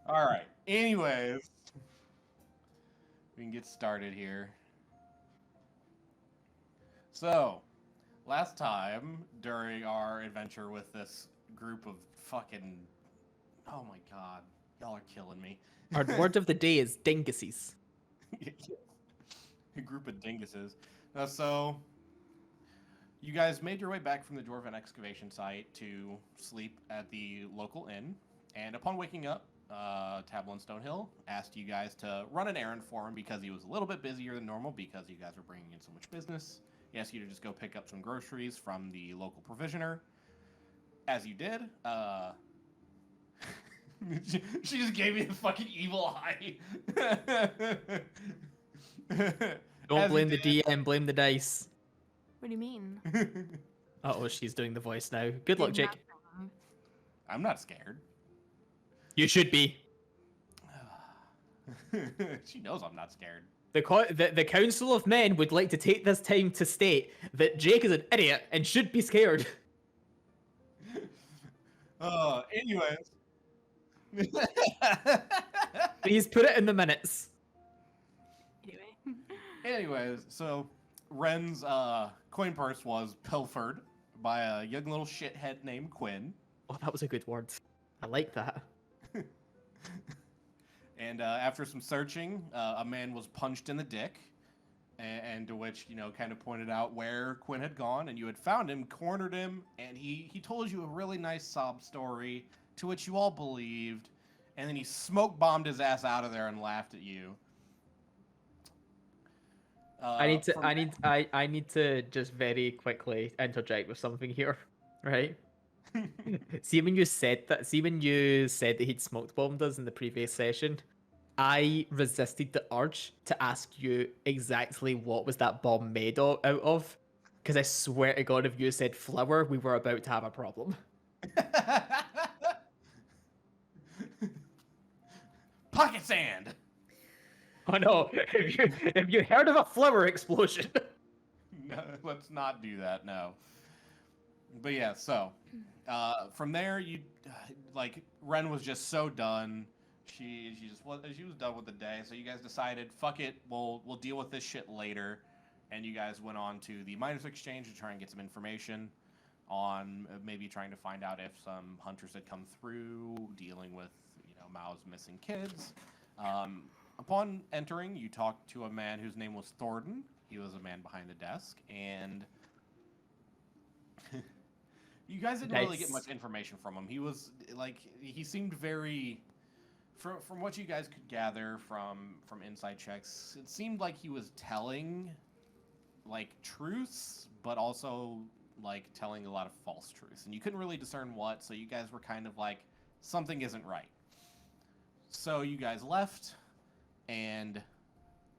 All right. Anyways, we can get started here. So, last time during our adventure with this group of fucking. Oh my god. Y'all are killing me. Our word of the day is dinguses. A group of dinguses. So, you guys made your way back from the Dwarven excavation site to sleep at the local inn. And upon waking up, Tablin Stonehill asked you guys to run an errand for him because he was a little bit busier than normal because you guys were bringing in so much business. He asked you to just go pick up some groceries from the local provisioner. As you did, she just gave me the fucking evil eye. Don't As you blame the DM, blame the dice. What do you mean? did. Oh, she's doing the voice now. Good luck, Did Jake. nothing. I'm not scared. You should be. She knows I'm not scared. The Council of Men would like to take this time to state that Jake is an idiot and should be scared. Anyways. Please put it in the minutes. Anyway. Anyways, so Ren's coin purse was pilfered by a young little shithead named Quinn. Oh, that was a good word. I like that. And after some searching, a man was punched in the dick, and to which, kind of pointed out where Quinn had gone, and you had found him, cornered him, and he told you a really nice sob story, to which you all believed, and then he smoke bombed his ass out of there and laughed at you. I need to just very quickly interject with something here, right? See when you said that he'd smoked bombed us in the previous session, I resisted the urge to ask you exactly what was that bomb made out of, because I swear to God, if you said flour, we were about to have a problem. Pocket sand. Oh no! If you heard of a flour explosion. No, let's not do that. No. But yeah, so from there, Ren was just so done. She was done with the day. So you guys decided, fuck it, we'll deal with this shit later. And you guys went on to the miners exchange to try and get some information on maybe trying to find out if some hunters had come through dealing with Mao's missing kids. Upon entering, you talked to a man whose name was Thornton. He was a man behind the desk, and you guys didn't really get much information from him. He was he seemed very, from what you guys could gather from inside checks, it seemed like he was telling truths, but also telling a lot of false truths, and you couldn't really discern what. So you guys were kind of like, something isn't right. So you guys left, and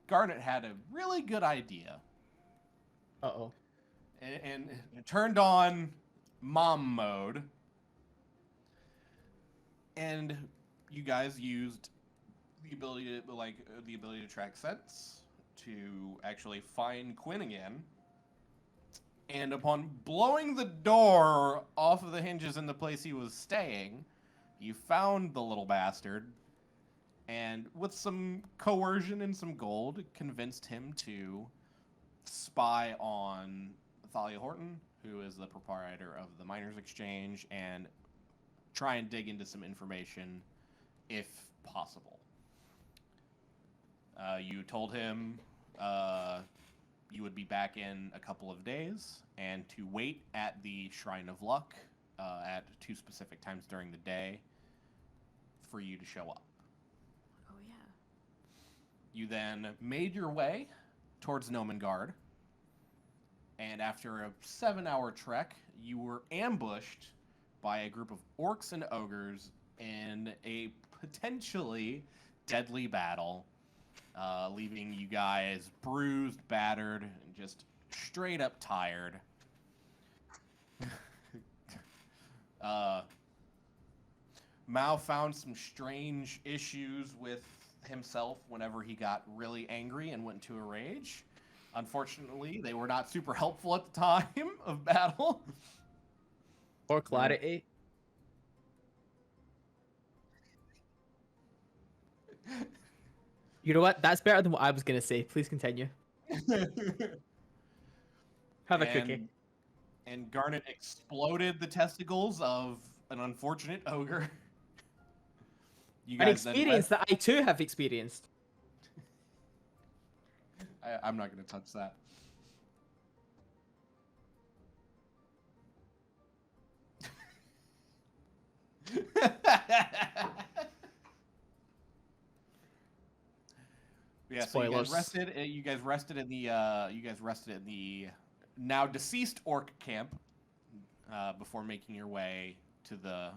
Garnet had a really good idea. Uh-oh. And it turned on mom mode. And you guys used the ability to track scents to actually find Quinn again. And upon blowing the door off of the hinges in the place he was staying, you found the little bastard. And with some coercion and some gold, convinced him to spy on Thalia Horton, who is the proprietor of the Miners Exchange, and try and dig into some information if possible. You told him you would be back in a couple of days, and to wait at the Shrine of Luck at 2 specific times during the day for you to show up. You then made your way towards Nomengard, and after a 7-hour trek, you were ambushed by a group of orcs and ogres in a potentially deadly battle, leaving you guys bruised, battered, and just straight up tired. Mao found some strange issues with himself whenever he got really angry and went into a rage. Unfortunately, they were not super helpful at the time of battle. For clarity, You know what? That's better than what I was gonna say. Please continue. Have a cookie. And Garnet exploded the testicles of an unfortunate ogre. You An guys then experience that I too have experienced. I'm not going to touch that. Yeah, so Spoilers. you guys rested in the now deceased orc camp before making your way to the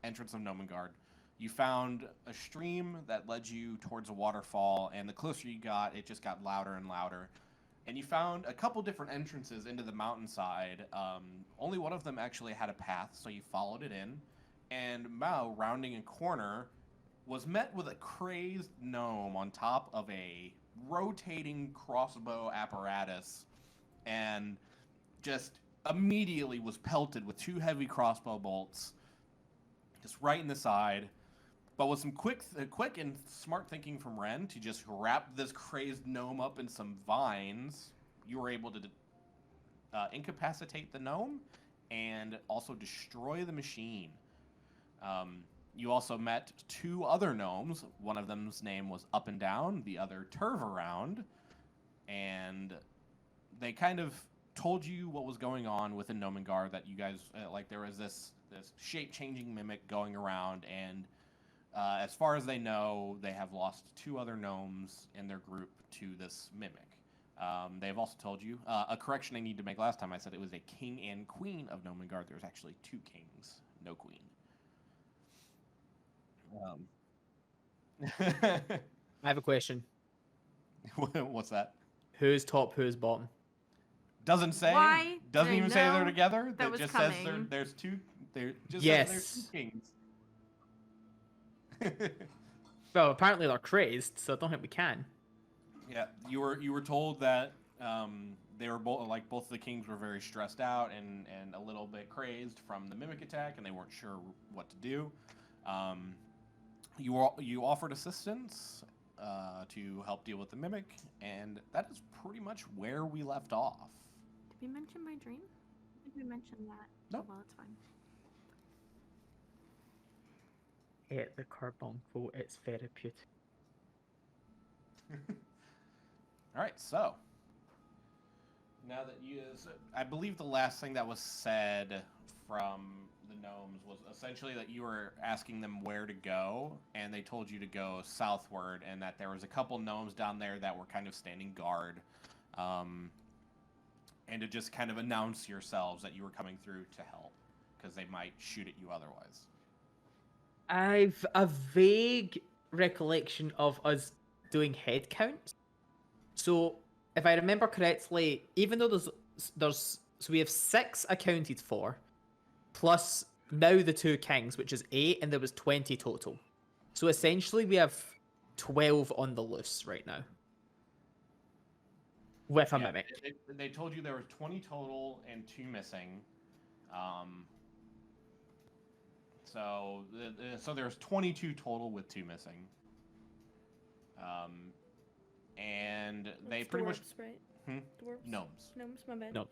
entrance of Nomengard. You found a stream that led you towards a waterfall, and the closer you got, it just got louder and louder. And you found a couple different entrances into the mountainside. Only one of them actually had a path, so you followed it in. And Mao, rounding a corner, was met with a crazed gnome on top of a rotating crossbow apparatus, and just immediately was pelted with 2 heavy crossbow bolts, just right in the side. But with some quick and smart thinking from Ren to just wrap this crazed gnome up in some vines, you were able to incapacitate the gnome and also destroy the machine. You also met 2 other gnomes. One of them's name was Up and Down, the other Turv Around, and they kind of told you what was going on within Nomengard, that you guys, like, there was this shape-changing mimic going around, and as far as they know, they have lost 2 other gnomes in their group to this mimic. They've also told you, a correction I need to make. Last time I said it was a king and queen of Nomengard. There's actually 2 kings, no queen. I have a question. What's that? Who's top, who's bottom? Doesn't say. Why Doesn't did I even say they're know together. that It was just says coming? there's 2. There just Yes. says there's 2 kings. Well, apparently they're crazed, so I don't think we can. Yeah, you were told that they were both of the kings were very stressed out and a little bit crazed from the mimic attack, and they weren't sure what to do. You offered assistance to help deal with the mimic, and that is pretty much where we left off. Did we mention my dream? Did we mention that? Nope. Oh, well, it's fine. At the carbuncle, it's therapeutic. All right, so now that I believe the last thing that was said from the gnomes was essentially that you were asking them where to go, and they told you to go southward, and that there was a couple gnomes down there that were kind of standing guard, and to just kind of announce yourselves that you were coming through to help, because they might shoot at you otherwise. I've a vague recollection of us doing head counts. So, if I remember correctly, even though so we have 6 accounted for, plus now the 2 kings, which is 8, and there was 20 total. So essentially, we have 12 on the loose right now. With a mimic. They told you there were 20 total and 2 missing. So there's 22 total with 2 missing. And they That's pretty much dwarves, right? Dwarves? Gnomes. Gnomes, my bad. No.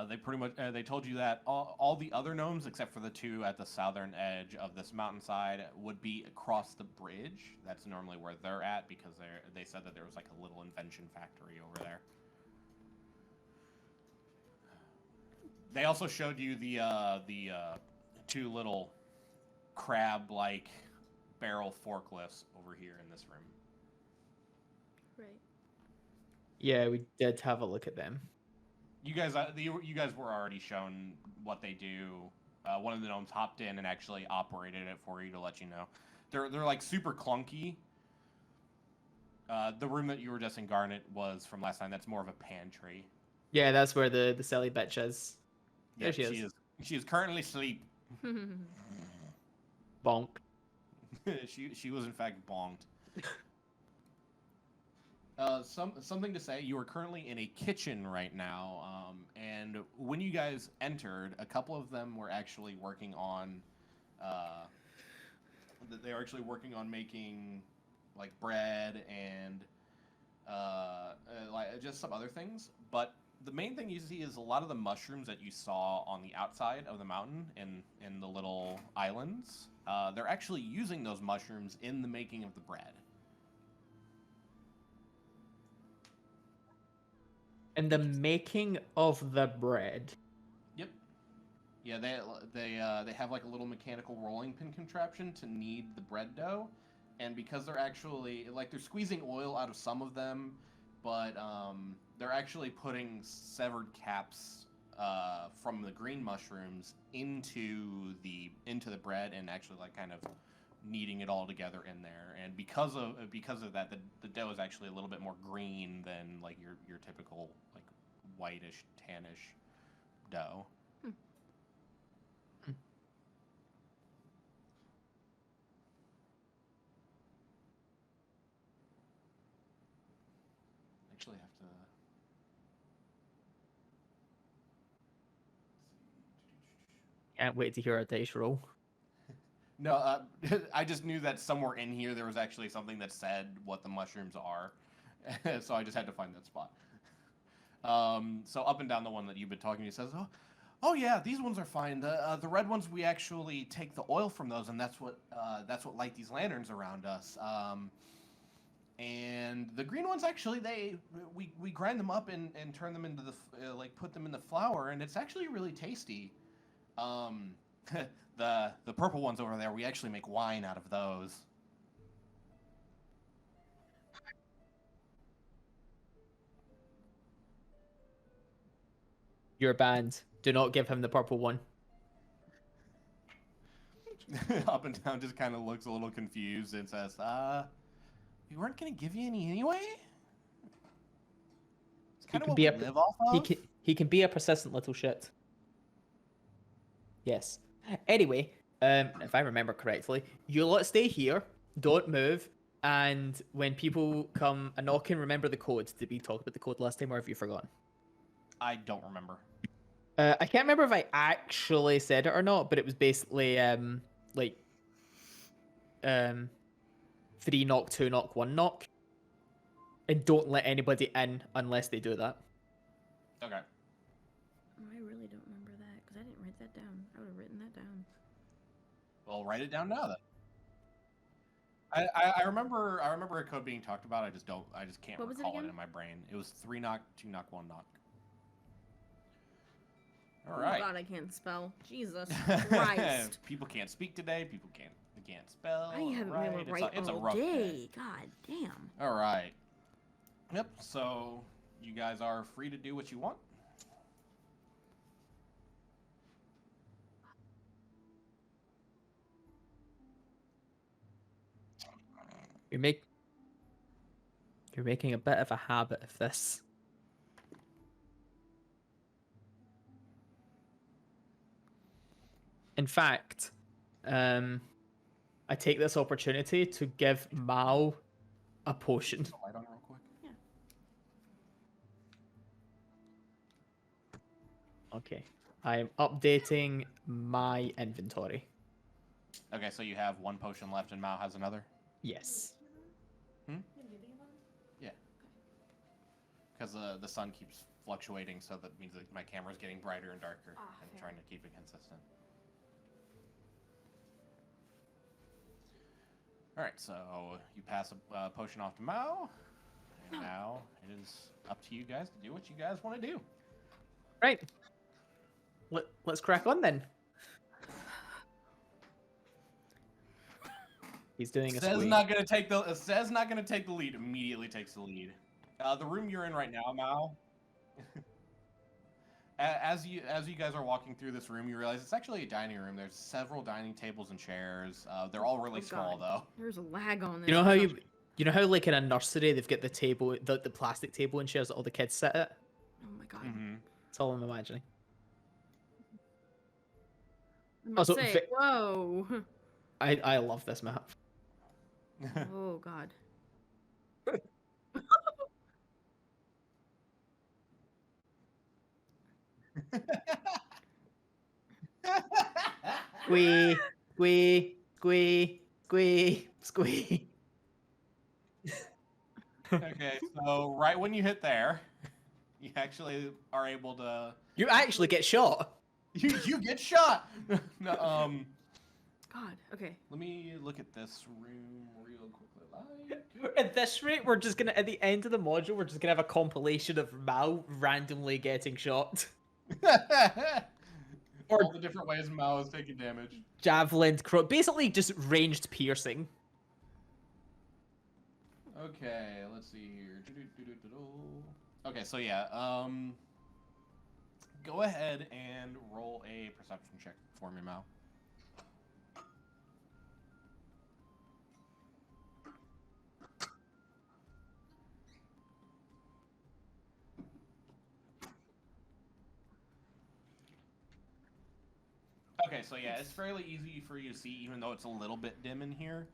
They pretty much they told you that all the other gnomes, except for the 2 at the southern edge of this mountainside, would be across the bridge. That's normally where they're at, because they said that there was like a little invention factory over there. They also showed you the 2 little crab-like barrel forklifts over here in this room. Right. Yeah, we did have a look at them. You guys were already shown what they do. One of the gnomes hopped in and actually operated it for you to let you know. They're like super clunky. The room that you were just in, Garnet, was from last time. That's more of a pantry. Yeah, that's where the silly bitch is. Yeah, There she is. She is currently asleep. Bonk. she was in fact bonked. Something to say. You are currently in a kitchen right now, and when you guys entered, a couple of them were actually working on that they're actually working on making like bread and like just some other things. But the main thing you see is a lot of the mushrooms that you saw on the outside of the mountain in the little islands. They're actually using those mushrooms in the making of the bread. In the making of the bread. Yep. Yeah, they have like a little mechanical rolling pin contraption to knead the bread dough, and because they're actually like they're squeezing oil out of some of them, but they're actually putting severed caps from the green mushrooms into the bread and actually like kind of kneading it all together in there. And because of that, the dough is actually a little bit more green than like your typical like whitish tannish dough. Actually have to. Can't wait to hear a dice roll. No, I just knew that somewhere in here there was actually something that said what the mushrooms are, so I just had to find that spot. So up and down the one that you've been talking to says, oh yeah, these ones are fine. The red ones we actually take the oil from those, and that's what light these lanterns around us. And the green ones actually we grind them up and turn them into the like put them in the flour, and it's actually really tasty. The purple ones over there, we actually make wine out of those. You're banned. Do not give him the purple one. Up and down just kind of looks a little confused and says, we weren't gonna give you any anyway? It's kind of what we live off of. He can be a persistent little shit. Yes. Anyway, if I remember correctly, you lot stay here, don't move, and when people come a knocking, remember the code. Did we talk about the code last time, or have you forgotten? I don't remember. I can't remember if I actually said it or not, but it was basically like 3 knock, 2 knock, 1 knock, and don't let anybody in unless they do that. Okay. I really don't remember that because I didn't write that down. I would have written that down. Well, write it down now then. I remember a code being talked about. I just can't What was it recall it again? in my brain. It was 3 knock, 2 knock, 1 knock. All Oh right. God, I can't spell. Jesus Christ. People can't speak today. People can't spell. I haven't been able to write it's a all rough day. God damn. All right. Yep. So you guys are free to do what you want. You're making a bit of a habit of this. In fact, I take this opportunity to give Mao a potion. Put the light on real quick. Okay. I'm updating my inventory. Okay, so you have 1 potion left, and Mao has another. Yes. Yeah. Because the sun keeps fluctuating, so that means that my camera's getting brighter and darker. I'm fair. trying to keep it consistent. All right, so you pass a potion off to Mao, and now it is up to you guys to do what you guys want to do. Right. Let's crack on then. He's doing a Says squeeze. not gonna take the lead. Immediately takes the lead. The room you're in right now, Mao. As you guys are walking through this room, you realize it's actually a dining room. There's several dining tables and chairs. They're all really small though. There's a lag on this. You know how like in a nursery they've got the table, the plastic table and chairs that all the kids sit at. Oh my God. Mm-hmm. That's all I'm imagining. I'm Also, gonna say, whoa. I love this map. Oh God. Squee, squee, squee, Squee, squee. Okay, so right when you hit there, you actually are able to. You actually get shot. You get shot. No, God. Okay. let me look at this room real quickly. At this rate, we're just gonna, at the end of the module, we're just gonna have a compilation of Mao randomly getting shot. All the different ways Mao is taking damage. Javelin, basically just ranged piercing. Okay, let's see here. Okay, so yeah, go ahead and roll a perception check for me, Mao. Okay, so yeah, it's fairly easy for you to see, even though it's a little bit dim in here.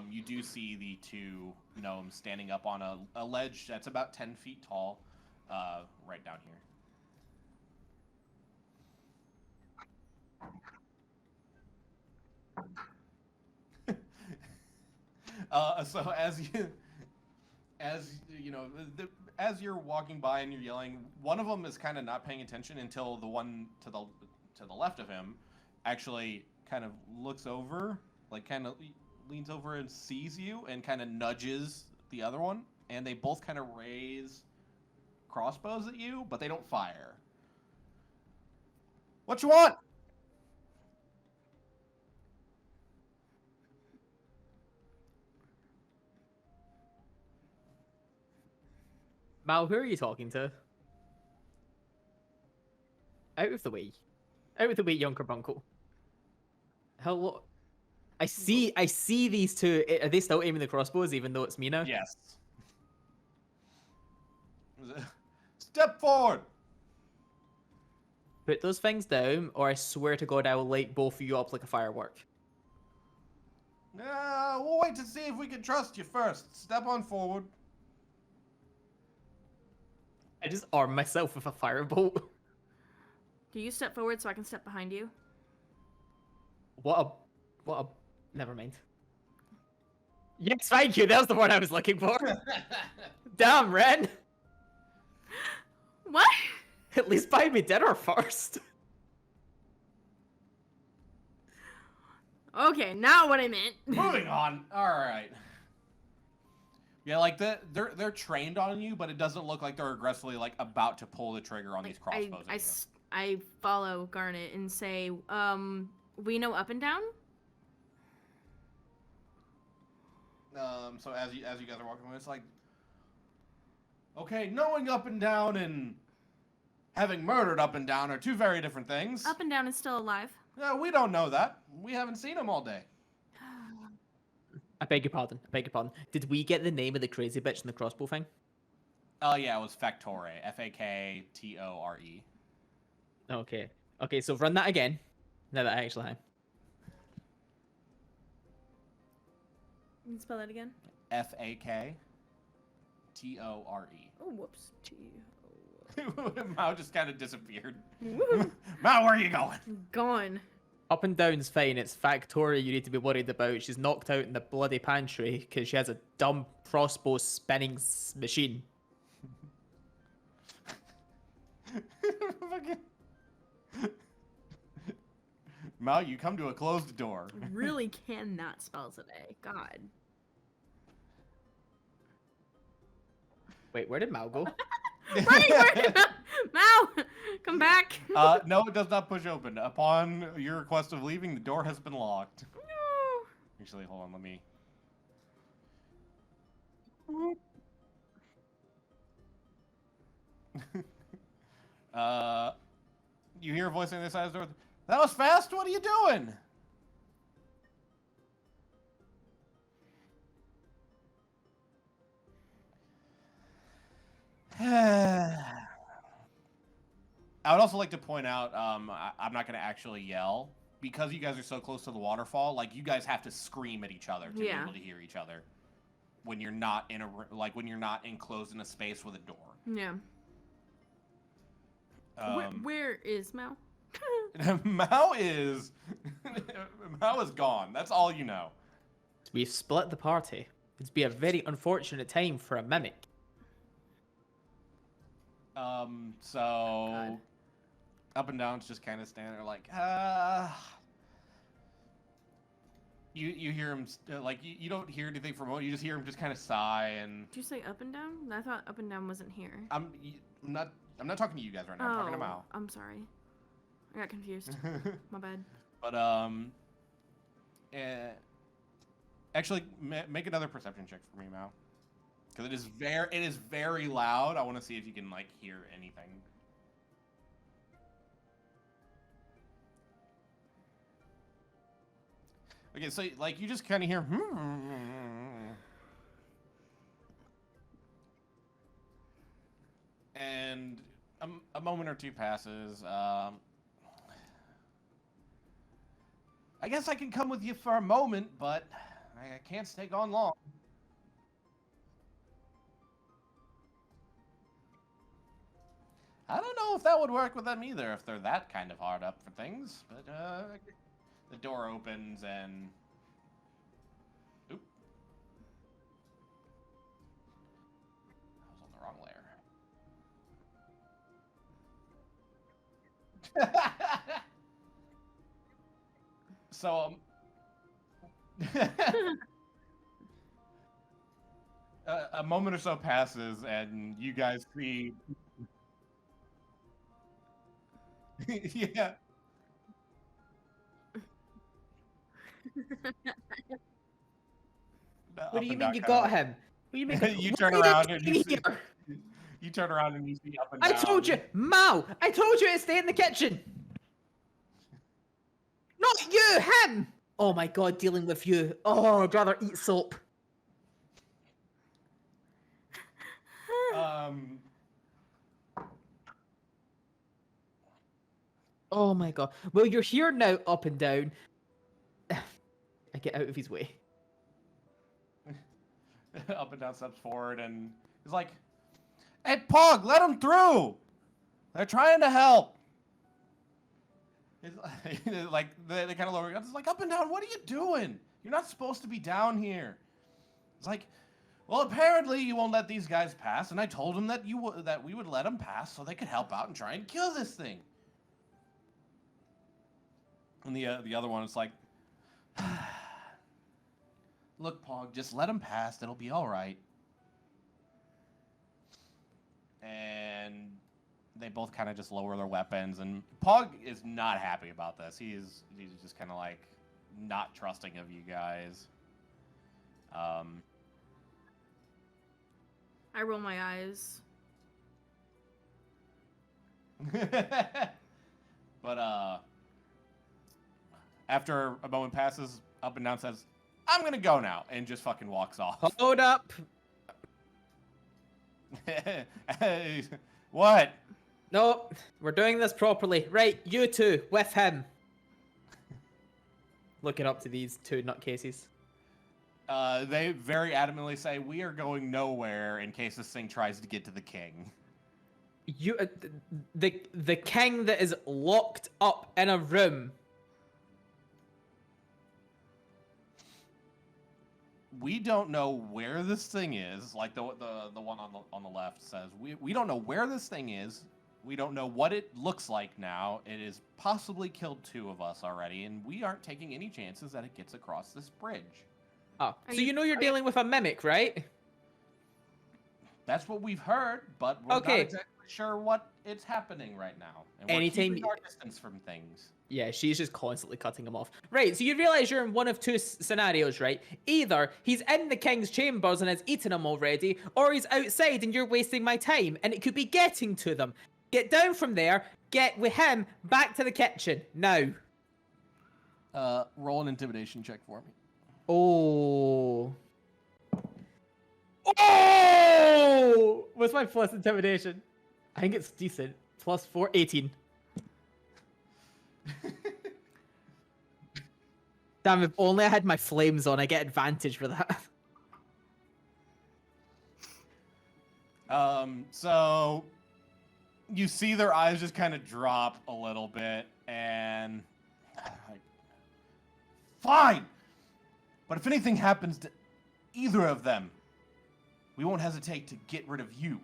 You do see the two gnomes standing up on a ledge that's about 10 feet tall, right down here. So as you're walking by and you're yelling, one of them is kind of not paying attention until the one to the left of him actually kind of looks over, like kind of leans over and sees you and kind of nudges the other one, and they both kind of raise crossbows at you, but they don't fire. What you want? Mao, who are you talking to? Out of the way. Out of the way, young carbuncle. Hello. I see these two. Are they still aiming the crossbows even though it's me now? Yes. Step forward. Put those things down, or I swear to God I will light both of you up like a firework. We'll wait to see if we can trust you first. Step on forward. I just arm myself with a firebolt. Can you step forward so I can step behind you? What a... Never mind. Yes, thank you. That was the word I was looking for. Damn, Ren. What? At least buy me dinner first. Okay, now what I meant. Moving on. All right. Yeah, like they're trained on you, but it doesn't look like they're aggressively like about to pull the trigger on these crossbows. I follow Garnet and say, we know up and down? So as you guys are walking away, it's like, okay, knowing up and down and having murdered up and down are two very different things. Up and down is still alive. We don't know that. We haven't seen him all day. I beg your pardon. I beg your pardon. Did we get the name of the crazy bitch in the crossbow thing? Oh yeah, it was Factore. Faktore. Okay. Okay, so run that again. Now that I actually have. Can you spell that again? Faktore. Oh, whoops. Mao just kind of disappeared. Woohoo. Mao, where are you going? Gone. Up and down's fine. It's Factoria you need to be worried about. She's knocked out in the bloody pantry because she has a dumb crossbow spinning machine. Mao, you come to a closed door. Really cannot spell today. God. Wait, where did Mao go? Where? Mao, come back. No, it does not push open. Upon your request of leaving, the door has been locked. No. Actually, hold on, let me... You hear a voice on the other side of the door. That was fast? What are you doing? I would also like to point out, I'm not going to actually yell. Because you guys are so close to the waterfall, like, you guys have to scream at each other to be able to hear each other. When you're not in when you're not enclosed in a space with a door. Yeah. Where is Mao? Mao is... Mao is gone. That's all you know. We've split the party. It's be a very unfortunate time for a mimic. So God. Up and Down's just kind of standing there like, You hear him like you don't hear anything from him. You just hear him just kind of sigh and. Did you say up and down? I thought up and down wasn't here. I'm not talking to you guys right now. I'm talking to Mao. I'm sorry. I got confused. My bad. But actually, make another perception check for me, Mao, because it is very loud. I want to see if you can like hear anything. Okay, so like you just kind of hear. And a moment or two passes. I guess I can come with you for a moment, but I can't stay gone long. I don't know if that would work with them either, if they're that kind of hard up for things. But the door opens and. Oop. I was on the wrong layer. So, a moment or so passes, and you guys see. Yeah. What do you mean you got him? What do you mean? You What turn are you around doing and you see. here? You turn around and you see Up and I Down. told you, Mao! I told you to stay in the kitchen! Not you, him! Oh my god, dealing with you. Oh, I'd rather eat soap. Oh my god. Well, you're here now, Up and Down. I get out of his way. Up and Down steps forward and he's like, "Hey, Pog, let them through! They're trying to help!" It's like they kind of lower. It's like, "Up and Down, what are you doing? You're not supposed to be down here." It's like, "Well, apparently you won't let these guys pass, and I told them that that we would let them pass so they could help out and try and kill this thing." And the other one is like, "Look, Pog, just let them pass. It'll be all right." And they both kind of just lower their weapons, and Pog is not happy about this. He's just kind of like not trusting of you guys. I roll my eyes. But after a moment passes, Up and Down says, "I'm gonna go now," and just fucking walks off. Hold up! What? No, we're doing this properly. Right, you two, with him. Looking up to these two nutcases. They very adamantly say, "We are going nowhere in case this thing tries to get to the king." You, the king that is locked up in a room. We don't know where this thing is. Like the one on the left says, we don't know where this thing is. We don't know what it looks like now. It has possibly killed 2 of us already, and we aren't taking any chances that it gets across this bridge. Oh, so you know you're dealing with a mimic, right? That's what we've heard, but we're Okay. not exactly sure what it's happening right now. And we're Anytime- keeping our distance from things. Yeah, she's just constantly cutting him off. Right, so you realize you're in one of two scenarios, right? Either he's in the king's chambers and has eaten him already, or he's outside and you're wasting my time, and it could be getting to them. Get down from there, get with him back to the kitchen, now. Roll an intimidation check for me. Oh. Oh! What's my plus intimidation? I think it's decent. Plus 4, 18. Damn, if only I had my flames on, I get advantage for that. So you see their eyes just kind of drop a little bit, and like, fine. But if anything happens to either of them, we won't hesitate to get rid of you.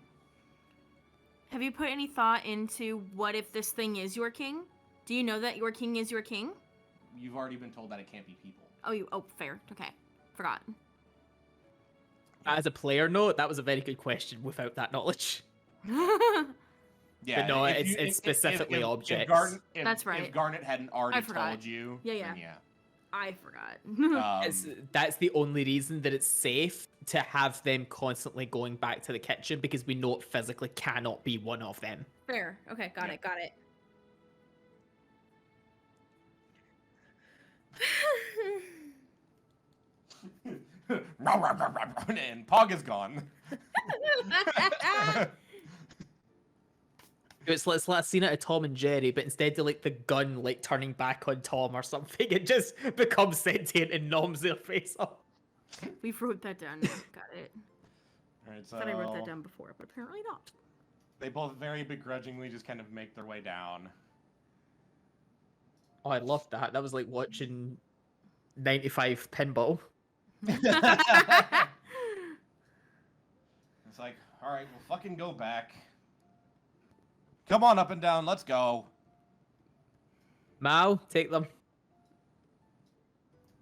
Have you put any thought into what if this thing is your king? Do you know that your king is your king? You've already been told that it can't be people. Oh, fair. Okay. Forgot. As a player note, that was a very good question without that knowledge. Yeah, But no, if it's specifically objects. That's right. If Garnet hadn't already forgot. told you, Yeah. then I forgot. That's the only reason that it's safe to have them constantly going back to the kitchen, because we know it physically cannot be one of them. Fair. Okay, got it. and Pog is gone. It's like scene out of Tom and Jerry, but instead of like the gun like turning back on Tom or something, it just becomes sentient and noms their face up. We wrote that down. Now. Got it. Alright, Thought I wrote that down before, but apparently not. They both very begrudgingly just kind of make their way down. Oh, I loved that. That was like watching 95 pinball. It's like, alright, we'll fucking go back. Come on up and down, let's go. Mao, take them.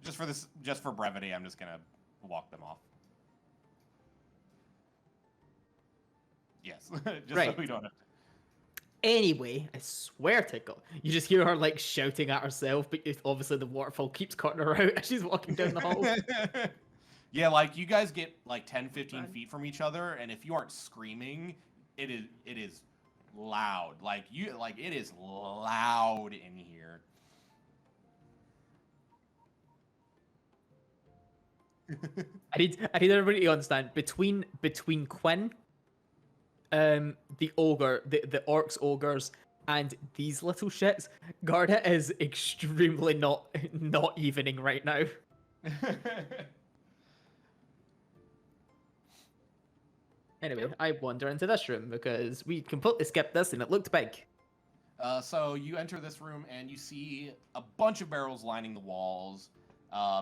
Just for brevity, I'm just gonna walk them off. Yes, just Right. so we don't have to. Anyway, I swear to God, you just hear her like shouting at herself, but obviously the waterfall keeps cutting her out as she's walking down the hall. Yeah, like you guys get like 10, 15 Run. feet from each other, and if you aren't screaming, it is loud. Like it is loud in here. I need everybody to understand between Quinn, the ogre, the orcs ogres, and these little shits, Garda is extremely not evening right now. Anyway, I wander into this room because we completely skipped this and it looked big. So you enter this room and you see a bunch of barrels lining the walls,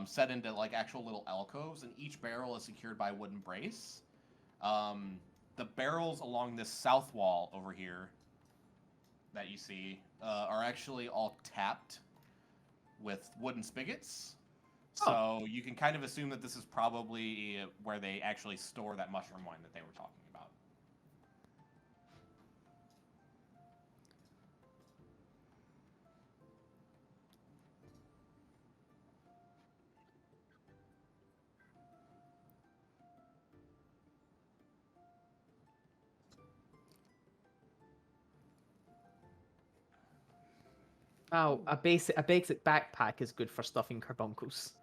set into like actual little alcoves, and each barrel is secured by a wooden brace. The barrels along this south wall over here that you see are actually all tapped with wooden spigots. So you can kind of assume that this is probably where they actually store that mushroom wine that they were talking about. Oh, a basic backpack is good for stuffing carbuncles.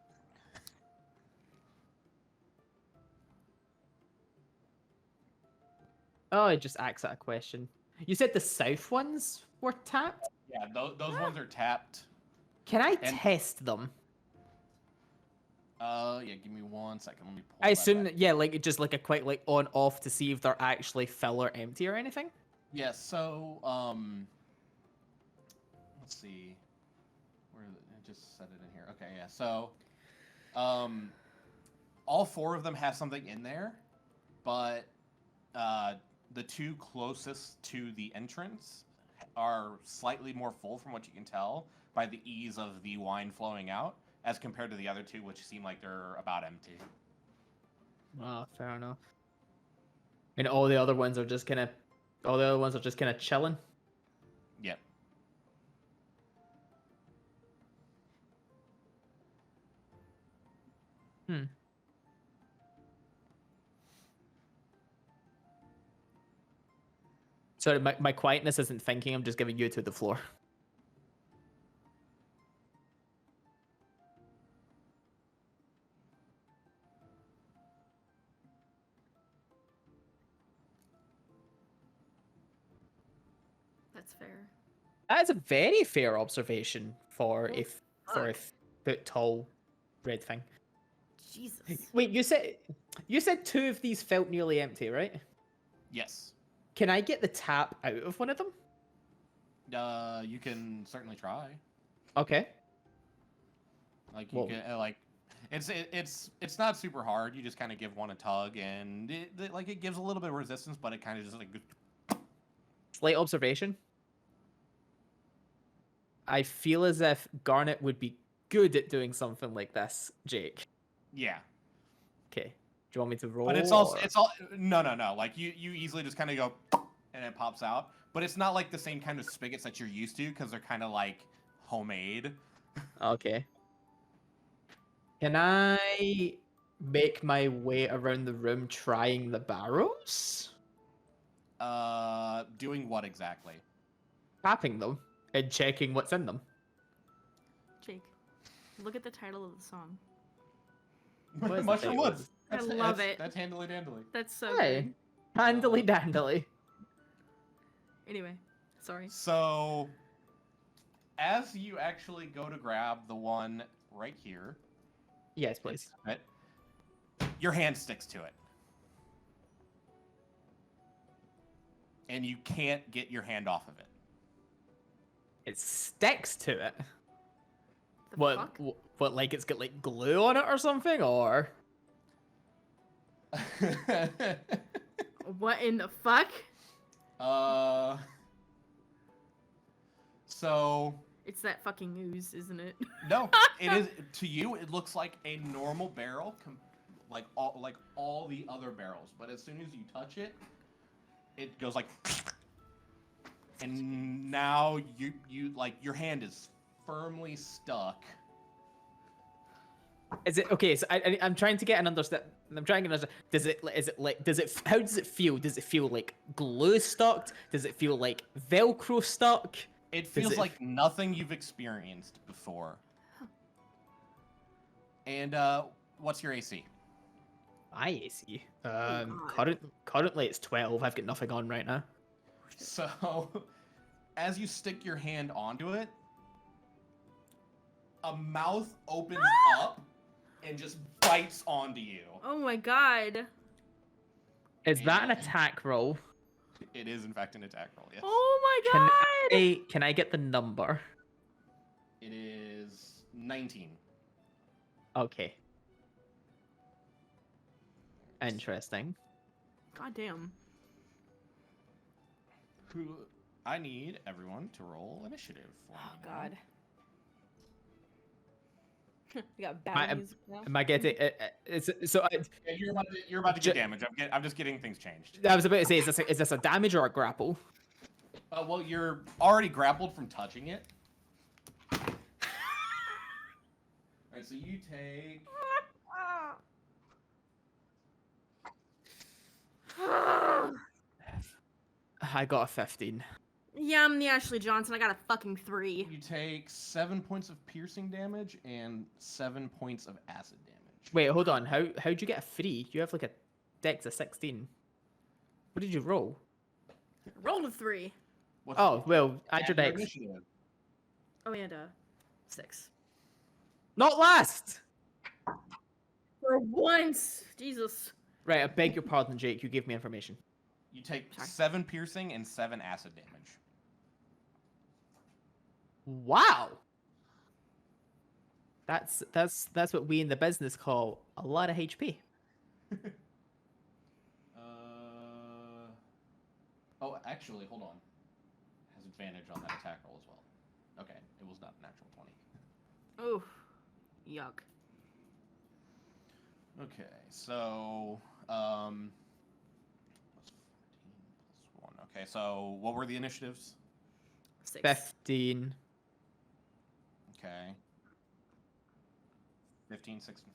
Oh, it just asks that a question. You said the south ones were tapped? Yeah, those ones are tapped. Can I And- test them? Yeah, give me 1 second. Let me pull I that assume back. that, yeah, like just like a quick like on off to see if they're actually full or empty or anything. Yeah, so let's see. I just set it in here. Okay, yeah. So all 4 of them have something in there, but the 2 closest to the entrance are slightly more full from what you can tell by the ease of the wine flowing out as compared to the other 2, which seem like they're about empty. Oh, fair enough. And all the other ones are just kind of chilling. Yep. Sorry, my quietness isn't thinking. I'm just giving you to the floor. That's fair. That is a very fair observation for Oh, a foot tall red thing. Jesus. Wait, you said 2 of these felt nearly empty, right? Yes. Can I get the tap out of one of them? You can certainly try. Okay. Like you Well- can like It's not super hard. You just kind of give one a tug, and it gives a little bit of resistance, but it kind of just like Slight observation. I feel as if Garnet would be good at doing something like this, Jake. yeah. Okay. Do you want me to roll? But it's also or- no. Like you easily just kind of go and it pops out. But it's not like the same kind of spigots that you're used to because they're kind of like homemade. Okay. Can I make my way around the room trying the barrels? Doing what exactly? Tapping them and checking what's in them. Jake, look at the title of the song. What is the Mushroom title? Woods. I love it. That's handily dandily. That's so Hey. good. Handily dandily. Anyway, sorry. So, as you actually go to grab the one right here, Yes, please. right, your hand sticks to it. And you can't get your hand off of it. It sticks to it. The What? fuck? What? Like it's got like glue on it or something, or? What in the fuck? So It's that fucking ooze, isn't it? no, it is to you. It looks like a normal barrel, like all the other barrels. But as soon as you touch it, it goes like, and now you like your hand is firmly stuck. Is it okay? So I'm trying to get an understand. I'm trying to understand. How does it feel? Does it feel like glue stuck? Does it feel like Velcro stuck? It feels it- like nothing you've experienced before. And what's your AC? My AC. God. Currently it's 12. I've got nothing on right now. So, as you stick your hand onto it, a mouth opens up and just bites onto you. Oh my god. Is that an And- attack roll? It is, in fact, an attack roll, yes. Oh my Can god. Can I get the number? It is 19. Okay. Interesting. God damn. I need everyone to roll initiative for Oh me. god. We got I- bad music now. Am I getting? So Yeah, you're about to Ju- get damage. I'm just getting things changed. I was about to say, is this a damage or a grapple? Well, you're already grappled from touching it. Alright, so you take... I got a 15. Yeah, I'm the Ashley Johnson. I got a fucking 3. You take 7 points of piercing damage and 7 points of acid damage. Wait, hold on. How'd you get a 3? You have like a dex of 16. What did you roll? Rolled a 3. What's Oh, well, add your your dex. initiative. Oh, and a 6. Not last! For once! Jesus. Right, I beg your pardon, Jake. You gave me information. You take Sorry. 7 piercing and 7 acid damage. Wow! That's what we in the business call a lot of HP. Oh, actually, hold on. Has advantage on that attack roll as well. Okay, it was not a natural 20. Oof. Yuck. Okay, so what's 14 plus 1? Okay, so what were the initiatives? 6. 15. Okay. 15, 6, and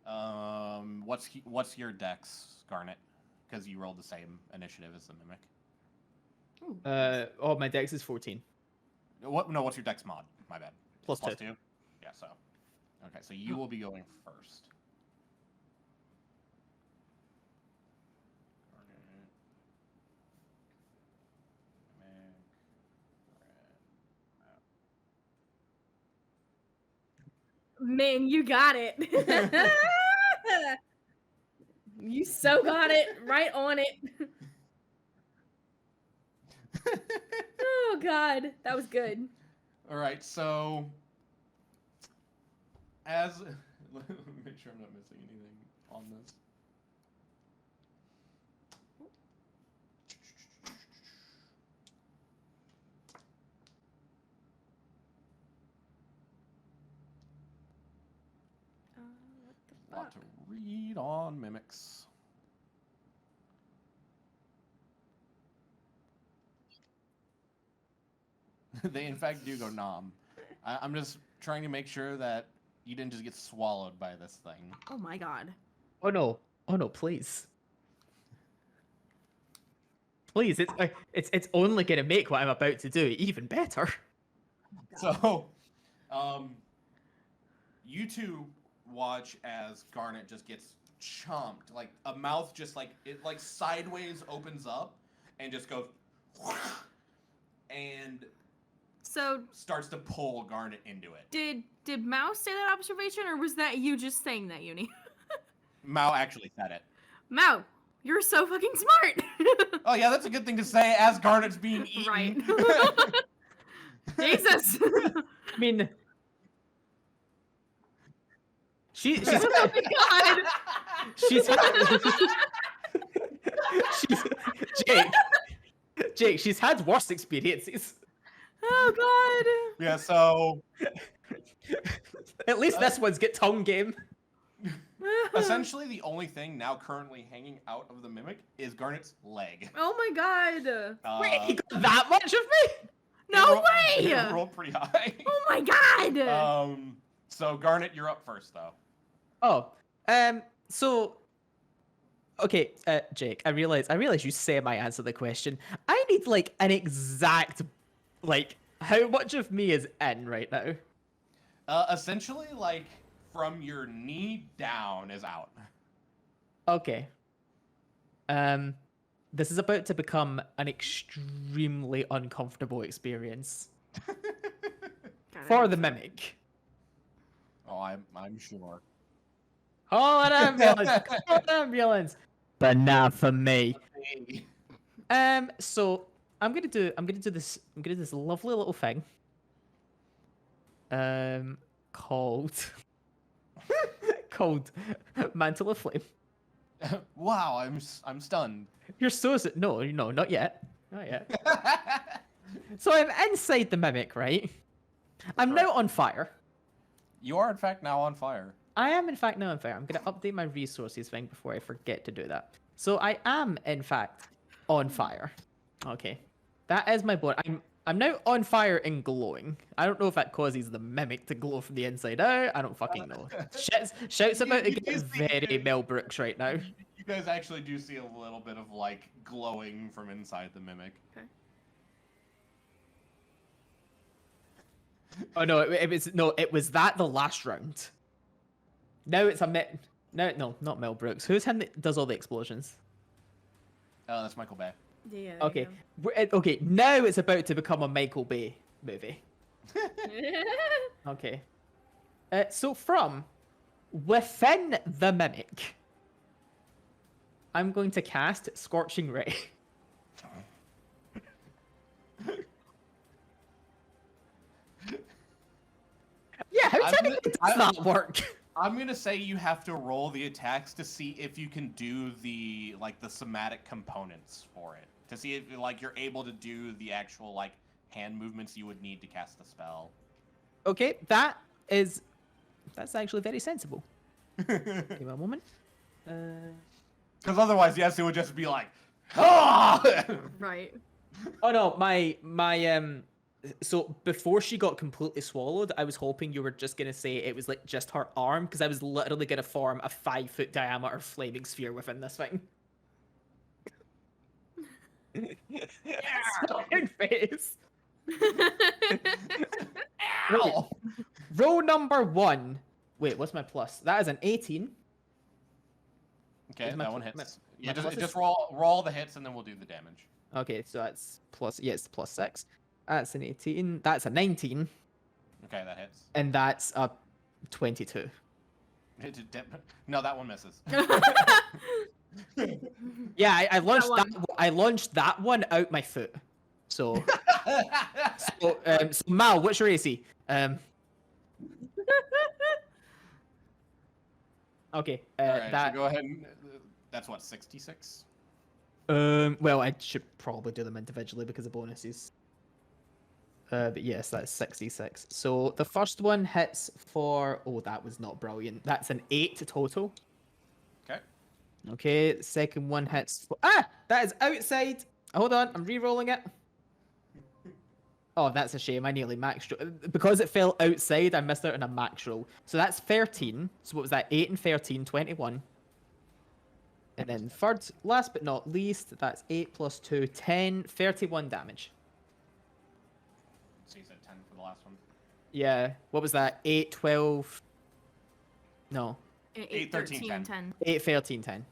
5. What's your dex, Garnet? Because you rolled the same initiative as the mimic. Ooh, My dex is 14. What? No, what's your dex mod? My bad. Plus Plus 2. 2? Yeah, so. Okay, so you will be going first. Garnet, mimic, Man, you got it. You so got it. Right on it. Oh, God. That was good. All right, so As let me make sure I'm not missing anything on this. What the Want fuck? to read on mimics. They in fact do go nom. I'm just trying to make sure that you didn't just get swallowed by this thing. Oh my god. Oh no. Oh no, please. Please, it's only gonna make what I'm about to do even better. So, you two watch as Garnet just gets chomped. Like a mouth just like it like sideways opens up and just goes and So starts to pull Garnet into it. did Mouse say that observation, or was that you just saying that, Uni? Mao actually said it. Mao, you're so fucking smart. Oh yeah, that's a good thing to say as Garnet's being eaten. Right. Jesus. I mean, she's Oh my god. she's she's Jake, she's had worse experiences. Oh god. Yeah, so At least this one's get tongue game. essentially the only thing now currently hanging out of the mimic is Garnet's leg. Oh my god. Wait, he got that much of me? No It way. rolled pretty high. Oh my god. So Garnet, you're up first though. Oh, so okay, Jake, I realize you semi-answer the question. I need like an exact, like, how much of me is in right now? Essentially, like from your knee down is out. Okay. This is about to become an extremely uncomfortable experience for the mimic. Oh, I'm sure. Call an ambulance! Call an ambulance! But not for me. So I'm gonna do this lovely little thing. Called called Mantle of Flame. Wow, I'm stunned. You're so no, not yet. Not yet. So I'm inside the mimic, right? I'm now on fire. You are in fact now on fire. I am in fact now on fire. I'm gonna update my resources thing before I forget to do that. So I am in fact on fire. Okay, that is my board. I'm now on fire and glowing. I don't know if that causes the mimic to glow from the inside out. I don't fucking know. Shouts about to You get do very see- Mel Brooks right now. You guys actually do see a little bit of like glowing from inside the mimic. Okay. Oh no, it was that the last round. Now it's no, not Mel Brooks. Who's him that does all the explosions? Oh, that's Michael Bay. Yeah. Okay, okay. Now it's about to become a Michael Bay movie. Okay. So from within the mimic, I'm going to cast Scorching Ray. Yeah, how technically does that work? I'm gonna say you have to roll the attacks to see if you can do the somatic components for it. To see if like you're able to do the actual like hand movements you would need to cast the spell. Okay, that's actually very sensible. Give me a moment. Because otherwise, yes, it would just be like, ah! Right. Oh no, my so before she got completely swallowed, I was hoping you were just gonna say it was like just her arm, because I was literally gonna form a 5-foot diameter flaming sphere within this thing. Fucking face. Right. Row number 1. Wait, what's my plus? That is an 18. Okay, Is my that one pl- hits. my Yeah, plus is- just roll the hits and then we'll do the damage. Okay, so that's plus, yes, plus 6. That's an 18. That's a 19. Okay, that hits. And that's a 22. No, that one misses. Yeah, I launched one. I launched that one out my foot. So, so Mal, what's your AC? Okay. All right, That. so go ahead and that's what 66. Well, I should probably do them individually because of bonuses. But yes, that's 66. So the first one hits for. Oh, that was not brilliant. That's an 8 total. Okay. Okay. The second one hits for. Ah, that is outside. Hold on, I'm re-rolling it. Oh, that's a shame. I nearly maxed because it fell outside. I missed out on a max roll. So that's 13. So what was that? 8 and 13, 21. And then third, last but not least, that's 8 plus 2, 10, 31 damage. So you said 10 for the last one. Yeah. What was that? 8, 12. No. 8, 13, 10. 10. 8, 13, 10.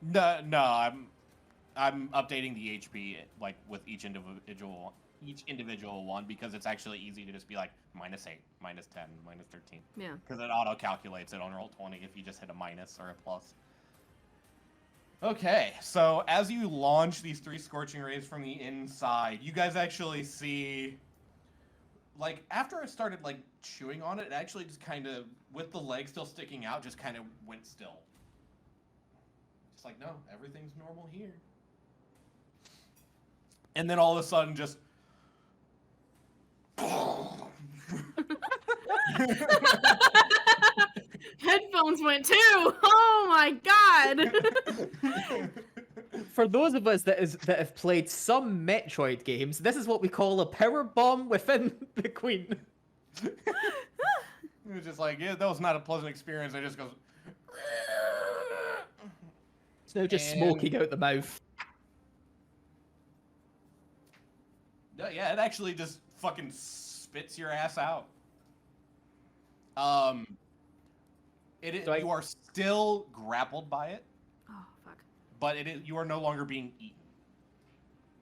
No, I'm updating the HP like with each individual one because it's actually easy to just be like -8, -10, -13. Yeah. Because it auto calculates it on Roll20 if you just hit a minus or a plus. Okay, so as you launch these 3 scorching rays from the inside, you guys actually see, like, after it started like chewing on it, it actually just kind of, with the leg still sticking out, just kind of went still. Just like, no, everything's normal here. And then all of a sudden, just. Headphones went too. Oh my god. For those of us that have played some Metroid games, this is what we call a power bomb within the Queen. It was just like, yeah, that was not a pleasant experience. It just goes. It's now just And- smoking out the mouth. No, yeah, it actually just fucking spits your ass out. So you are still grappled by it, Oh fuck. but you are no longer being eaten.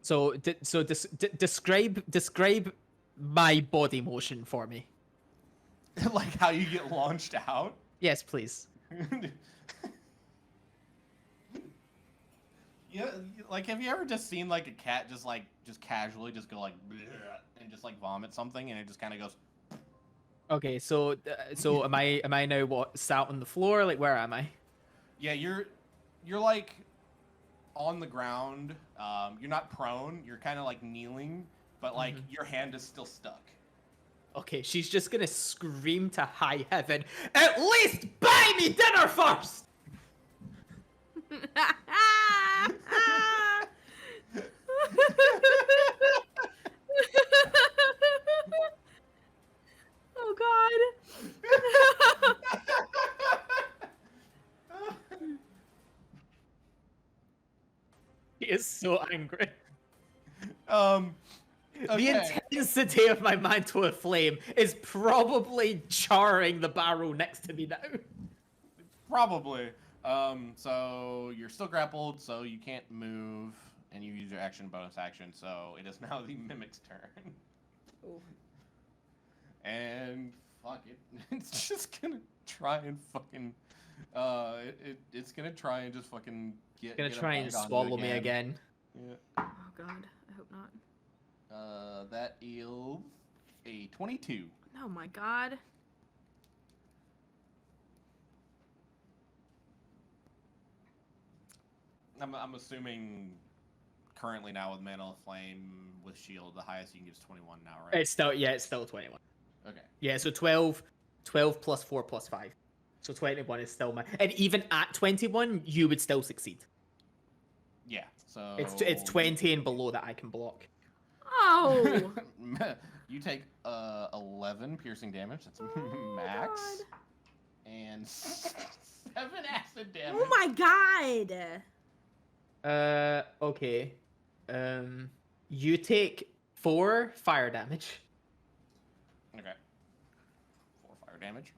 So, describe my body motion for me. Like how you get launched out. Yes, please. Yeah, like have you ever just seen like a cat just casually just go like bleh, and just like vomit something and it just kind of goes. Okay, so am I now what, sat on the floor? Like, where am I? Yeah, you're like on the ground. You're not prone. You're kind of like kneeling, but like your hand is still stuck. Okay, she's just gonna scream to high heaven. At least buy me dinner first. Oh god. He is so angry. Okay. The intensity of my mantle of flame is probably charring the barrel next to me now. Probably. So you're still grappled, so you can't move, and you use your action bonus action, so it is now the Mimic's turn. Oh. And fuck it. It's just gonna try and fucking it's gonna try and just fucking get Gonna get a try and bite on you swallow me again. Yeah. Oh god. I hope not. That is a 22. Oh my god. I'm assuming currently now with Mantle of Flame with Shield, the highest you can get is 21 now, right? It's still 21. Okay. Yeah, so 12 plus 4 plus 5. So 21 is still my... And even at 21, you would still succeed. Yeah, so... It's 20 and below that I can block. Oh. You take 11 piercing damage. That's Oh, max. God. And 7 acid damage. Oh my god. Okay. You take 4 fire damage. Okay. 4 fire damage.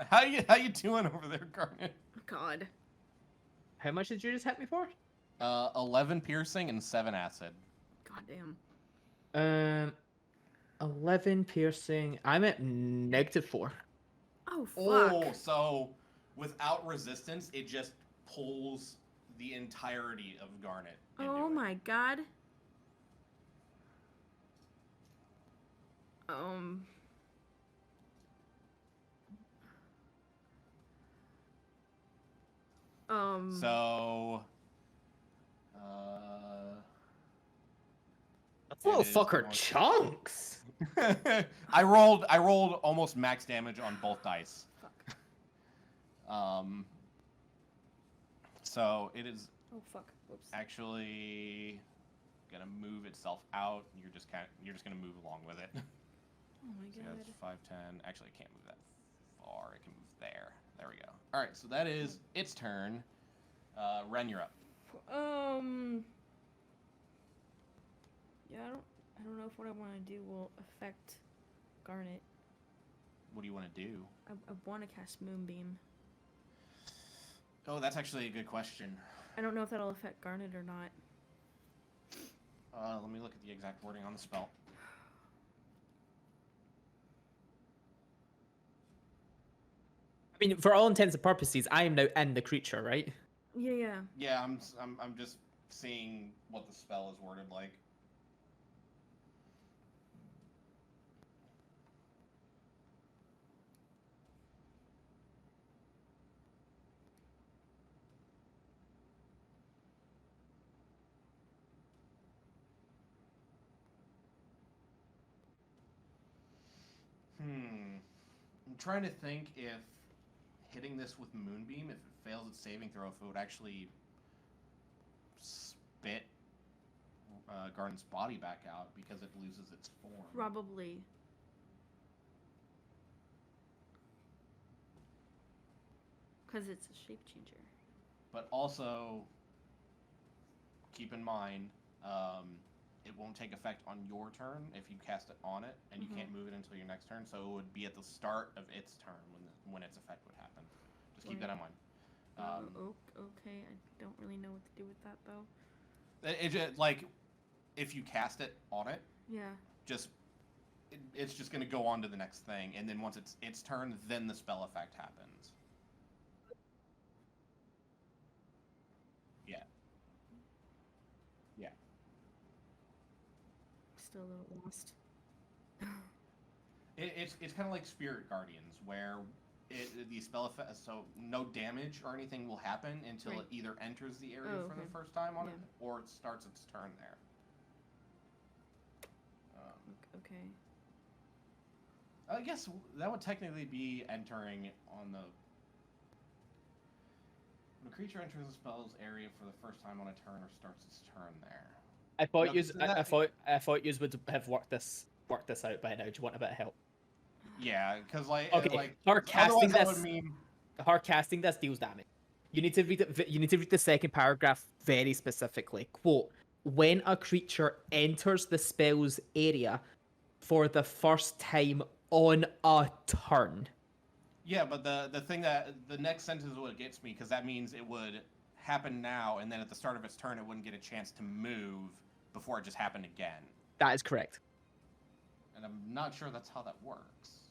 how you doing over there, Garnet? God. How much did you just hit me for? 11 piercing and 7 acid. God damn. 11 piercing. I'm at -4. Oh fuck. Oh, so without resistance, it just pulls the entirety of Garnet. into Oh it. my god. Um. So, That little it is fucker going- chunks. I rolled almost max damage on both dice. Fuck. So it is Oh fuck. Whoops. actually gonna move itself out. You're just gonna move along with it. Oh my So god. that's 5, 10. Actually, I can't move that far. I can move there. There we go. All right, so that is its turn. Ren, you're up. Yeah, I don't know if what I want to do will affect Garnet. What do you want to do? I want to cast Moonbeam. Oh, that's actually a good question. I don't know if that'll affect Garnet or not. Let me look at the exact wording on the spell. I mean, for all intents and purposes, I am now in the creature, right? Yeah. Yeah, I'm just seeing what the spell is worded like. I'm trying to think if hitting this with Moonbeam, if it fails its saving throw, if it would actually spit Garden's body back out because it loses its form. Probably. Because it's a shape changer. But also, keep in mind, it won't take effect on your turn if you cast it on it, and you can't move it until your next turn. So it would be at the start of its turn when its effect would happen. Just keep that in mind. Okay, I don't really know what to do with that though. It just, like, if you cast it on it, Yeah. it's just going to go on to the next thing, and then once it's its turn, then the spell effect happens. Yeah. Yeah. Still a little lost. It's kind of like Spirit Guardians, where the spell effect, so no damage or anything will happen until Right. it either enters the area Oh, for the okay. first time on it, Yeah. or it starts its turn there. Okay. I guess that would technically be entering on the... When a creature enters the spell's area for the first time on a turn or starts its turn there. I thought No, you. 'cause I that- thought you would have worked this out by now. Do you want a bit of help? Yeah, because like... Okay, like, her casting otherwise that this. would mean... Her casting this deals damage. You need to read it. You need to read the second paragraph very specifically. Quote: When a creature enters the spell's area for the first time on a turn. Yeah, but the thing that... The next sentence is what gets me, because that means it would happen now, and then at the start of its turn, it wouldn't get a chance to move before it just happened again. That is correct. And I'm not sure that's how that works.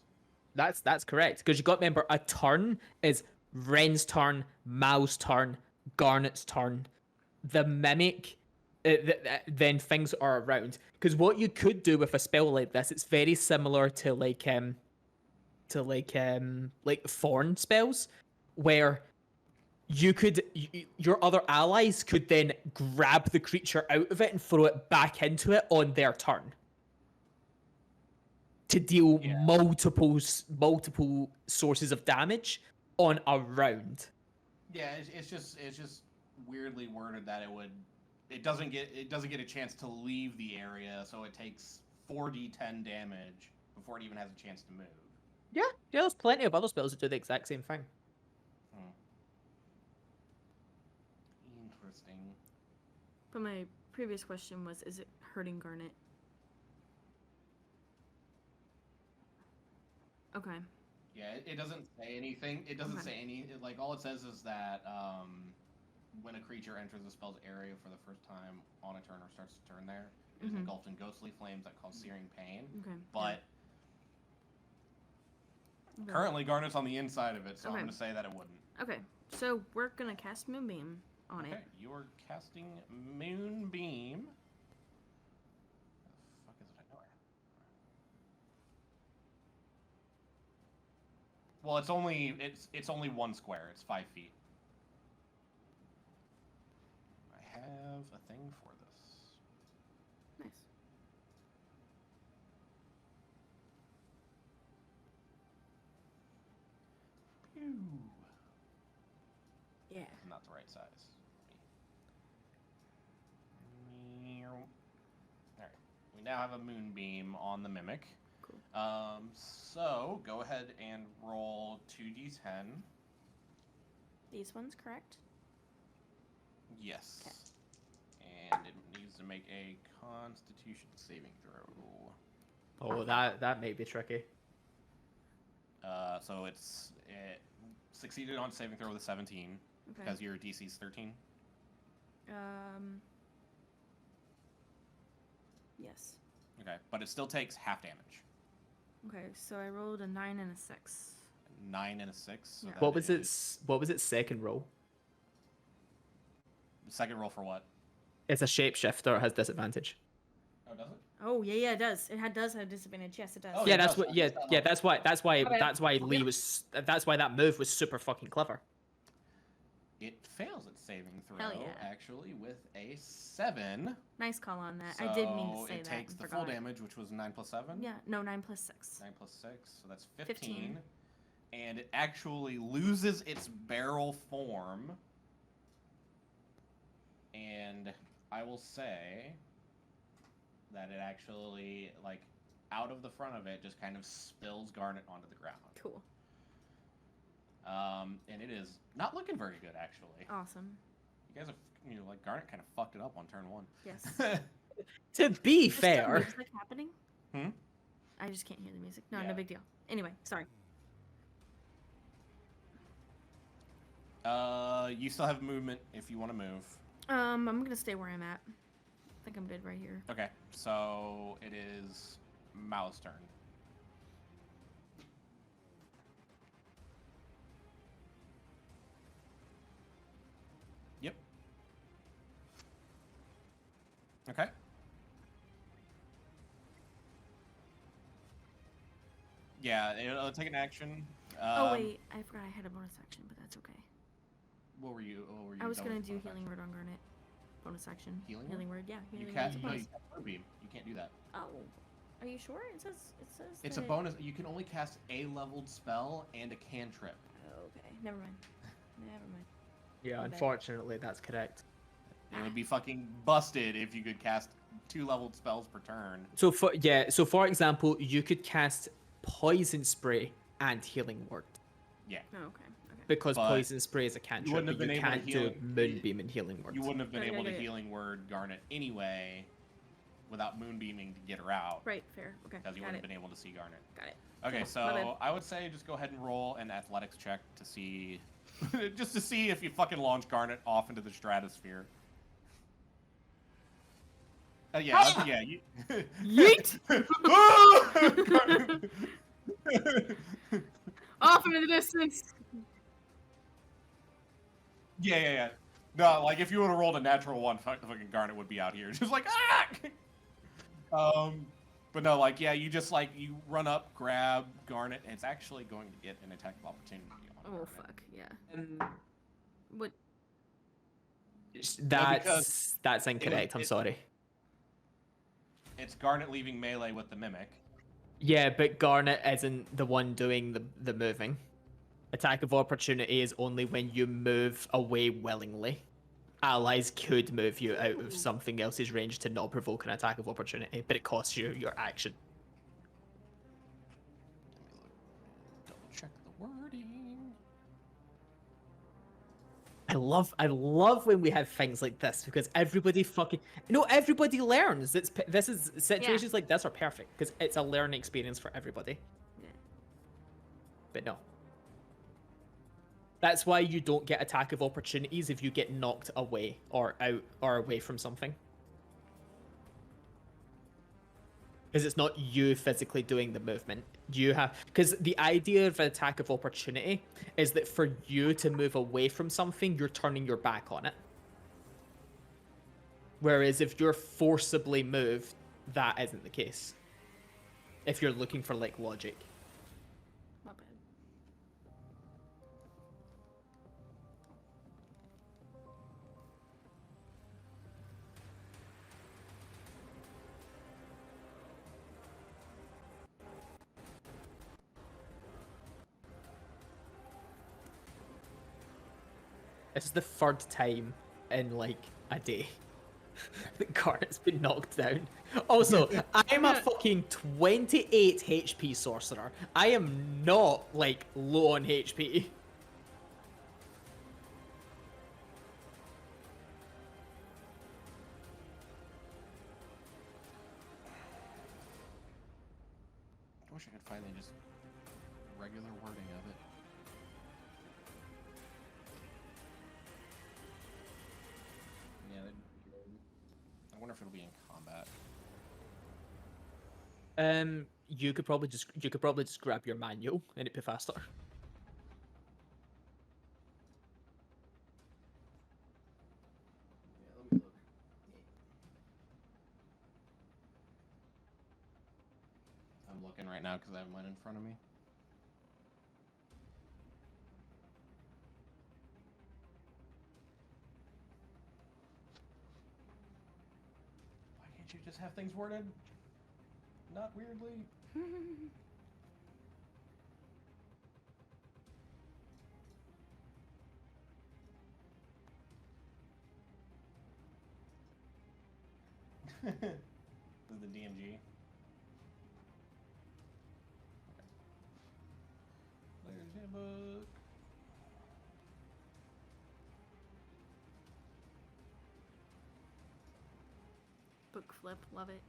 That's correct. Because you got to remember, a turn is Ren's turn, Mal's turn, Garnet's turn. The mimic, then things are around. Because what you could do with a spell like this, it's very similar to like thorn spells, where you could your other allies could then grab the creature out of it and throw it back into it on their turn to deal multiple sources of damage on a round. Yeah, it's just weirdly worded that it doesn't get a chance to leave the area, so it takes 4d10 damage before it even has a chance to move. Yeah, there's plenty of other spells that do the exact same thing. Interesting. But my previous question was, is it hurting Garnet? Okay. Yeah, it doesn't say anything. It doesn't Okay. say any... Like, all it says is that when a creature enters the spell's area for the first time on a turn or starts to turn there, it is engulfed in ghostly flames that cause searing pain. Okay. But Okay. currently, Garnet's on the inside of it, so I'm Okay. going to say that it wouldn't. Okay. So we're gonna cast Moonbeam on Okay, it. you're casting Moonbeam. The fuck is it I know Well, it's only one square. It's 5 feet. I have a thing for this. Nice. Pew. Yeah. Not the right size. Alright. We now have a moonbeam on the mimic. Cool. So go ahead and roll 2d10. These ones, correct? Yes. Okay. And it needs to make a Constitution saving throw. Oh, that may be tricky. So it succeeded on saving throw with a 17 Okay. because your DC's 13. Yes. Okay, but it still takes half damage. Okay, so I rolled a 9 and a 6. 9 and a 6. So Yeah. that What was is- its second roll? Second roll for what? It's a shapeshifter. It has disadvantage. Oh, does it? Oh, yeah, it does. Does have disadvantage. Yes, it does. Oh, Yeah, it that's does. what. Yeah, It's not yeah, like- that's why Okay. that's why Lee was. That's why that move was super fucking clever. It fails its saving throw, Hell yeah. actually, with a 7. Nice call on that. I did mean to So say it that. takes and the forgot. full damage, which was 9 plus 7. Yeah, no, 9 plus 6. 9 plus 6, so that's 15. 15. And it actually loses its barrel form. And I will say that it actually, like, out of the front of it, just kind of spills Garnet onto the ground. Cool. And it is not looking very good, actually. Awesome. You guys have, like, Garnet kind of fucked it up on turn 1. Yes. To be Is the fair, music happening? Hmm? I just can't hear the music. No, Yeah. no big deal. Anyway, sorry. You still have movement if you want to move. I'm gonna stay where I'm at. I think I'm good right here. Okay, so it is Mao's turn. Yep. Okay. Yeah, it'll take an action. Oh wait, I forgot I had a bonus action, but that's okay. What were you? I was done gonna with do bonus healing action? word on Garnet. Bonus action. Healing word? Healing word. Yeah. You Healing can't. word's a No, you bonus. can't Moonbeam. You can't do that. Oh, are you sure? It says. It's a that- bonus. You can only cast a leveled spell and a cantrip. Okay, never mind. Never mind. yeah, Okay. unfortunately, that's correct. It would be fucking busted if you could cast 2 leveled spells per turn. So for example, you could cast poison spray and healing word Yeah. Oh, okay. Okay. because But poison spray is a cantrip, wouldn't have but you been able to can't heal do it. moonbeam and healing word. You wouldn't have been Yeah, able yeah, to yeah. healing word Garnet anyway without moonbeaming to get her out. Right. Fair. Okay. Because you Got wouldn't it. have been able to see Garnet. Got it. Okay, Yeah, my so bad. I would say just go ahead and roll an athletics check to see, just to see if you fucking launch Garnet off into the stratosphere. Yeah, yeah. You... Yeet! Garnet- Off into the distance. yeah. No, like if you would have rolled a natural 1, fucking Garnet would be out here, just like ah. But no, like yeah, you just like you run up, grab Garnet, and it's actually going to get an attack of opportunity on Oh Garnet. fuck. Yeah. And What? that's incorrect. I'm it- sorry. It's Garnet leaving melee with the mimic. Yeah, but Garnet isn't the one doing the moving. Attack of opportunity is only when you move away willingly. Allies could move you out of something else's range to not provoke an attack of opportunity, but it costs you your action. Double check the wording. I love when we have things like this because everybody everybody learns. This is situations like this are perfect because it's a learning experience for everybody. Yeah. But no. That's why you don't get attack of opportunities if you get knocked away or out or away from something. Because it's not you physically doing the movement. You have because the idea of an attack of opportunity is that for you to move away from something, you're turning your back on it. Whereas if you're forcibly moved, that isn't the case. If you're looking for like logic. My bad. This is the third time in like a day that Garnet's been knocked down. Also, I'm a fucking 28 HP sorcerer. I am not like low on HP. I wish I could find the just regular wording of it. Yeah, I wonder if it'll be in combat. You could probably just grab your manual and it'd be faster. Yeah, let me look. I'm looking right now because I have mine in front of me. Why can't you just have things worded? Not weirdly. This is the DMG. Player's handbook. Book flip, love it.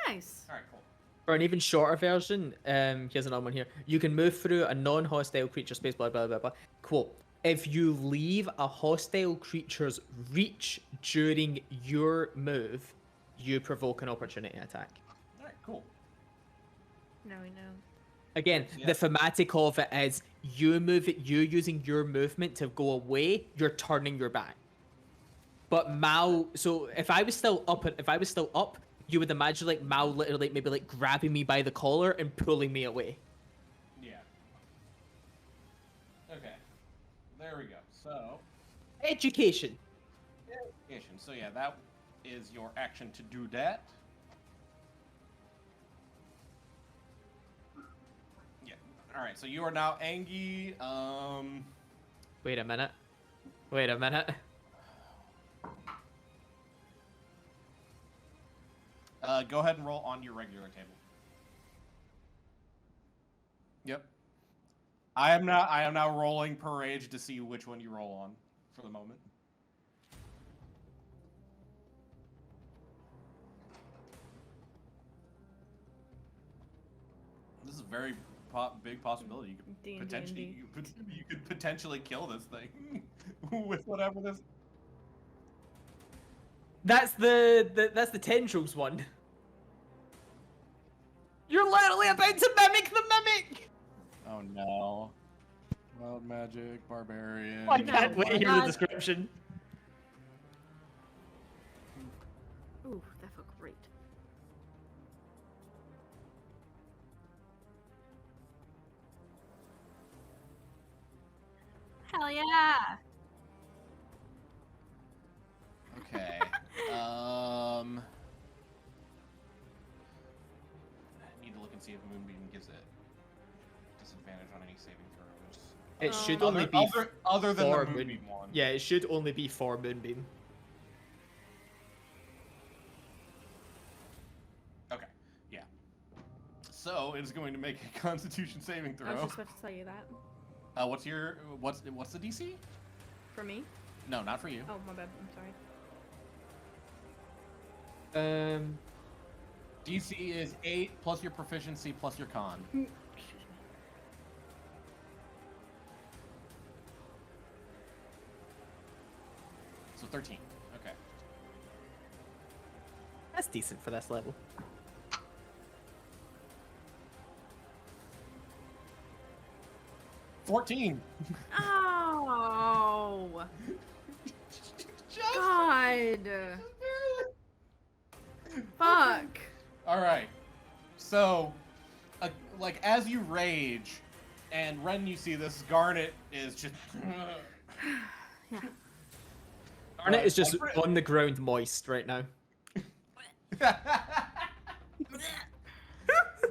Nice. All right, cool. For an even shorter version, here's another one here. You can move through a non-hostile creature space, blah, blah, blah, blah. Quote, if you leave a hostile creature's reach during your move, you provoke an opportunity attack. All right, cool. Now we know. Again, Yeah. the thematic of it is you using your movement to go away, you're turning your back. But Mao, so if I was still up, you would imagine like Mao literally maybe like grabbing me by the collar and pulling me away. Yeah. Okay. There we go. So, Education. education. So yeah, that is your action to do that. Yeah. All right. So you are now Angie. Wait a minute. Go ahead and roll on your regular table. Yep. I am now rolling per age to see which one you roll on for the moment. This is a very big possibility. You could D&D. potentially you could potentially kill this thing with whatever this. That's the tendrils one. You're literally about to mimic the mimic. Oh no. Wild magic, barbarian. I can't wait to hear the God. description. Ooh, that felt great. Hell yeah! Okay. I need to look and see if Moonbeam gives it disadvantage on any saving throws. It should Oh. only be other than for the Moonbeam one. Yeah, it should only be for Moonbeam. Okay. Yeah. So it is going to make a Constitution saving I was throw. just about to tell you that. What's the DC? For me? No, not for you. Oh, my bad. I'm sorry. DC is 8 plus your proficiency plus your con. Excuse me. So 13. Okay. That's decent for this level. 14. Oh, Just God. barely. Fuck. All right. So, like as you rage, and Ren, you see this Garnet is just. Yeah. Garnet is just Like, on the ground, moist right now.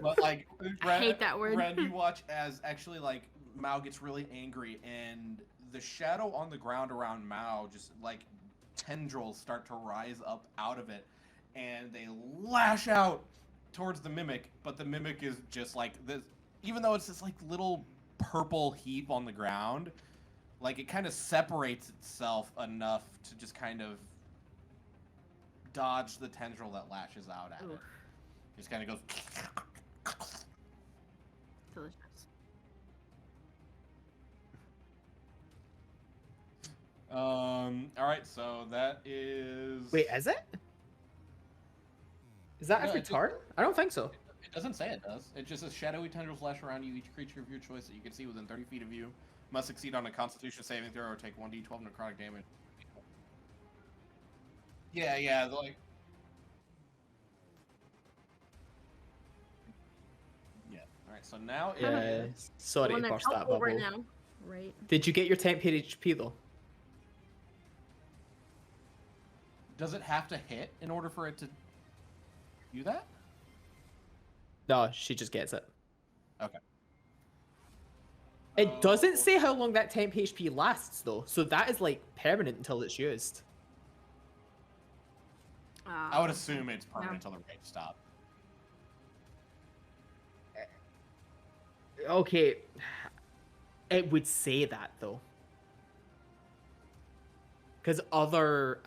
But like, Ren, hate that word. Ren, you watch as actually like Mao gets really angry, and the shadow on the ground around Mao just like tendrils start to rise up out of it, and they lash out towards the mimic. But the mimic is just like this, even though it's this like little purple heap on the ground, like it kind of separates itself enough to just kind of dodge the tendril that lashes out at it. Oof. Just kind of goes. Delicious. All right, so that is. Wait, is it? Is that No, every it just- turn? I don't think so. It doesn't say it does. It just says shadowy tendrils lash around you. Each creature of your choice that you can see within 30 feet of you must succeed on a Constitution saving throw or take 1d12 necrotic damage. Yeah, like. Yeah. All right, so now it Yeah. is. Sorry One to that's burst that helpful bubble. right now. Right. Did you get your temp HP though? Does it have to hit in order for it to do that? No, she just gets it. Okay. It doesn't say how long that temp HP lasts though, so that is like permanent until it's used. I would assume it's permanent until the rage stop. Okay, it would say that though, because other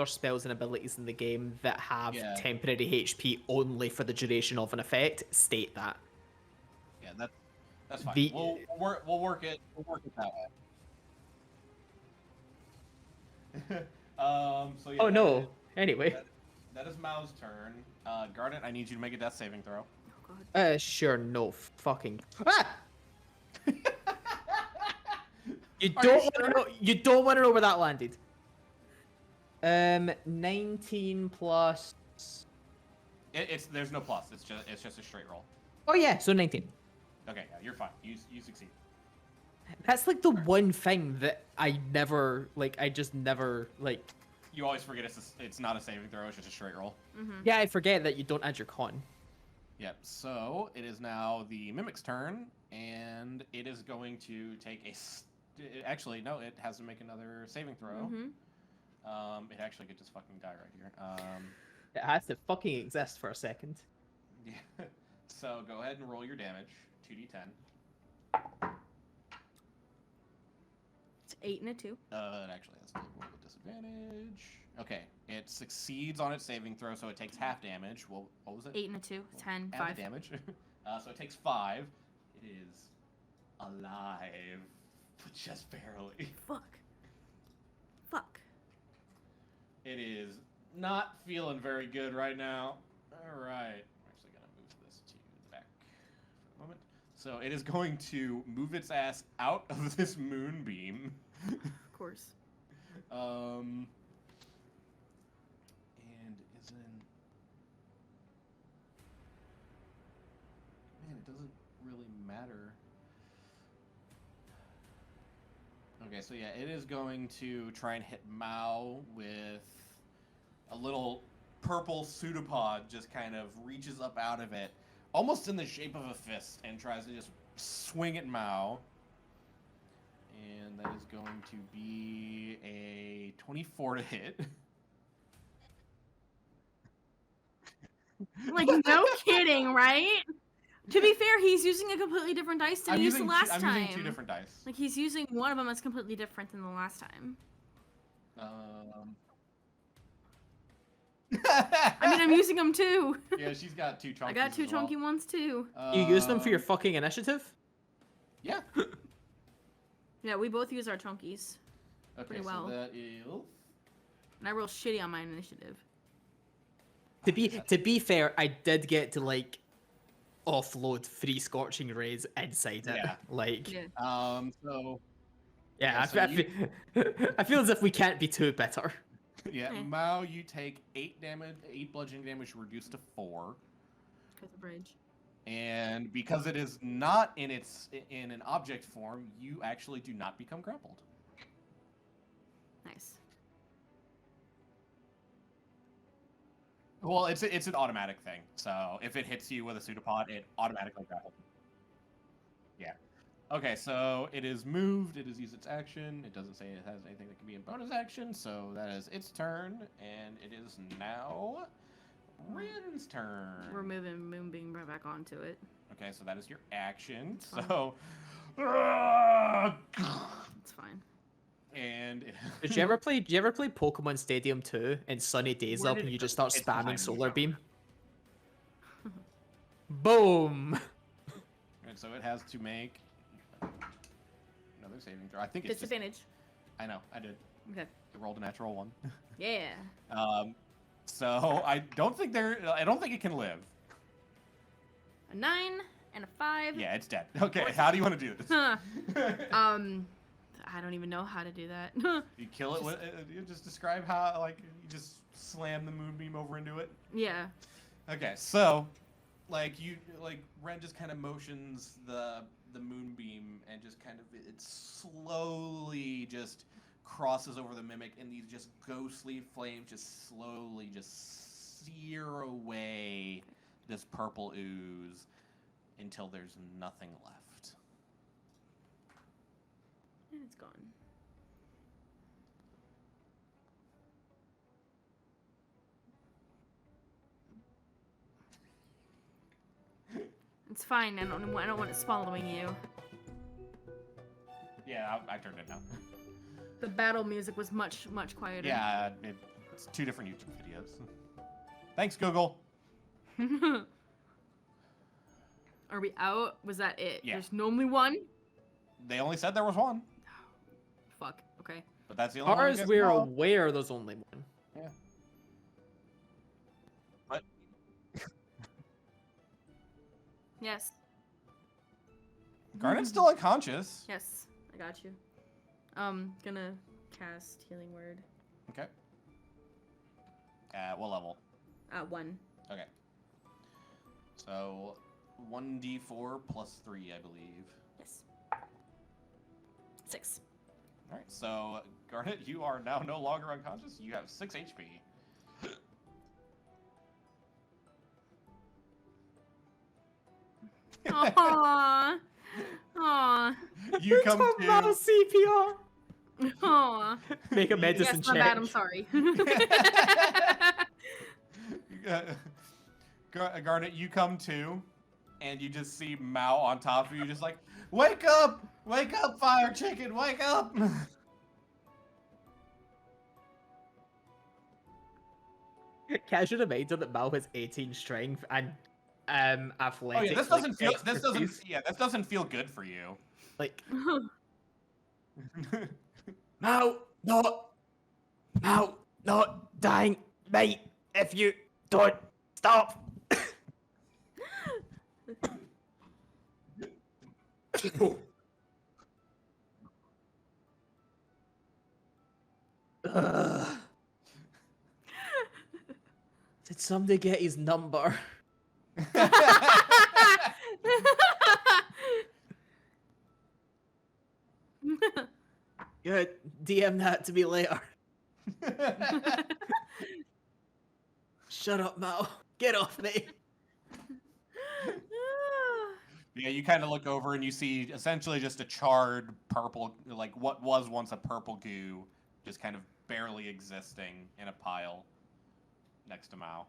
spells and abilities in the game that have Yeah. temporary HP only for the duration of an effect state that. Yeah, that's fine. The- We'll work it that way. So yeah. Oh no. Anyway, That is Mao's turn. Garnet, I need you to make a death saving throw. Oh, God. sure, no fucking. Ah! You Are don't you want to sure? know. You don't want to know where that landed. 19 plus. There's no plus. It's just a straight roll. Oh yeah, so 19. Okay, yeah, you're fine. You succeed. That's like the one thing that I never like. I just never like. You always forget it's not a saving throw. It's just a straight roll. Mm-hmm. Yeah, I forget that you don't add your con. Yep. So it is now the mimic's turn, and it is going to take actually, no, it has to make another saving throw. Mm-hmm. It actually could just fucking die right here. It has to fucking exist for a second. Yeah. So go ahead and roll your damage. 2d10. It's 8 and a 2. It actually has to roll with disadvantage. Okay, it succeeds on its saving throw, so it takes half damage. Well, what was it? 8 and a 2. 10, Add 5. the damage. So it takes 5. It is alive, but just barely. Fuck. Fuck. It is not feeling very good right now. All right. I'm actually going to move this to the back for a moment. So it is going to move its ass out of this moonbeam. Of course. And is in. Man, it doesn't really matter. Okay, so yeah, it is going to try and hit Mao with a little purple pseudopod, just kind of reaches up out of it, almost in the shape of a fist, and tries to just swing at Mao. And that is going to be a 24 to hit. Like, no kidding, right? To be fair, he's using a completely different dice than he used the last I'm time. using 2 different dice. Like, he's using one of them that's completely different than the last time. I mean, I'm using them too. Yeah, she's got 2 chunky. I got 2 chunky ones too. You use them for your fucking initiative? Yeah. Yeah, we both use our chunkies. Okay, Pretty so well. that is. And I roll shitty on my initiative. To be fair, I did get to like offload 3 scorching rays inside it. Yeah. Like, Yeah. So yeah, yeah, I, so feel, I feel as if we can't be too bitter. yeah, Eh. Mao, you take 8 damage, 8 bludgeoning damage reduced to 4. Because of rage. And because it is not in an object form, you actually do not become grappled. Nice. Well, it's an automatic thing. So if it hits you with a pseudopod, it automatically grapples. Yeah. Okay, so it is moved. It has used its action. It doesn't say it has anything that can be in bonus action, so that is its turn, and it is now Rin's turn. We're moving Moonbeam right back onto it. Okay, so that is your action. It's fine. So, It's fine. and Did you ever play Pokemon Stadium 2 and Sunny Days Where Up did and you it just go? start It's behind spamming you, Solar Joe. Beam? Boom! And so it has to make another saving throw. I think it's just, Disadvantage. I know, I did. Okay. I rolled a natural 1. Yeah. So I don't think it can live. A 9 and a 5. Yeah, it's dead. Okay, how do you want to do this? I don't even know how to do that. You kill it with, you just describe how, like, you just slam the moonbeam over into it. Yeah. Okay, so, Ren just kind of motions the moonbeam and just kind of, it slowly just crosses over the mimic, and these just ghostly flames just slowly just sear away this purple ooze until there's nothing left. And it's gone. It's fine. I don't want it swallowing you. Yeah, I turned it down. The battle music was much quieter. Yeah, it's 2 different YouTube videos. Thanks, Google. Are we out? Was that it? Yeah. There's normally one? They only said there was 1, Fuck. Okay. but that's the As only far one. as you guys we're know. aware, there's only one. Yeah. But Yes. Garnet's still unconscious. Yes. I got you. Gonna cast Healing Word. Okay. At what level? 1. Okay. So 1d4 plus 3, I believe. Yes. 6. All right. So Garnet, you are now no longer unconscious. You have 6 HP. Aww. Aww. You come It's a mouse CPR! Aww. Make a medicine Yes, my check. bad. I'm sorry. Garnet, you come to, and you just see Mao on top of you, just like, wake up, fire chicken, wake up. Casual reminder that Mal has 18 strength and Oh athletics. yeah, this like, doesn't feel. This doesn't. expertise. Yeah, this doesn't feel good for you. Like, Mal, not dying, mate. If you don't stop. Ugh. Did somebody get his number? Good. DM that to me later. Shut up, Mal. Get off me. Yeah, you kind of look over and you see essentially just a charred purple, like what was once a purple goo, just kind of barely existing in a pile next to Mao.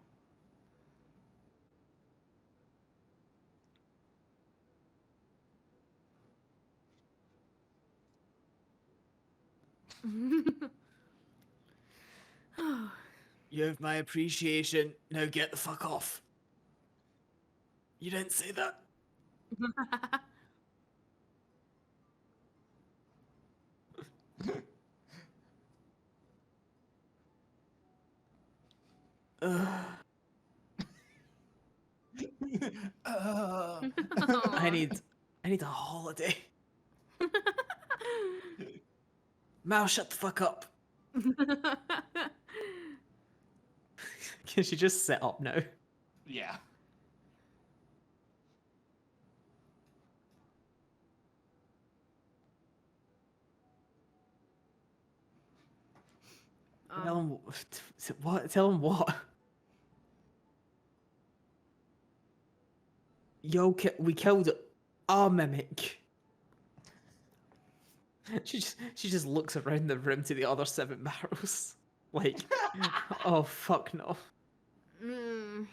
You have my appreciation. Now get the fuck off. You didn't say that. Ugh. I need a holiday. Mal, shut the fuck up. Can she just sit up now? Yeah. Tell him what? Tell him what? Yo, we killed a mimic. She just looks around the room to the other 7 barrels, like, oh fuck no. I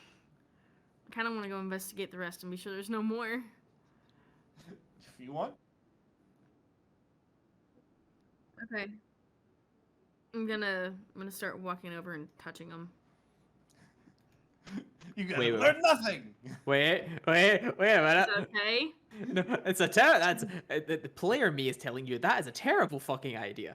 kind of want to go investigate the rest and be sure there's no more. If you want. Okay. I'm gonna start walking over and touching them. You guys Wait, learn nothing. Wait a minute. Okay. No, it's a that's the player me is telling you that is a terrible fucking idea.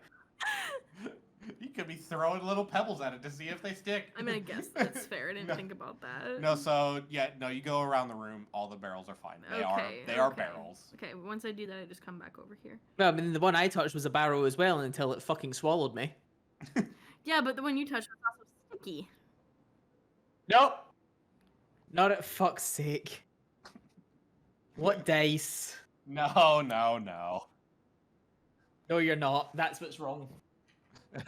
You could be throwing little pebbles at it to see if they stick. I'm gonna guess that's fair. I didn't No. think about that. No, so yeah, no, you go around the room. All the barrels are fine. They Okay, are okay. barrels. Okay, once I do that, I just come back over here. Well, I mean, the one I touched was a barrel as well until it fucking swallowed me. Yeah, but the one you touched was also sticky. Nope. Not at fuck's sake. What dice? No. No, you're not. That's what's wrong. Don't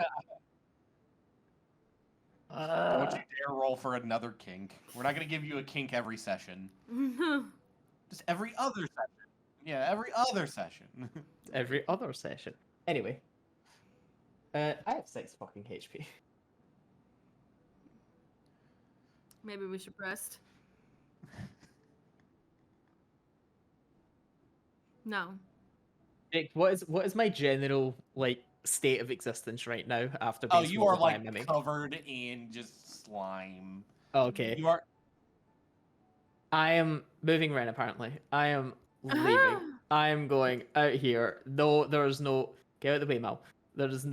you dare roll for another kink. We're not gonna give you a kink every session. Just every other session. Yeah, every other session. Every other session. Anyway. I have 6 fucking HP. Maybe we should rest. No. Jake, what is my general like state of existence right now after being Oh, you are swallowed by a like mimic? covered in just slime. Okay. You are. I am moving around apparently. I am leaving. I am going out here. No, there's no get out of the way, Mal. There's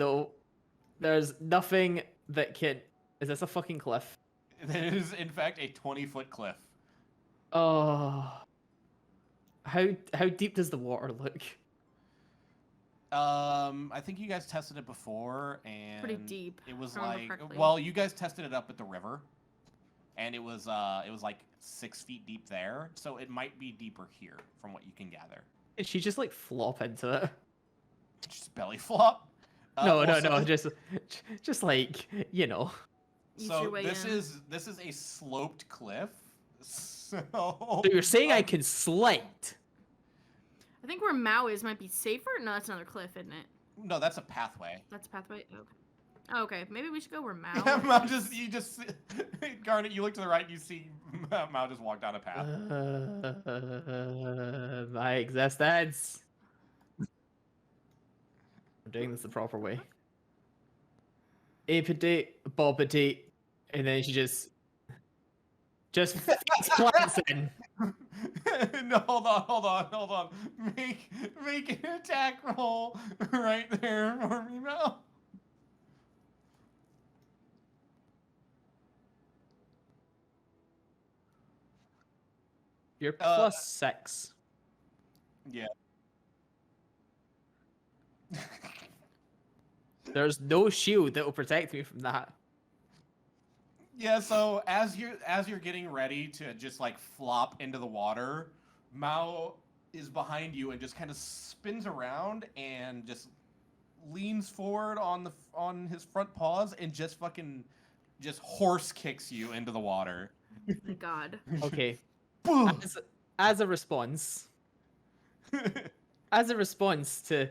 nothing that can is this a fucking cliff? It is in fact a 20-foot cliff. Oh. How deep does the water look? I think you guys tested it before, and Pretty deep, It was if I remember like, correctly. well, you guys tested it up at the river, and it was like 6 feet deep there, so it might be deeper here, from what you can gather. Did she just like flop into it? Just belly flop. No, also- just like, you know. Ease So your way this in. is a sloped cliff. So So you're saying I can slide? I think where Mao is might be safer. No, that's another cliff, isn't it? No, that's a pathway. That's a pathway. Okay. Oh, okay. Maybe we should go where Mao. Yeah, Mao is. you just Garnet, you look to the right, and you see Mao just walk down a path. My existence. I'm doing this the proper way. Apidate, bobbity, and then she just plants in. No, hold on. Make an attack roll right there for me, Mao. You're +6. Yeah. There's no shield that will protect me from that. Yeah, so as you're getting ready to just like flop into the water, Mao is behind you and just kind of spins around and just leans forward on his front paws and just horse kicks you into the water. My God. Okay. Boom. As a response to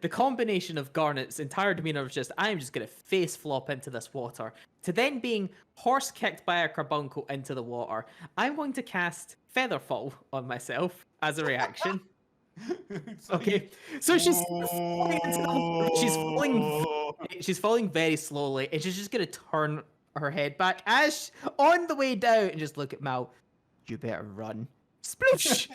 the combination of Garnet's entire demeanor of just, I'm just going to face flop into this water, to then being horse kicked by a carbuncle into the water, I'm going to cast Featherfall on myself as a reaction. Okay, so she's falling into the water. She's falling very slowly, and she's just going to turn her head back as on the way down and just look at Mal. You better run. Sploosh!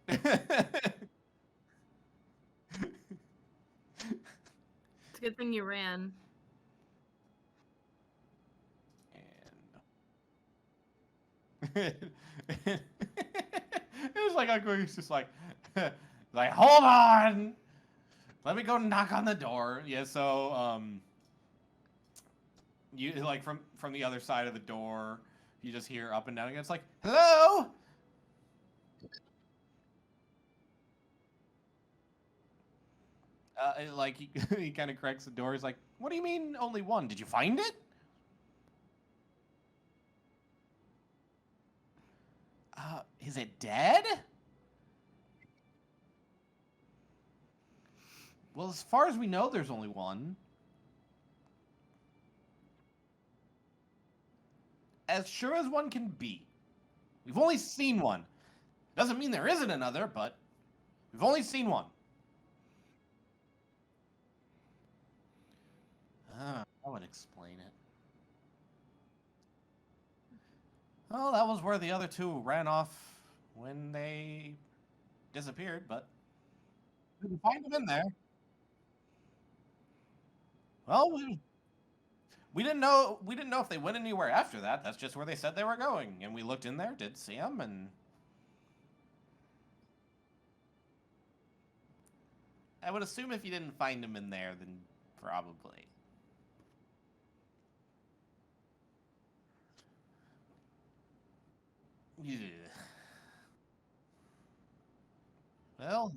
It's a good thing you ran. And it was like Uncle was just like, like, hold on, let me go knock on the door. Yeah, so you like from the other side of the door, you just hear up and down again. It's like, hello. Like he kind of cracks the door. He's like, what do you mean only one? Did you find it? Is it dead? Well, as far as we know, there's only one. As sure as one can be. We've only seen one. Doesn't mean there isn't another, but we've only seen one. That would explain it. Well, that was where the other two ran off when they disappeared, but didn't find them in there. Well, we didn't know if they went anywhere after that. That's just where they said they were going, and we looked in there, did see them, and I would assume if you didn't find them in there, then probably. Yeah. Well,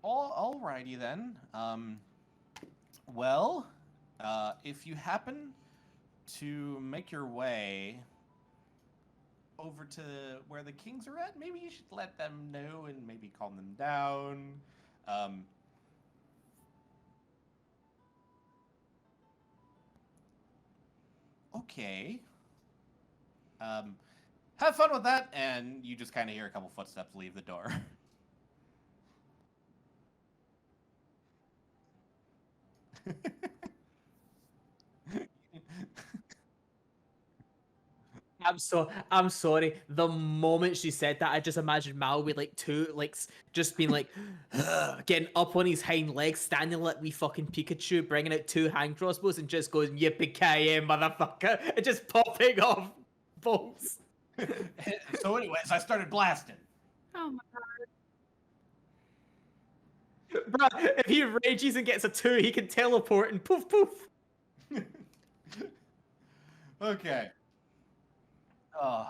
alrighty then. Well, if you happen to make your way over to where the kings are at, maybe you should let them know and maybe calm them down. Okay. Have fun with that, and you just kind of hear a couple footsteps leave the door. I'm sorry. The moment she said that, I just imagined Mal with like two, like just being like, getting up on his hind legs, standing like we fucking Pikachu, bringing out two hand crossbows and just going yippee-ki-yay, motherfucker, and just popping off bolts. So, anyways, I started blasting. Oh my god. Bro, if he rages and gets a 2, he can teleport and poof poof. Okay. I'm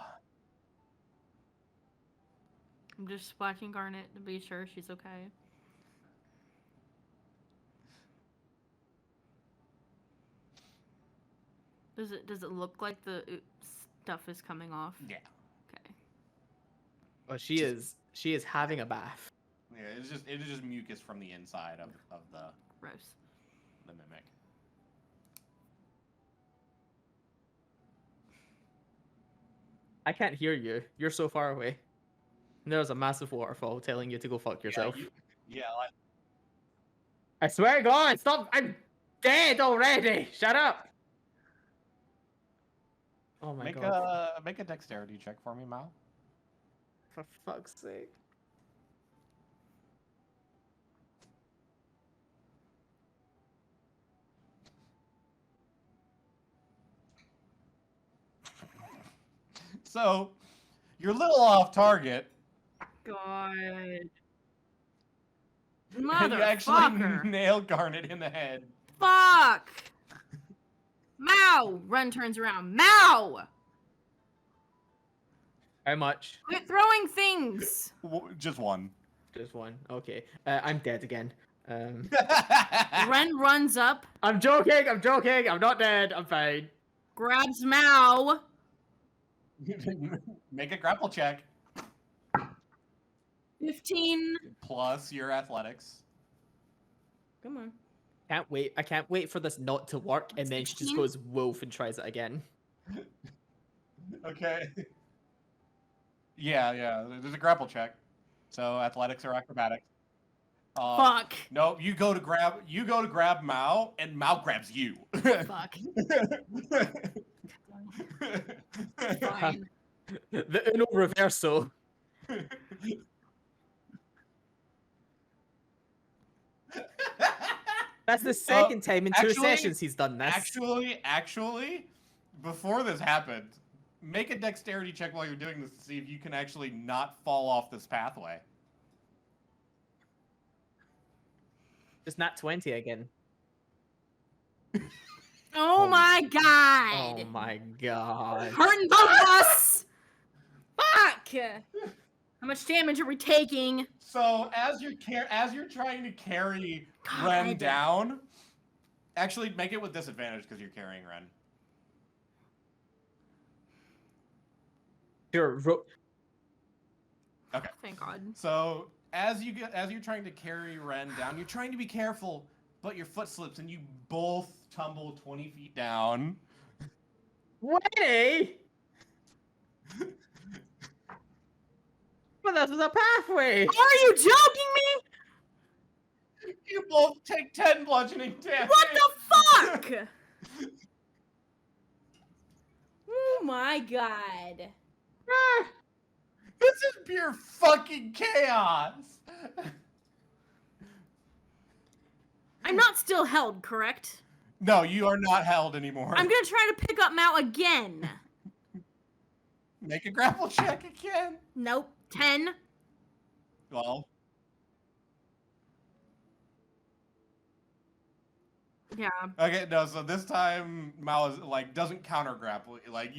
just splashing Garnet to be sure she's okay. Does it look like the stuff is coming off? Yeah. Okay. Oh, she is having a bath. Yeah, it is just mucus from the inside of the Gross. mimic. I can't hear you. You're so far away. There's a massive waterfall telling you to go fuck yourself. Yeah, I swear to God, stop! I'm dead already. Shut up. Oh my God. Make a dexterity check for me, Mal. For fuck's sake. So, you're a little off target. God. And you actually Motherfucker. nail Garnet in the head. Fuck. Mao. Ren turns around. Mao. How much? Quit throwing things. Just one. Just one. Okay. I'm dead again. Ren runs up, I'm joking. I'm joking. I'm not dead. I'm fine. grabs Mao. Make a grapple check. 15. Plus your athletics. Come on. Can't wait. I can't wait for this not to work, and then she just 16? goes wolf and tries it again. Okay. Yeah. There's a grapple check. So athletics or acrobatics. Fuck. No, you go to grab Mao, and Mao grabs you. Fuck. Fine. The Uno Reverso. That's the second time in two actually- sessions he's done this. Actually, before this happened, make a dexterity check while you're doing this to see if you can actually not fall off this pathway. Just not 20 again. Oh my god! Oh my god. Hurting both of us! Fuck! How much damage are we taking? So as you're trying to carry Ren God. down, actually make it with disadvantage because you're carrying Ren. Sure. Okay. Thank God. So as you're trying to carry Ren down, you're trying to be careful, but your foot slips and you both tumble 20 feet down. 20? But this was a pathway. Are you joking me? You both take 10 bludgeoning damage. What the fuck? Oh my god. This is pure fucking chaos. I'm not still held, correct? No, you are not held anymore. I'm gonna try to pick up Mao again. Make a grapple check again. Nope. 10. Well, Yeah. okay, no. So this time Mao is like doesn't counter grapple. Like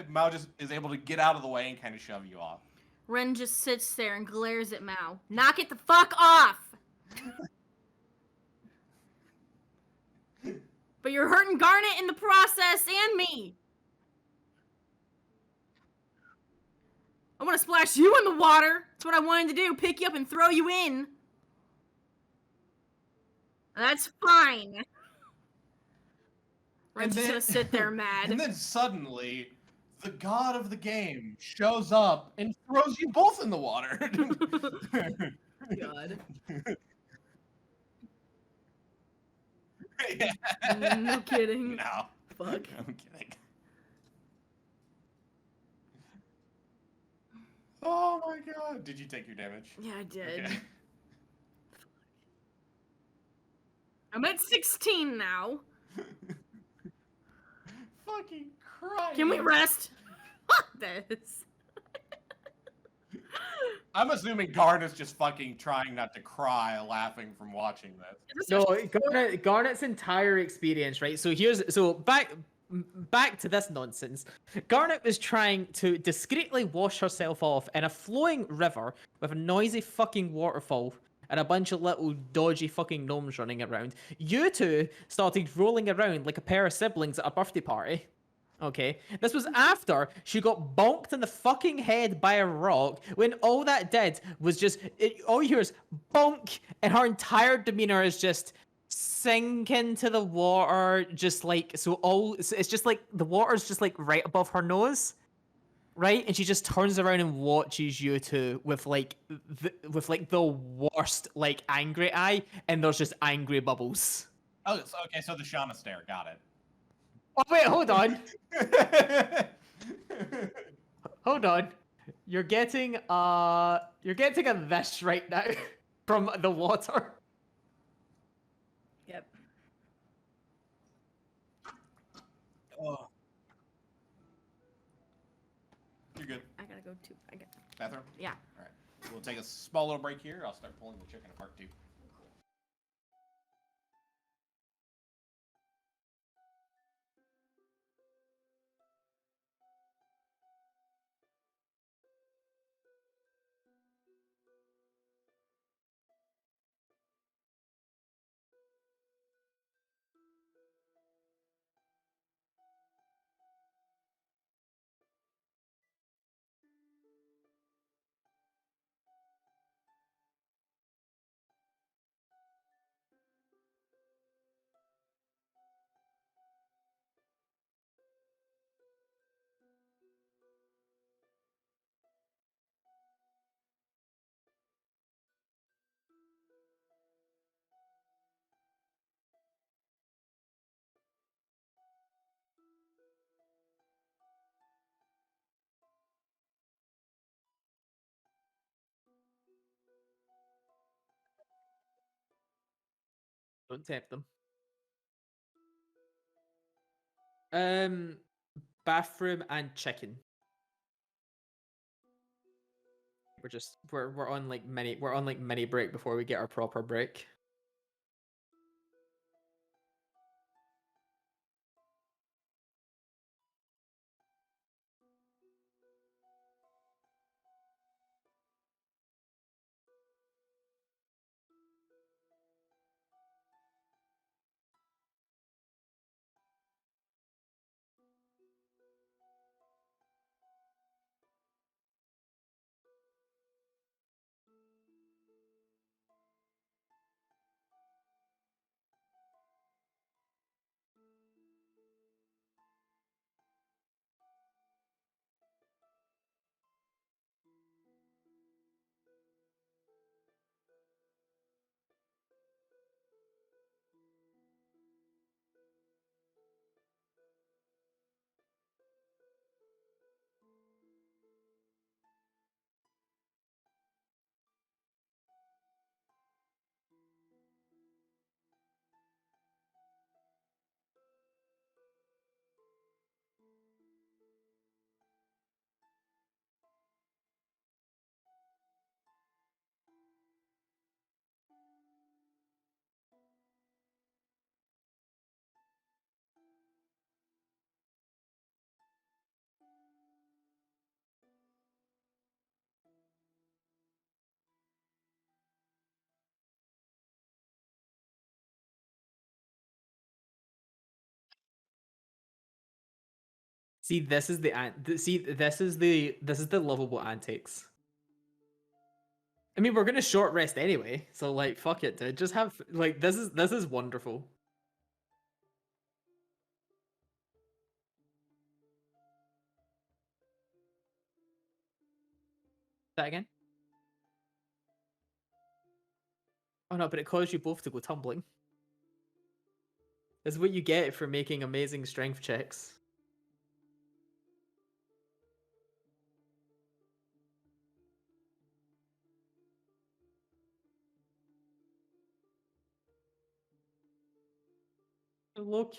Mao just is able to get out of the way and kind of shove you off. Ren just sits there and glares at Mao. Knock it the fuck off! But you're hurting Garnet in the process and me. I want to splash you in the water. That's what I wanted to do. Pick you up and throw you in. That's fine. Ren's just gonna sit there mad. And then suddenly, the god of the game shows up and throws you both in the water. God. Yeah. No kidding. No. Fuck. I'm kidding. Oh my god. Did you take your damage? Yeah, I did. Okay. I'm at 16 now. Fucking Christ. Can we rest? Fuck this. I'm assuming Garnet's just fucking trying not to cry laughing from watching this. No, Garnet's entire experience, right? So back to this nonsense. Garnet was trying to discreetly wash herself off in a flowing river with a noisy fucking waterfall and a bunch of little dodgy fucking gnomes running around. You two started rolling around like a pair of siblings at a birthday party. Okay, this was after she got bonked in the fucking head by a rock when all that did was just, all you hear is bonk, and her entire demeanor is just sink into the water, just like, it's just like, the water's just like right above her nose, right? And she just turns around and watches you two with like, the worst, like, angry eye, and there's just angry bubbles. Oh, okay, so the Shauna stare, got it. Oh wait, hold on. Hold on. You're getting a this right now from the water. Yep. Oh. You're good. I gotta go too. Bathroom? Yeah. Alright. We'll take a small little break here. I'll start pulling the chicken apart too. Don't tempt them. Bathroom and chicken. We're on like mini break before we get our proper break. See, this is this is the lovable antics. I mean, we're gonna short rest anyway, so like, fuck it, dude. Just have like this is wonderful. That again? Oh no, but it caused you both to go tumbling. That's what you get for making amazing strength checks. Look.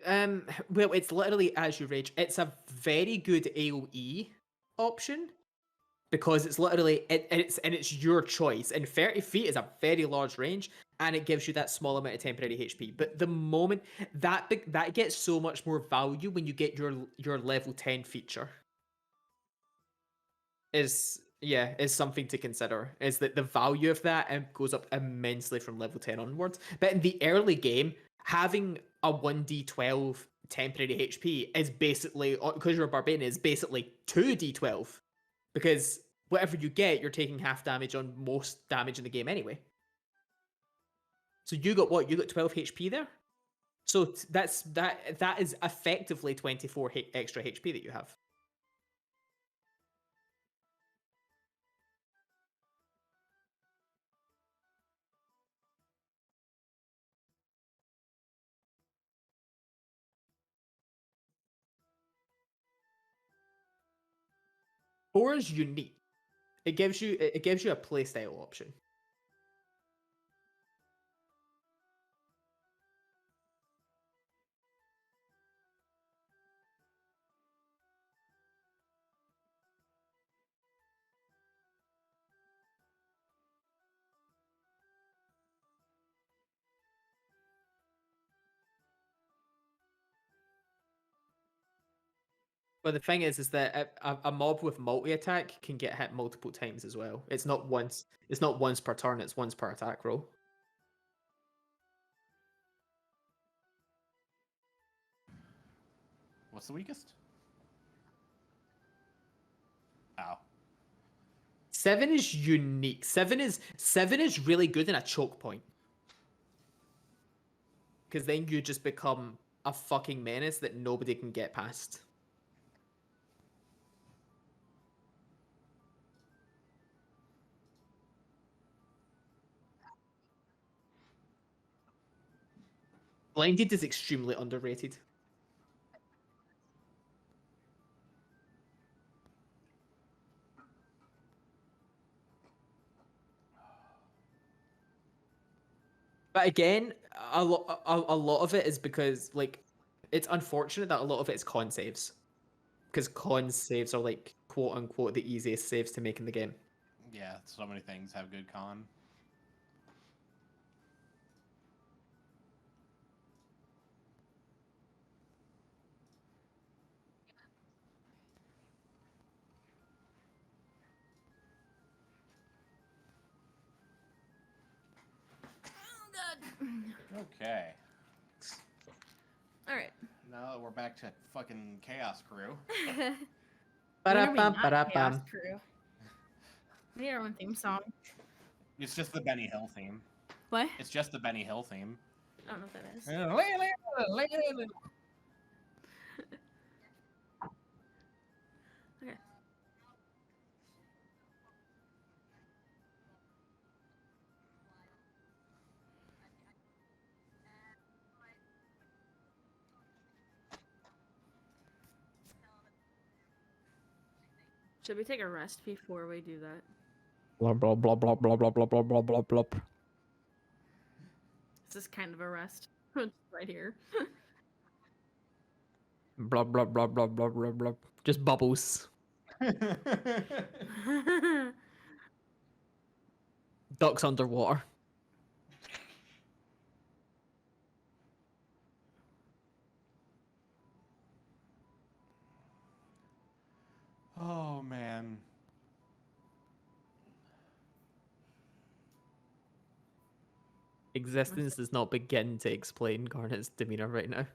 Well, it's literally as you rage. It's a very good AoE option because it's literally it's your choice. And 30 feet is a very large range, and it gives you that small amount of temporary HP. But the moment that gets so much more value when you get your level 10 feature. Is something to consider. Is that the value of that goes up immensely from level 10 onwards. But in the early game, having a 1d12 temporary HP is basically, because you're a barbarian, is basically 2d12. Because whatever you get, you're taking half damage on most damage in the game anyway. So you got what? You got 12 HP there? So that is effectively 24 extra HP that you have. Four is unique. It gives you a playstyle option. But the thing is that a mob with multi attack can get hit multiple times as well. It's not once. It's not once per turn. It's once per attack roll. What's the weakest? Ow. 7 is unique. 7 is really good in a choke point. Because then you just become a fucking menace that nobody can get past. Blinded is extremely underrated. But again, a lot of it is because like it's unfortunate that a lot of it is con saves, because con saves are like quote unquote the easiest saves to make in the game. Yeah, so many things have good con. Okay. All right. Now that we're back to fucking Chaos Crew. When are we Ba-da-bum, not ba-da-bum. Chaos Crew? We need our own theme song. It's just the Benny Hill theme. What? It's just the Benny Hill theme. I don't know what that is. Okay. Should we take a rest before we do that? Blah blah blah blah blah blah blah blah blah blah blah. This is kind of a rest. It's right here. Blah blah blah blah blah blah blah. Just bubbles. Ducks underwater. Oh man. Existence does not begin to explain Garnet's demeanor right now.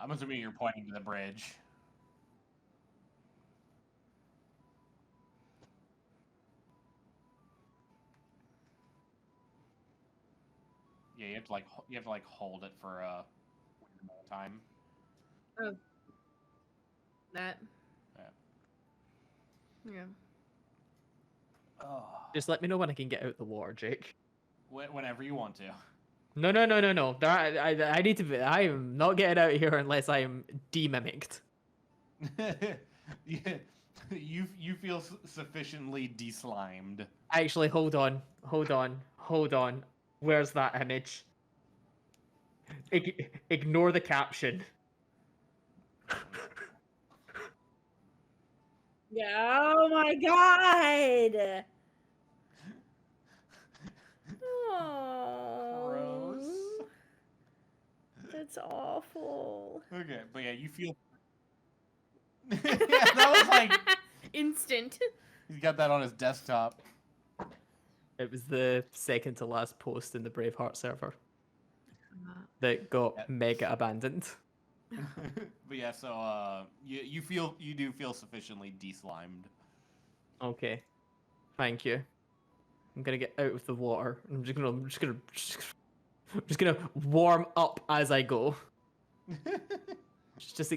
I'm assuming you're pointing to the bridge. Yeah, you have to like hold it for a weird amount of time. Oh. That. Yeah. Yeah. Oh. Just let me know when I can get out the water, Jake. Whenever you want to. No. I need to be. I am not getting out of here unless I am demimicked. Yeah, you feel sufficiently deslimed. Actually, hold on. Where's that image? Ignore the caption. Yeah. Oh my god. Gross. Oh, that's awful. Okay, but yeah, you feel. Yeah, that was like instant. he's got that on his desktop. It was the second to last post in the Braveheart server that got Yeah. mega abandoned. But yeah, so you do feel sufficiently deslimed. Okay, thank you. I'm gonna get out of the water. I'm just gonna warm up as I go. Just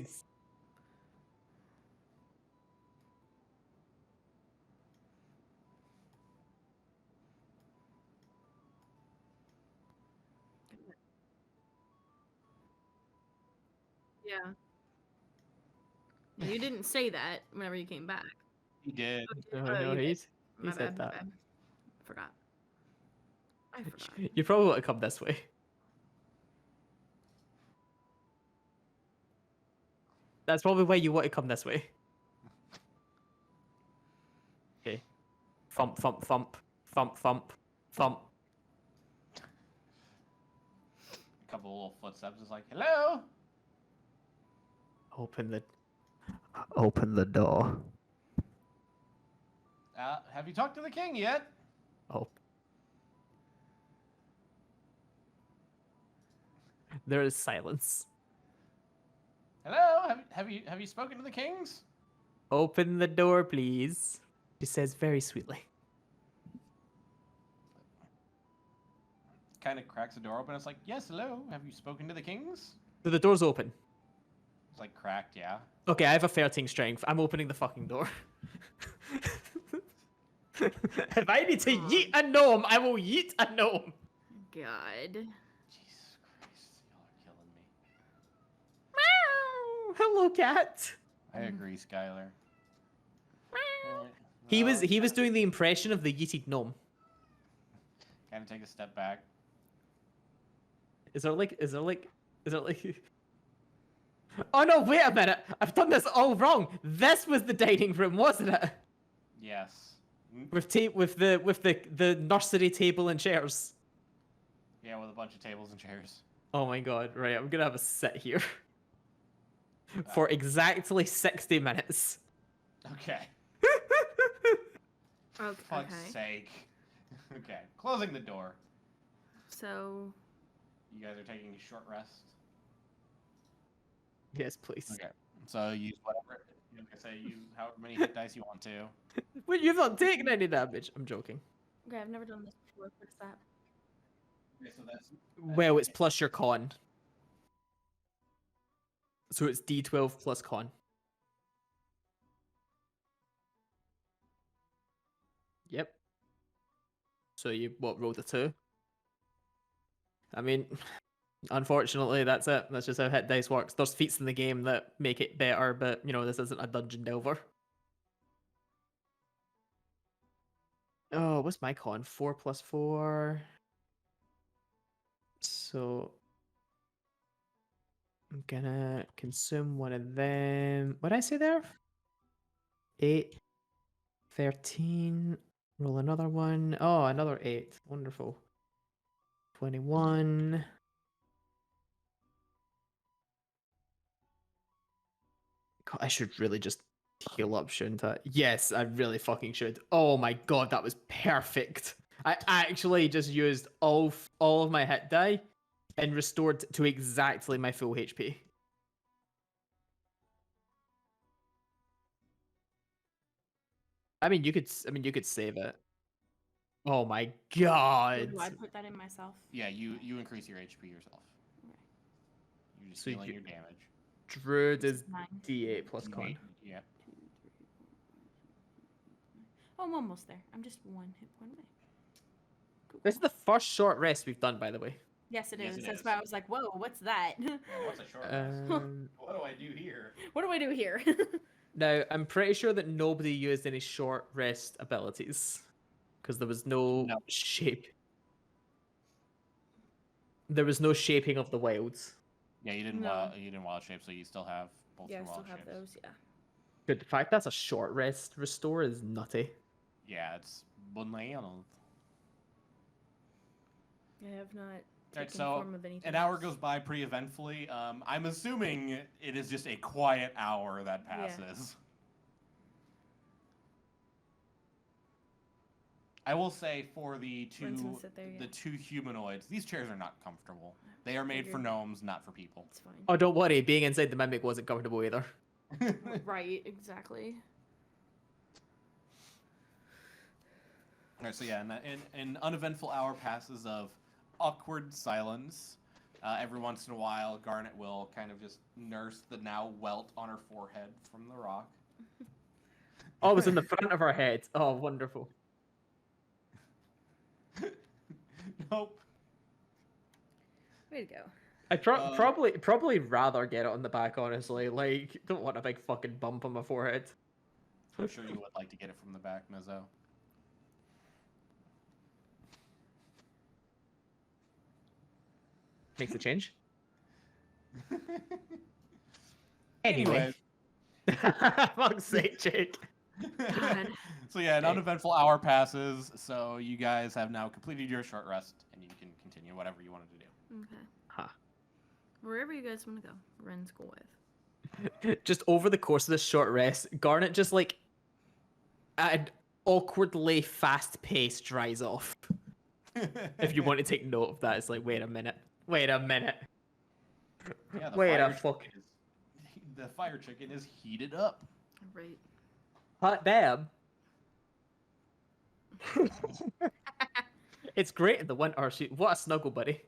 Yeah. You didn't say that whenever you came back. He did. no, you did. he My said bad, my that. bad. Forgot. I forgot. You probably want to come this way. That's probably why you want to come this way. Okay. Thump, thump, thump. Thump, thump, thump. A couple of little footsteps. It's like, hello. Open the door. Have you talked to the king yet? Oh. There is silence. Hello. Have you spoken to the kings? Open the door, please. She says very sweetly. Kind of cracks the door open. It's like, yes, hello. Have you spoken to the kings? So the door's open. It's like cracked, yeah. Okay, I have a 13 strength. I'm opening the fucking door. If I need to yeet a gnome, I will yeet a gnome. God. hello, cat. I agree, Skylar. He was doing the impression of the yeeted gnome. Kind of take a step back. Is there like? Oh no! Wait a minute! I've done this all wrong. This was the dining room, wasn't it? Yes. With the nursery table and chairs. Yeah, with a bunch of tables and chairs. Oh my god! Right, I'm gonna have a sit here for exactly 60 minutes. Okay. Okay. Fuck's sake. Okay. Closing the door. So You guys are taking a short rest. Yes, please. Okay. So use whatever. Like I say, use however many hit dice you want to. But you've not taken any damage. I'm joking. okay, I've never done this before. What is that? Okay, so that's Well, it's plus your con. So it's D12 plus con. Yep. So you rolled a 2? I mean, unfortunately, that's it. That's just how hit dice works. There's feats in the game that make it better, but this isn't a dungeon delver. Oh, what's my con? 4 plus 4. So I'm gonna consume one of them. What did I say there? 8, 13. Roll another one. Oh, another 8. Wonderful. 21. God, I should really just heal up, shouldn't I? Yes, I really fucking should. Oh my god, that was perfect. I actually just used all of my hit die and restored to exactly my full HP. I mean, you could save it. Oh my god. Do I put that in myself? yeah. You increase your HP yourself. Okay. You're just So healing you- your damage. Druid is 9. D8 plus con. Yeah. 2, 3, 4, 5. Oh, I'm almost there. I'm just 1 hit point away. Cool. This is the first short rest we've done, by the way. Yes, it Yes, is. it That's is. why I was like, whoa, what's that? Yeah, what's a short rest? Um, What do I do here? What do I do here? now, I'm pretty sure that nobody used any short rest abilities because there was no shape. There was no shaping of the wilds. Yeah, you didn't No. you didn't wild shape, so you still have both yeah, I your still wild have shapes. those, yeah. Good. The fact that's a short rest restore is nutty. Yeah, it's bananas. I have not Alright, taken so form of anything. an hour else. goes by pretty eventfully. I'm assuming it is just a quiet hour that Yeah. passes. I will say for the Rinse and two sit there, the yeah. two humanoids, these chairs are not comfortable. They are made for Figured. gnomes, not for people. It's fine. Oh, don't worry. Being inside the mimic wasn't comfortable either. Right, exactly. Alright, so yeah, an uneventful hour passes of awkward silence. Every once in a while, Garnet will kind of just nurse the now welt on her forehead from the rock. Oh, it was in the front of her head. Oh, wonderful. Nope. Way to go. I probably rather get it on the back, honestly. Like, don't want a big fucking bump on my forehead. I'm sure you would like to get it from the back, Mezzo. Makes a change. Anyway. Fuck's sake, Jake. God. So yeah, an Okay. uneventful hour passes, so you guys have now completed your short rest, and you can continue whatever you wanted to do. Okay. Huh. Wherever you guys want to go. Ren's go with. Just over the course of this short rest, Garnet just like at an awkwardly fast pace dries off. If you want to take note of that, it's like, wait a minute. Yeah, the Wait a fire fuck. chicken the fire chicken is heated up. Right. Hot damn. It's great in the winter. What a snuggle, buddy.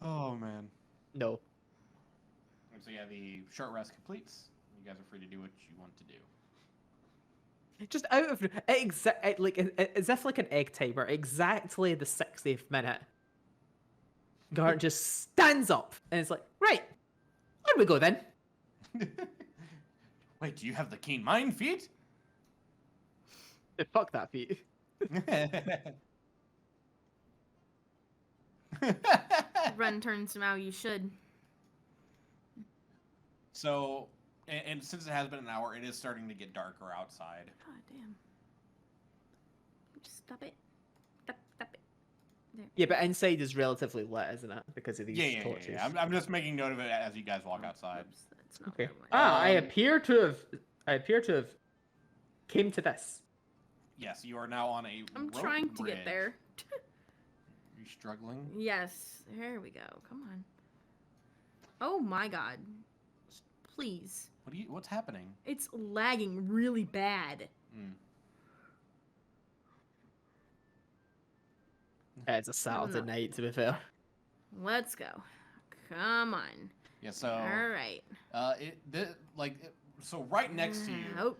Oh man. No. And so yeah, the short rest completes. You guys are free to do what you want to do. Just out of as if like an egg timer, exactly the 60th minute. Garnet just stands up and it's like, right, I'm we go then. Wait, do you have the keen mind feat? Fuck that feat. Ren turns to Mao. You should. So, and since it has been an hour, it is starting to get darker outside. God damn. Just stop it. Stop it. There. Yeah, but inside is relatively lit, isn't it? Because of these torches. Yeah. I'm just making note of it as you guys walk outside. Oops, that's not Okay. what I wanted. I appear to have came to this. Yes, you are now on a I'm rope trying to bridge. get there. Are you struggling? Yes. There we go. Come on. Oh my god. Please. What's happening? It's lagging really bad. Mm. It's a Saturday No. night, to be fair. Let's go. Come on. Yeah. So, All right. so right next to you. Oh,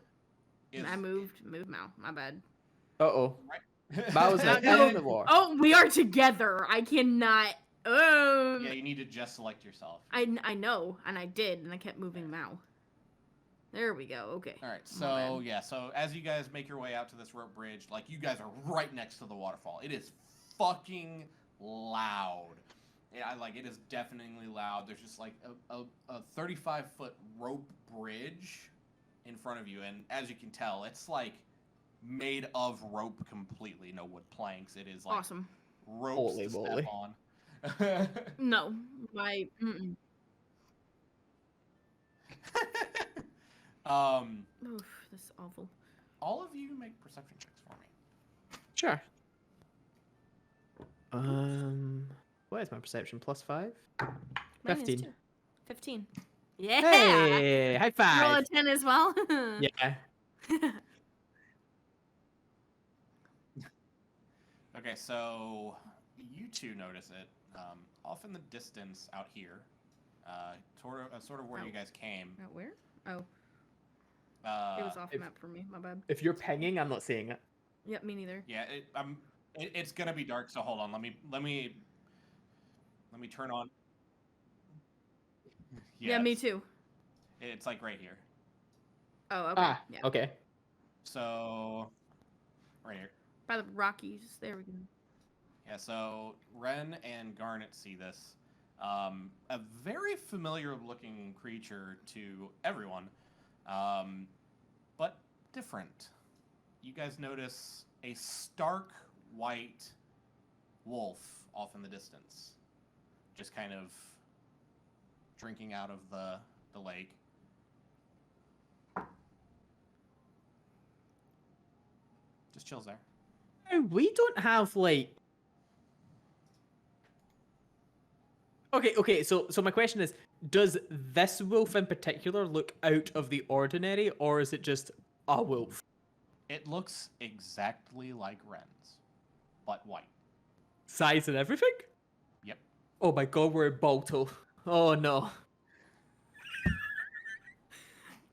Is, I moved Mao. My bad. Uh-oh. Right. Bow's No, like, no. end of the war. Oh, we are together. I cannot. Yeah, you need to just select yourself. I know, and I did, and I kept moving Mao. There we go. Okay. All right. My So bad. yeah. So as you guys make your way out to this rope bridge, like you guys are right next to the waterfall. It is fucking loud. Yeah, it is definitely loud. There's just like a 35-foot rope bridge in front of you, and as you can tell, it's like made of rope completely. No wood planks. It is like Awesome. ropes Holy to moly. step on. No, my. Mm-mm. Oof, this is awful. All of you make perception checks for me. Sure. What is my perception? +5? Mine is 15. too. 15. Yeah. Hey, high Roll a five. 10 as well. Yeah. Okay, so you two notice it off in the distance out here, sort of where you Oh. guys came. Out where? Oh, Uh, it was off if- map for me. My bad. If you're pinging, I'm not seeing it. Yep, me neither. Yeah, it's gonna be dark. So hold on. Let me turn on. Yeah, me too. It's like right here. Oh, okay. Ah, Yeah. okay. So right here. By the Rockies. There we go. Yeah. So Ren and Garnet see this. A very familiar looking creature to everyone, but different. You guys notice a stark white wolf off in the distance, just kind of drinking out of the lake. Just chills there. No, we don't have like. Okay. So my question is, does this wolf in particular look out of the ordinary, or is it just a wolf? It looks exactly like Ren's, but white. Size and everything? Yep. Oh my god, we're in Balto. Oh no.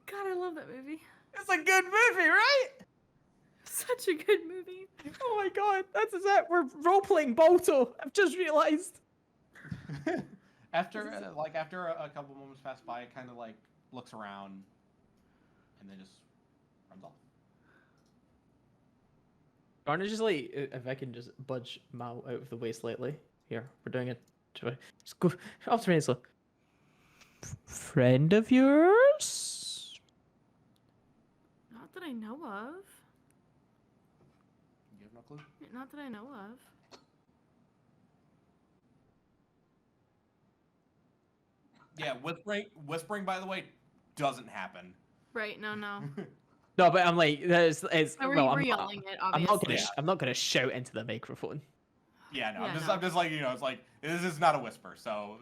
God, I love that movie. It's a good movie, right? Such a good movie. Oh my god, that's it. We're role playing Balto. I've just realized. After a couple moments pass by, it kind of like looks around, and then just runs off. Garnet, just like, if I can just budge Mal out of the way slightly. Here, we're doing it. Just go up to me slow. Friend of yours? Not that I know of. You have no clue. Not that I know of. Yeah, whispering. By the way, doesn't happen. Right? No. No, but I'm like, it's Oh, well, we're I'm not, yelling it. I'm Obviously. not gonna, I'm not gonna shout into the microphone. Yeah, no. Yeah, I'm just like it's like this is not a whisper. So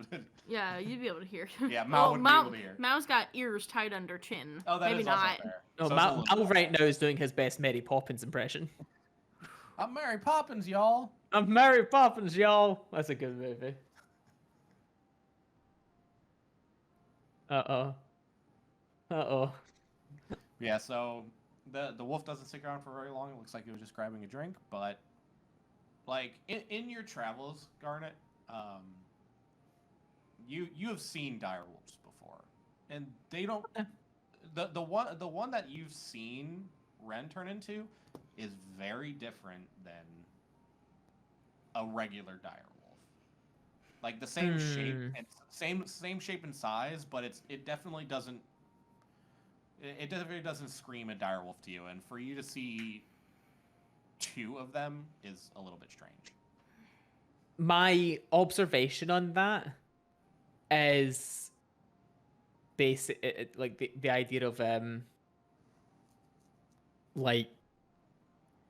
Yeah, you'd be able to hear. Yeah, Mao would be able to hear. Mao's got ears tied under chin. oh, that Maybe is also not. fair. No, So it's a Mal, little Mal bit right off. now is doing his best Mary Poppins impression. I'm Mary Poppins, y'all. I'm Mary Poppins, y'all. That's a good movie. Uh-oh. Yeah, so the wolf doesn't stick around for very long. It looks like it was just grabbing a drink, but like in your travels, Garnet, you have seen dire wolves before. and they don't. The one that you've seen Ren turn into is very different than a regular direwolf. Like the same shape and same shape and size, but it definitely doesn't. It definitely doesn't scream a direwolf to you, and for you to see two of them is a little bit strange. My observation on that is basic, like the idea of like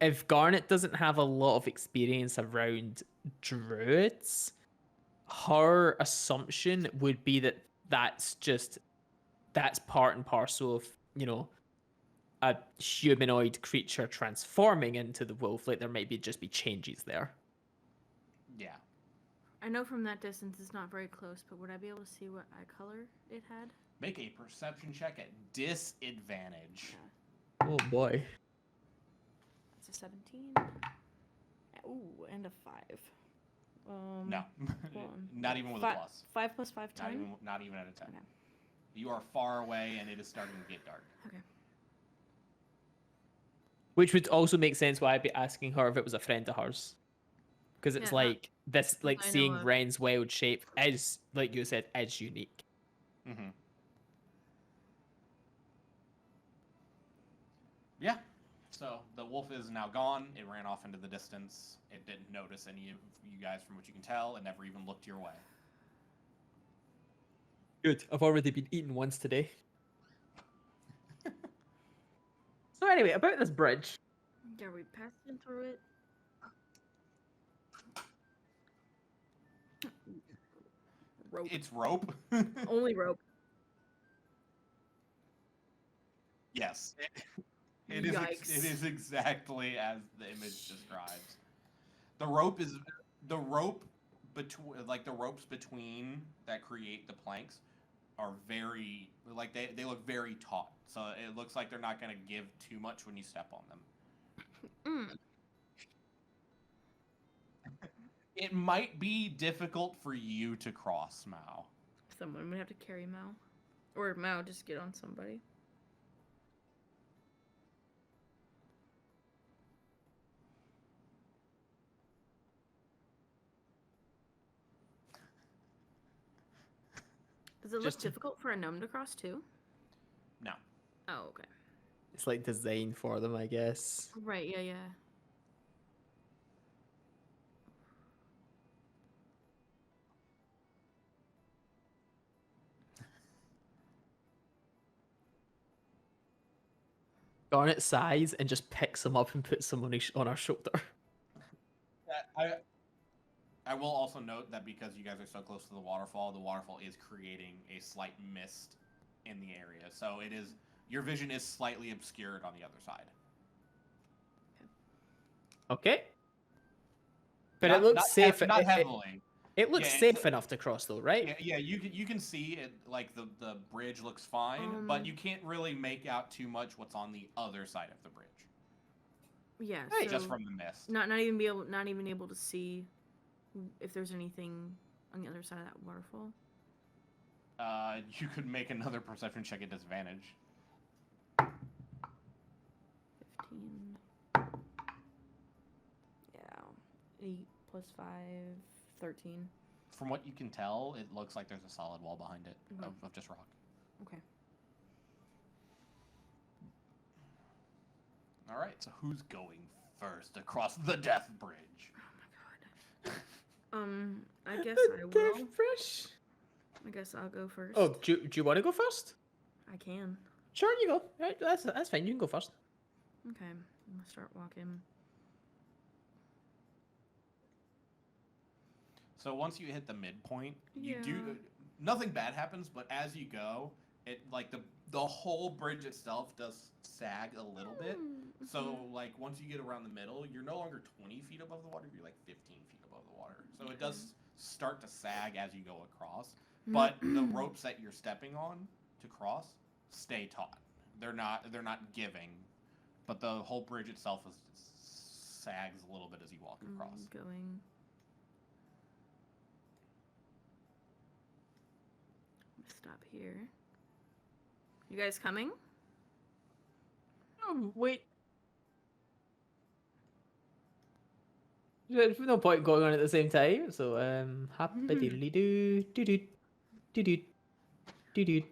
if Garnet doesn't have a lot of experience around druids, her assumption would be that that's part and parcel of, a humanoid creature transforming into the wolf. Like there might just be changes there. Yeah. I know from that distance it's not very close, but would I be able to see what eye color it had? Make a perception check at disadvantage. Oh boy. That's a 17. Ooh, and a 5. No, hold on. not even with a plus. 5 plus 5 10. Not even at a 10. Okay. You are far away, and it is starting to get dark. Okay. Which would also make sense why I'd be asking her if it was a friend of hers. Because it's Yeah, like this, like I know seeing of. Ren's wild shape is, like you said, is unique. Mm-hmm. Yeah. So the wolf is now gone. It ran off into the distance. It didn't notice any of you guys, from what you can tell. It never even looked your way. Good. I've already been eaten once today. So anyway, about this bridge. Are we passing through it? Rope. It's rope. Only rope. Yes. It is. Yikes. It is exactly as the image describes. The rope between, like the ropes between that create the planks, are very, like they look very taut. So it looks like they're not going to give too much when you step on them. Mm. It might be difficult for you to cross, Mao. Someone would have to carry Mao. Or Mao just get on somebody. Does it look Just- difficult for a gnome to cross too? No. Oh, okay. It's like designed for them, I guess. Right, yeah. Garnet sighs and just picks him up and puts him on her shoulder. I will also note that because you guys are so close to the waterfall is creating a slight mist in the area. So it is, your vision is slightly obscured on the other side. Okay. But Not- it looks not safe. Not it, heavily. it looks Yeah, safe enough to cross, though, right? Yeah, you can see it, like the bridge looks fine, but you can't really make out too much what's on the other side of the bridge, Yeah, Right. just so from the mist. not even able to see if there's anything on the other side of that waterfall. You could make another perception check at disadvantage. 15. Yeah. 8 plus 5, 13. From what you can tell, it looks like there's a solid wall behind it Okay. of just rock. Okay. All right, so who's going first across the Death Bridge? Oh my god. I guess I will. Death Bridge. I guess I'll go first. Oh, do you want to go first? I can. Sure, you go. Right, that's fine. You can go first. Okay. I'm gonna start walking. So once you hit the midpoint, you Yeah. do nothing bad happens, but as you go, it like the whole bridge itself does sag a little bit. So like once you get around the middle, you're no longer 20 feet above the water, you're like 15 feet above the water. So it does start to sag as you go across. But the ropes that you're stepping on to cross stay taut. They're not giving, but the whole bridge itself sags a little bit as you walk across. Going. Stop here. You guys coming? Wait. There's no point going on at the same time. So happy diddly doo doo doo doo doo doo doo.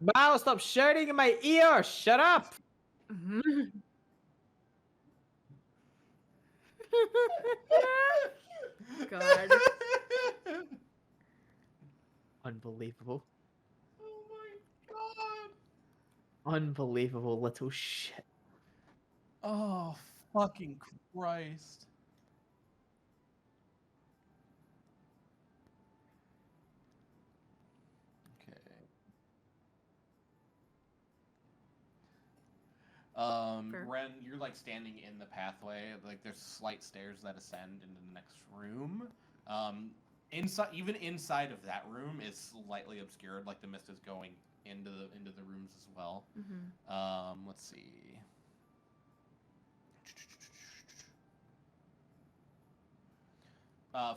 Wow! Stop shouting in my ear. Shut up. God. Unbelievable. Oh my god. Unbelievable little shit. Oh fucking Christ. Okay. Fair. Ren, you're like standing in the pathway. Like there's slight stairs that ascend into the next room. Inside, even inside of that room is slightly obscured. Like the mist is going into the rooms as well. Let's see.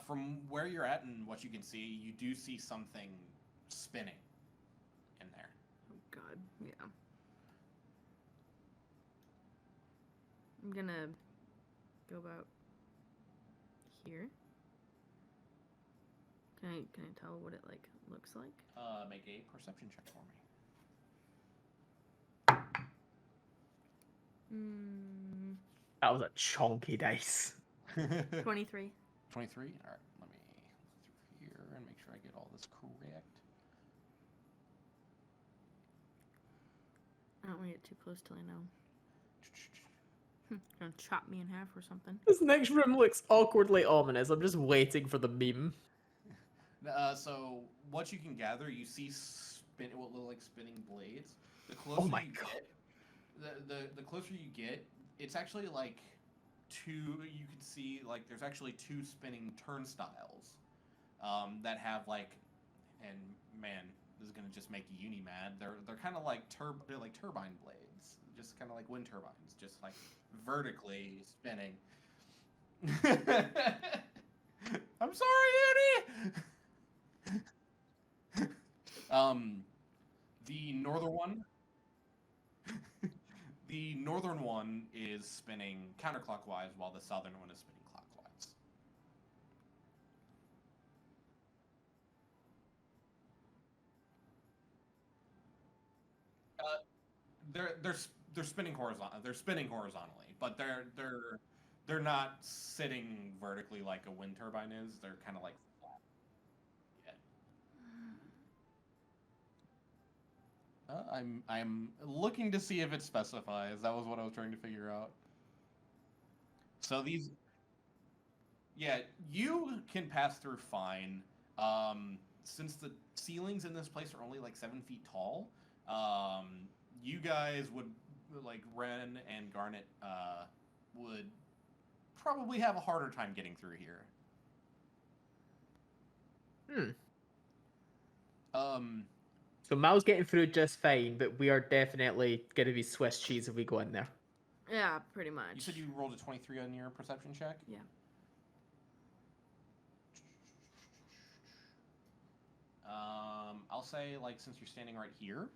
From where you're at and what you can see, you do see something spinning in there. Oh God. Yeah. I'm gonna go about here. Can I tell what it like looks like? Make a perception check for me. That was a chonky dice. 23. 23? Alright, let me look through here and make sure I get all this correct. I don't want to get too close till I know. Gonna chop me in half or something. This next room looks awkwardly ominous. I'm just waiting for the meme. So, what you can gather, you see what look like spinning blades. The closer Oh my you God. get, the closer you get, it's actually like you can see like there's actually two spinning turnstiles that have like, and man, this is gonna just make Uni mad. They're kind of like they're like turbine blades, just kind of like wind turbines, just like vertically spinning. I'm sorry, Uni. The northern one. The northern one is spinning counterclockwise, while the southern one is spinning clockwise. They're spinning horizontal. They're spinning horizontally, but they're not sitting vertically like a wind turbine is. They're kind of like flat. Yeah. I'm looking to see if it specifies. That was what I was trying to figure out. So these, yeah, you can pass through fine. Since the ceilings in this place are only like 7 feet tall, you guys would, like Ren and Garnet, would probably have a harder time getting through here. So Mal's getting through just fine, but we are definitely going to be Swiss cheese if we go in there. Yeah, pretty much. You said you rolled a 23 on your perception check? Yeah. I'll say, like, since you're standing right here,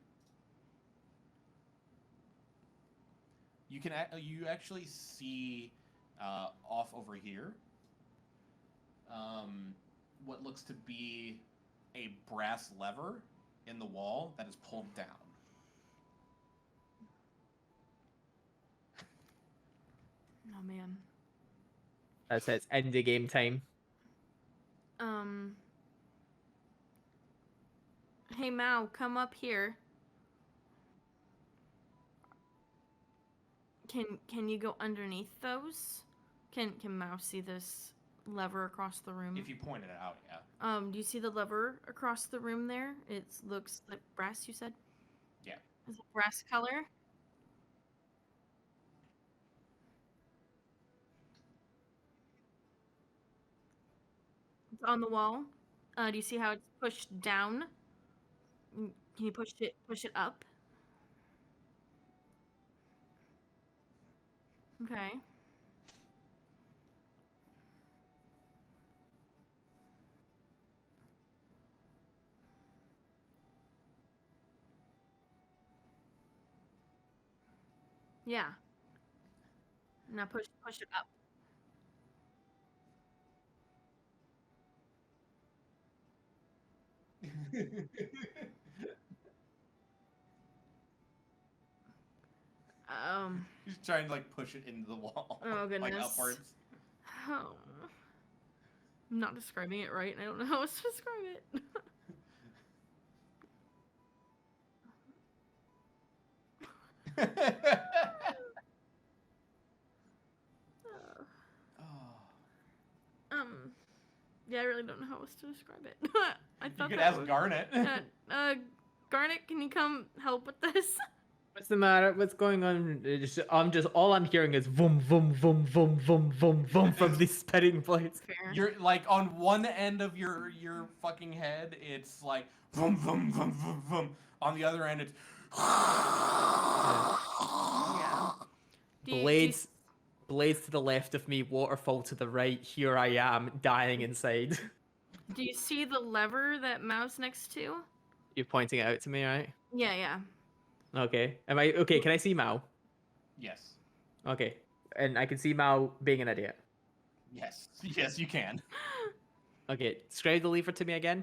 you actually see off over here what looks to be a brass lever in the wall that is pulled down. Oh man. That says end the game time. Hey Mao, come up here. Can you go underneath those? Can Mao see this lever across the room? If you pointed it out, yeah. Do you see the lever across the room there? It looks like brass, you said? Yeah. Is it brass color? It's on the wall. Do you see how it's pushed down? Can you push it up? Okay. Yeah. Now push it up. He's trying to like push it into the wall, Oh like goodness. upwards. Oh. I'm not describing it right. I don't know how else to describe it. Um. Yeah, I really don't know how else to describe it. I You thought could that ask was- Garnet. Garnet, can you come help with this? What's the matter? What's going on? All I'm hearing is vroom, vroom, vroom, vroom, vroom, vroom, vroom from these spinning blades. Fair. You're like on one end of your fucking head, it's like vroom vroom vroom vroom vroom. On the other end, it's Yeah. Blades, blades to the left of me, waterfall to the right. Here I am, dying inside. Do you see the lever that Mao's next to? You're pointing it out to me, right? Yeah, yeah. Okay. Am I okay? Can I see Mao? yes, Okay, and I can see Mao being an idiot. yes, yes. You can. Okay, describe the lever to me again.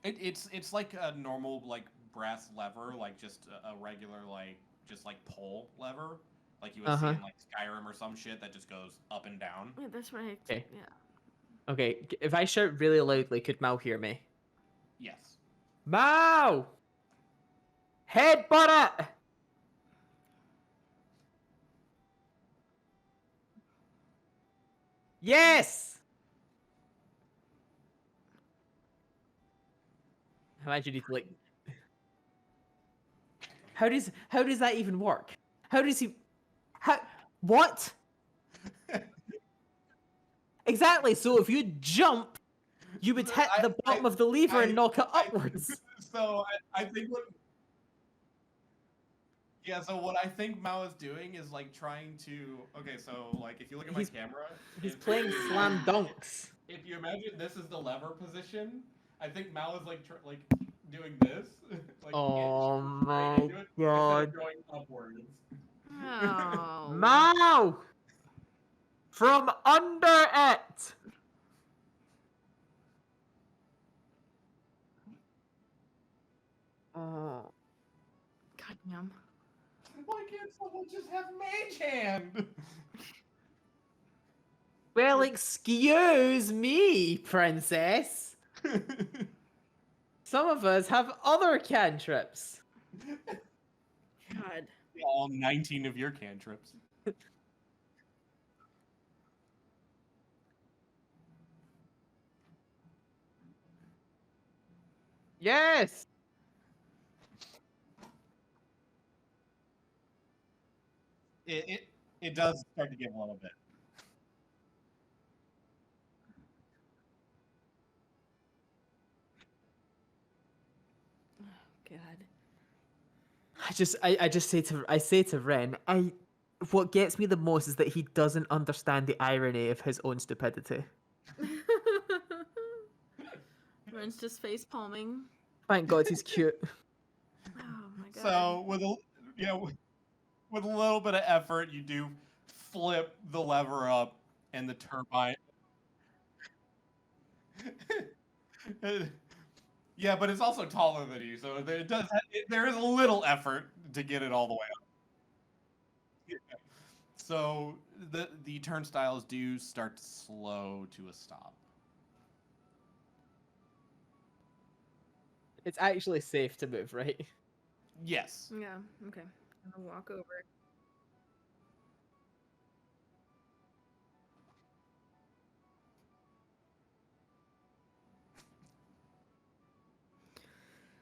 It's like a normal like brass lever, like just a regular like just like pole lever, like you would see in like Skyrim or some shit that just goes up and down. Yeah, that's what I. Okay. Yeah. Okay, if I shout really loudly, could Mao hear me? Yes. Mao! Headbutt it! Yes! Imagine he's like... How does that even work? How does he... How... What? Exactly, so if you jump, you would hit the bottom of the lever and knock it upwards. So I think what. Yeah, so what I think Mao is doing is like trying to. Okay, so like if you look at my camera, He's if- playing slam dunks. If you imagine this is the lever position, I think Mao is like like doing this. Like Oh inch my right into it instead God. of going upwards. Oh. Mao! From under it! Oh. God damn. Why can't someone just have mage hand? Well, excuse me, princess. Some of us have other cantrips. God. All 19 of your cantrips. Yes! It does start to give a little bit. God. I just say to Ren, what gets me the most is that he doesn't understand the irony of his own stupidity. Ren's just face palming. Thank God he's cute. Oh my god. So with a with a little bit of effort, you do flip the lever up, and the turbine. Yeah, but it's also taller than you, so it does. There is a little effort to get it all the way up. Yeah. So the turnstiles do start to slow to a stop. It's actually safe to move, right? Yes. Yeah, okay. I'm gonna walk over.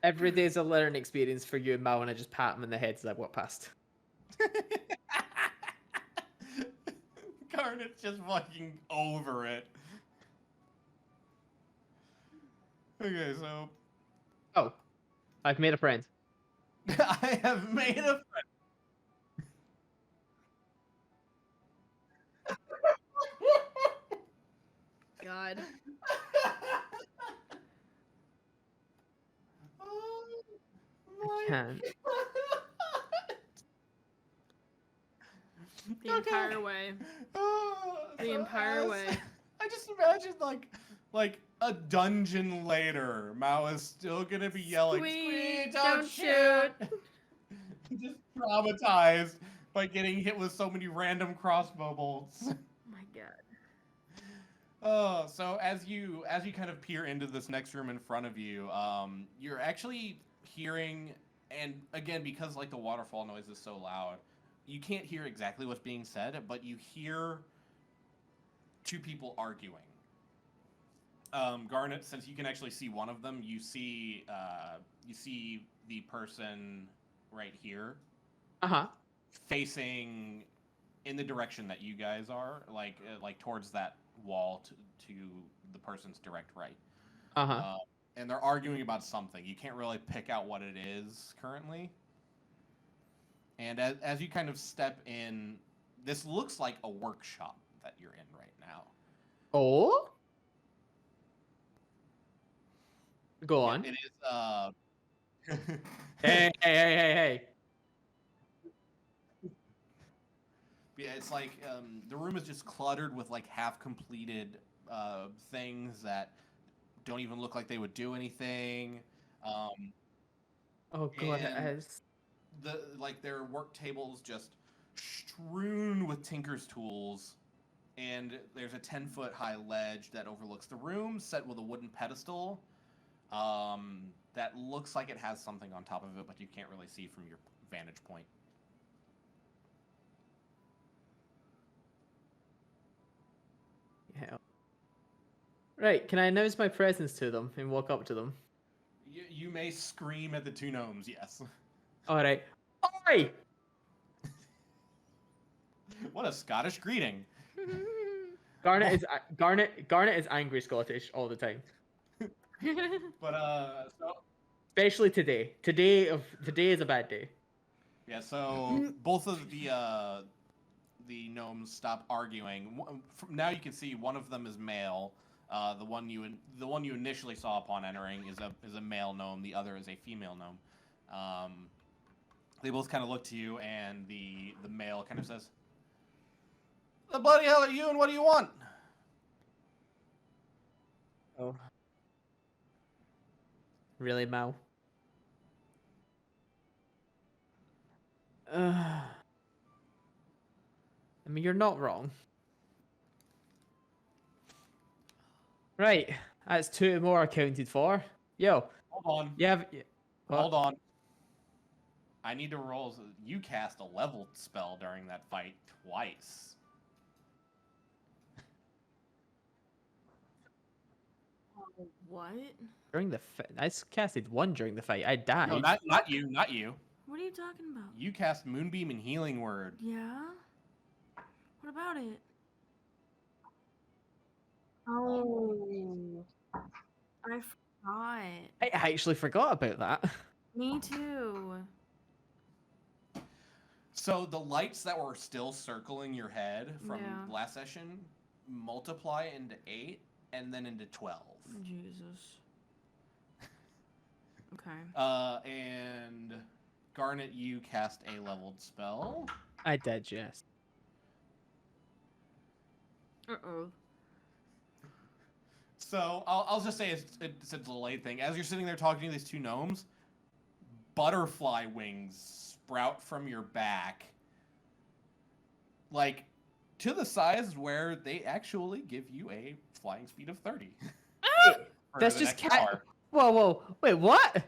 Every day's a learning experience for you and Mao, and I just pat him in the head as I walk past. Garnet's just fucking over it. Okay, so Oh, I've made a friend. I have made a friend. God. Oh my Can't. God. entire way. The So entire way. I just imagine like a dungeon later, Mao is still gonna be yelling, Squeak, "Squeak, don't shoot!" Just traumatized by getting hit with so many random crossbow bolts. Oh my god. So as you kind of peer into this next room in front of you, you're actually hearing, and again, because like the waterfall noise is so loud, you can't hear exactly what's being said, but you hear two people arguing. Garnet, since you can actually see one of them, you see the person right here facing in the direction that you guys are, like towards that wall to the person's direct right. And they're arguing about something. You can't really pick out what it is currently. And as you kind of step in, this looks like a workshop that you're in right now. Oh? Go on. It is, Hey. Yeah, it's like the room is just cluttered with like half-completed things that don't even look like they would do anything. Oh god, it and is. their work tables just strewn with tinker's tools, and there's a 10-foot high ledge that overlooks the room, set with a wooden pedestal. That looks like it has something on top of it, but you can't really see from your vantage point. Yeah. Right, can I announce my presence to them and walk up to them? You may scream at the two gnomes, yes. Alright. Oi! What a Scottish greeting. Garnet is angry Scottish all the time. But so Especially today. Today is a bad day. yeah, so both of the gnomes stop arguing. Now you can see one of them is male. The one you initially saw upon entering is a male gnome. The other is a female gnome. They both kind of look to you, and the male kind of says, "The bloody hell are you, and what do you want?" Oh. Really, Mal? I mean, you're not wrong. Right, that's two more accounted for. Yo, Hold on. you have... Hold on. I need to roll. You cast a leveled spell during that fight twice. What? During the fight? I casted one during the fight. I died. No, not you. What are you talking about? You cast Moonbeam and Healing Word. Yeah? What about it? Oh. I forgot. I actually forgot about that. Me too. So the lights that were still circling your head from Yeah. last session multiply into 8 and then into 12. Jesus. Okay. And Garnet, you cast a leveled spell. I did, yes. Uh-oh. So I'll just say it's a delayed thing. As you're sitting there talking to these two gnomes, butterfly wings sprout from your back, like to the size where they actually give you a flying speed of 30. for That's the just next hour. Whoa, wait, what?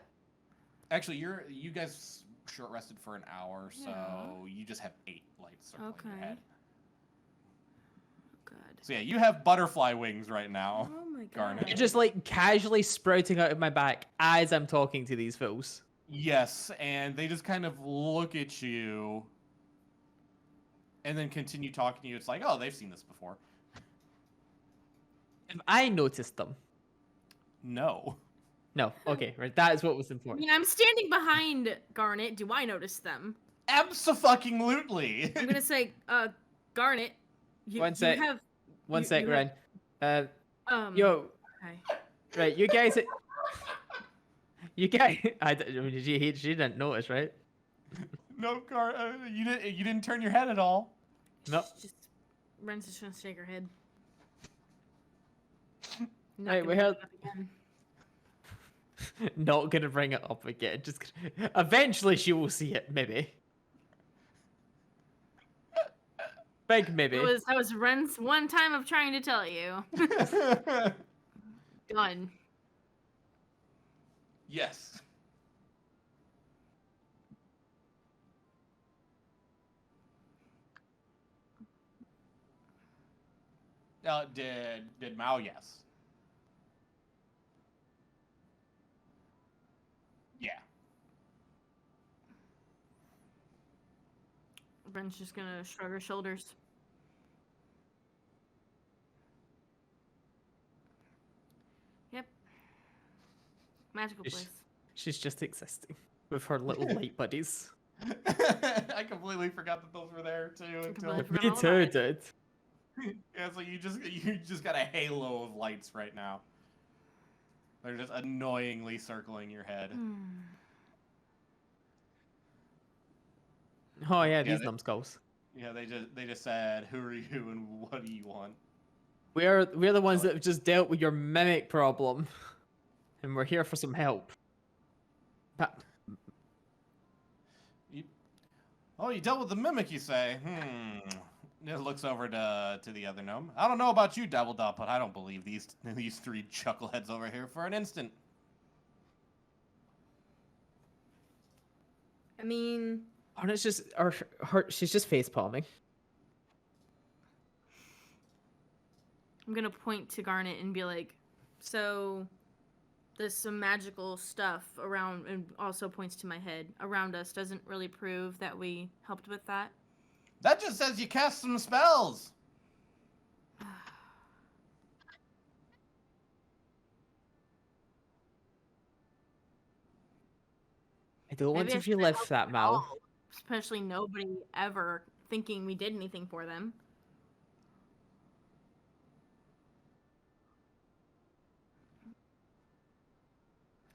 Actually, you guys short rested for an hour, so Yeah. you just have 8 lights circling your Okay. head. Good. So yeah, you have butterfly wings right now. Oh my Garnet. god. They're just like casually sprouting out of my back as I'm talking to these fools. Yes, and they just kind of look at you and then continue talking to you. It's like, oh, they've seen this before. Have I noticed them? No. No. Okay, right. That is what was I important. mean, I'm standing behind Garnet. Do I notice them? Abso-fucking-lutely. I'm gonna say, Garnet. One sec. You have, One you- sec, you Ren. Yo, Okay. right, you guys. You guys. She didn't notice, right? No, you didn't turn your head at all. Nope. Just Ren's just gonna shake her head. Not Right, gonna we bring heard. it up again. Not gonna bring it up again. Eventually she will see it, maybe. Big maybe. That was Ren's one time of trying to tell you. Done. Yes. Did Mao? Yes. Yeah. Ren's just gonna shrug her shoulders. Yep. Magical place. She's just existing with her little light buddies. I completely forgot that those were there too. completely Me forgot all too, about it. dude. Yeah, so you just got a halo of lights right now. They're just annoyingly circling your head. Oh yeah, Yeah, these they- numbskulls. Yeah, they just said, "Who are you and what do you want?" We're the ones that have just dealt with your mimic problem, and we're here for some help. Oh, you dealt with the mimic, you say? It looks over to the other gnome. I don't know about you, Dabbledob, but I don't believe these three chuckleheads over here for an instant. I mean, And it's just her. She's just face palming. I'm gonna point to Garnet and be like, so there's some magical stuff around, and also points to my head around us. Doesn't really prove that we helped with that. That just says you cast some spells. I don't want Maybe I to shouldn't relive help that, at Mal. all, especially nobody ever thinking we did anything for them.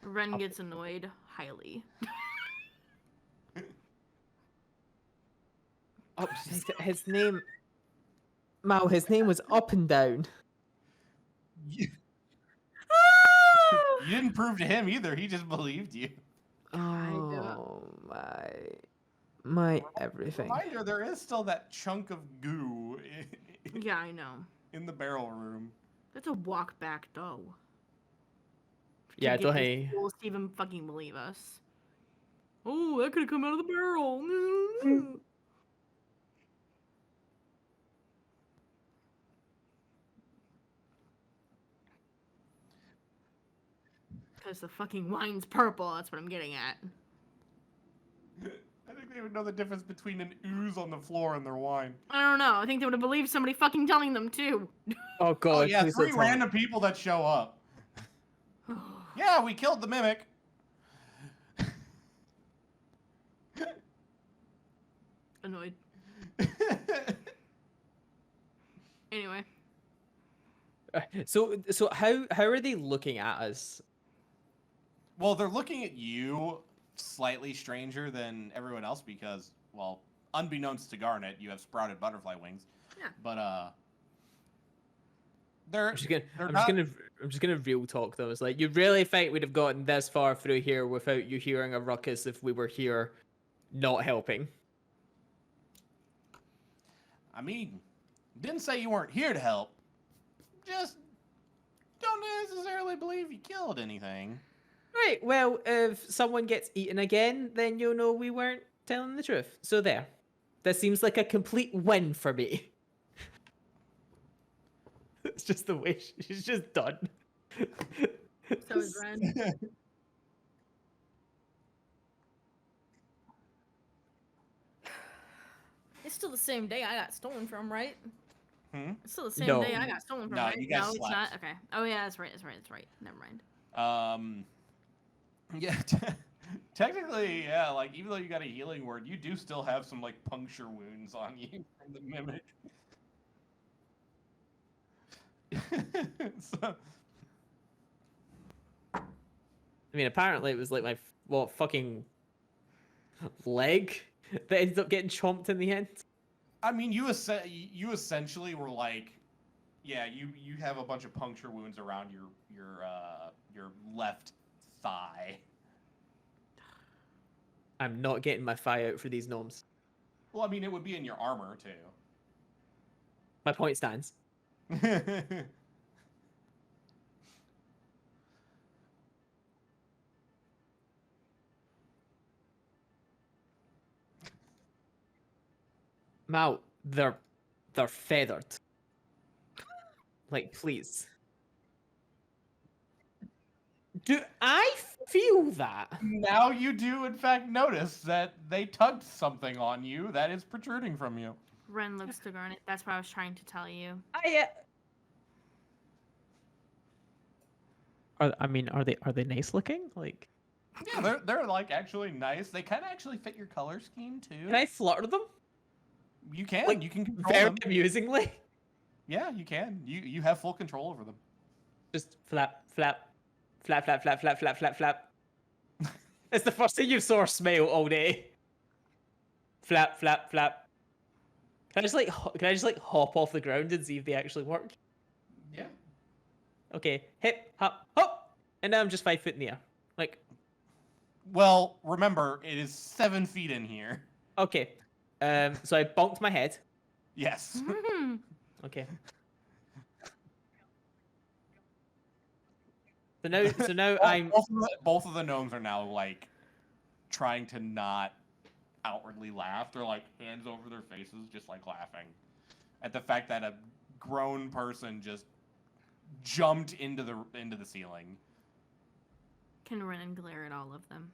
Ren gets annoyed highly. Oh, his name. Mal, his name was Up and Down. You didn't prove to him either. He just believed you. Oh my everything. Reminder: there is still that chunk of goo Yeah, I know. in the barrel room. That's a walk back though. Yeah, to don't get he? these fools to even fucking believe us. Oh, that could have come out of the barrel. Because the fucking wine's purple. That's what I'm getting at. I think they would know the difference between an ooze on the floor and their wine. I don't know. I think they would have believed somebody fucking telling them too. Oh god. Oh yeah, please three don't tell me. random people that show up. Yeah, we killed the mimic. Annoyed. Anyway. So how are they looking at us? Well, they're looking at you slightly stranger than everyone else because, well, unbeknownst to Garnet, you have sprouted butterfly wings. Yeah. But they're I'm just gonna they're I'm not- just gonna real talk them. It's like, you really think we'd have gotten this far through here without you hearing a ruckus if we were here not helping? I mean, didn't say you weren't here to help. Just don't necessarily believe you killed anything. Right, well, if someone gets eaten again, then you'll know we weren't telling the truth. So there. That seems like a complete win for me. It's just the way she's just done. So is Ren. It's still the same day I got stolen from, right? It's still the same No. day I got stolen from, No, right? you got No, it's not. slapped. Okay. Oh yeah, that's right. That's right. That's right. Never mind. Yeah, technically, yeah, like, even though you got a healing word, you do still have some, like, puncture wounds on you from the mimic. So, I mean, apparently it was like my fucking leg that ended up getting chomped in the end. I mean, you essentially were like, yeah, you have a bunch of puncture wounds around your left thigh. I'm not getting my fire out for these gnomes. Well, I mean, it would be in your armor My point stands. too. Mal, they're feathered. Like, please. Do I feel that? Now you do, in fact, notice that they tugged something on you that is protruding from you. Ren looks to Garnet. That's what I was trying to tell you. I mean, are they nice looking? Like, Yeah, they're like actually nice. They kind of actually fit your color scheme too. can I flutter them? You can. Like, You can control very them. amusingly. Yeah, you can. You have full control over them. Just flap, flap, flap, flap, flap, flap, flap, flap, flap. It's the first thing you saw smell all day. Flap, flap, flap. Can I just like hop off the ground and see if they actually work? Yeah. Okay, hip, hop, hop, and now I'm just 5 foot in the air. Like, Well, remember, it is 7 feet in here. okay. So I bonked my head. Yes. Okay. So now I'm Both of the gnomes are now like trying to not outwardly laugh. They're like hands over their faces, just like laughing at the fact that a grown person just jumped into the ceiling. Can Ren glare at all of them?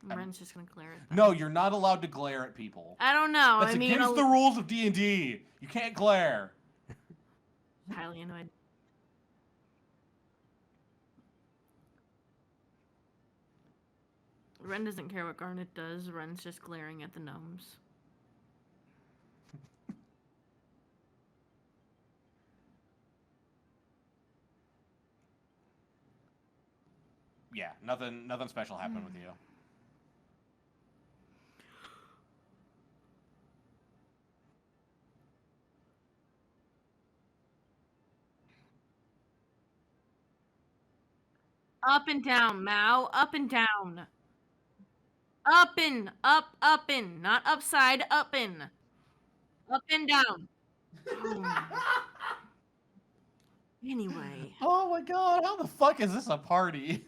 Ren's just gonna glare at them. No, you're not allowed to glare at people. I don't know. That's I mean, against the rules of D&D. You can't glare. highly annoyed. Ren doesn't care what Garnet does. Ren's just glaring at the gnomes. Yeah, nothing special happened with you. Up and down, Mao. Up and down. Up in. Not upside, up in. Up and down. Anyway. Oh my god, how the fuck is this a party?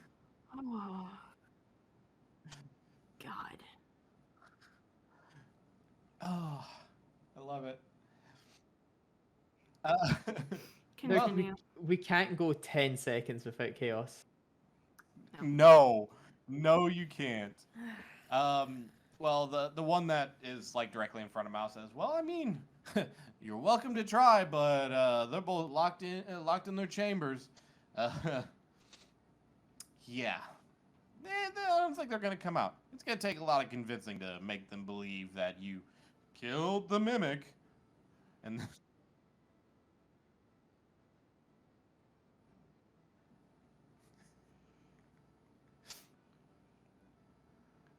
Oh. God. Oh, I love it. Continue. we can't go 10 seconds without chaos. No, you can't. Well, the one that is like directly in front of Mouse says, "Well, I mean, you're welcome to try, but they're both locked in their chambers. Yeah, I don't think they're gonna come out. It's gonna take a lot of convincing to make them believe that you killed the mimic." And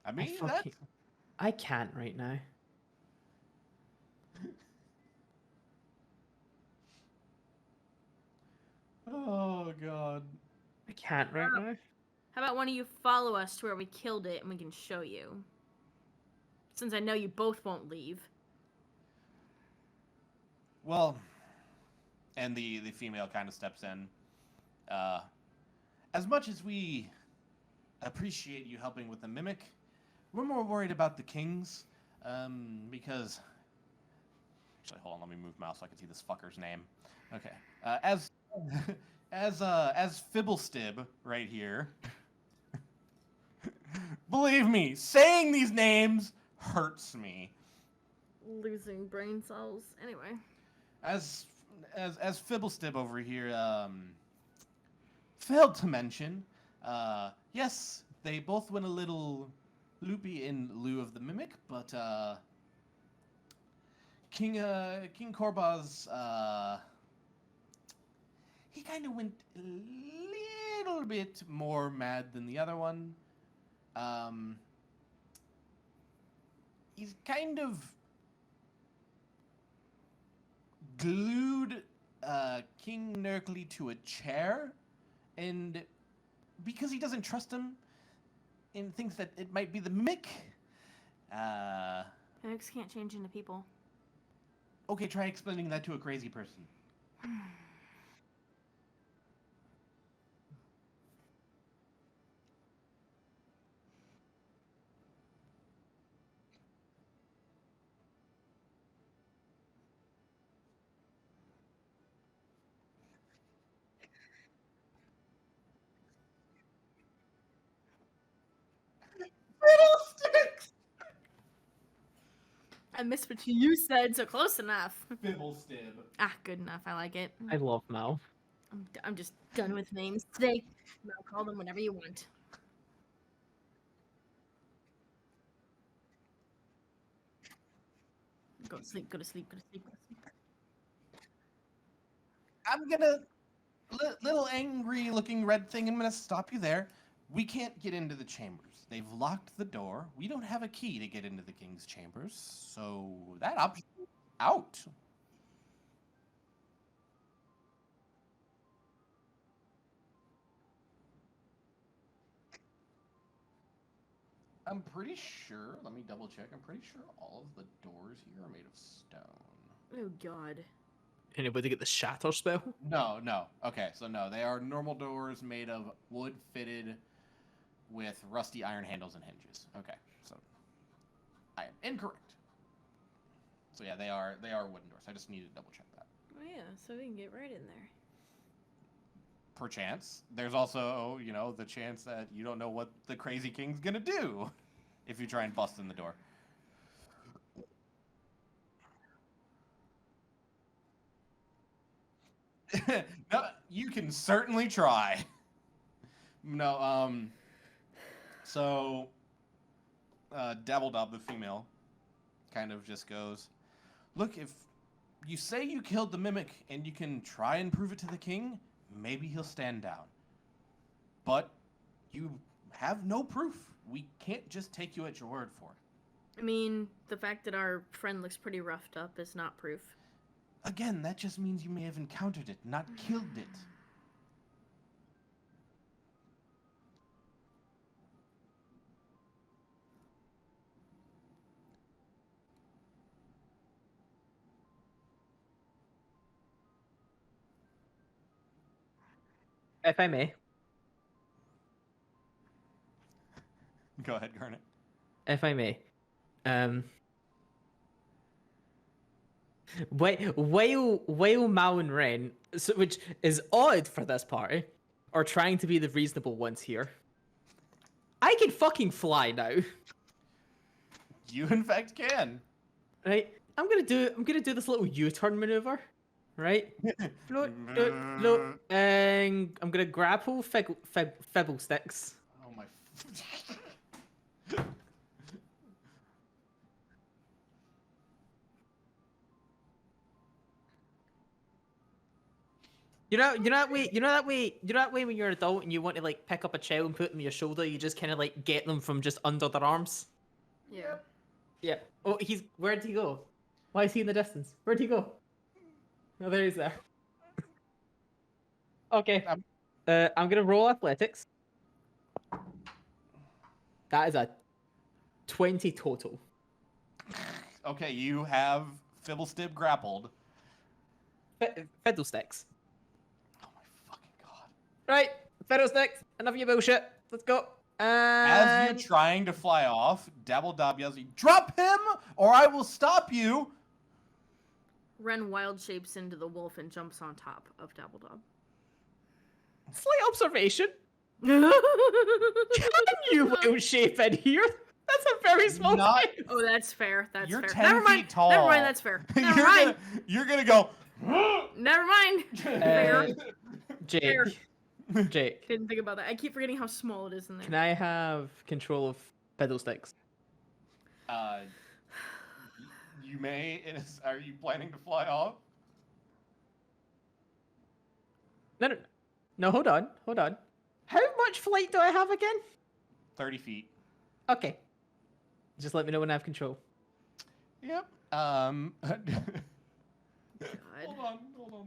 I mean, I can't right now. Oh god. I can't right now. How about one of you follow us to where we killed it and we can show you? Since I know you both won't leave. Well, and the female kind of steps in. As much as we appreciate you helping with the mimic, we're more worried about the kings, because... Actually, hold on, let me move mouse so I can see this fucker's name. Okay. As Fibblestib right here. Believe me, saying these names hurts me. Losing brain cells. Anyway. As Fibblestib over here failed to mention, yes, they both went a little loopy in lieu of the mimic, but King Korbaz, he kind of went a little bit more mad than the other one. He's kind of glued King Nerkly to a chair, and because he doesn't trust him and thinks that it might be the mimic, Mimics can't change into people. okay, try explaining that to a crazy person. Fiddlesticks! I missed what you said, so close enough. Fibblestib. Ah, good enough. I like it. I love Mal. I'm just done with names today. I'll call them whatever you want. Go to sleep, go to sleep, go to sleep, go to sleep. I'm gonna, little angry looking red thing, I'm gonna stop you there. We can't get into the chambers. They've locked the door. We don't have a key to get into the king's chambers, so that option out. I'm pretty sure, let me double check, I'm pretty sure all of the doors here are made of stone. Oh god. Anybody get the shatter spell? No, no. Okay, so no, they are normal doors made of wood fitted with rusty iron handles and hinges. Okay, so I am incorrect. So yeah, they are wooden doors. I just needed to double check that. Oh yeah, so we can get right in there. Perchance, there's also, you know, the chance that you don't know what the crazy king's gonna do if you try and bust in the door. No, you can certainly try. No, so, Dabbledob, the female, kind of just goes, look, if you say you killed the mimic and you can try and prove it to the king, maybe he'll stand down. But you have no proof. We can't just take you at your word for it. I mean, the fact that our friend looks pretty roughed up is not proof. Again, that just means you may have encountered it, not killed it. If I may. Go ahead, Garnet. If I may. While Mal and Ren, which is odd for this party, are trying to be the reasonable ones here. I can fucking fly now. You in fact can. Right? I'm gonna do this little U-turn maneuver. Right? Float, float, and I'm gonna grapple Fibble sticks. Oh my. You know that way when you're an adult and you want to like pick up a child and put them on your shoulder, you just kind of like get them from just under their arms. Yeah. Yeah. Oh, where'd he go? Why is he in the distance? Where'd he go? Oh, there he's there. Okay. I'm gonna roll athletics. That is a 20 total. Okay, you have Fibblestib grappled. Fiddlesticks. Oh my fucking god. Right, Fiddlesticks. Enough of your bullshit. Let's go. As you're trying to fly off, Dabbledob yells, "Drop him, or I will stop you!" Ren wild shapes into the wolf and jumps on top of Dabbledob. Slight observation. Can you wild shape in here? That's a very small Not- thing. Oh, that's fair. That's You're fair. 10 Never mind. feet tall. Never mind. That's fair. Never mind. You're gonna go. Never mind. Fair. Jake. Fair. Jake. Didn't think about that. I keep forgetting how small it is in there. Can I have control of Fiddlesticks? You may. Are you planning to fly off? No, hold on. How much flight do I have again? 30 feet. Okay. Just let me know when I have control. Yep. Hold on.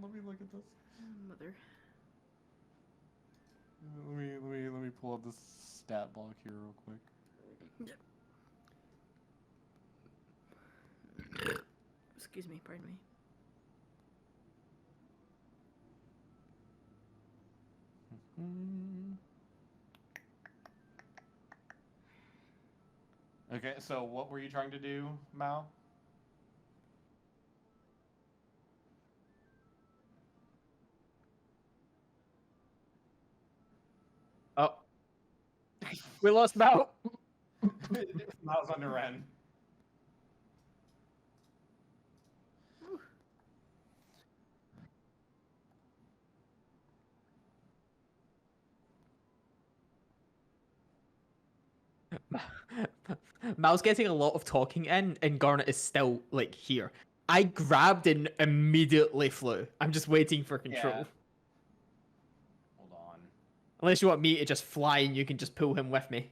Let me look at this. Mother. Let me pull up this stat block here real quick. Excuse me, pardon me. Okay, so what were you trying to do, Mao? Oh, we lost Mao. Mao's under Ren. Mal's getting a lot of talking in, and Garnet is still like here. I grabbed and immediately flew. I'm just waiting for control. Yeah. Hold on. Unless you want me to just fly and you can just pull him with me.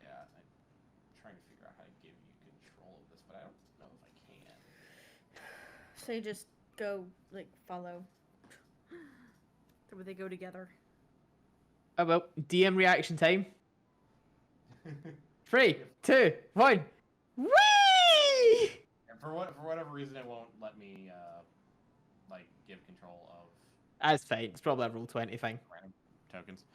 Yeah, I'm trying to figure out how to give you control of this, but I don't know if I can. So you just go, like, follow. Or would they go together? Oh well, DM reaction time. 3, 2, 1. Whee! And for whatever reason, it won't let me like give control of That's fine. It's probably a roll 20 thing. random tokens.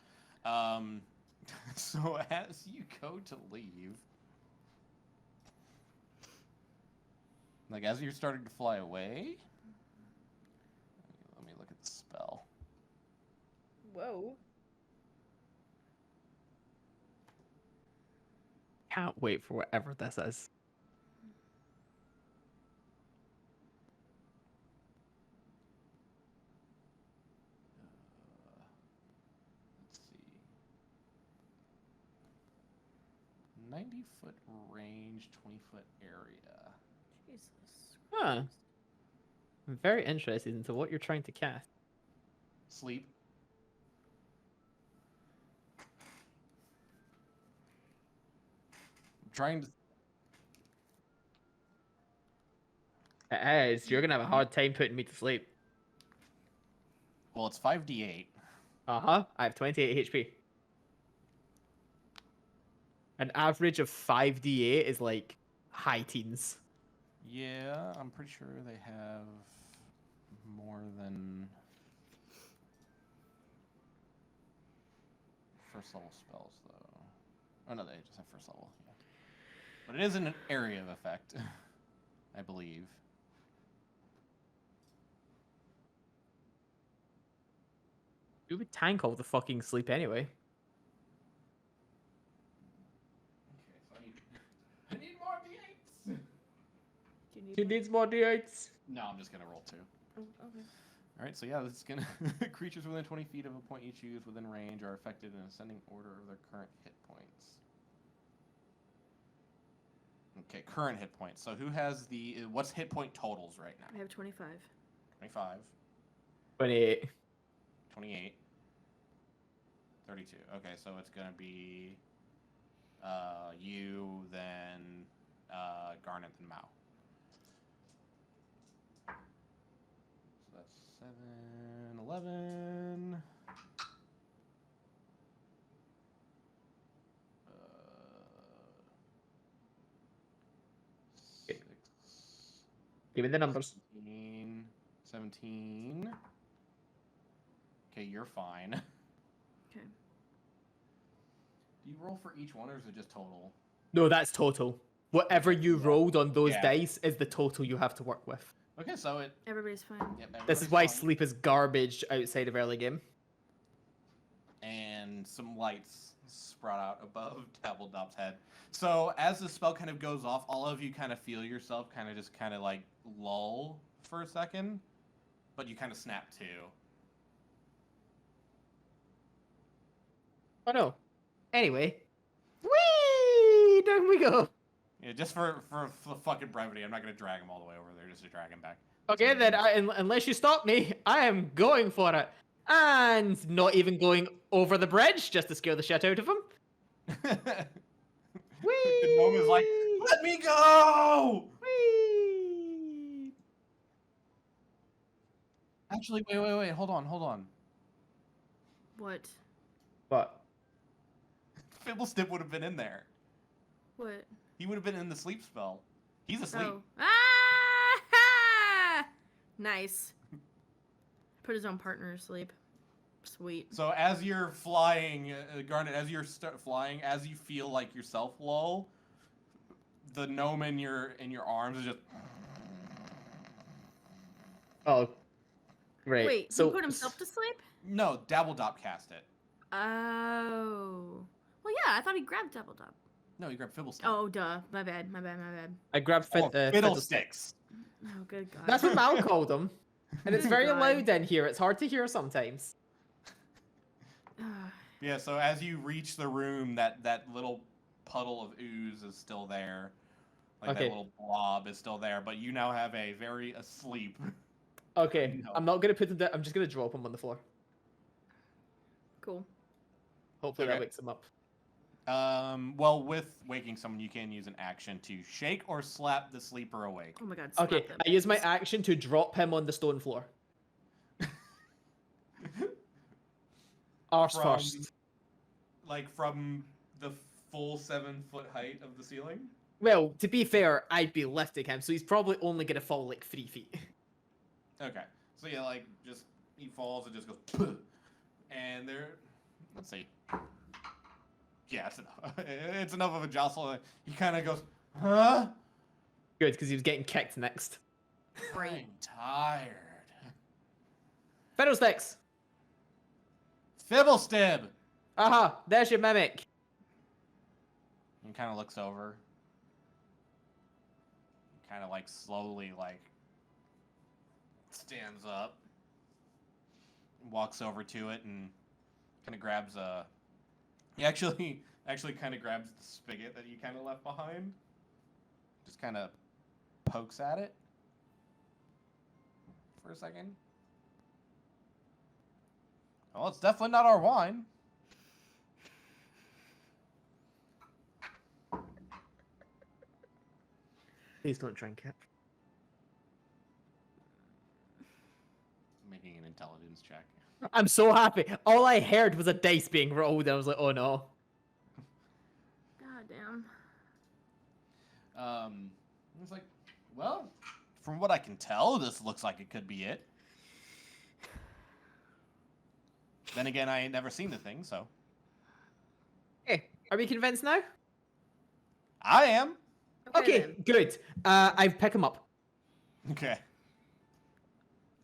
So as you go to leave, like as you're starting to fly away, let me look at the spell. Whoa. Can't wait for whatever this is. Let's see. 90-foot range, 20-foot area. Jesus. Huh. I'm very interested into what you're trying to cast. Sleep. I'm trying to. It is. You're gonna have a hard time putting me to sleep. Well, it's 5d8. Uh-huh. I have 28 HP. An average of 5d8 is like high teens. Yeah, I'm pretty sure they have more than first level spells, though. Oh no, they just have first level. Yeah. But it is an area of effect, I believe. You would tank all the fucking sleep anyway. Okay, so I need more d8s. Do you need Who one? needs more d8s? No, I'm just gonna roll 2. Oh, okay. All right, so yeah, this is gonna creatures within 20 feet of a point you choose within range are affected in ascending order of their current hit points. Okay, current hit points. So who has the what's hit point totals right I now? have 25. 25, 28. 28, 32. Okay, so it's gonna be you, then Garnet, then Mao. So that's 7, 11. Okay. 6, Give me the numbers. 17. Okay, you're fine. Okay. Do you roll for each one, or is it just total? No, that's total. Whatever you Yeah. rolled on those Yeah. dice is the total you have to work with. Okay, so it. Everybody's fine. Yep, This is everybody's why fine. sleep is garbage outside of early game. And some lights sprout out above Dabbledop's head. So as the spell kind of goes off, all of you kind of feel yourself kind of like lull for a second, but you kind of snap to. Oh no. Anyway. Whee! Down we go. Yeah, just for fucking brevity, I'm not gonna drag him all the way over there just to drag him back. Okay, then unless you stop me, I am going for it. And not even going over the bridge just to scare the shit out of him. The Whee! gnome is like, let me go! Whee! Actually, wait. Hold on. What? But Fibblestip would have been in there. What? He would have been in the sleep spell. He's asleep. Oh. Ah! Nice. Put his own partner to sleep. Sweet. So as you're flying, Garnet, as you're flying, as you feel like yourself lull, the gnome in your arms is just. oh, great. Wait, so he put himself to sleep? No, Dabbledop cast it. Oh. Well, yeah, I thought he grabbed Double Dub. No, you grabbed Fibblestick. Oh, duh. My bad. I grabbed Fiddlesticks. Oh, good God. That's what Mal called him, and it's Good very God. loud in here. It's hard to hear sometimes. Yeah, so as you reach the room, that little puddle of ooze is still there. Like Okay. that little blob is still there, but you now have a very asleep. Okay, No. I'm not gonna put him down. I'm just gonna drop him on the floor. Cool. Hopefully Okay. that wakes him up. Well, with waking someone, you can use an action to shake or slap the sleeper awake. Oh my God. slap Okay, them. I use my action to drop him on the stone floor. Arse From- first. Like from the full 7-foot height of the ceiling. Well, to be fair, I'd be lifting him, so he's probably only gonna fall like 3 feet. Okay, so yeah, like just he falls and just goes, "Puh." And there. Let's see. Yeah, it's enough. It's enough of a jostle. He kind of goes, huh? Good, because he was getting kicked next. I'm tired. Fiddlesticks! Fibblestib! Aha, there's your mimic. He kind of looks over. Kind of like slowly like stands up. Walks over to it and kind of grabs a... He actually kind of grabs the spigot that you kind of left behind. Just kind of pokes at it for a second. Well, it's definitely not our wine. Please don't drink it. Making an intelligence check. I'm so happy. All I heard was a dice being rolled, and I was like, oh no. God damn. It's like, well, from what I can tell, this looks like it could be it. Then again, I ain't never seen the thing, so Hey, are we convinced now? I am. Okay, then. good. I've picked him up. Okay.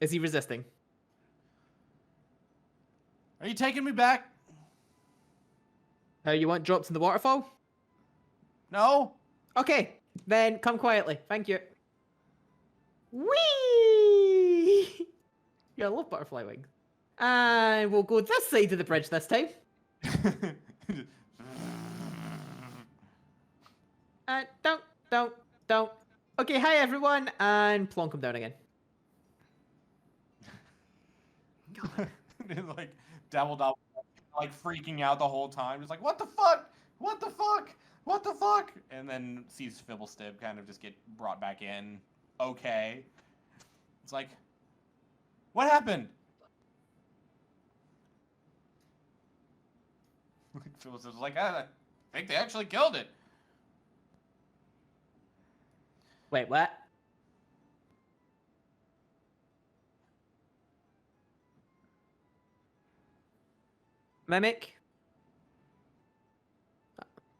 Is he resisting? Are you taking me back? You want drops in the waterfall? No. Okay, then come quietly. Thank you. Whee! Yeah, I love butterfly wings. And we'll go this side of the bridge this time. Don't. Okay, hi everyone, and plonk him down again. God. It's like Dabbledop, like freaking out the whole time. Just like, what the fuck? What the fuck? What the fuck? And then sees Fibblestib kind of just get brought back in. Okay. It's like, what happened? Fibblestib's like, I think they actually killed it. Wait, what? Mimic?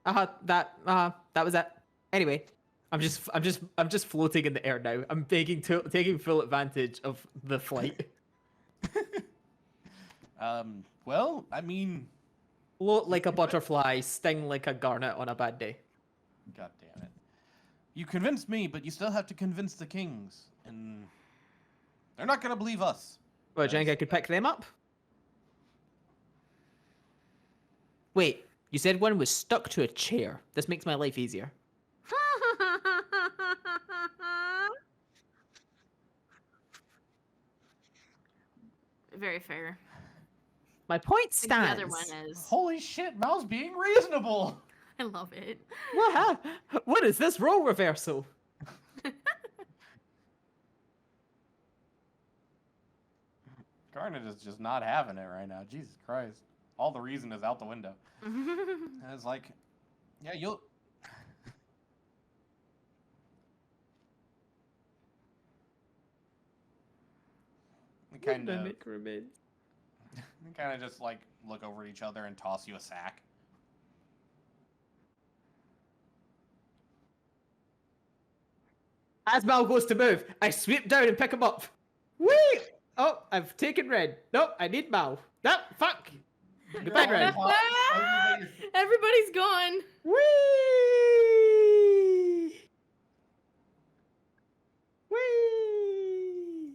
That was it. Anyway, I'm just floating in the air now. I'm taking full advantage of the flight. Well, I mean, Float like a butterfly, sting like a garnet on a bad day. God damn it. You convinced me, but you still have to convince the kings. And they're not going to believe us. Well, do you think I could pick them up? Wait, you said one was stuck to a chair. This makes my life easier. Very fair. My point I think stands. the other one is. Holy shit, Mal's being reasonable. I love it. What is this role reversal? Garnet is just not having it right now. Jesus Christ. All the reason is out the window. And it's like, yeah, you'll... kind of just like look over at each other and toss you a sack. As Mal goes to move, I sweep down and pick him up. Whee! Oh, I've taken Red. Nope, I need Mal. Nope, fuck. Goodbye, Red. Everybody's gone. Whee! Whee!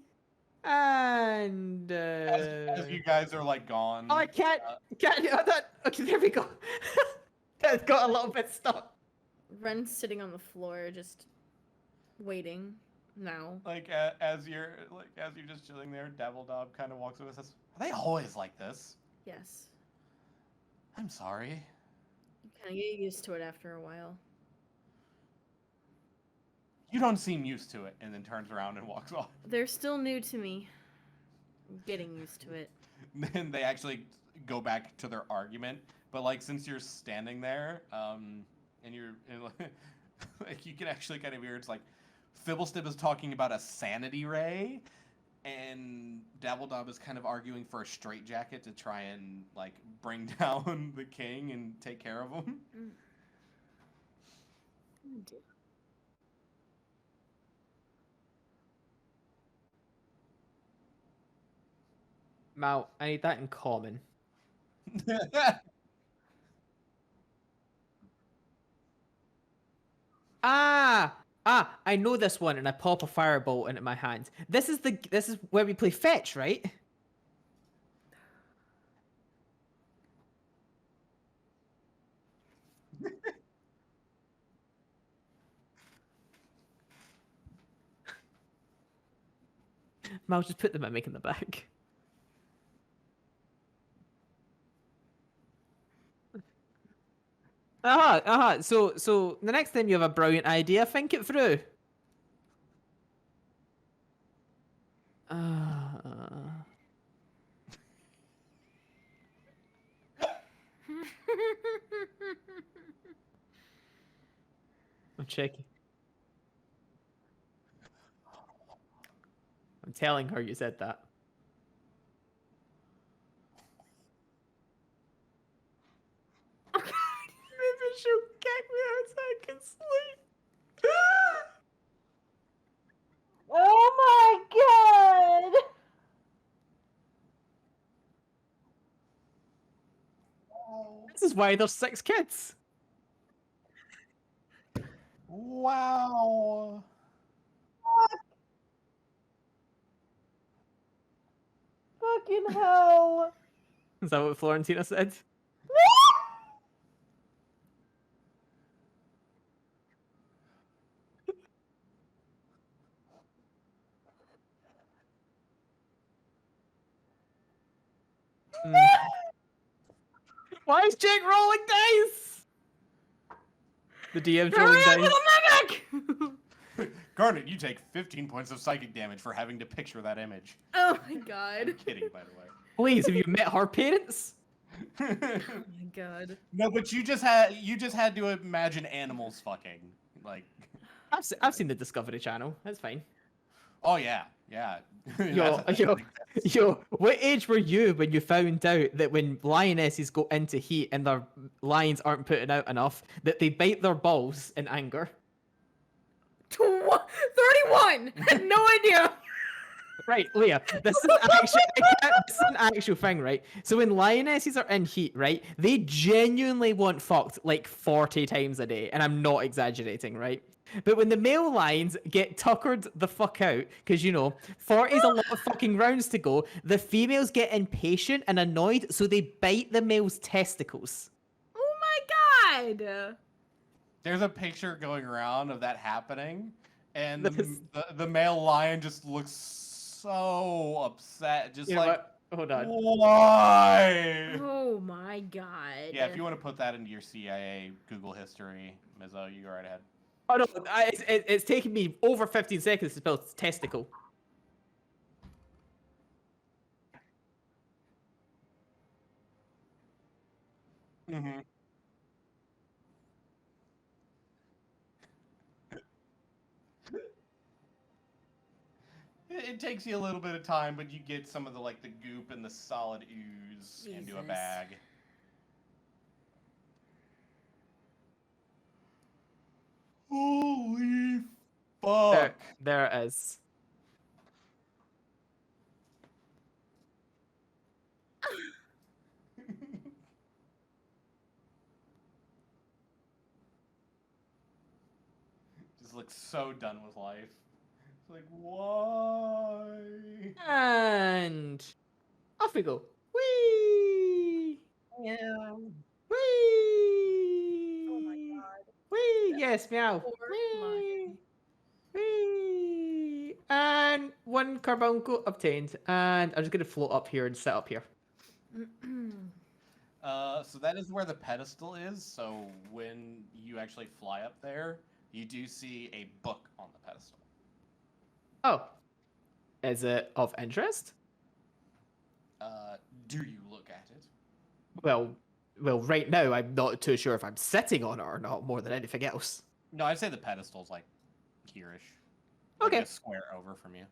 And As you guys are like gone. oh, I can't. Okay, there we go. That got a little bit stuck. Ren's sitting on the floor, just waiting. Now. Like as you're just chilling there, Dabbledob kind of walks over and says, "Are they always like this?" Yes. I'm sorry. You kind of get used to it after a while. You don't seem used to it, and then turns around and walks off. They're still new to me. I'm getting used to it. Then they actually go back to their argument, but like since you're standing there, and like you can actually kind of hear it's like Fibblestib is talking about a sanity ray, and Dabbledob is kind of arguing for a straitjacket to try and like bring down the king and take care of him. Mal, I need that in common. I know this one, and I pop a firebolt into my hand. This is where we play fetch, right? Mal, just put the mimic in the back. So the next time you have a brilliant idea, think it through. I'm checking. I'm telling her you said that. Maybe she'll kick me out so I can sleep. Oh my god! This is why there's 6 kids. Wow. Fucking hell! Is that what Florentina said? Why is Jake rolling dice? The DM's rolling dice. Garnet, you take 15 points of psychic damage for having to picture that image. Oh my god. I'm kidding, by the way. Please, have you met her parents? Oh my god. No, but you just had to imagine animals fucking. Like I've seen the Discovery Channel. That's fine. oh yeah. Yo, what age were you when you found out that when lionesses go into heat and their lions aren't putting out enough, that they bite their balls in anger? 31! Had no idea! Right, Leah, this is an actual thing, right? So when lionesses are in heat, right, they genuinely want fucked like 40 times a day, and I'm not exaggerating, right? But when the male lions get tuckered the fuck out, because, 40 is a lot of fucking rounds to go, the females get impatient and annoyed, so they bite the male's testicles. Oh my god! There's a picture going around of that happening, and the male lion just looks so upset. Just like, what? Hold on. Why? Oh my god. Yeah, if you want to put that into your CIA Google history, Mizzo, you go right ahead. Oh no, it's taken me over 15 seconds to spell testicle. Mm-hmm. It takes you a little bit of time, but you get some of the like the goop and the solid ooze into a Jesus. bag. Holy fuck! There it is. Just looks so done with life. It's like, why? And off we go. Whee! Yeah. Whee! Oh my god. Whee! Yes, meow. Poor Whee! Whee! And one carbuncle obtained. And I'm just gonna float up here and sit up here. So that is where the pedestal is. So when you actually fly up there, you do see a book on the pedestal. Oh. Is it of interest? Do you look at it? Well, right now I'm not too sure if I'm sitting on it or not, more than anything else. No, I'd say the pedestal's like here-ish. Like Okay. a square over from you.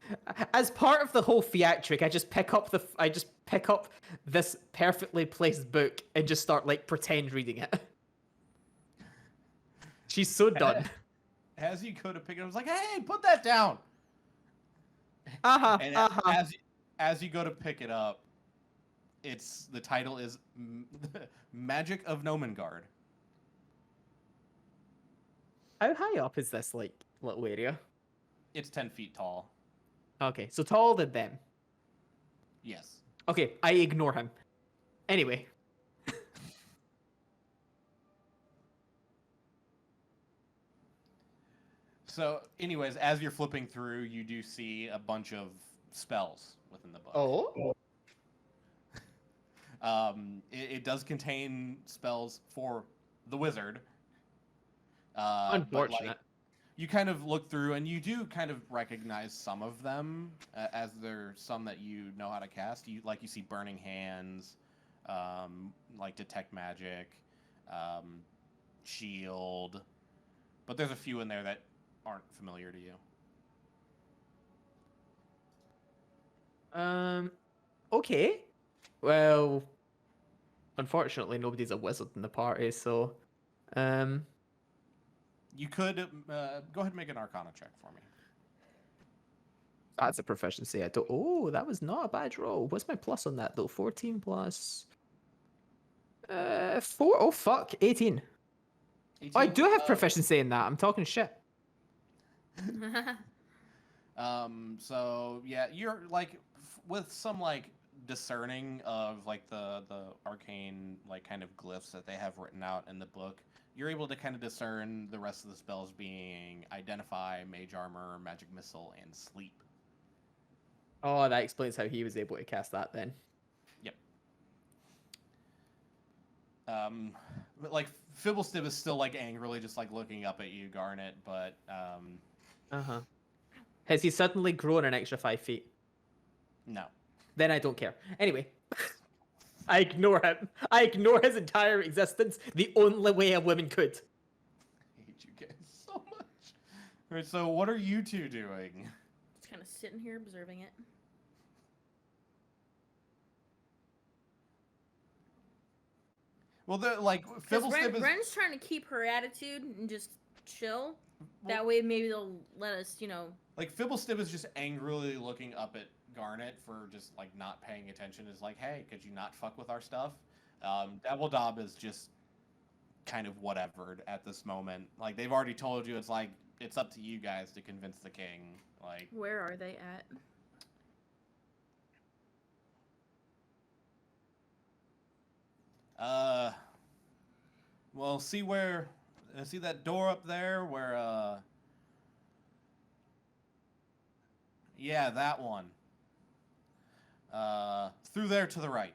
As part of the whole theatric, I just pick up this perfectly placed book and just start like pretend reading it. She's so done. As you go to pick it up, it's like, hey, put that down. And as you go to pick it up, the title is Magic of Nomengard. How high up is this like little area? It's 10 feet tall. Okay, so taller than them. Yes. Okay, I ignore him. Anyway. So, anyways, as you're flipping through, you do see a bunch of spells within the book. Oh. It does contain spells for the wizard. But, Unfortunate. like, you kind of look through, and you do kind of recognize some of them, as there's some that you know how to cast. You see Burning Hands, like Detect Magic, Shield, but there's a few in there that aren't familiar to you. Okay. Well, unfortunately, nobody's a wizard in the party, so, You could go ahead and make an Arcana check for me. that's a proficiency. Oh, that was not a bad roll. What's my plus on that though? 14 plus 4. Oh fuck, 18. 18? Oh, I do have proficiency in that. I'm talking shit. So yeah, you're like with some like discerning of like the arcane like kind of glyphs that they have written out in the book. You're able to kind of discern the rest of the spells being Identify, Mage Armor, Magic Missile, and Sleep. Oh, that explains how he was able to cast that then. Yep. But like Fibblestib is still like angrily just like looking up at you, Garnet, but Uh-huh. Has he suddenly grown an extra 5 feet? no. Then I don't care. Anyway. I ignore him. I ignore his entire existence the only way a woman could. I hate you guys so much. Alright, so what are you two doing? Just kind of sitting here observing it. Well, the like Fibblestib is Ren's trying to keep her attitude and just chill. That way, maybe they'll let us, like Fibblestib is just angrily looking up at Garnet for just like not paying attention. Is like, hey, could you not fuck with our stuff? Dabbledob is just kind of whatever at this moment. Like they've already told you, it's like it's up to you guys to convince the king. Like, Where are they at? well, see that door up there where yeah, that one. Through there to the right.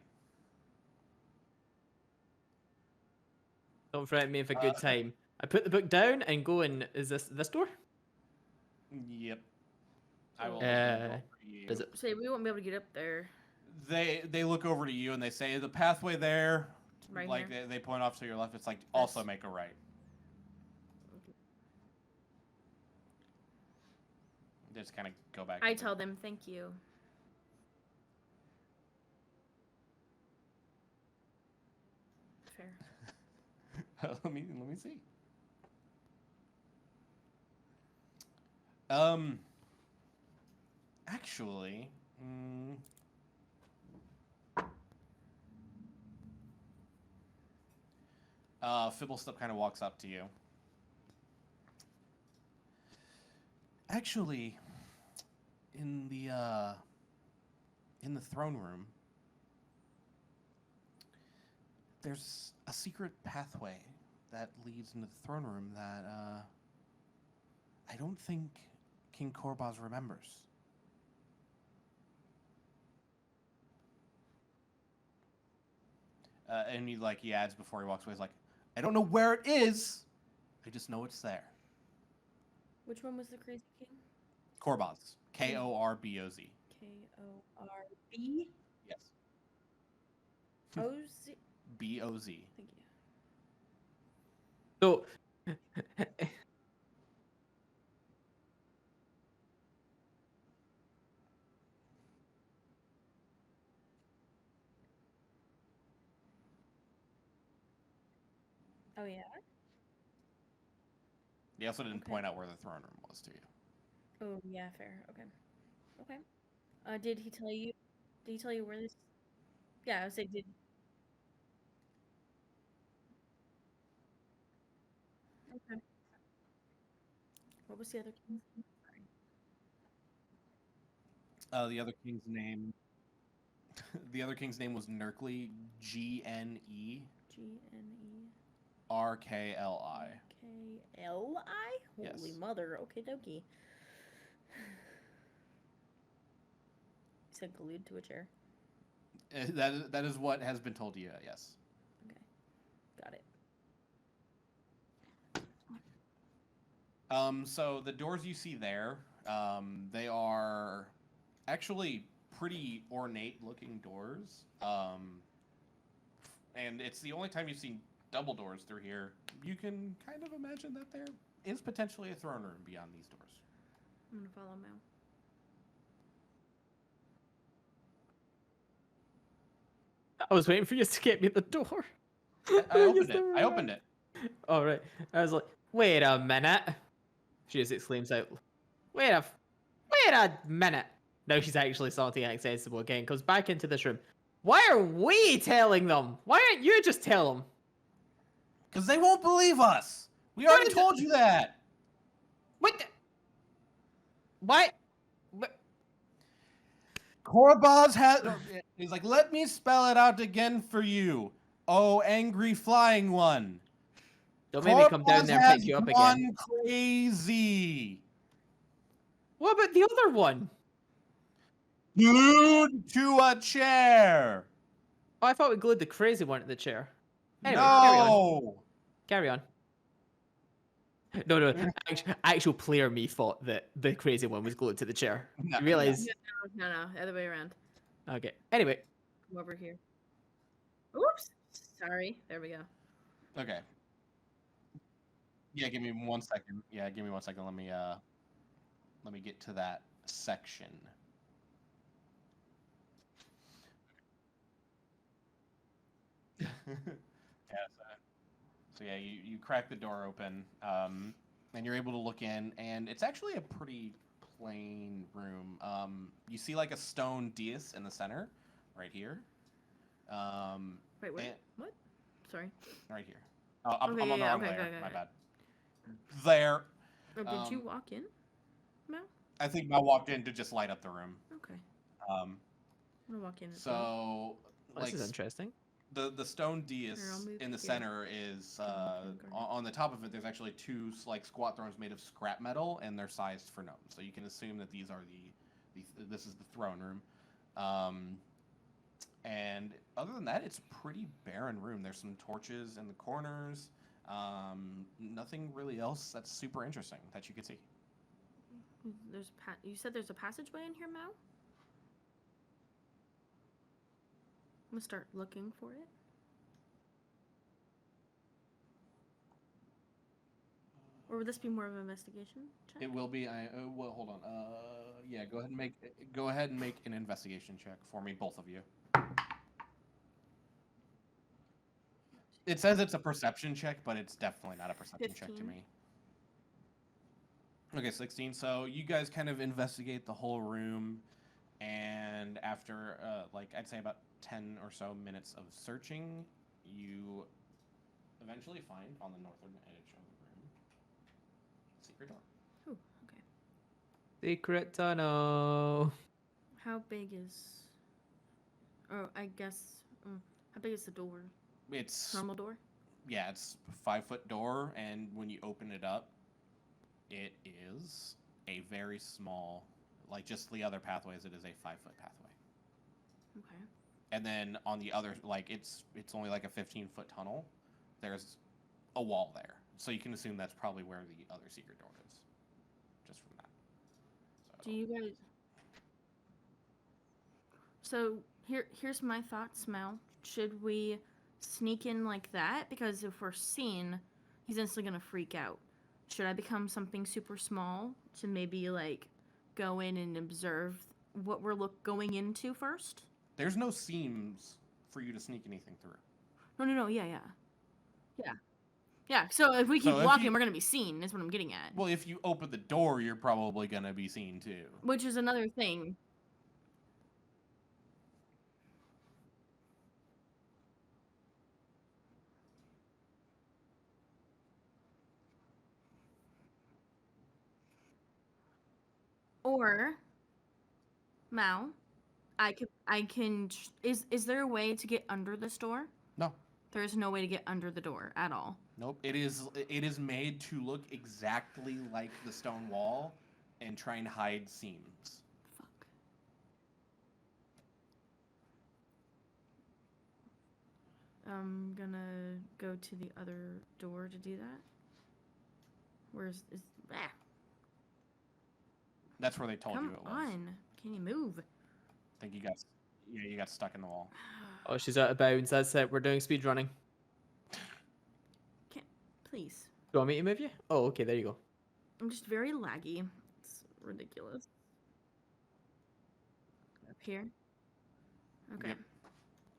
Don't threaten me with a good time. I put the book down and go in. Is this door? Yep. I will. Does it? Say we won't be able to get up there. They look over to you and they say the pathway there Right like here. they point off to your left. It's like also This. make a right. Just kind of go back. I to the- tell them thank you. Fair. let me see. Actually, Fibblestep kind of walks up to you. Actually, in the throne room, there's a secret pathway that leads into the throne room that I don't think King Korbaz remembers. And he adds before he walks away, he's like, I don't know where it is. I just know it's there. Which one was the crazy king? Korbaz. Korboz. K-O-R-B? Yes. O-Z? B-O-Z. Thank you. So, Oh, yeah? He also didn't Okay. point out where the throne room was to you. Oh, yeah, fair. Okay. Okay. Did he tell you? Did he tell you where this? Yeah, I was like, did. Okay. What was the other king's name? Sorry. The other king's name. The other king's name was Nerkli. G-N-E. G-N-E. R-K-L-I. K-L-I? Holy Yes. mother. Okay, dokie. He said glued to a chair. That is what has been told to you. Yes. Okay. Got it. So the doors you see there, they are actually pretty ornate-looking doors. And it's the only time you've seen double doors through here. You can kind of imagine that there is potentially a throne room beyond these doors. I'm gonna follow Mel. I was waiting for you to get me at the door. I opened it. I opened it. All right. I was like, wait a minute. She just exclaims out, wait a minute. Now she's actually something accessible again. Goes back into this room. Why are we telling them? Why aren't you just tell them? Because they won't believe us. We already told you that. What? What? What? Korbaz has. He's like, let me spell it out again for you. Oh, angry flying one. Don't make me come down there and pick you up again. Gone crazy. What about the other one? Glued to a chair. Oh, I thought we glued the crazy one to the chair. Anyway, carry on. No. Carry on. No. Actual player me thought that the crazy one was glued to the chair. No, You realize? No, other way around. Okay. Anyway, Come over here. Oops. Sorry. There we go. Okay. Yeah, give me 1 second. Yeah, give me 1 second. Let me get to that section. Yeah, so yeah, you crack the door open, and you're able to look in, and it's actually a pretty plain room. You see like a stone dais in the center, right here. Wait, wait. and- What? Sorry. right here. Oh, I'm Okay, on the yeah, wrong okay, layer. okay, My okay. bad. There. Or did you Um, walk in? No? I think I walked in to just light up the room. Okay. Um, I'm gonna walk in. as well. so this is interesting. the stone dais Here, I'll move in the here. center is Garnet. on the top of it. There's actually two like squat thrones made of scrap metal, and they're sized for gnomes. So you can assume that these are this is the throne room. And other than that, it's a pretty barren room. There's some torches in the corners. Nothing really else that's super interesting that you could see. There's you said there's a passageway in here, Mao? I'm gonna start looking for it. Or would this be more of an investigation check? It will be. Well, hold on. Yeah. Go ahead and make an investigation check for me, both of you. It says it's a perception check, but it's definitely not a perception check to 15. me. Okay, 16. So you guys kind of investigate the whole room, and after like I'd say about 10 or so minutes of searching, you eventually find on the northern edge of the room a secret door. Ooh, okay. Secret tunnel. How big is? Oh, I guess. How big is the door? It's Normal door. yeah, it's a 5-foot door, and when you open it up, it is a very small, like just the other pathways. It is a 5-foot pathway, Okay. and then on the other, like it's only like a 15-foot tunnel. There's a wall there, so you can assume that's probably where the other secret door is, just from that. So, Do you guys? So here's my thoughts, Mel. Should we sneak in like that? Because if we're seen, he's instantly gonna freak out. Should I become something super small to maybe like go in and observe what we're going into first? there's no seams for you to sneak anything through. No. Yeah. So if we keep So if walking, you- we're gonna be seen. Is what I'm getting at. Well, if you open the door, you're probably gonna be seen too. Which is another thing. Or Mao, I can is there a way to get under this door? No. There is no way to get under the door at all. Nope. It is made to look exactly like the stone wall and try and hide seams. Fuck. I'm gonna go to the other door to do that. Where's is ah, That's where they told come you it was. on. Can you move? I think you got stuck in the wall. Oh, she's out of bounds. That's it. We're doing speed running. Please. Do you want me to move you? Oh, okay. There you go. I'm just very laggy. It's ridiculous. Up here. Okay. Yep.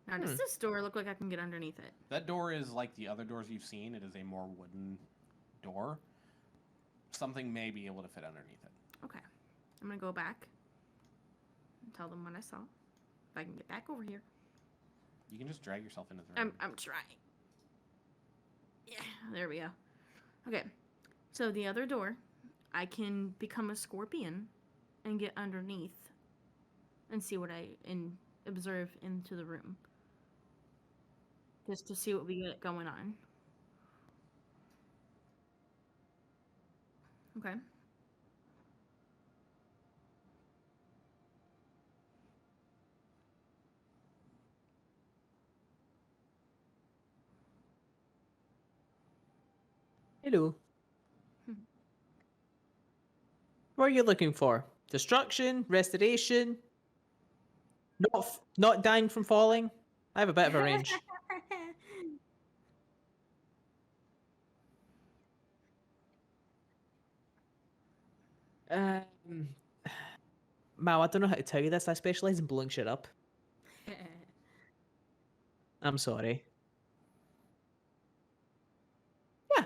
Now, does this door look like I can get underneath it? That door is like the other doors you've seen. It is a more wooden door. Something may be able to fit underneath it. Okay. I'm gonna go back and tell them what I saw. If I can get back over here. You can just drag yourself into the room. I'm trying. Yeah, there we go. Okay. So the other door, I can become a scorpion and get underneath and see what and observe into the room. Just to see what we get going on. Okay. Hello. What are you looking for? Destruction? Restoration? Not dying from falling? I have a bit of a range. Mao, I don't know how to tell you this. I specialize in blowing shit up. I'm sorry. Yeah.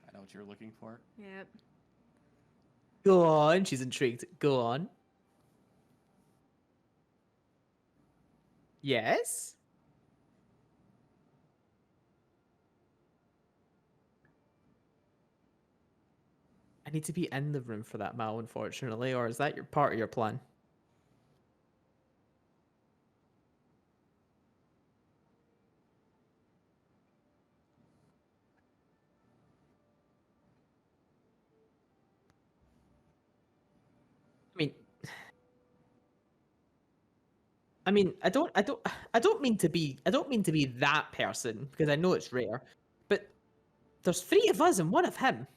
I know what you're looking for. Yep. Go on. She's intrigued. Go on. Yes? I need to be in the room for that, Mal, unfortunately, or is that your part of your plan? I mean, I don't mean to be that person because I know it's rare, but there's 3 of us and 1 of him.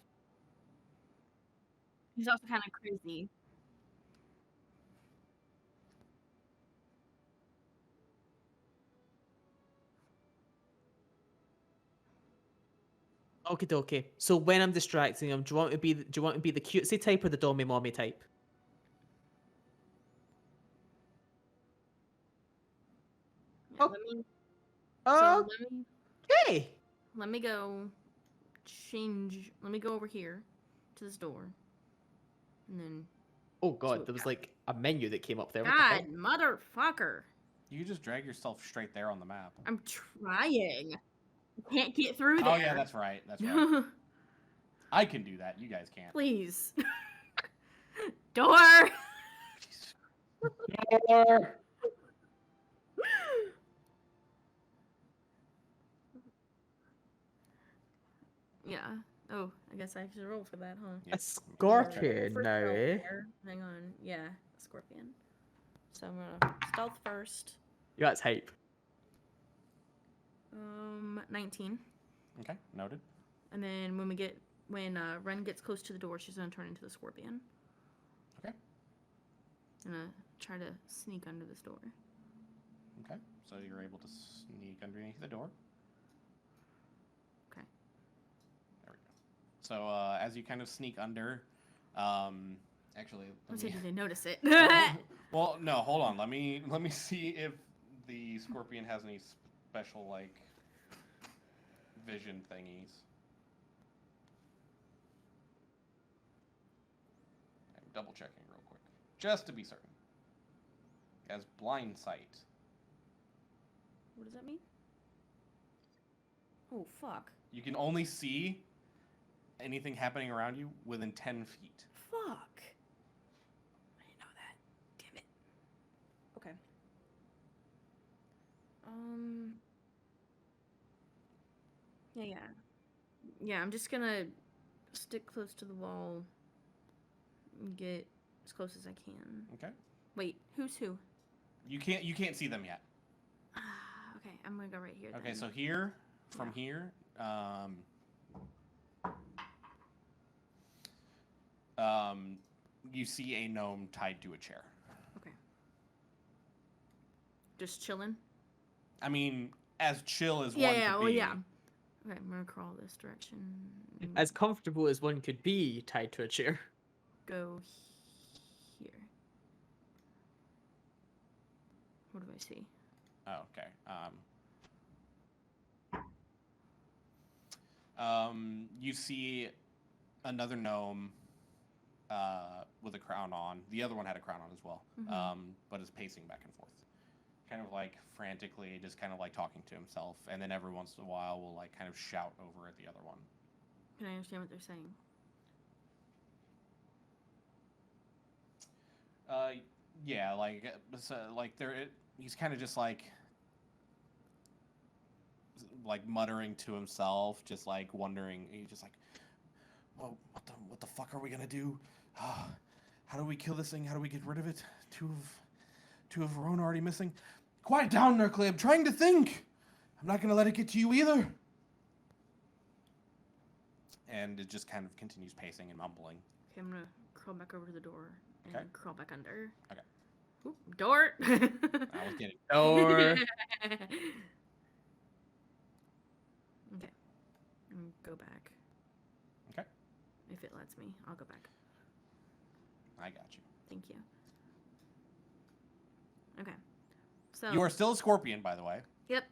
He's also kind of crazy. Okay, dokie. So when I'm distracting him, do you want to be the cutesy type or the dommy mommy type? Yeah, Oh. let me, Oh, so okay. let me go change. Let me go over here to this door, and then. Oh So god, there was yeah. like a menu that came up there. What the God, hell? motherfucker! You just drag yourself straight there on the map. I'm trying. I can't get through there. Oh yeah, that's right. That's right. I can do that. You guys can't. Please. Door. Yeah. Oh, I guess I should roll for that, huh? Yep. A scorpion First now, roll eh? there. Hang on. Yeah, scorpion. So I'm gonna stealth first. Yeah, that's hype. 19. Okay, noted. And then when Ren gets close to the door, she's gonna turn into the scorpion. Okay. Gonna try to sneak under this door. Okay, so you're able to sneak underneath the door. Okay. There we go. So as you kind of sneak under, actually, Let's see if they notice it. well, no, hold on. Let me see if the scorpion has any special like vision thingies. I'm double checking real quick, just to be certain. It has blind sight. What does that mean? Oh, fuck. You can only see anything happening around you within 10 feet. Fuck. I didn't know that. Damn it. Okay. Yeah. Yeah, I'm just gonna stick close to the wall and get as close as I can. Okay. Wait, who's who? You can't see them yet. Okay, I'm gonna go right here. Okay, then. so here, from here, you see a gnome tied to a chair. Okay. Just chilling? I mean, as chill as Yeah, one yeah, could well, be. yeah. Okay, I'm gonna crawl this direction. As comfortable as one could be tied to a chair. Go here. What do I see? Oh, okay. You see another gnome with a crown on. The other one had a crown on as well, but is pacing back and forth, kind of like frantically, just kind of like talking to himself, and then every once in a while will like kind of shout over at the other one. Can I understand what they're saying? Yeah, like so, like he's kind of just like muttering to himself, just like wondering. He's just like, "Well, what the fuck are we gonna do? How do we kill this thing? How do we get rid of it? Two of our own already missing. Quiet down, Nerkley. I'm trying to think. I'm not gonna let it get to you either." And it just kind of continues pacing and mumbling. Okay, I'm gonna crawl back over to the door and Okay. crawl back under. Okay. Oop, door. I was kidding. Or Okay. Go back. Okay. If it lets me, I'll go back. I got you. Thank you. Okay. So. You are still a scorpion, by the way. Yep.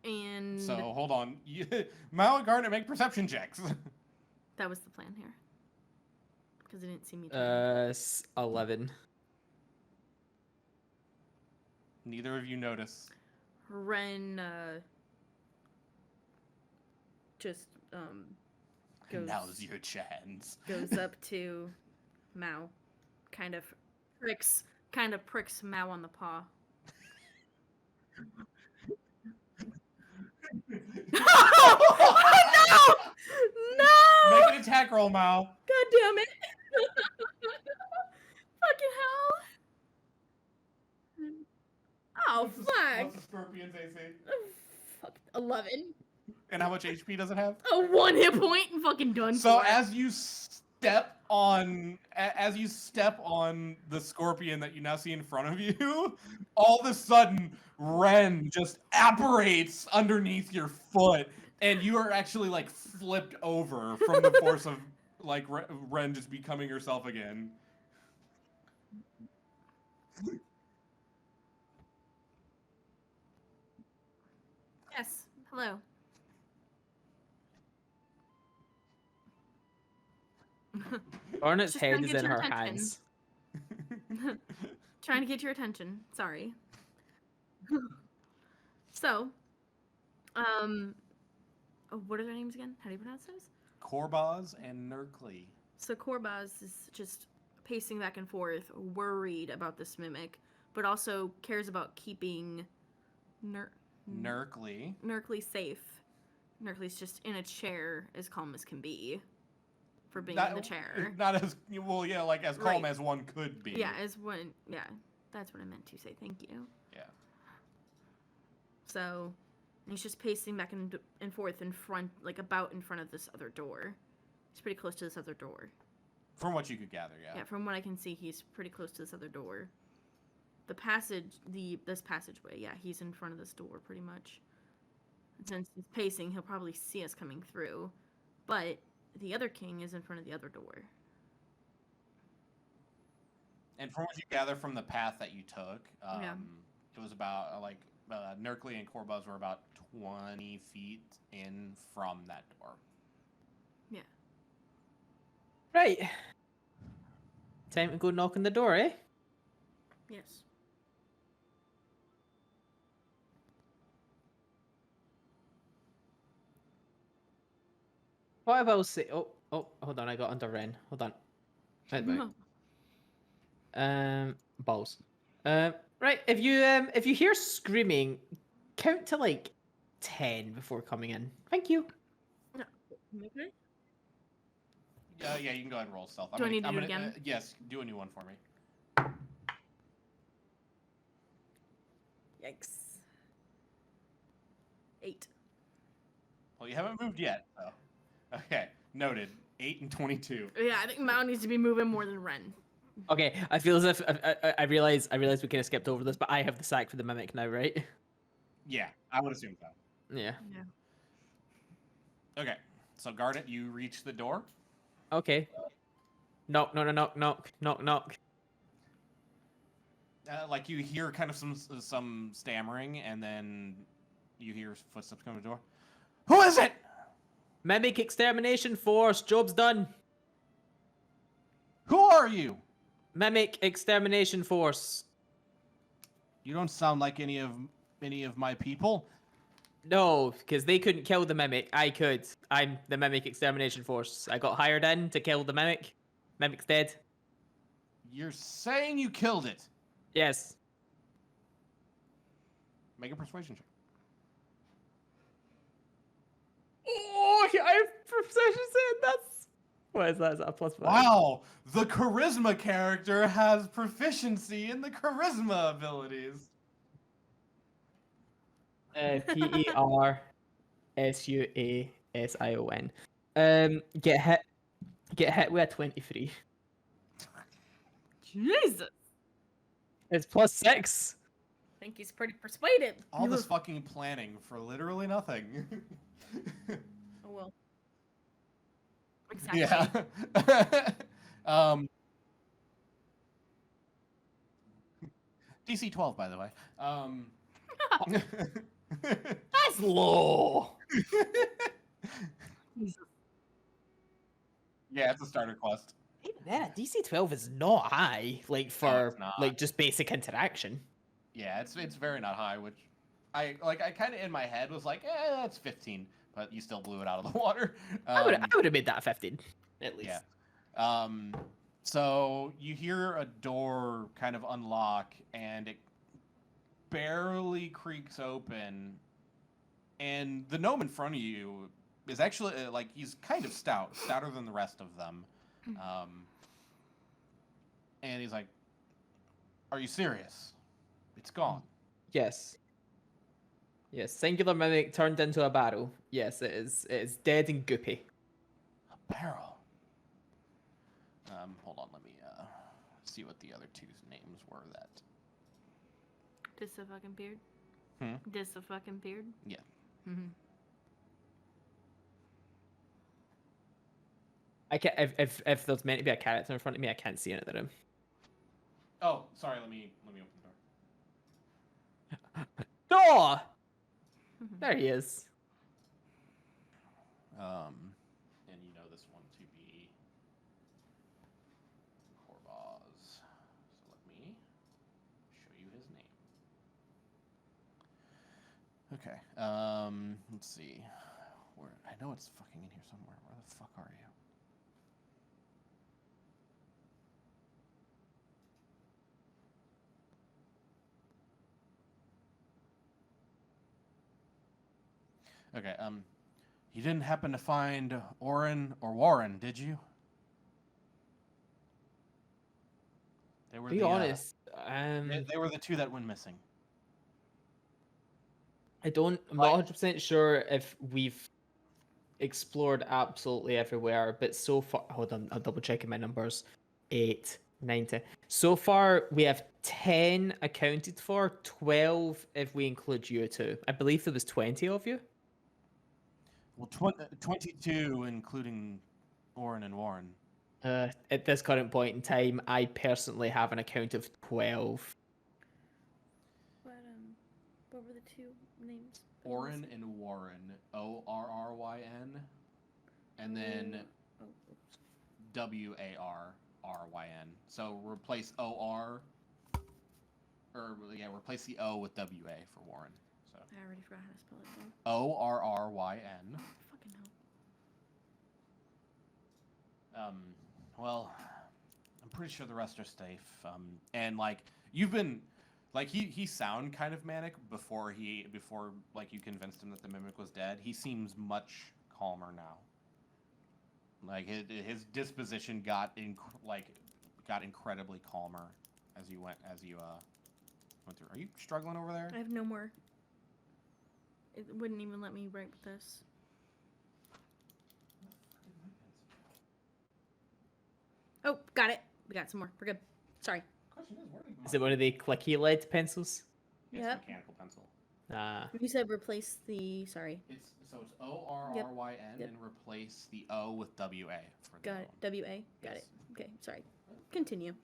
And. So hold on. Mao and Garnet, make perception checks. That was the plan here. Because they didn't see me. turn. 11. Neither of you notice. Ren. Just goes. Now's your chance. Goes up to Mao, kind of pricks Mao on the paw. Oh, no! No! Make an attack roll, Mao. God damn it! Fucking hell! Oh fuck! What's the scorpion's AC? Fuck, 11. And how much HP does it have? Oh, 1 hit point. Fucking done. So for. as you step on the scorpion that you now see in front of you, all of a sudden Ren just apparates underneath your foot And you are actually like flipped over from the force of like Ren just becoming herself again. Yes. Hello. Garnet's Just trying head to is get in your her attention. hands. Trying to get your attention. Sorry. So, what are their names again? How do you pronounce those? Korbaz and Nurkly. So Korbaz is just pacing back and forth, worried about this mimic, but also cares about keeping Nurkly. Nurkly safe. Nurkly's just in a chair, as calm as can be, for being in the chair. Not as well, yeah, like as calm Right. as one could be. Yeah, yeah, that's what I meant to say. Thank you. Yeah. So, he's just pacing back and forth in front, like about in front of this other door. He's pretty close to this other door. From what you could gather, yeah. Yeah, from what I can see, he's pretty close to this other door. The passage, this passageway, yeah, he's in front of this door pretty much. And since he's pacing, he'll probably see us coming through. But the other king is in front of the other door. And from what you gather from the path that you took, Yeah. it was about Nurkly and Korbuz were about 20 feet in from that door. Yeah. Right. Time to go knock on the door, eh? Yes. What if I was say? Oh, hold on. I got under Ren. Hold on. Wait a minute. Balls. Right. If you hear screaming, count to like 10 before coming in. Thank you. Okay. Yeah, you can go ahead and roll stealth. Do I need to do it again? Yes, do a new one for me. Yikes. 8. Well, you haven't moved yet, so. Okay, noted. 8 and 22. Yeah, I think Mao needs to be moving more than Ren. Okay. I feel as if I realize we kind of skipped over this, but I have the sack for the mimic now, right? Yeah, I would assume so. Yeah. Yeah. Okay, so Garnet, you reach the door. Okay. Knock, knock, knock, knock, knock, knock. Like you hear kind of some stammering, and then you hear footsteps coming to the door. Who is it? Mimic extermination force. Job's done. Who are you? Mimic extermination force. You don't sound like any of my people. No, because they couldn't kill the mimic. I could. I'm the mimic extermination force. I got hired in to kill the mimic. Mimic's dead. You're saying you killed it. Yes. Make a persuasion check. Oh, I have precision set. That's what is that? Is that a plus 5? Wow, the charisma character has proficiency in the charisma abilities. Persuasion. Get hit with a 23. Jesus! It's plus 6. I think he's pretty persuaded. All this fucking planning for literally nothing. Oh well. Exactly. Yeah. DC 12, by the way. That's low. Yeah, it's a starter quest. Even then, DC 12 is not high, like for it's not. like just basic interaction. Yeah, it's very not high, which I kind of in my head was like, that's 15, but you still blew it out of the water. I would have made that a 15 at least. Yeah. So you hear a door kind of unlock, and it barely creaks open, and the gnome in front of you is actually like he's kind of stouter than the rest of them. And he's like, "Are you serious? It's gone." Yes. Yes. Singular mimic turned into a barrel. Yes, it is. It is dead and goopy. A barrel. Hold on, let me see what the other two's names were. That. This a fucking beard? Hmm? This a fucking beard? Yeah. Mm-hmm. I can if there's meant to be a character in front of me, I can't see it in the room. Oh, sorry. Let me open the door. Door. There he is. And you know this one to be Corvaz. So let me show you his name. Okay. Let's see. Where I know it's fucking in here somewhere. Where the fuck are you? Okay, you didn't happen to find Oren or Warren, did you? They were Be honest. they were the two that went missing. I'm not 100% sure if we've explored absolutely everywhere, but so far, hold on, I'm double checking my numbers. 8, 9, 10. So far, we have 10 accounted for, 12 if we include you two. I believe there was 20 of you. Well, 22 including Oren and Warren. At this current point in time, I personally have an account of 12. What were the two names? Oren and Warren, Orryn, and then Warryn. So replace OR, replace the O with WA for Warren. So I already forgot how to spell it though. Orryn. Fucking hell. Well, I'm pretty sure the rest are safe. And like you've been, like he sound kind of manic before like you convinced him that the mimic was dead. He seems much calmer now. Like his disposition got incredibly calmer as you went through. Are you struggling over there? I have no more. It wouldn't even let me write with this. Oh, got it. We got some more. We're good. Sorry. Is it one of the clicky lead pencils? It's Yep. mechanical pencil. You said replace the. Sorry. It's Orryn Yep. and replace the O with WA. Got it. WA. Got it. Okay. Sorry. Continue.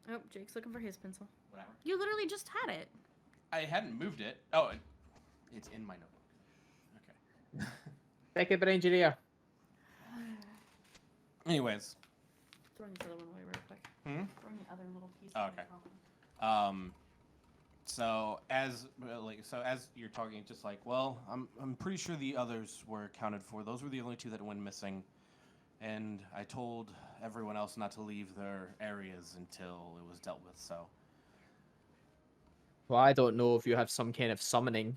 Oh, Jake's looking for his pencil. Whatever. You literally just had it. I hadn't moved it. Oh, it's in my notebook. Okay. Take it, engineer. Anyways. Throwing this other one away real quick. Throwing the other little piece. Oh, okay. So as you're talking, it's just like, well, I'm pretty sure the others were accounted for. Those were the only two that went missing, and I told everyone else not to leave their areas until it was dealt with. So. Well, I don't know if you have some kind of summoning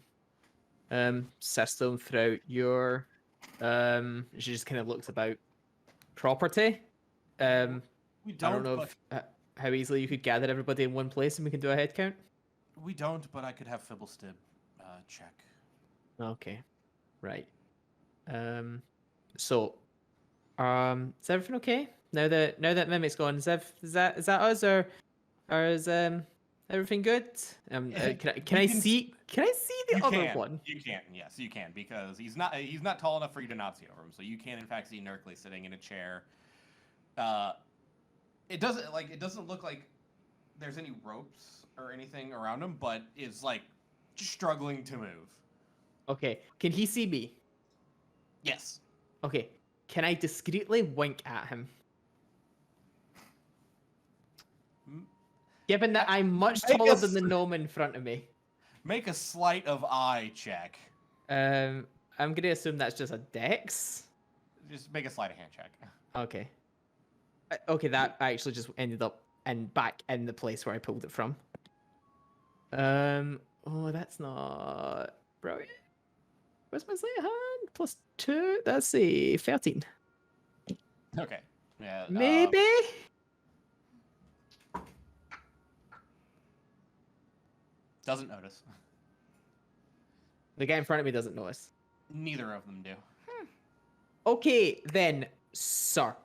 system throughout your she just kind of looks about property. We I don't, don't know how easily you could gather everybody in one place and we can do a head count. We don't, but I could have Fibblestib check. Okay, right. So, is everything okay now that Mimic's gone? Is that us or is everything good? Can I see the other one? You can, yes, you can, because he's not tall enough for you to not see over him. So you can in fact see Nerkly sitting in a chair. It doesn't look like there's any ropes or anything around him, but is like just struggling to move. Okay, can he see me? Yes. Okay, can I discreetly wink at him? Given that I'm much taller than the gnome in front of me. Make a sleight of eye check. I'm gonna assume that's just a dex. Just make a sleight of hand check. Okay. Okay, that actually just ended up back in the place where I pulled it from. Oh, that's not brilliant. Where's my sleight of hand? +2. That's a 13. Okay. Yeah. Maybe. Doesn't notice. The guy in front of me doesn't notice. Neither of them do. Okay, then, sir.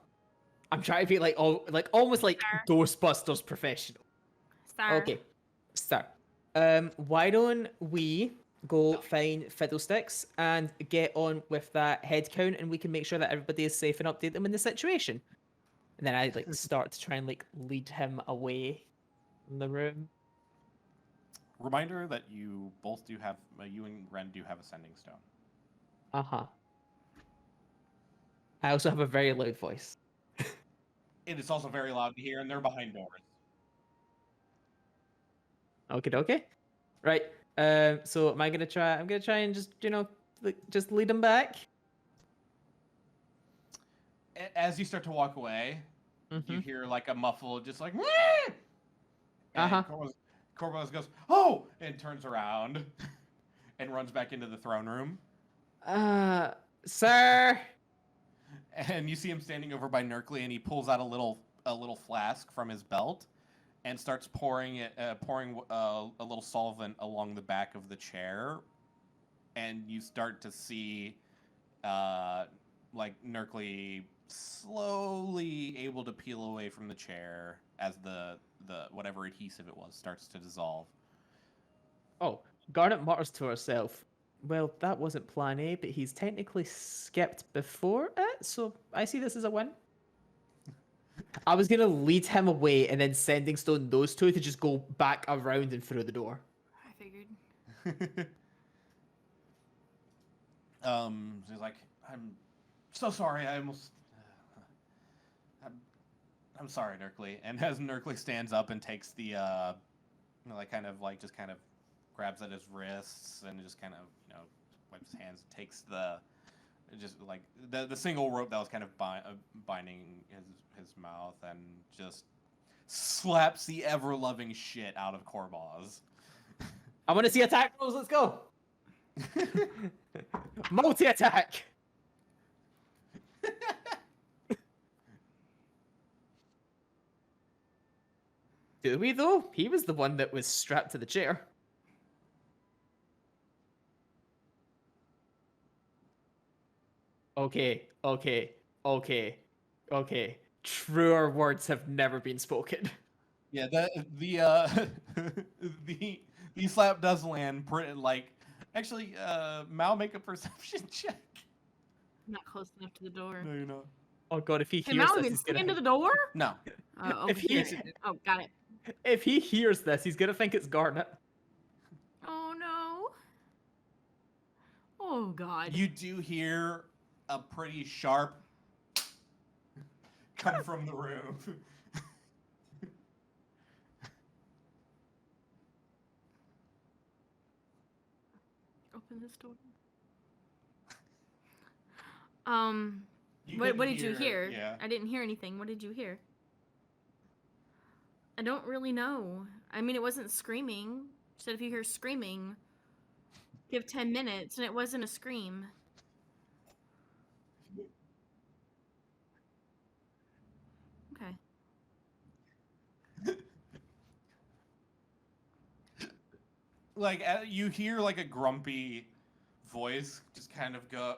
I'm trying to be almost like Ghostbusters professional. Star. Okay, sir. Why don't we go No. find Fiddlesticks and get on with that head count, and we can make sure that everybody is safe and update them in the situation. And then I like start to try and like lead him away from the room. Reminder that you both do have, you and Ren do have Ascending Stone. Uh-huh. I also have a very loud voice. It is also very loud to hear, and they're behind doors. Okay. Right. So am I gonna try? I'm gonna try and just just lead him back. As you start to walk away, you Mhm. hear like a muffled, just like, Uh-huh. Corvallis goes, "Oh!" and turns around and runs back into the throne room. Sir. And you see him standing over by Nerkly, and he pulls out a little flask from his belt and starts pouring a little solvent along the back of the chair. And you start to see, like Nerkly slowly able to peel away from the chair as the whatever adhesive it was starts to dissolve. Oh, Garnet mutters to herself. Well, that wasn't plan A, but he's technically skipped before it, so I see this as a win. I was gonna lead him away and then sending stone those two to just go back around and through the door. I figured. He's like, "I'm so sorry. I almost. I'm sorry, Nerkly." And as Nerkly stands up and takes the, like kind of grabs at his wrists and just kind of wipes his hands, takes the just like the single rope that was kind of binding his mouth, and just slaps the ever loving shit out of Corvaz. I want to see attack rolls. Let's go. Multi attack. Do we though? He was the one that was strapped to the chair. Okay. Truer words have never been spoken. Yeah, the slap does land pretty like. Actually, Mal, make a perception check. I'm not close enough to the door. No, you're not. Oh god, if he Can hears Mal this, even he's see gonna. into the door? No. Oh, If okay. he- Oh, got it. If he hears this, he's gonna think it's Garnet. Oh no. Oh god. You do hear a pretty sharp come from the room. Open this door. You What couldn't did you hear? Yeah. I didn't hear anything. What did you hear? I don't really know. I mean, it wasn't screaming. You said if you hear screaming, give 10 minutes, and it wasn't a scream. Okay. Like you hear like a grumpy voice just kind of go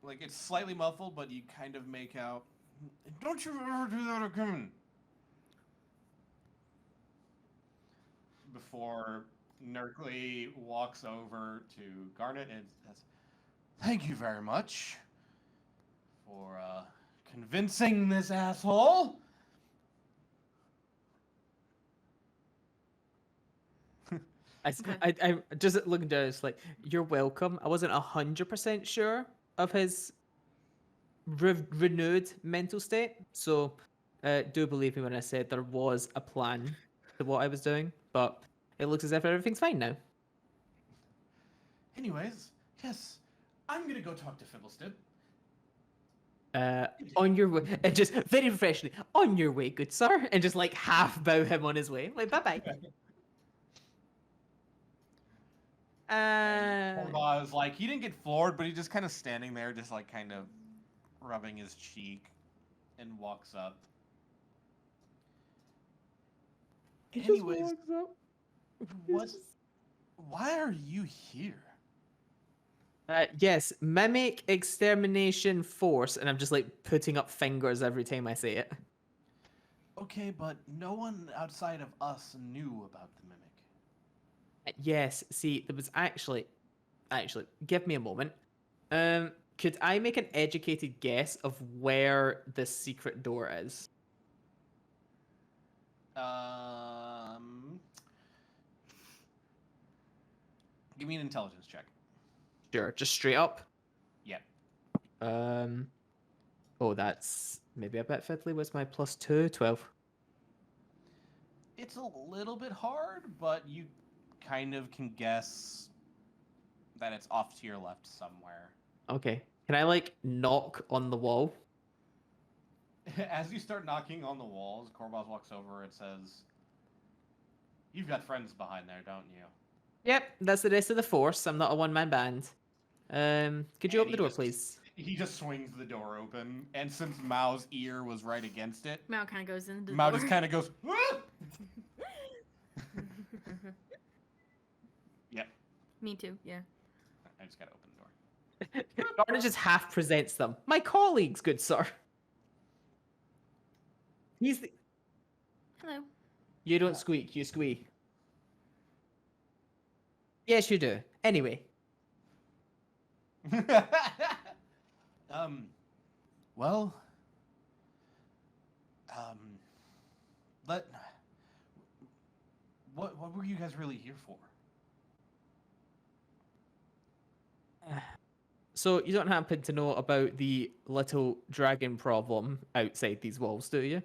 like it's slightly muffled, but you kind of make out, "Don't you ever do that again." Before Nerkly walks over to Garnet and says, "Thank you very much for convincing this asshole." I just looking down. It's like you're welcome. I wasn't 100% sure of his renewed mental state, so do believe me when I said there was a plan to what I was doing. But it looks as if everything's fine now. Anyways, yes, I'm gonna go talk to Fiddlesticks. On your way, and just very professionally, on your way, good sir, and just like half bow him on his way, like bye bye. Corvaz, like, he didn't get floored, but he's just kind of standing there, just like kind of rubbing his cheek, and walks up. He just Anyways, walks up. what? Why are you here? Yes, mimic extermination force, and I'm just like putting up fingers every time I say it. Okay, but no one outside of us knew about the mimic. Yes, see, there was actually, give me a moment. Could I make an educated guess of where the secret door is? Give me an intelligence check. Sure, just straight up. Yep. Oh, that's maybe a bit fiddly. What's my +2? 12. It's a little bit hard, but you kind of can guess that it's off to your left somewhere. Okay. Can I like knock on the wall? As you start knocking on the walls, Korbaz walks over and says, "You've got friends behind there, don't you?" Yep, that's the rest of the force. I'm not a one-man band. Could you And open the door, please? He just swings the door open, and since Mao's ear was right against it, Mao kind of goes into the Mao door. just kind of goes, "Ah!" Yep. Me too. Yeah. I just gotta open the door. Garnet just half presents them. My colleagues, good sir. He's the... Hello. You don't squeak, you squeak. Yes, you do. Anyway. Well, let. What were you guys really here for? So you don't happen to know about the little dragon problem outside these walls, do you?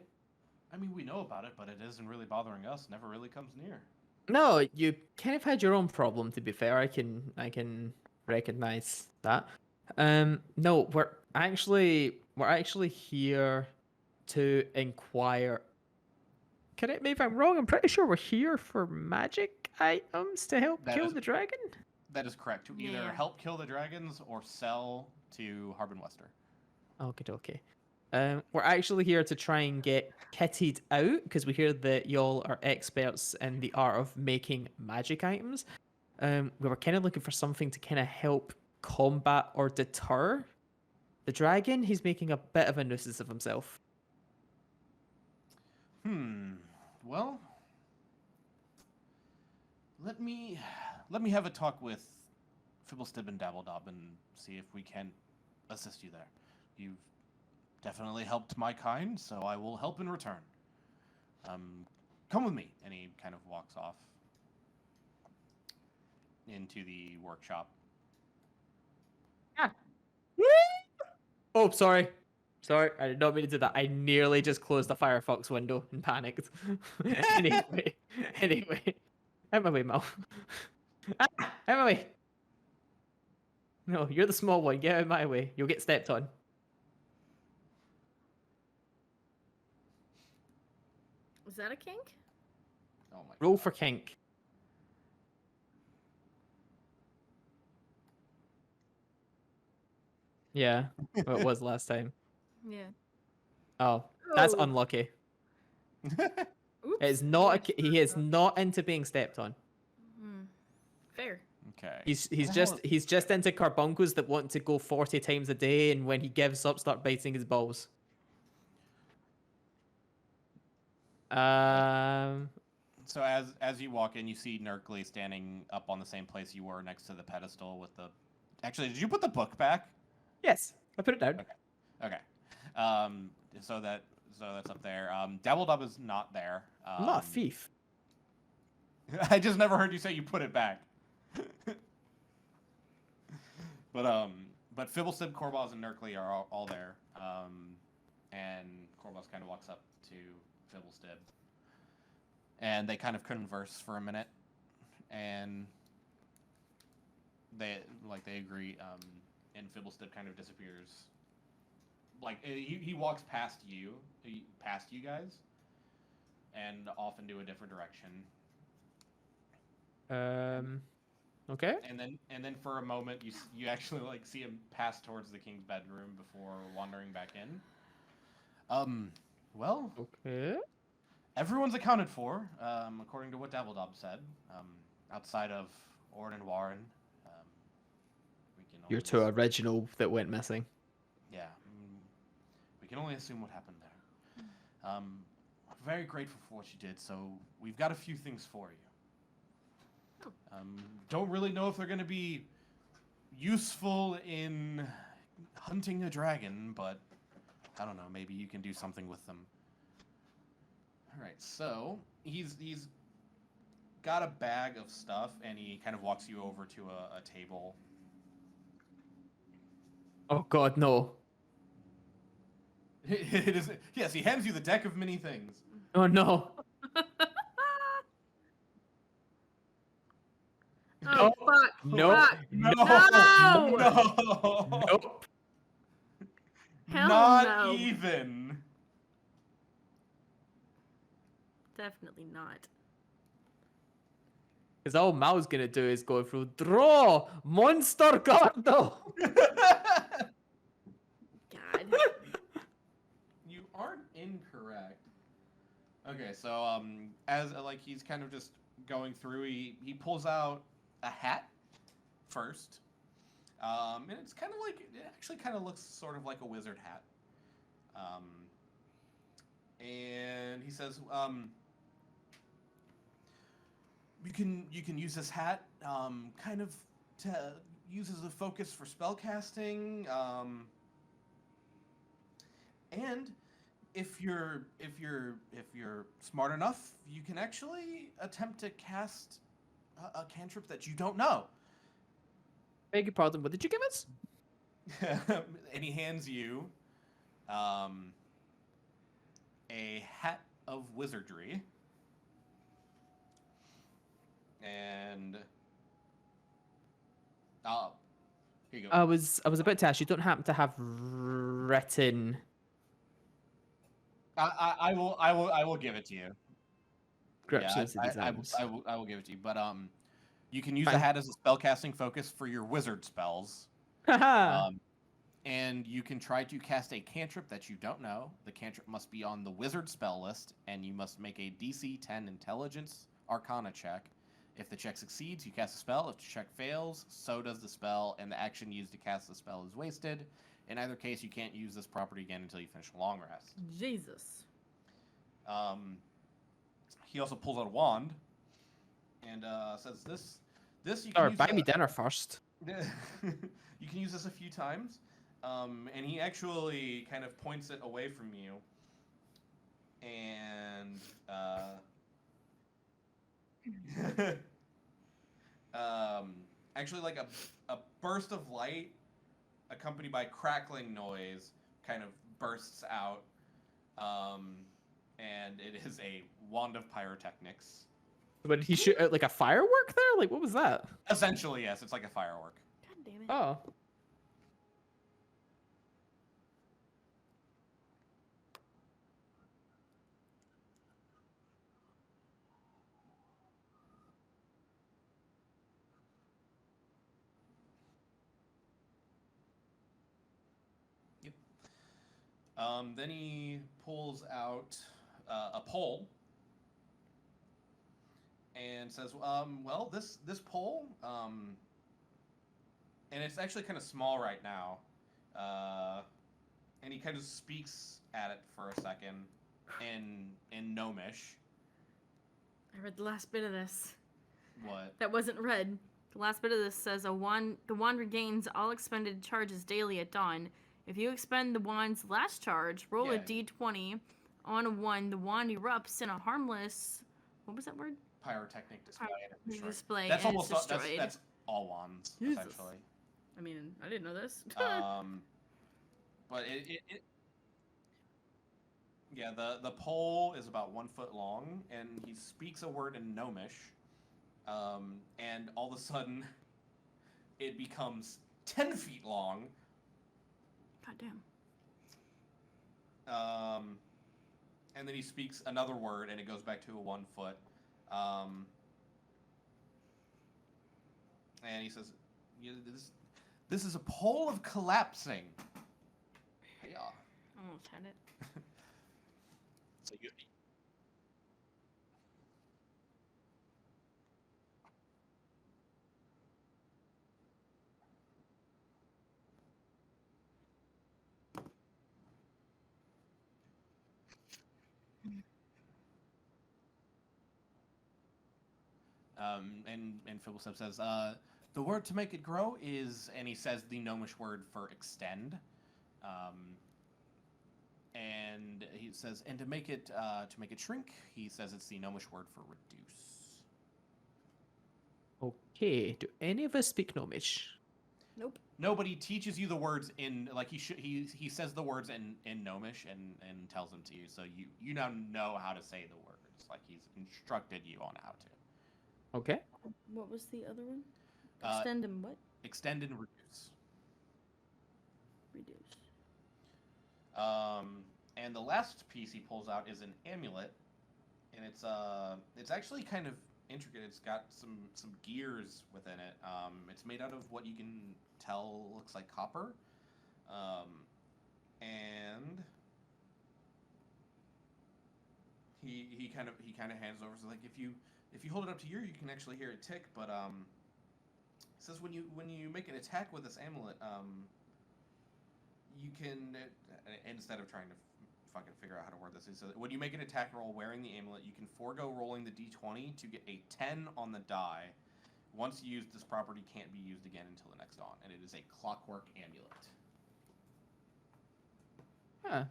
I mean, we know about it, but it isn't really bothering us. Never really comes near. No, you kind of had your own problem. To be fair, I can recognize that. No, we're actually here to inquire. Correct me if I'm wrong. I'm pretty sure we're here for magic items to help That kill is- the dragon. That is correct. To either Yeah. help kill the dragons or sell to Harbin Wester. Okay. We're actually here to try and get kitted out because we hear that y'all are experts in the art of making magic items. We were kind of looking for something to kind of help combat or deter the dragon. He's making a bit of a nuisance of himself. Well, let me have a talk with Fibblestib and Dabbledob and see if we can assist you there. You've definitely helped my kind, so I will help in return. Come with me. And he kind of walks off into the workshop. Oh, sorry. I did not mean to do that. I nearly just closed the Firefox window and panicked. anyway. Out my way, Mal. Out my way. No, you're the small one. Get out of my way. You'll get stepped on. Was that a kink? Oh my Roll God. for kink. Yeah, well, it was last time. Yeah. Oh, that's Oh. unlucky. Oops. It's not. Yeah. He is not into being stepped on. Fair. Okay. He's What the hell- he's just into carbuncles that want to go 40 times a day, and when he gives up, start biting his balls. So as you walk in, you see Nerkly standing up on the same place you were next to the pedestal with the. Actually, did you put the book back? Yes, I put it down. Okay. So that's up there. Dabbledob is not there. I'm not a thief. I just never heard you say you put it back. But Fibblestib, Korbaz, and Nerkly are all there. And Korbaz kind of walks up to Fibblestib, and they kind of converse for a minute, and they agree. And Fibblestib kind of disappears. Like he walks past you guys, and off into a different direction. Okay. And then for a moment you actually like see him pass towards the king's bedroom before wandering back in. Well, Okay. everyone's accounted for, according to what Dabbledob said. Outside of Ord and Warren, we can. You're only too assume- original that went missing. Yeah, we can only assume what happened there. Very grateful for what you did. So we've got a few things for you. Don't really know if they're going to be useful in hunting a dragon, but I don't know. Maybe you can do something with them. All right, so he's got a bag of stuff, and he kind of walks you over to a table. Oh God, no. It is, yes, he hands you the deck of many things. Oh no. Oh, fuck. Nope. Fuck. No, No! no, Nope. Hell not no. even. Definitely not. Because all Mal's gonna do is go through draw monster card though. God. You aren't incorrect. Okay, so as like he's kind of just going through, he pulls out a hat first, and it's kind of like it actually kind of looks sort of like a wizard hat. And he says, you can use this hat kind of to use as a focus for spell casting, and if you're smart enough, you can actually attempt to cast a cantrip that you don't know. Beg your pardon, what did you give us? And he hands you a hat of wizardry. And here you go. I was about to ask, you don't happen to have written. I will give it to you. Descriptions of I designs. will give it to you. But you can use the Fine. hat as a spellcasting focus for your wizard spells. Haha. And you can try to cast a cantrip that you don't know. The cantrip must be on the wizard spell list, and you must make a DC 10 Intelligence Arcana check. If the check succeeds, you cast a spell. If the check fails, so does the spell, and the action used to cast the spell is wasted. In either case, you can't use this property again until you finish a long rest. Jesus. He also pulls out a wand and says, "This you Or can use buy me dinner first. you can use this a few times." And he actually kind of points it away from you, and actually like a burst of light accompanied by crackling noise kind of bursts out, and it is a wand of pyrotechnics. But did he shoot out like a firework there? Like, what was that? Essentially, yes, it's like a firework. God damn it. Oh. Then he pulls out a pole and says, "Well, this pole, and it's actually kind of small right now." And he kind of speaks at it for a second in Gnomish. I read the last bit of this. What? That wasn't read. The last bit of this says the wand regains all expended charges daily at dawn. If you expend the wand's last charge, roll a Yeah. d20. On a 1, the wand erupts in a harmless. What was that word? Pyrotechnic display. Sure. Display. That's and almost it's destroyed. that's all wands Jesus. essentially. I mean, I didn't know this. But it yeah, the pole is about 1 foot long, and he speaks a word in Gnomish, and all of a sudden, it becomes 10 feet long. God damn. And then he speaks another word, and it goes back to a 1 foot. And he says, "This is a pole of collapsing." Yeah. Almost had it. So you. And Philistep says, the word to make it grow is, and he says the gnomish word for extend. And he says, and to make it shrink, he says it's the gnomish word for reduce. Okay. Do any of us speak Gnomish? Nope. Nobody teaches you the words in like he says the words in gnomish and tells them to you, so you now know how to say the words. Like he's instructed you on how to. Okay. What was the other one? Uh, Extend and what? Extend and reduce. Reduce. And the last piece he pulls out is an amulet, and it's actually kind of intricate. It's got some gears within it. It's made out of what you can tell looks like copper, and he kind of hands over. So like if you hold it up to you can actually hear it tick. But it says when you make an attack with this amulet, you can instead of trying to fucking figure out how to word this, so when you make an attack roll wearing the amulet, you can forego rolling the d20 to get a 10 on the die. Once used, this property can't be used again until the next dawn, and it is a clockwork amulet. Huh.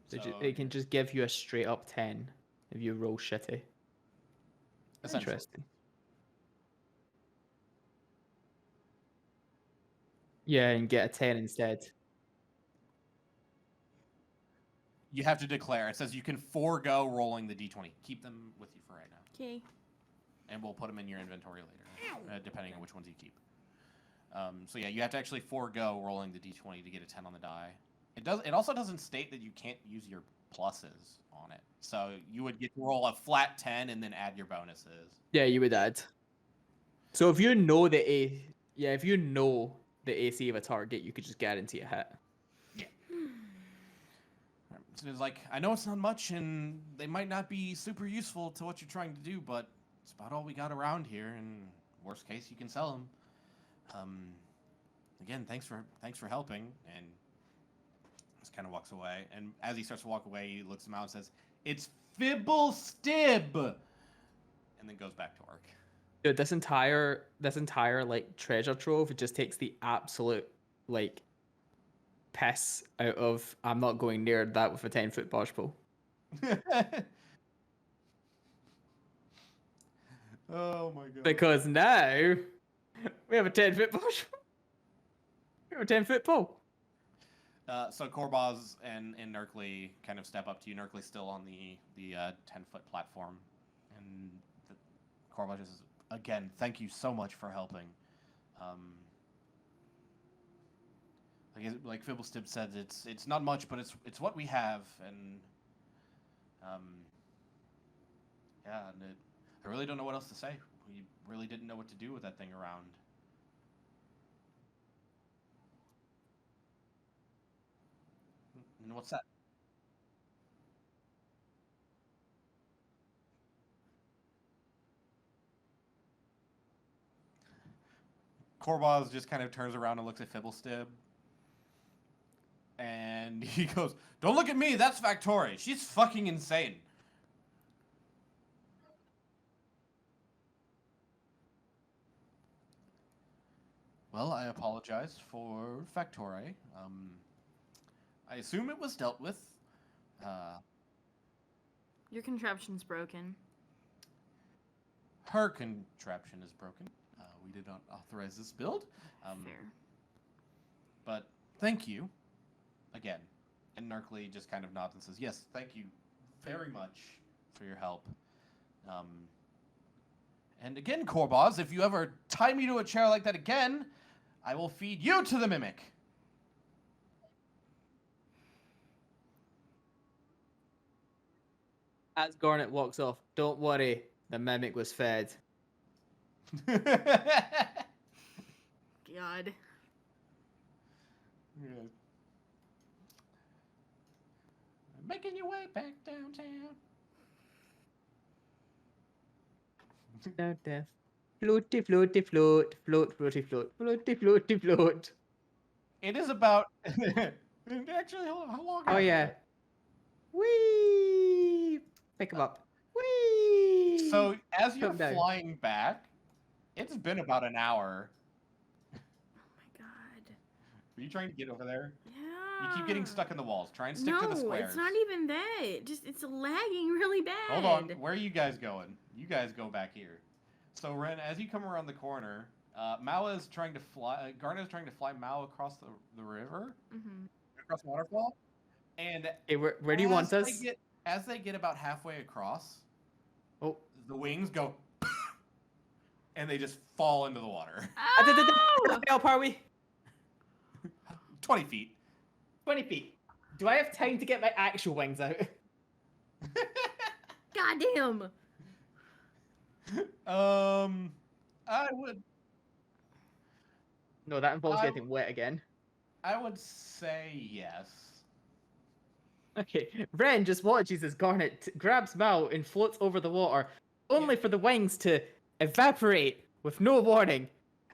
So it can just give you a straight up 10 if you roll shitty. Interesting. Yeah, and get a 10 instead. You have to declare. It says you can forego rolling the d20. Keep them with you for right now. Okay. And we'll put them in your inventory later, depending on which ones you keep. So yeah, you have to actually forego rolling the d20 to get a 10 on the die. It also doesn't state that you can't use your pluses on it. So you would get to roll a flat 10 and then add your bonuses. Yeah, you would add. So if you know if you know the AC of a target, you could just guarantee a hit. Yeah. So it's like, I know it's not much, and they might not be super useful to what you're trying to do, but it's about all we got around here, and worst case, you can sell them. Again, thanks for helping, and just kind of walks away. And as he starts to walk away, he looks him out and says, "It's Fibblestib," and then goes back to work. Dude, this entire like treasure trove, it just takes the absolute like piss out of I'm not going near that with a 10-foot barge pole. Oh my god. Because now we have a 10-foot barge pole. We have a 10-foot pole. So Korbaz and Nerkly kind of step up to you. Nerkly's still on the 10-foot platform, and Korbaz says, "Again, thank you so much for helping. Like Fibblestib said, it's not much, but it's what we have, and yeah, and I really don't know what else to say. We really didn't know what to do with that thing around." And what's that? Korbaz just kind of turns around and looks at Fibblestib. And he goes, "Don't look at me, that's Factori. She's fucking insane." Well, I apologize for Factori. I assume it was dealt with. Your contraption's broken. Her contraption is broken. We did not authorize this build. Fair. But thank you again. And Nerkly just kind of nods and says, "Yes, thank you very much for your help. And again, Korbaz, if you ever tie me to a chair like that again, I will feed you to the mimic." As Garnet walks off, don't worry, the mimic was fed. God. Yeah. Making your way back downtown. No death. Floaty, floaty, float, float, floaty, float, floaty, floaty, float. It is about And actually, how long? Oh has it yeah. been? Whee! Pick him up. Whee! So as you're Come down. flying back, it's been about an hour. Oh my god. Are you trying to get over there? Yeah. You keep getting stuck in the walls. Try and stick no, to the squares. it's not even that. It's lagging really bad. Hold on. Where are you guys going? You guys go back here. So Ren, as you come around the corner, Mao is trying to fly. Garna is trying to fly Mao across the river, across the waterfall, and Okay, where do you want us? As they get about halfway across, Oh. the wings go, and they just fall into the water. Oh! How far are we? 20 feet. 20 feet. Do I have time to get my actual wings out? Goddamn. I would. No, that involves I- getting wet again. I would say yes. Okay, Ren just watches as Garnet grabs Mal and floats over the water, only for the wings to evaporate with no warning.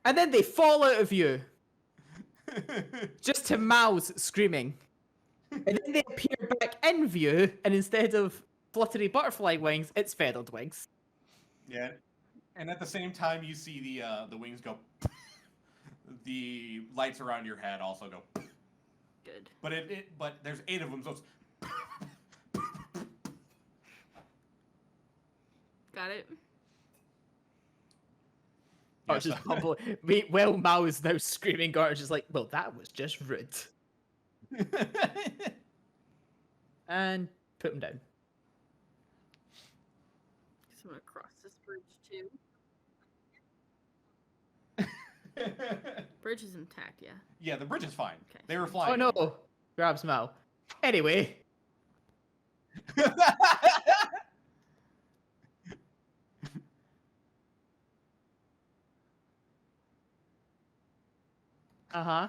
And then they fall out of you, just to Mal's screaming. And then they appear back in view, and instead of fluttery butterfly wings, it's feathered wings. Yeah, and at the same time, you see the wings go. The lights around your head also go. Good. But there's 8 of them, so it's. Got it. Oh, Yes. just humble. Well, Mal is now screaming. Garner's just like, well, that was just rude. And put him down. Guess I'm gonna cross this bridge too. Bridge is intact, yeah. Yeah, the bridge is fine. Okay. They were Oh flying. no! Grabs Mal. Anyway. Uh-huh.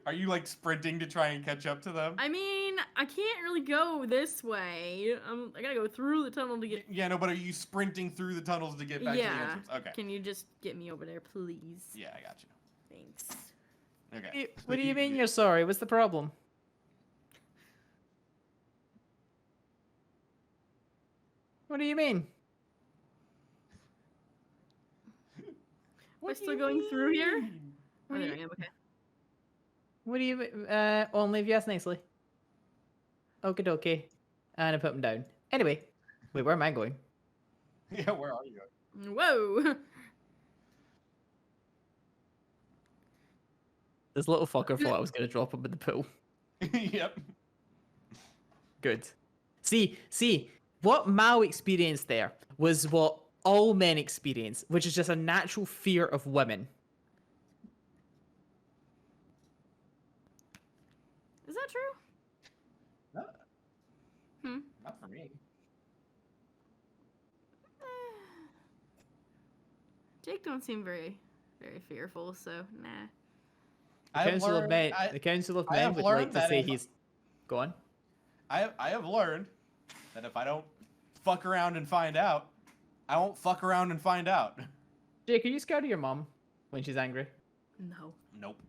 Are you like sprinting to try and catch up to them? I mean, I can't really go this way. I gotta go through the tunnel to get. Yeah, no, but are you sprinting through the tunnels to get back to the Yeah. entrance? Okay. Can you just get me over there, please? Yeah, I got you. Thanks. Okay. What do you mean you're sorry? What's the problem? What do you mean? Am I still going through here? mean? Oh, there I am. Okay. What do you only if you ask nicely. Okie dokie. And I put him down. Anyway. Wait, where am I going? Yeah, where are you? Whoa. This little fucker thought I was gonna drop him in the pool. Yep. Good. See, what Mao experienced there was what all men experience, which is just a natural fear of women. Is that true? No, Hmm. not for me. Jake don't seem very fearful, so nah. The Council of Men, the Council of I Men have would like learned to that say if- he's. Go on. I have learned that if I don't fuck around and find out, I won't fuck around and find out. Jake, are you scared of your mom when she's angry? No. Nope.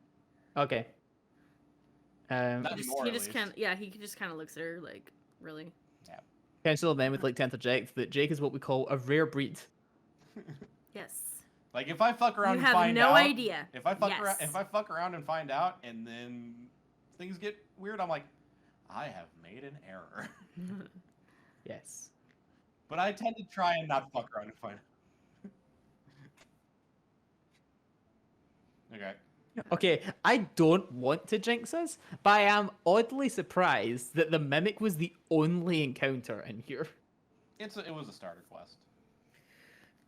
Okay. Not anymore, He at just least. kind of he just kind of looks at her like, really. Council of Men would like to interject that Jake is what we call a rare breed. Yes. Like if I fuck around You and have find no out, idea. if I fuck around, Yes. if I fuck around and find out, and then things get weird, I'm like, I have made an error. Yes. But I tend to try and not fuck around and find out. Okay. Okay, I don't want to jinx us, but I am oddly surprised that the mimic was the only encounter in here. It was a starter quest.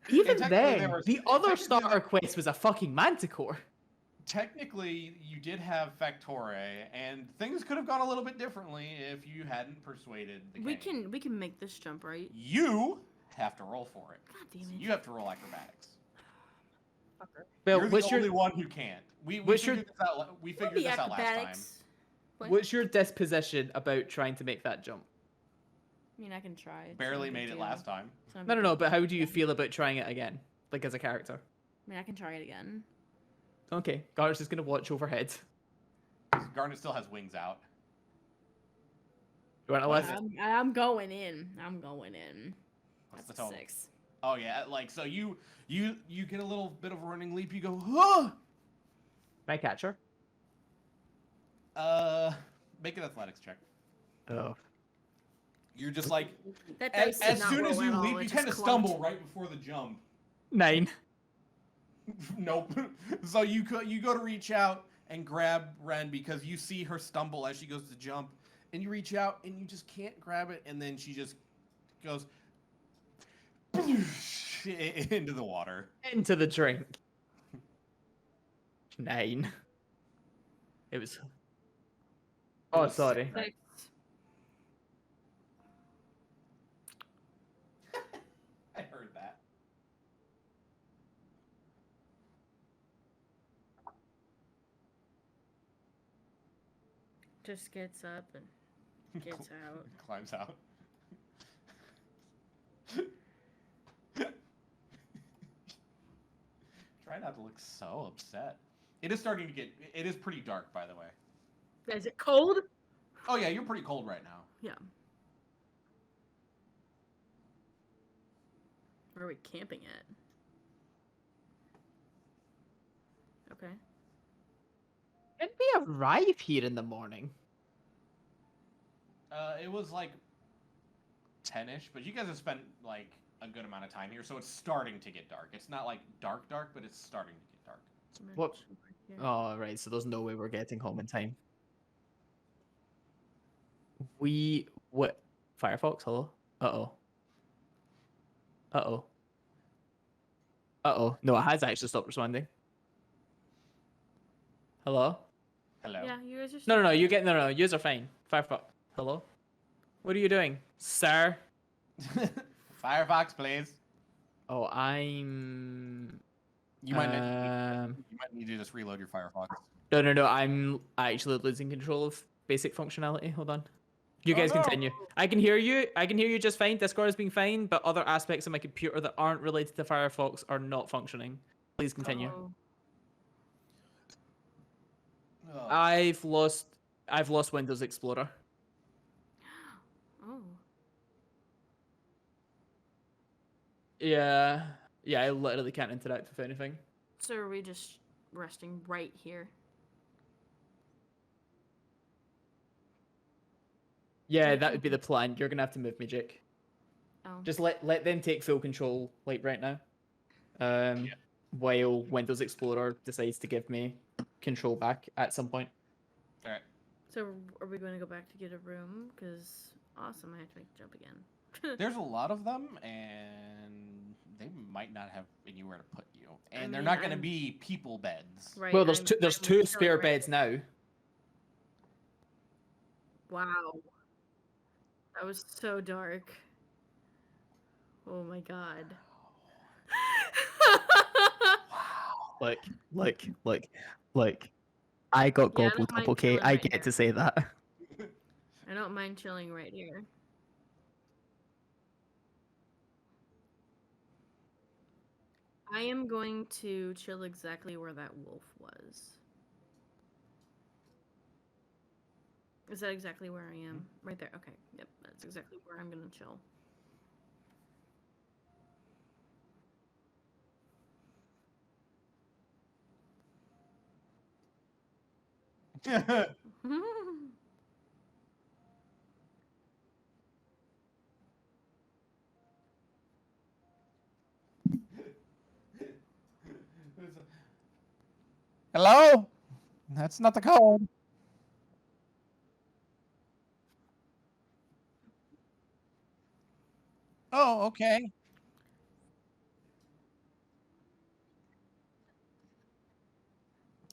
Even technically then, there was- the other technically starter there- quest was a fucking manticore. Technically, you did have Factore, and things could have gone a little bit differently if you hadn't persuaded the king. We can make this jump, right? You have to roll for it. God damn So it. you have to roll acrobatics. Fucker. Well, You're what's the only your one who can't. We what's your- figured this out. We It'll figured be this out last time. acrobatics. What? what's your disposition about trying to make that jump? I mean, I can try. It's Barely no big made it deal. last time. It's not a No, big no, deal. but how do you feel about trying it again, like as a character? I mean, I can try it again. Okay, Garrett's just gonna watch overhead. Garnet still has wings out. You want to What lift? is it? I'm going in. I'm going in. What's That's the a total? 6. Oh yeah, like so you get a little bit of a running leap. You go, huh? Can I catch her? Make an athletics check. Oh. You're just like, That dice did as not soon as roll you at all, leap, it you just kind of clunked. stumble right before the jump. 9. Nope. So you go to reach out and grab Ren because you see her stumble as she goes to jump, and you reach out and you just can't grab it, and then she just goes into the water. Into the drink. 9. It was. Oh, was sorry. 6. I heard that. Just gets up and gets out. Climbs out. Try not to look so upset. It is starting to get. It is pretty dark, by the way. Is it cold? Oh yeah, you're pretty cold right now. Yeah. Where are we camping at? Okay. Did we arrive here in the morning? It was like 10ish, but you guys have spent like a good amount of time here, so it's starting to get dark. It's not like dark, but it's starting to get dark. What? Oh, right. So there's no way we're getting home in time. What? Firefox, hello? Uh-oh. Uh-oh. Uh-oh. No, it has actually stopped responding. Hello? Hello. Yeah, you guys are. No, you get no. Yous are fine. Firefox. Hello? What are you doing, sir? Firefox, please. Oh, I'm. You might need to just reload your Firefox. No. I'm actually losing control of basic functionality. Hold on. You Oh, guys no. continue. I can hear you. I can hear you just fine. Discord is being fine, but other aspects of my computer that aren't related to Firefox are not functioning. Please continue. Oh. Oh. I've lost Windows Explorer. Oh. Yeah, I literally can't interact with anything. So are we just resting right here? Yeah, that would be the plan. You're gonna have to move me, Jake. Oh. Just let them take full control, like right now. Yeah. While Windows Explorer decides to give me control back at some point. All right. So are we going to go back to get a room? Because awesome, I have to make the jump again. There's a lot of them, and they might not have anywhere to put you. And I they're mean, not going to I'm- be people beds. Right. Well, there's two I'm two chilling spare right beds here. now. Wow. That was so dark. Oh my god. Look. I got Yeah, I gobbled don't up, mind okay? chilling I right get here. to say that. I don't mind chilling right here. I am going to chill exactly where that wolf was. Is that exactly where I am? Right there. Okay. Yep. That's exactly where I'm going to chill. Hello? That's not the code. Oh, okay.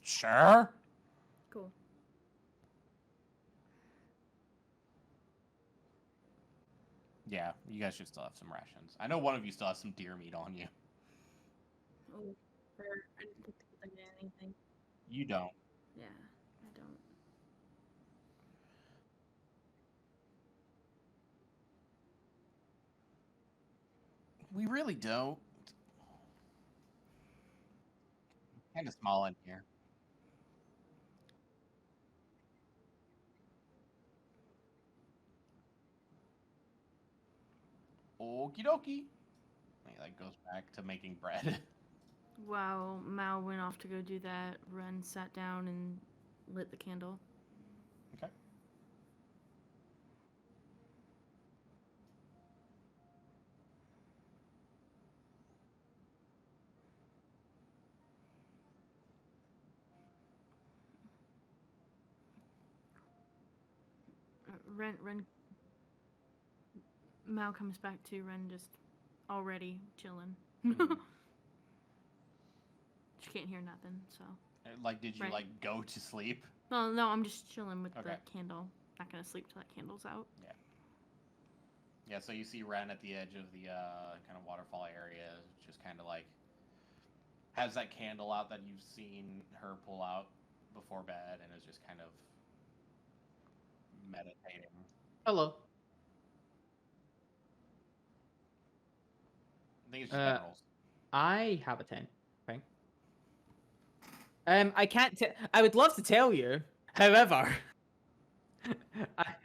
Sure. Cool. Yeah, you guys should still have some rations. I know one of you still has some deer meat on you. Oh, fair. I didn't think to get anything. You don't. Yeah, I don't. We really don't. Kind of small in here. Okie dokie. He like goes back to making bread. While Mao went off to go do that, Ren sat down and lit the candle. Okay. Ren. Mao comes back to Ren just already chilling. Mhm. She can't hear nothing, so. Like, did you Right. like go to sleep? No, I'm just chilling with Okay. the candle. Not gonna sleep till that candle's out. Yeah, so you see Ren at the edge of the kind of waterfall area, just kind of like has that candle out that you've seen her pull out before bed, and is just kind of meditating. Hello. I think it's just minerals. I have a 10. Okay. I can't. I would love to tell you, however, I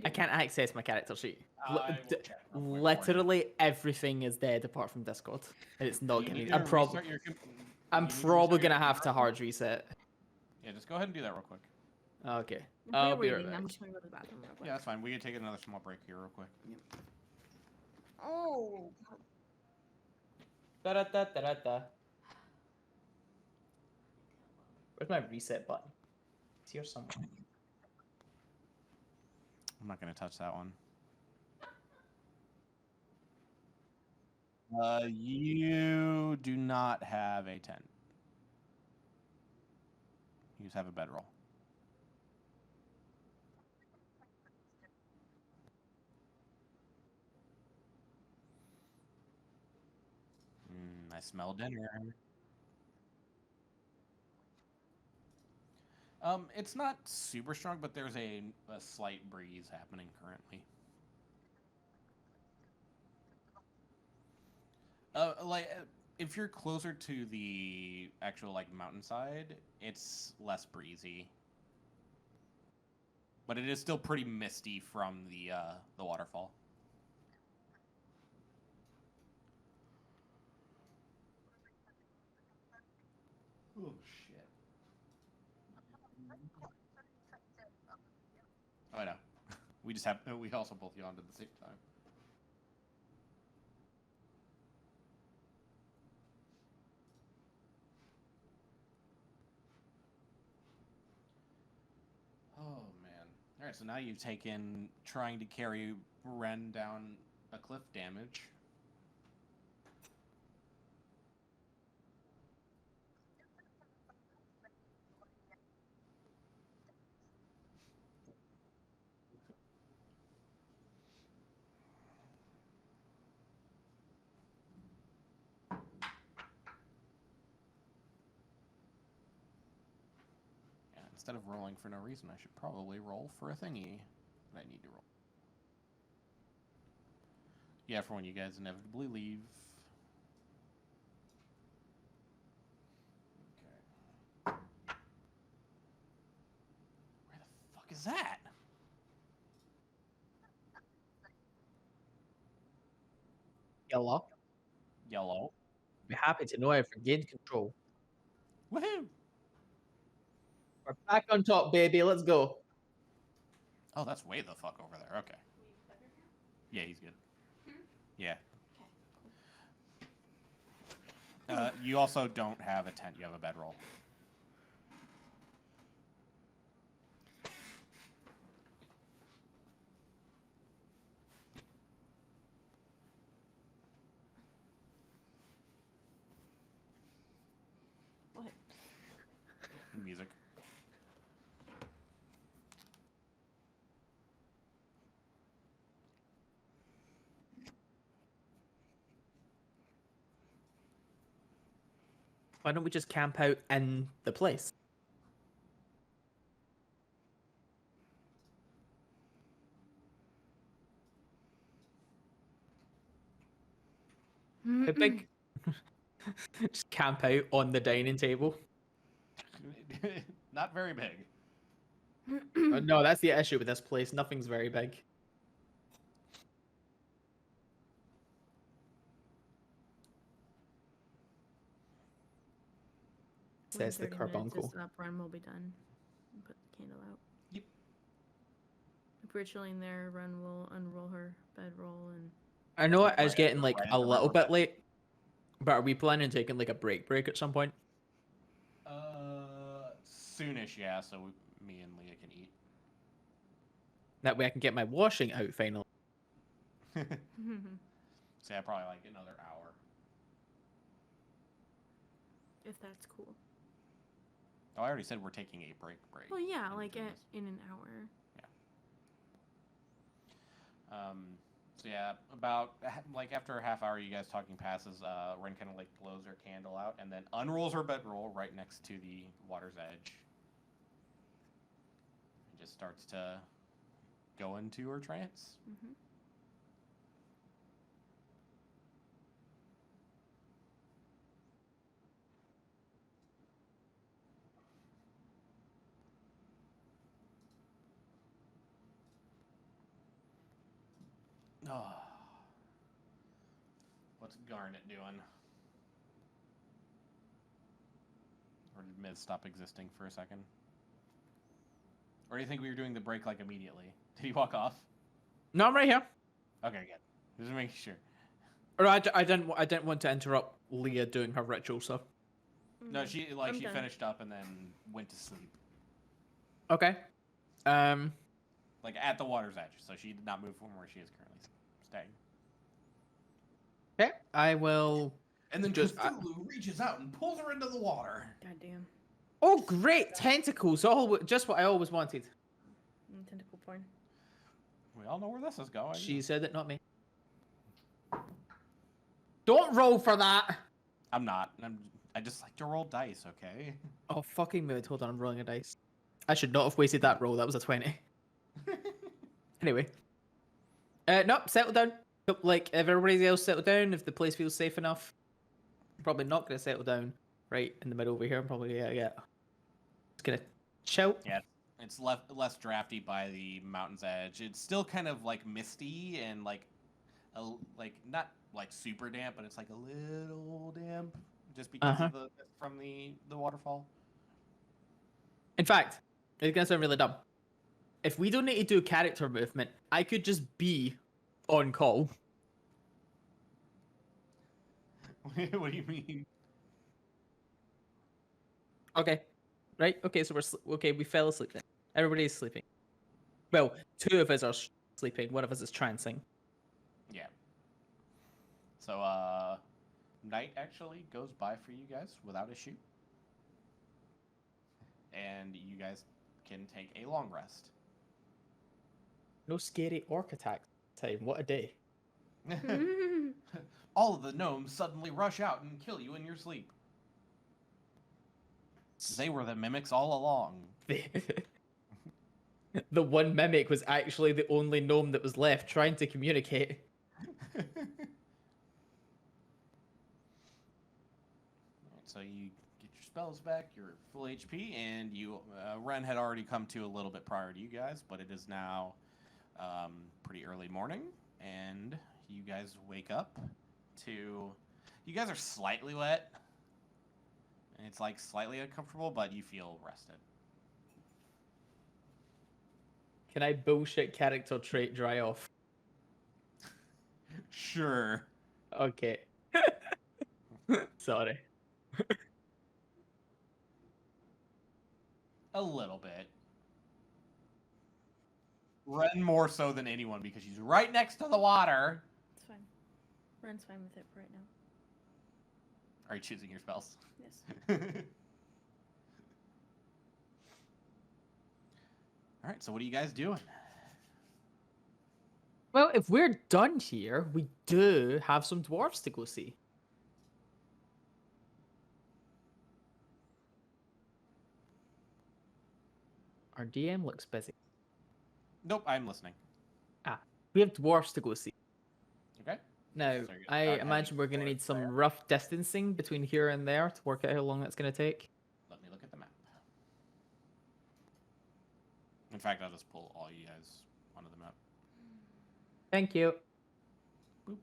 can't access my character sheet. I will check real quick for you. Literally everything is dead apart from Discord, and it's not You gonna. need to I'm probably. restart your I'm you need to probably restart your gonna have to computer. hard reset. Yeah, just go ahead and do that real quick. Okay. If I'll you're be right waiting, I'm back. just gonna go to the bathroom real quick. Yeah, that's fine. We can take another small break here real quick. Oh. Da-da-da-da-da-da. Where's my reset button? It's here somewhere. I'm not gonna touch that one. You do not have a 10. You just have a bedroll. I smell dinner. It's not super strong, but there's a slight breeze happening currently. If you're closer to the actual like mountainside, it's less breezy, but it is still pretty misty from the waterfall. Oh shit! Oh, I know. We also both yawned at the same time. Oh man! All right, so now you've taken trying to carry Ren down a cliff damage. Yeah, instead of rolling for no reason, I should probably roll for a thingy that I need to roll. Yeah, for when you guys inevitably leave. Okay. Where the fuck is that? Yellow. Yellow. Be happy to know I've regained control. Woohoo! We're back on top, baby. Let's go. Oh, that's way the fuck over there. Okay. Yeah, he's good. Yeah. You also don't have a tent. You have a bedroll. What? Music. Why don't we just camp out in the place? How big? Just camp out on the dining table. Not very big. No, that's the issue with this place. Nothing's very big. Says the 30 minutes carbuncle. is up, run will be done. Put the candle out. Yep. If we're chilling there, Run will unroll her bedroll and. I know Like, it is right getting at- like right at a the little river bit bed. late, but are we planning on taking like a break at some point? Soonish, yeah. So me and Leah can eat. That way I can get my washing out finally. So yeah, probably like another hour. If that's cool. Oh, I already said we're taking a break. Well, yeah, in like between in an hour. So yeah, about like after a half hour, you guys talking passes. Ren kind of like blows her candle out and then unrolls her bedroll right next to the water's edge. And just starts to go into her trance. Mm-hmm. Oh. What's Garnet doing? Or did Miz stop existing for a second? Or do you think we were doing the break like immediately? Did he walk off? No, I'm right here. Okay, good. Just making sure. Or I didn't want to interrupt Leah doing her ritual, so. No, she I'm she done. finished up and then went to sleep. Okay. Like at the water's edge, so she did not move from where she is currently staying. Okay, I will. And then Just- Cthulhu reaches out and pulls her into the water. Goddamn. Oh, great tentacles! All just what I always wanted. Tentacle porn. We all know where this is going. She said it, not me. Don't roll for that. I'm not. I just like to roll dice, okay? Oh fucking mood! Hold on, I'm rolling a dice. I should not have wasted that roll. That was a 20. Anyway. Nope. Settle down. Like if everybody else settle down, if the place feels safe enough. I'm probably not gonna settle down right in the middle over here. I'm probably just gonna chill. Yeah, it's less drafty by the mountain's edge. It's still kind of like misty and like not like super damp, but it's like a little damp just because of from the waterfall. In fact, it's gonna sound really dumb. If we don't need to do character movement, I could just be on call. What do you mean? Okay. Right? Okay, so okay, we fell asleep then. Everybody's sleeping. Well, 2 of us are sleeping, 1 of us is trancing. Yeah. So night actually goes by for you guys without issue. And you guys can take a long rest. No scary orc attack time. What a day. All of the gnomes suddenly rush out and kill you in your sleep. They were the mimics all along. The one mimic was actually the only gnome that was left trying to communicate. So you get your spells back, you're full HP, and you Ren had already come to a little bit prior to you guys, but it is now pretty early morning, and you guys wake up to... You guys are slightly wet, and it's like slightly uncomfortable, but you feel rested. Can I bullshit character trait dry off? Sure. Okay. Sorry. A little bit. Ren more so than anyone because she's right next to the water. It's fine. Ren's fine with it for right now. Are you choosing your spells? Yes. Alright, so what are you guys doing? Well, if we're done here, we do have some dwarves to go see. Our DM looks busy. Nope, I'm listening. We have dwarves to go see. Okay. Now, So you're gonna I start heading imagine we're going to towards need some there? rough distancing between here and there to work out how long that's going to take. Let me look at the map. In fact, I'll just pull all you guys onto the map. Thank you. Boop.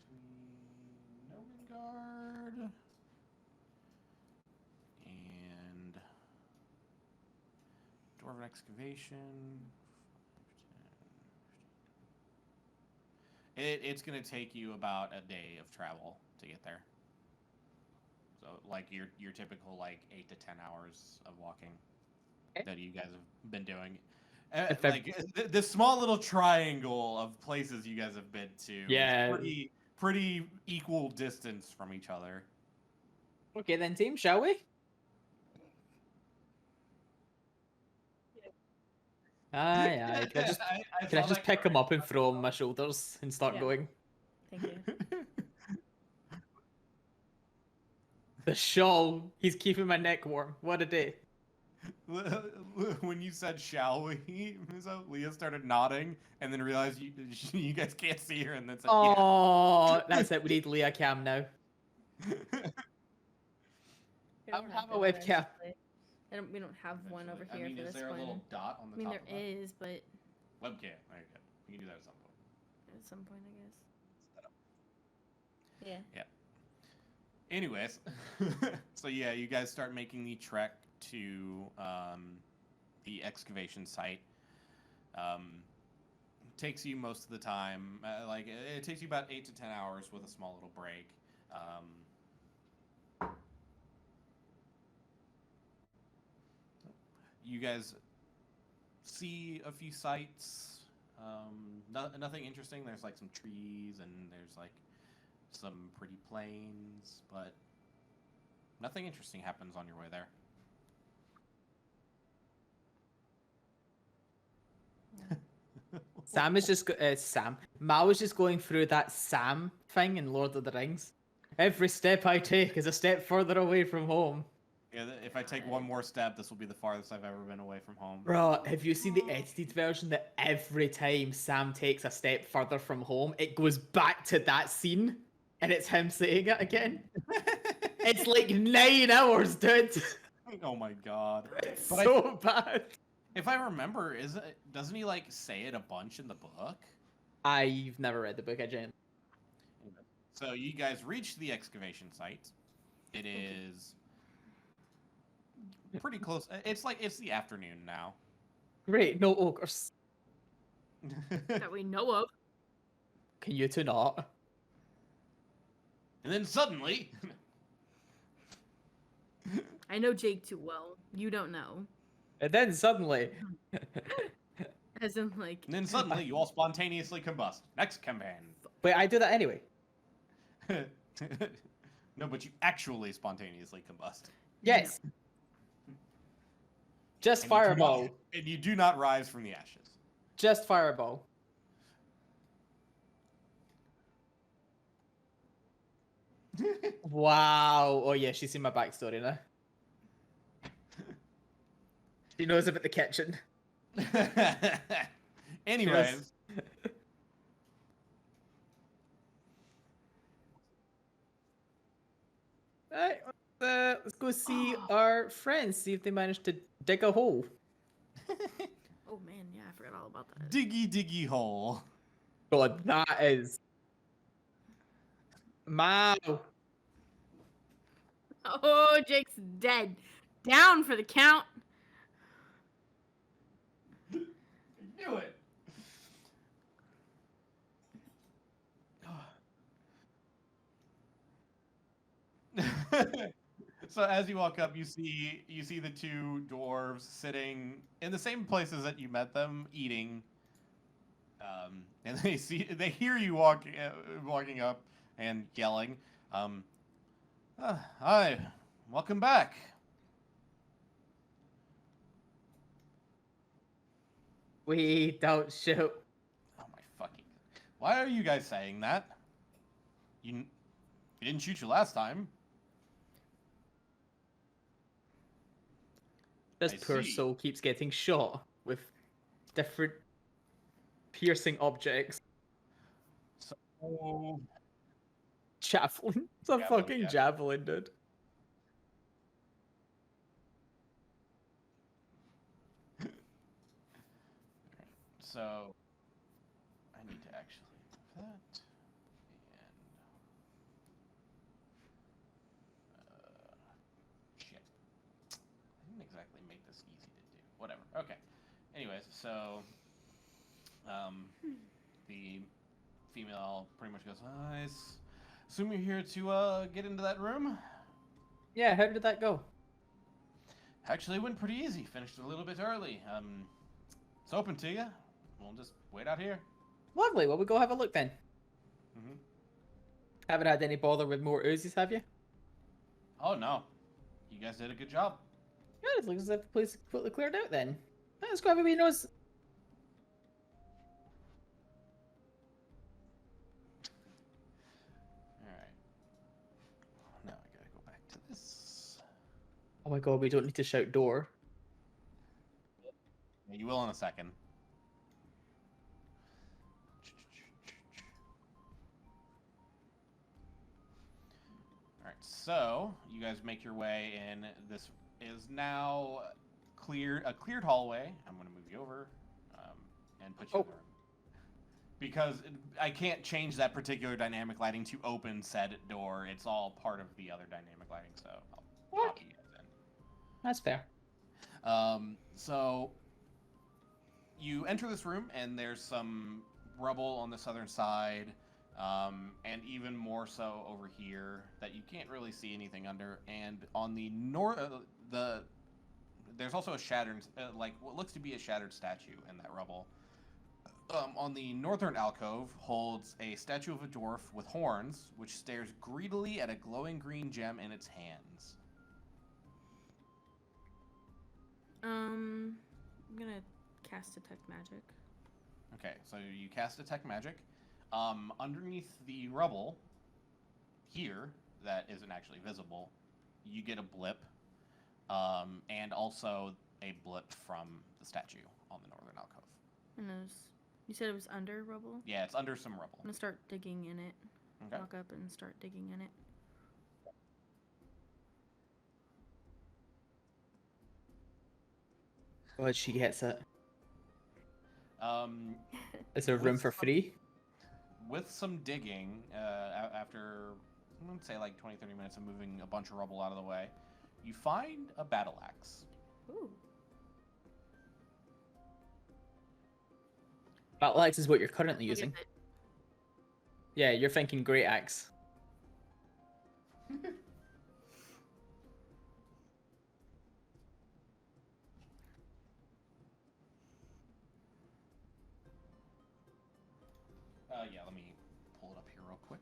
Between Novengard of an excavation. It's going to take you about a day of travel to get there. So, like, your typical, like, 8 to 10 hours of walking that you guys have been doing. Like, this small little triangle of places you guys have been to Yeah. is pretty equal distance from each other. Okay then, team, shall we? Aye. Can I just pick him up and throw him on my shoulders and start Yeah. going? Thank you. The shawl. He's keeping my neck warm. What a day. When you said "shall we," Muzo, Leah started nodding, and then realized you guys can't see her, and then said, Oh, that's it. We need Leah cam now. We I don't would have a it, webcam. honestly. We don't have one over I here mean, for is this there a one. little dot on the I mean, top there of that? is, but Webcam. There you go. You can do that at some point. at some point, I guess. Yeah. Anyways, so yeah, you guys start making the trek to the excavation site. Takes you most of the time. Like it takes you about 8 to 10 hours with a small little break. You guys see a few sites. Nothing interesting. There's like some trees and there's like some pretty plains, but nothing interesting happens on your way there. Sam is just Mal was just going through that Sam thing in Lord of the Rings. Every step I take is a step further away from home. Yeah, if I take one more step, this will be the farthest I've ever been away from home. Bro, have you seen the edited version that every time Sam takes a step further from home, it goes back to that scene and it's him saying it again? It's like 9 hours, dude. Oh my god. It's But so bad. If I remember, doesn't he like say it a bunch in the book? I've never read the book, I genuinely. So you guys reach the excavation site. It is pretty close. It's the afternoon now. Great, no ogres. That we know of. Can you two not? And then suddenly, I know Jake too well. You don't know. And then suddenly, As in, like. you all spontaneously combust. Next command. wait, I do that anyway. No, but you actually spontaneously combust. Yes. Just And you do not- fireball. and you do not rise from the ashes. Just fireball. Wow. Oh yeah, she's seen my backstory now. She knows about the kitchen. Anyways, Alright, let's go see our friends, see if they managed to dig a hole. Oh man, yeah, I forgot all about that. diggy hole. God, that is. Wow. Oh, Jake's dead. Down for the count. Do it. So as you walk up, you see the two dwarves sitting in the same places that you met them, eating. And they hear you walking up and yelling. Hi, welcome back. We don't shoot. Oh my fucking! Why are you guys saying that? You didn't shoot you last time. This I poor see. soul keeps getting shot with different piercing objects. So Javelin. It's a Javelin, fucking yeah. javelin, dude. So, I need to actually move that. And, shit. I didn't exactly make this easy to do. whatever. Okay. Anyways, so the female pretty much goes, I assume you're here to get into that room? Yeah, how did that go? Actually, it went pretty easy. Finished a little bit early. It's open to you. We'll just wait out here. Lovely. Well, we go have a look then. Mm-hmm. Haven't had any bother with more oozes, have you? Oh, no. You guys did a good job. Good. It looks as if the place is completely cleared out then. Let's go have a wee nose. Alright. Now I gotta go back to this. Oh my god, we don't need to shout door. Yeah, you will in a second. Alright, so you guys make your way in. This is now a cleared hallway. I'm gonna move you over and put you in the room. Because I can't change that particular dynamic lighting to open said door. It's all part of the other dynamic lighting, so I'll copy you guys in. That's fair. So you enter this room, and there's some rubble on the southern side, and even more so over here that you can't really see anything under. And on the north, there's also a shattered, like what looks to be a shattered statue in that rubble. On the northern alcove holds a statue of a dwarf with horns, which stares greedily at a glowing green gem in its hands. I'm gonna cast Detect Magic. Okay, so you cast Detect Magic. Underneath the rubble, here, that isn't actually visible, you get a blip, and also a blip from the statue on the northern alcove. And you said it was under rubble? Yeah, it's under some rubble. I'm gonna start digging in it. Okay. Walk up and start digging in it. Glad she gets it. Um, Is there room for free? with some digging, after, I would say like 20-30 minutes of moving a bunch of rubble out of the way, you find a battle axe. Ooh. Battle axe is what you're currently What is using. it? Yeah, you're thinking great axe. Yeah, let me pull it up here real quick.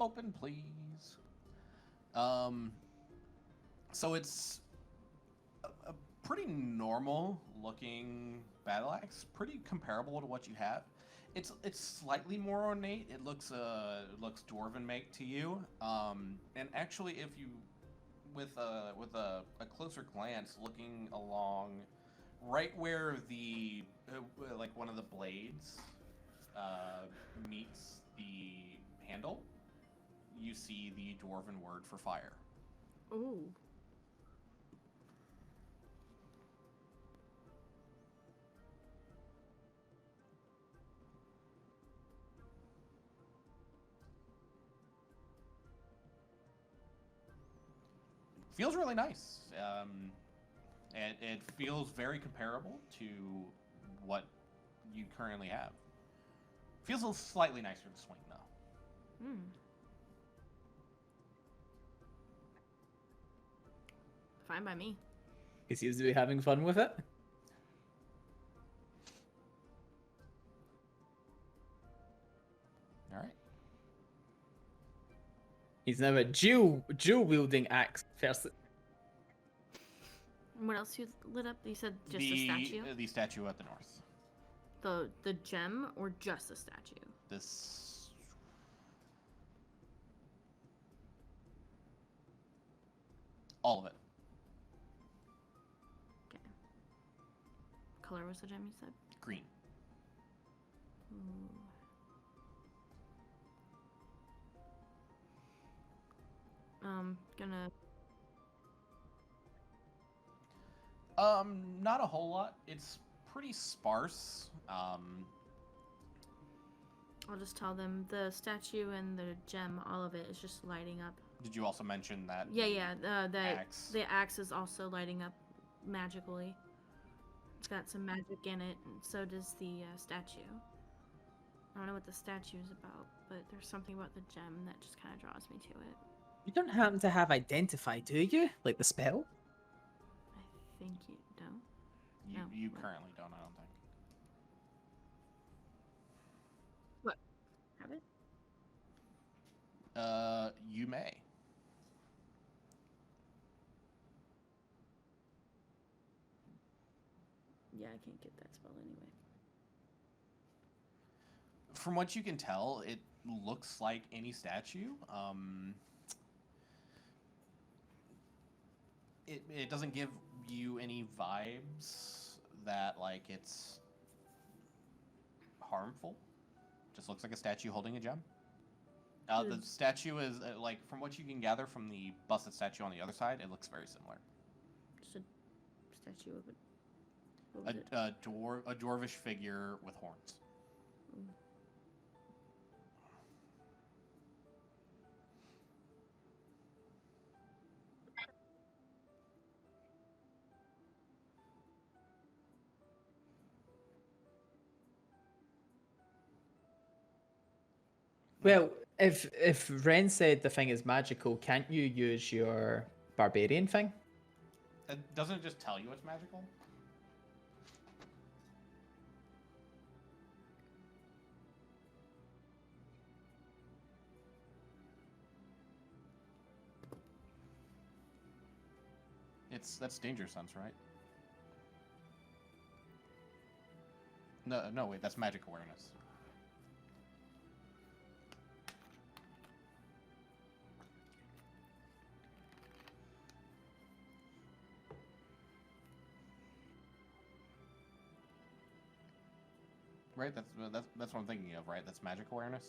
Open, please. So it's a pretty normal looking battle axe, pretty comparable to what you have. It's slightly more ornate. It looks dwarven make to you. And actually, if you with a closer glance, looking along right where the like one of the blades meets the handle, you see the dwarven word for fire. Ooh. Feels really nice. It feels very comparable to what you currently have. Feels a little slightly nicer to swing though. Hmm. Fine by me. He seems to be having fun with it. All right. He's now a dual wielding axe first. What else you lit up? You said just the statue? The statue at the north. The gem or just the statue? This. All of it. Okay. What color was the gem you said? Green. Ooh. Gonna. Not a whole lot. It's pretty sparse. I'll just tell them the statue and the gem, all of it is just lighting up. Did you also mention that? Yeah. Axe. The axe is also lighting up magically. It's got some magic in it, and so does the statue. I don't know what the statue is about, but there's something about the gem that just kind of draws me to it. You don't happen to have identify, do you? Like the spell? I think you don't. You, No, you what? currently don't, I don't think. Have it? You may. Yeah, I can't get that spell anyway. From what you can tell, it looks like any statue. It doesn't give you any vibes that like it's harmful. Just looks like a statue holding a gem. The statue is like, from what you can gather from the busted statue on the other side, it looks very similar. Just a statue of it. What was it? A dwarvish figure with horns. Mm. Well, if Ren said the thing is magical, can't you use your barbarian thing? Doesn't it just tell you it's magical? That's danger sense, right? No, wait, that's magic awareness. Right, that's what I'm thinking of, right? That's magic awareness.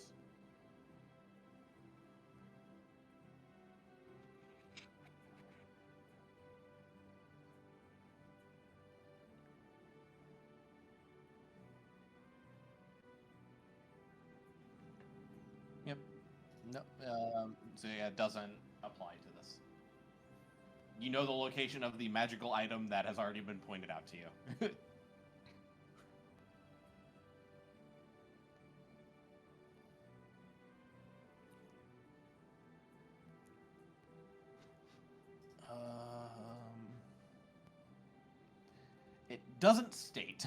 Yep. No. So yeah, it doesn't apply to this. You know the location of the magical item that has already been pointed out to you. It doesn't state.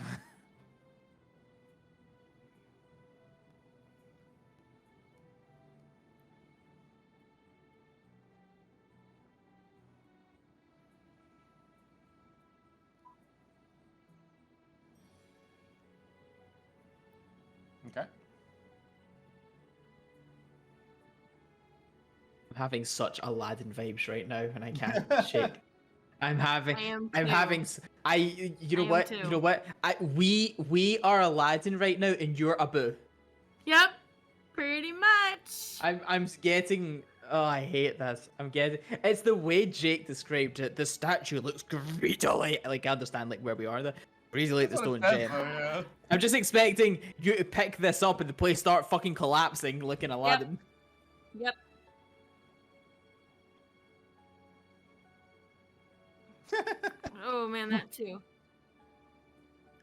Okay. I'm having such Aladdin vibes right now, and I can't shake. I'm having. I am I'm too. having. You know I am what? You too. know what? We are Aladdin right now, and you're Abu. Yep, pretty much. I'm getting. Oh, I hate this. I'm getting. It's the way Jake described it. The statue looks greedily. Like, I understand like where we are. The greedily at the stone gem. Yeah. I'm just expecting you to pick this up and the place start fucking collapsing, looking Aladdin. Yep. Oh man, that too.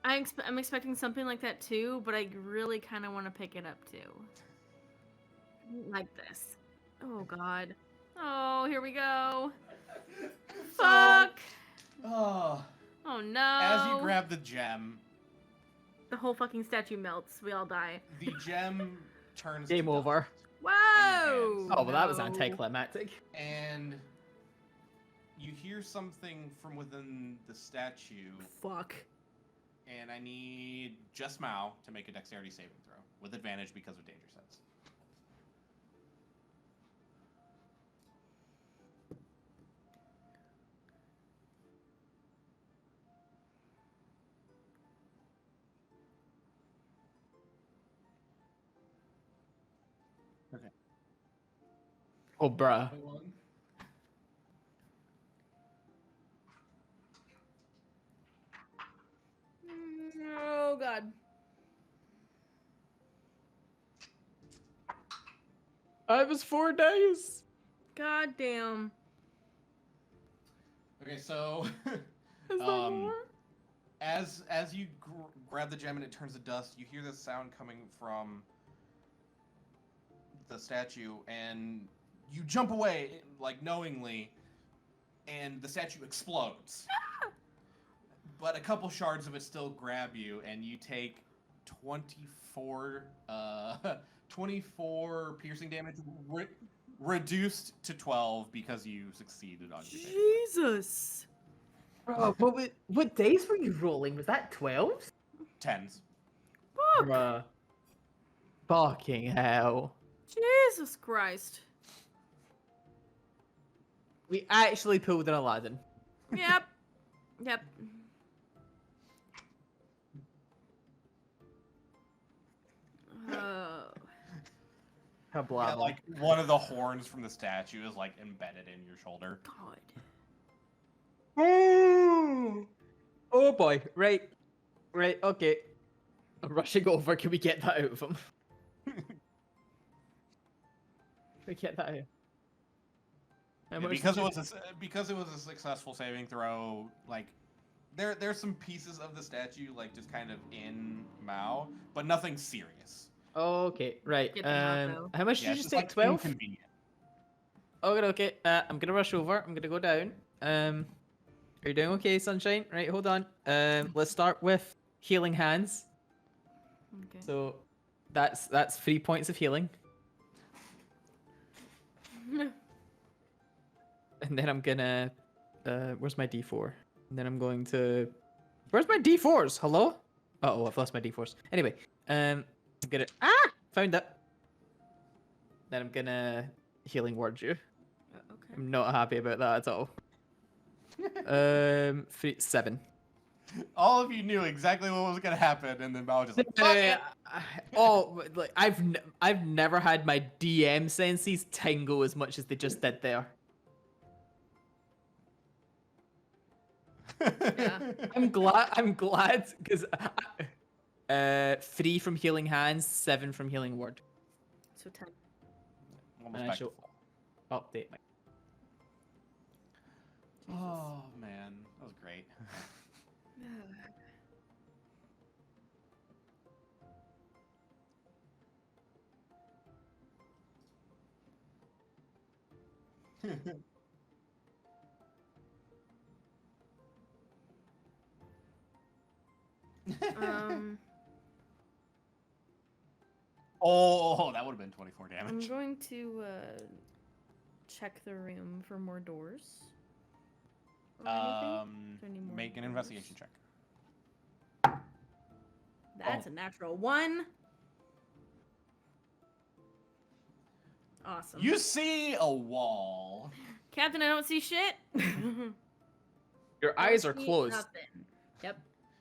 I'm expecting something like that too, but I really kind of want to pick it up too. Like this. Oh god. Oh, here we go. Fuck. Oh. Oh no. As you grab the gem, the whole fucking statue melts. We all die. the gem turns Game to over. dust. Whoa. Oh, well, that was no. anticlimactic. And you hear something from within the statue, Fuck. and I need just Mao to make a dexterity saving throw with advantage because of danger sense. Okay. Oh, bruh. I was 4 dice. God damn. Okay, so Is there more? as you grab the gem and it turns to dust, you hear this sound coming from the statue, and you jump away like knowingly, and the statue explodes. But a couple shards of it still grab you, and you take 24 piercing damage, reduced to 12 because you succeeded on your saving. Jesus. Bro, what dice were you rolling? Was that 12s? 10s. Fuck. Bruh. Fucking hell. Jesus Christ. We actually pulled an Aladdin. Yep. Yep. Oh. Kablam. Yeah, like one of the horns from the statue is like embedded in your shoulder. God. Oh boy. Right. Right, okay. I'm rushing over. Can we get that out of him? Can we get that out? How much Because did it you- was a successful saving throw, like there's some pieces of the statue like just kind of in Mao, but nothing serious. Oh, okay, right. Get them out, though. How much Yeah, did it's you just say? like 12? inconvenient. Okay, okay. I'm gonna rush over. I'm gonna go down. Are you doing okay, Sunshine? Right, hold on. Let's start with healing hands. Okay. So that's 3 points of healing. And then I'm gonna where's my D4? And then I'm going to where's my D4s? Hello? Oh, I've lost my D4s. Anyway, I'm gonna found it. Then I'm gonna healing word you. Okay. I'm not happy about that at all. 7. All of you knew exactly what was gonna happen, and then Mao just like, "Fuck it." Oh, like I've never had my DM senses tingle as much as they just did there. Yeah. I'm glad because 3 from healing hands, 7 from healing word. So 10. Almost And I back to shall full. update my. Oh man, that was great. Um, Oh, that would have been 24 I'm damage. going to check the room for more doors. Or anything. Is there any more Make an doors? investigation check. That's a natural 1. Awesome. You see a wall. Captain, I don't see shit. Your Don't eyes are see closed. Nothing. Yep.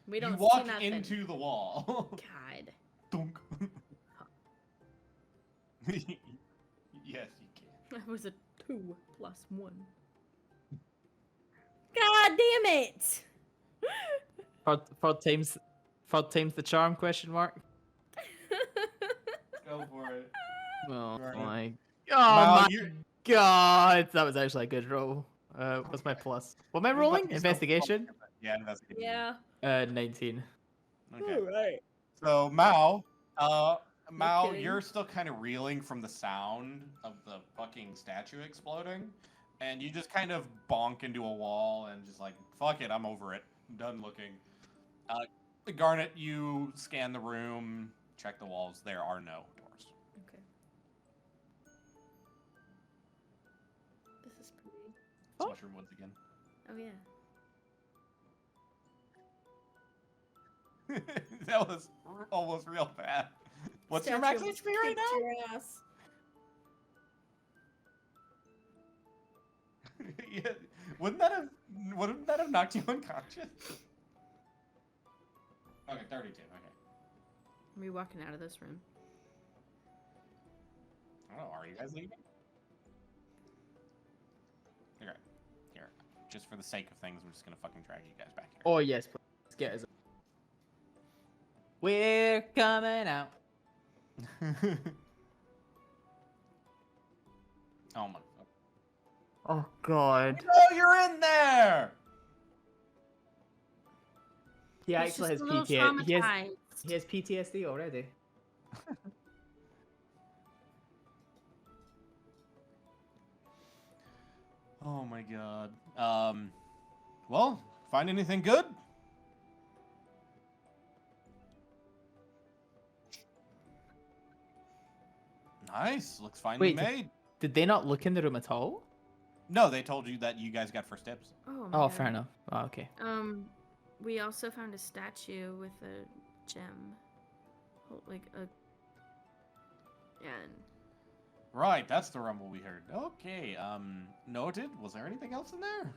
We don't You walk see nothing. into the wall. God. Dunk. Yes, you can. That was a 2 plus 1. God damn it! Third time's the charm? Question mark. Go for it. Oh Right. my. Mal, Oh my you- god, that was actually a good roll. What's my plus? What am I You're rolling? lucky so Investigation. far. Yeah, investigation. Yeah. 19. Okay. Alright. So Mao, Mao, kidding. you're still kind of reeling from the sound of the fucking statue exploding, and you just kind of bonk into a wall and just like, fuck it, I'm over it. I'm done looking. Garnet, you scan the room, check the walls. There are no doors. Okay. This is pretty. Oh. Mushroom Woods again. Oh yeah. That was almost real bad. What's your max Statue HP right kicked now? your ass. Yeah. Wouldn't that have knocked you unconscious? Okay, 32. Okay. Are we walking out of this room? I don't know. Are you guys leaving? Okay. Here. Just for the sake of things, I'm just gonna fucking drag you guys back here. Oh yes, please. Let's get us. We're coming out. Oh my. Oh god. Oh, you're in there. He He's actually has just a little PTSD. traumatized. He has PTSD already. Oh my god. Well, find anything good? Nice. Looks finely Wait, made. Did they not look in the room at all? No, they told you that you guys got first dibs. Oh my Oh, God. fair enough. Oh, okay. We also found a statue with a gem, like a. And Right, that's the rumble we heard. Okay, noted. Was there anything else in there?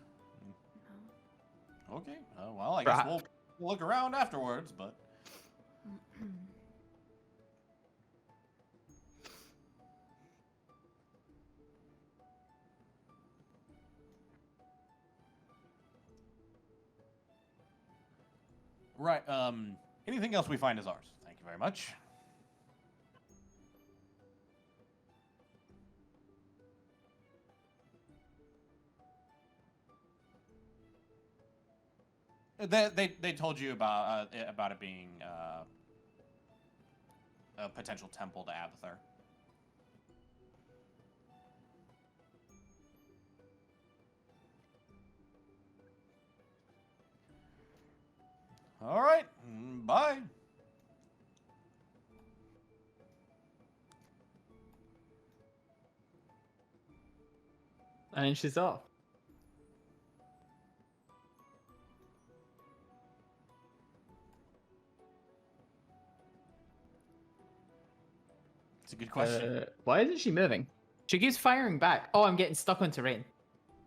no. Okay. Well, I guess we'll look around afterwards, but. Right, anything else we find is ours. Thank you very much. They told you about it being a potential temple to Abathur. All right, bye. And she's off. It's a good question. Why isn't she moving? She keeps firing back. Oh, I'm getting stuck on terrain.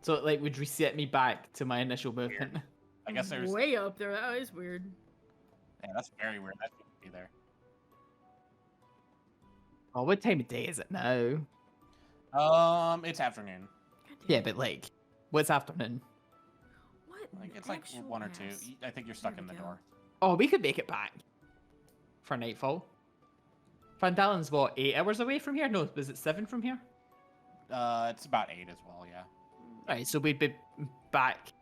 So it like would reset me back to my initial movement. I guess there's. way up there. That is weird. Yeah, that's very weird. That shouldn't be there. Oh, what time of day is it now? It's afternoon. God damn Yeah, it. but like, what's afternoon? What? Like it's like actual 1 or 2. ass? I think you're stuck There in we the go. door. Oh, we could make it back for nightfall. Vandalen's what, 8 hours away from here? No, was it 7 from here? It's about 8 as well. Yeah. Right, so we'd be back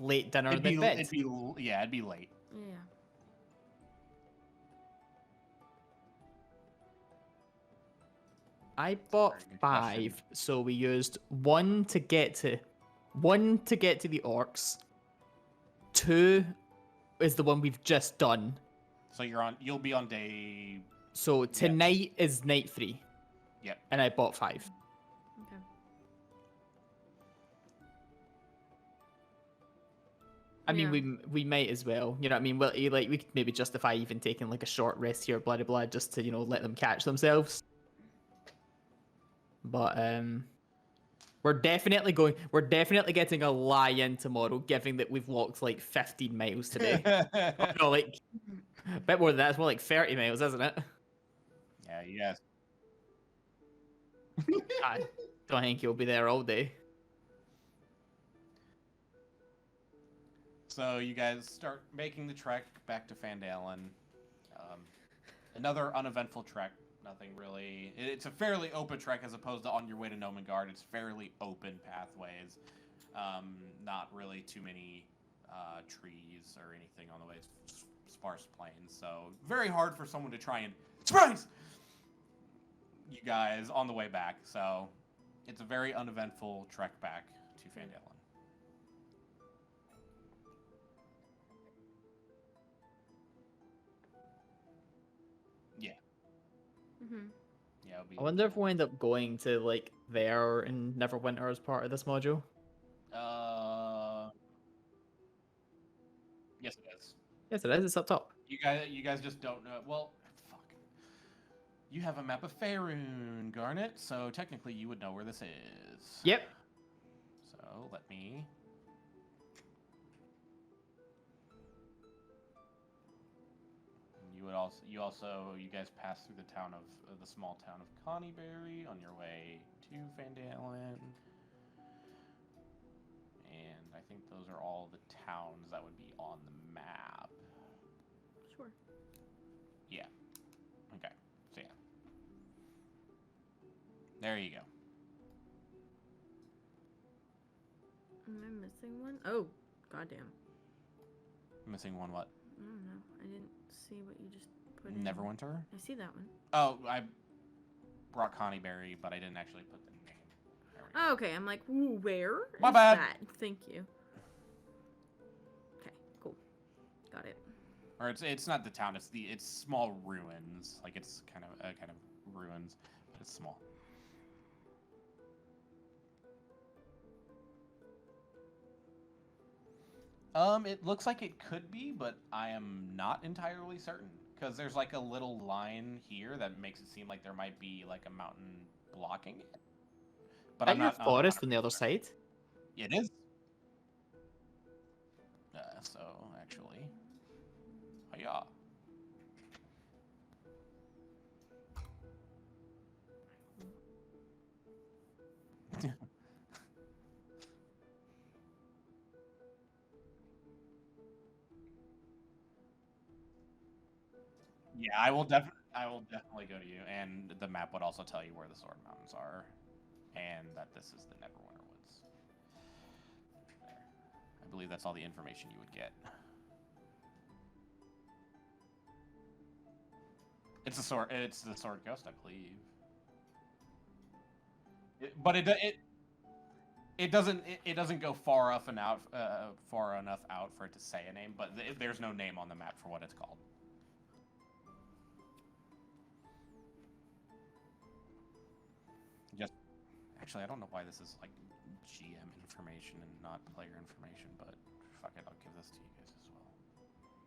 late dinner and then bed. It'd be late. Yeah. I bought Very good 5, question. so we used one to get to the orcs. 2 is the one we've just done. So you'll be on day. So tonight is night 3. Yep. And I bought 5. Okay. I mean, Yeah. we might as well. You know what I mean? Well, like we could maybe justify even taking like a short rest here, blah blah blah, just to let them catch themselves. But we're definitely getting a lie-in tomorrow, given that we've walked like 15 miles today. Oh, no, like a bit more than that. It's more like 30 miles, isn't it? Yeah, you guys. I don't think you'll be there all day. So you guys start making the trek back to Fandalen. Another uneventful trek. Nothing really. It's a fairly open trek as opposed to on your way to Nomengard. It's fairly open pathways. Not really too many trees or anything on the way. It's sparse plains. So very hard for someone to try and surprise you guys on the way back. So it's a very uneventful trek back to Fandalen. Mm-hmm. Yeah, it'll be I wonder if we'll end up going to like there in Neverwinter as part of this module. Yes, it is. Yes, it is. It's up top. You guys just don't know. Well, fuck. You have a map of Faerun, Garnet, so technically you would know where this is. Yep. So let me. You guys pass through the town of the small town of Connieberry on your way to Fandalen. And I think those are all the towns that would be on the map. Sure. Yeah. Okay. So yeah. There you go. Am I missing one? Oh, goddamn. Missing one what? I don't know. I didn't see what you just put in. Neverwinter? I see that one. Oh, I brought Connie Berry, but I didn't actually put the name. There we go. Oh, okay. I'm like, ooh, where My is bad. that? Thank you. Okay, cool. Got it. Or it's not the town. It's small ruins. Like it's kind of ruins, but it's small. It looks like it could be, but I am not entirely certain because there's like a little line here that makes it seem like there might be like a mountain blocking it. But Are I'm you not. a forest on the other side? It is. So actually, yeah. Yeah, I will definitely go to you, and the map would also tell you where the Sword Mountains are, and that this is the Neverwinter Woods. There. I believe that's all the information you would get. It's the Sword Coast, I believe. But it doesn't go far enough out for it to say a name. But there's no name on the map for what it's called. Actually, I don't know why this is like GM information and not player information, but fuck it, I'll give this to you guys as well.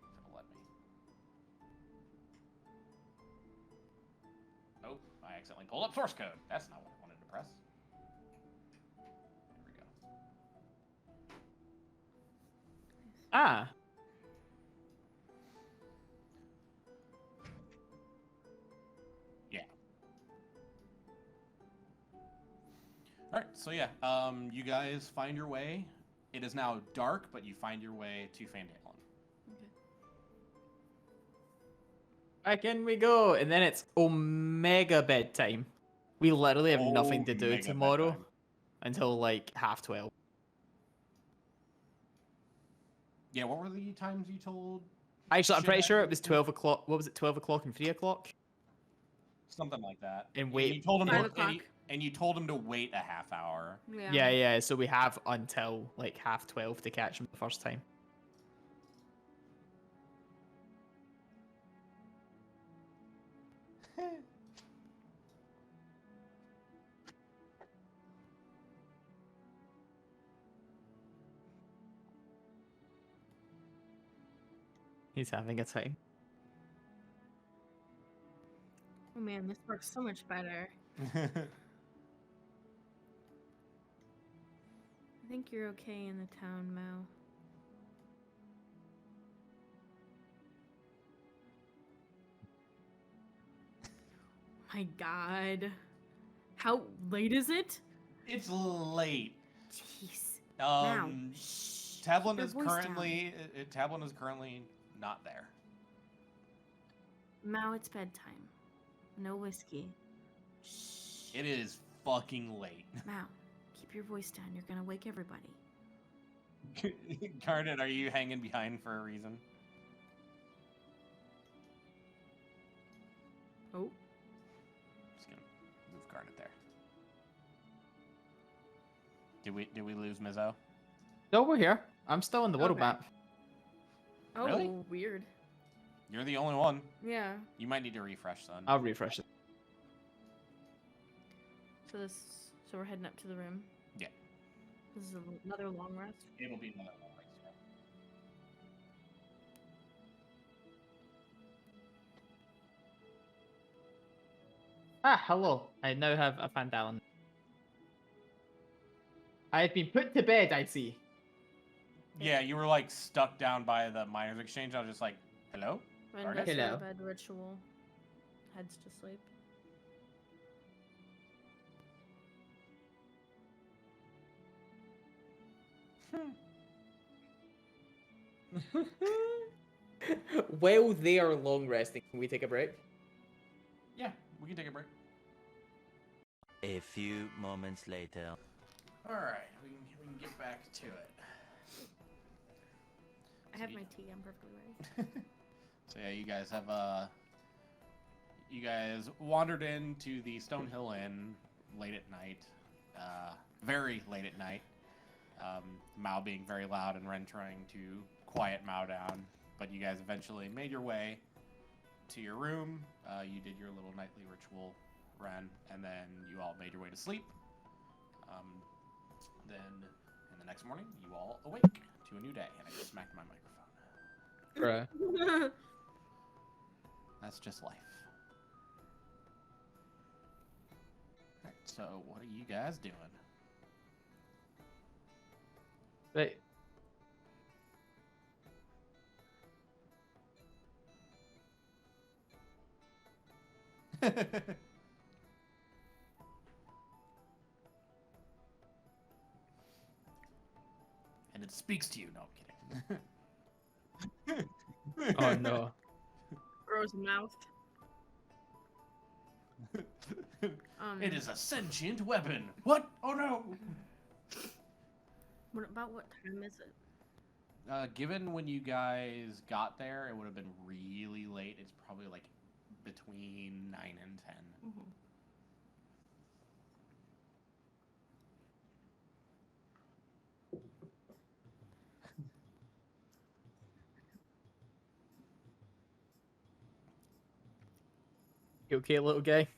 If it'll let me. Oh, I accidentally pulled up source code. That's not what I wanted to press. There we go. Ah. All right, so yeah, you guys find your way. It is now dark, but you find your way to Fandalen. Back in we go, and then it's Omega bedtime. We literally have nothing to do Omega tomorrow bedtime. until like 12:30. Yeah, what were the times you told? Actually, I'm pretty Shithead sure it was bedtime? 12 o'clock. What was it, 12 o'clock and 3 o'clock? Something like that. And wait, you told him 5 to, o'clock. and you told him to wait a half hour. Yeah, so we have until like 12:30 to catch him the first time. He's having a time. Oh man, this works so much better. I think you're okay in the town, Mao. My god. How late is it? It's late. Jeez. Mao. Shh. Tablin Keep is your voice down. currently not there. Mao, it's bedtime. No whiskey. Shh. It is fucking late. Mao, keep your voice down. You're gonna wake everybody. Garnet, are you hanging behind for a reason? Oh. Just gonna move Garnet there. Did we lose Mizzo? No, we're here. I'm still in the world Okay. map. Oh, Really? weird. You're the only one. Yeah. You might need to refresh, son. I'll refresh it. So we're heading up to the room. Yeah. This is another long rest. It'll be another one right here. Ah, hello. I now have a Fandalen. I have been put to bed, I see. Yeah, you were like stuck down by the miners exchange. I was just like, hello? When Garnet? does Hello. your bed ritual heads to sleep? While they are long resting, can we take a break? Yeah, we can take a break. A few moments later. All right, we can get back to it. I have my tea. I'm perfectly ready. So yeah, you guys have you guys wandered into the Stonehill Inn late at night, very late at night. Mao being very loud and Ren trying to quiet Mao down, but you guys eventually made your way to your room. You did your little nightly ritual, Ren, and then you all made your way to sleep. Then in the next morning, you all awake to a new day, and I just smacked my microphone. Bruh. That's just life. Alright, so what are you guys doing? Right. And it speaks to you. No, I'm kidding. Oh no. Grows mouth. It is a sentient weapon. What? Oh no. What about what time is it? Given when you guys got there, it would have been really late. It's probably like between 9 and 10. Mm-hmm. You okay, little guy?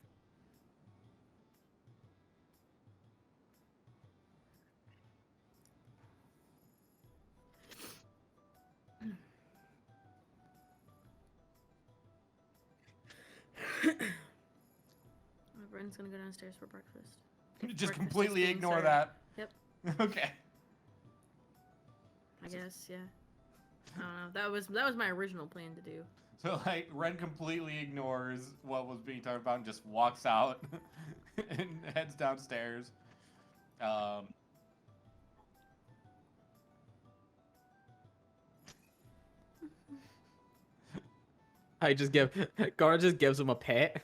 Ren's gonna go downstairs for breakfast. Just Breakfast completely is being ignore served. that. Yep. Okay. I guess, yeah. I don't know. That was my original plan to do. So like Ren completely ignores what was being talked about and just walks out and heads downstairs. Gar just gives him a pet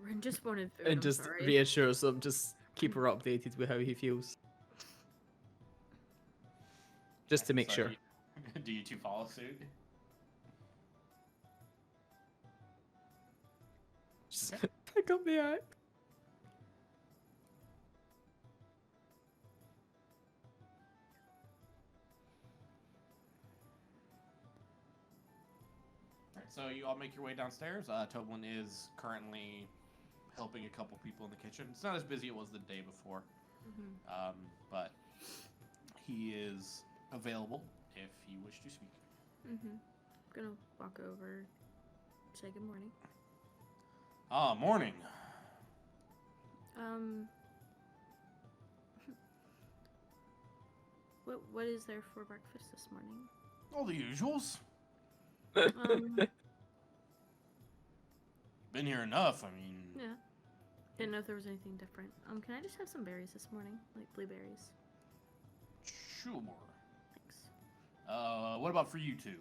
Ren just wanted food. and I'm just sorry. reassures him, just keep her updated with how he feels. Just to make So sure. Do you two follow suit? Just pick up the act. Alright, so you all make your way downstairs. Toblin is currently helping a couple people in the kitchen. It's not as busy as it was the day before, Mhm. but he is available if you wish to speak. Gonna walk over, say good morning. Ah, morning. What is there for breakfast this morning? All the usuals. Been here enough. I mean, Yeah. Didn't know if there was anything different. Can I just have some berries this morning? Like blueberries. sure. Thanks. What about for you two?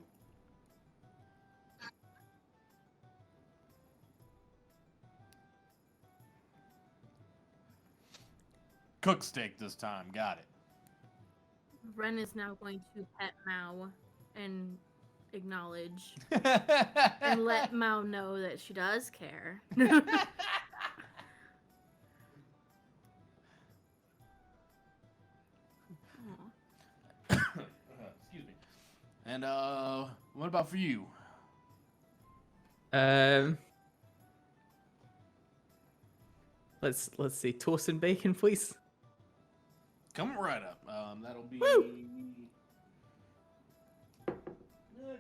Cook steak this time. Got it. Ren is now going to pet Mao and acknowledge and let Mao know that she does care. Aw. Excuse me. And what about for you? Let's see, toast and bacon, please. Come right up. That'll be.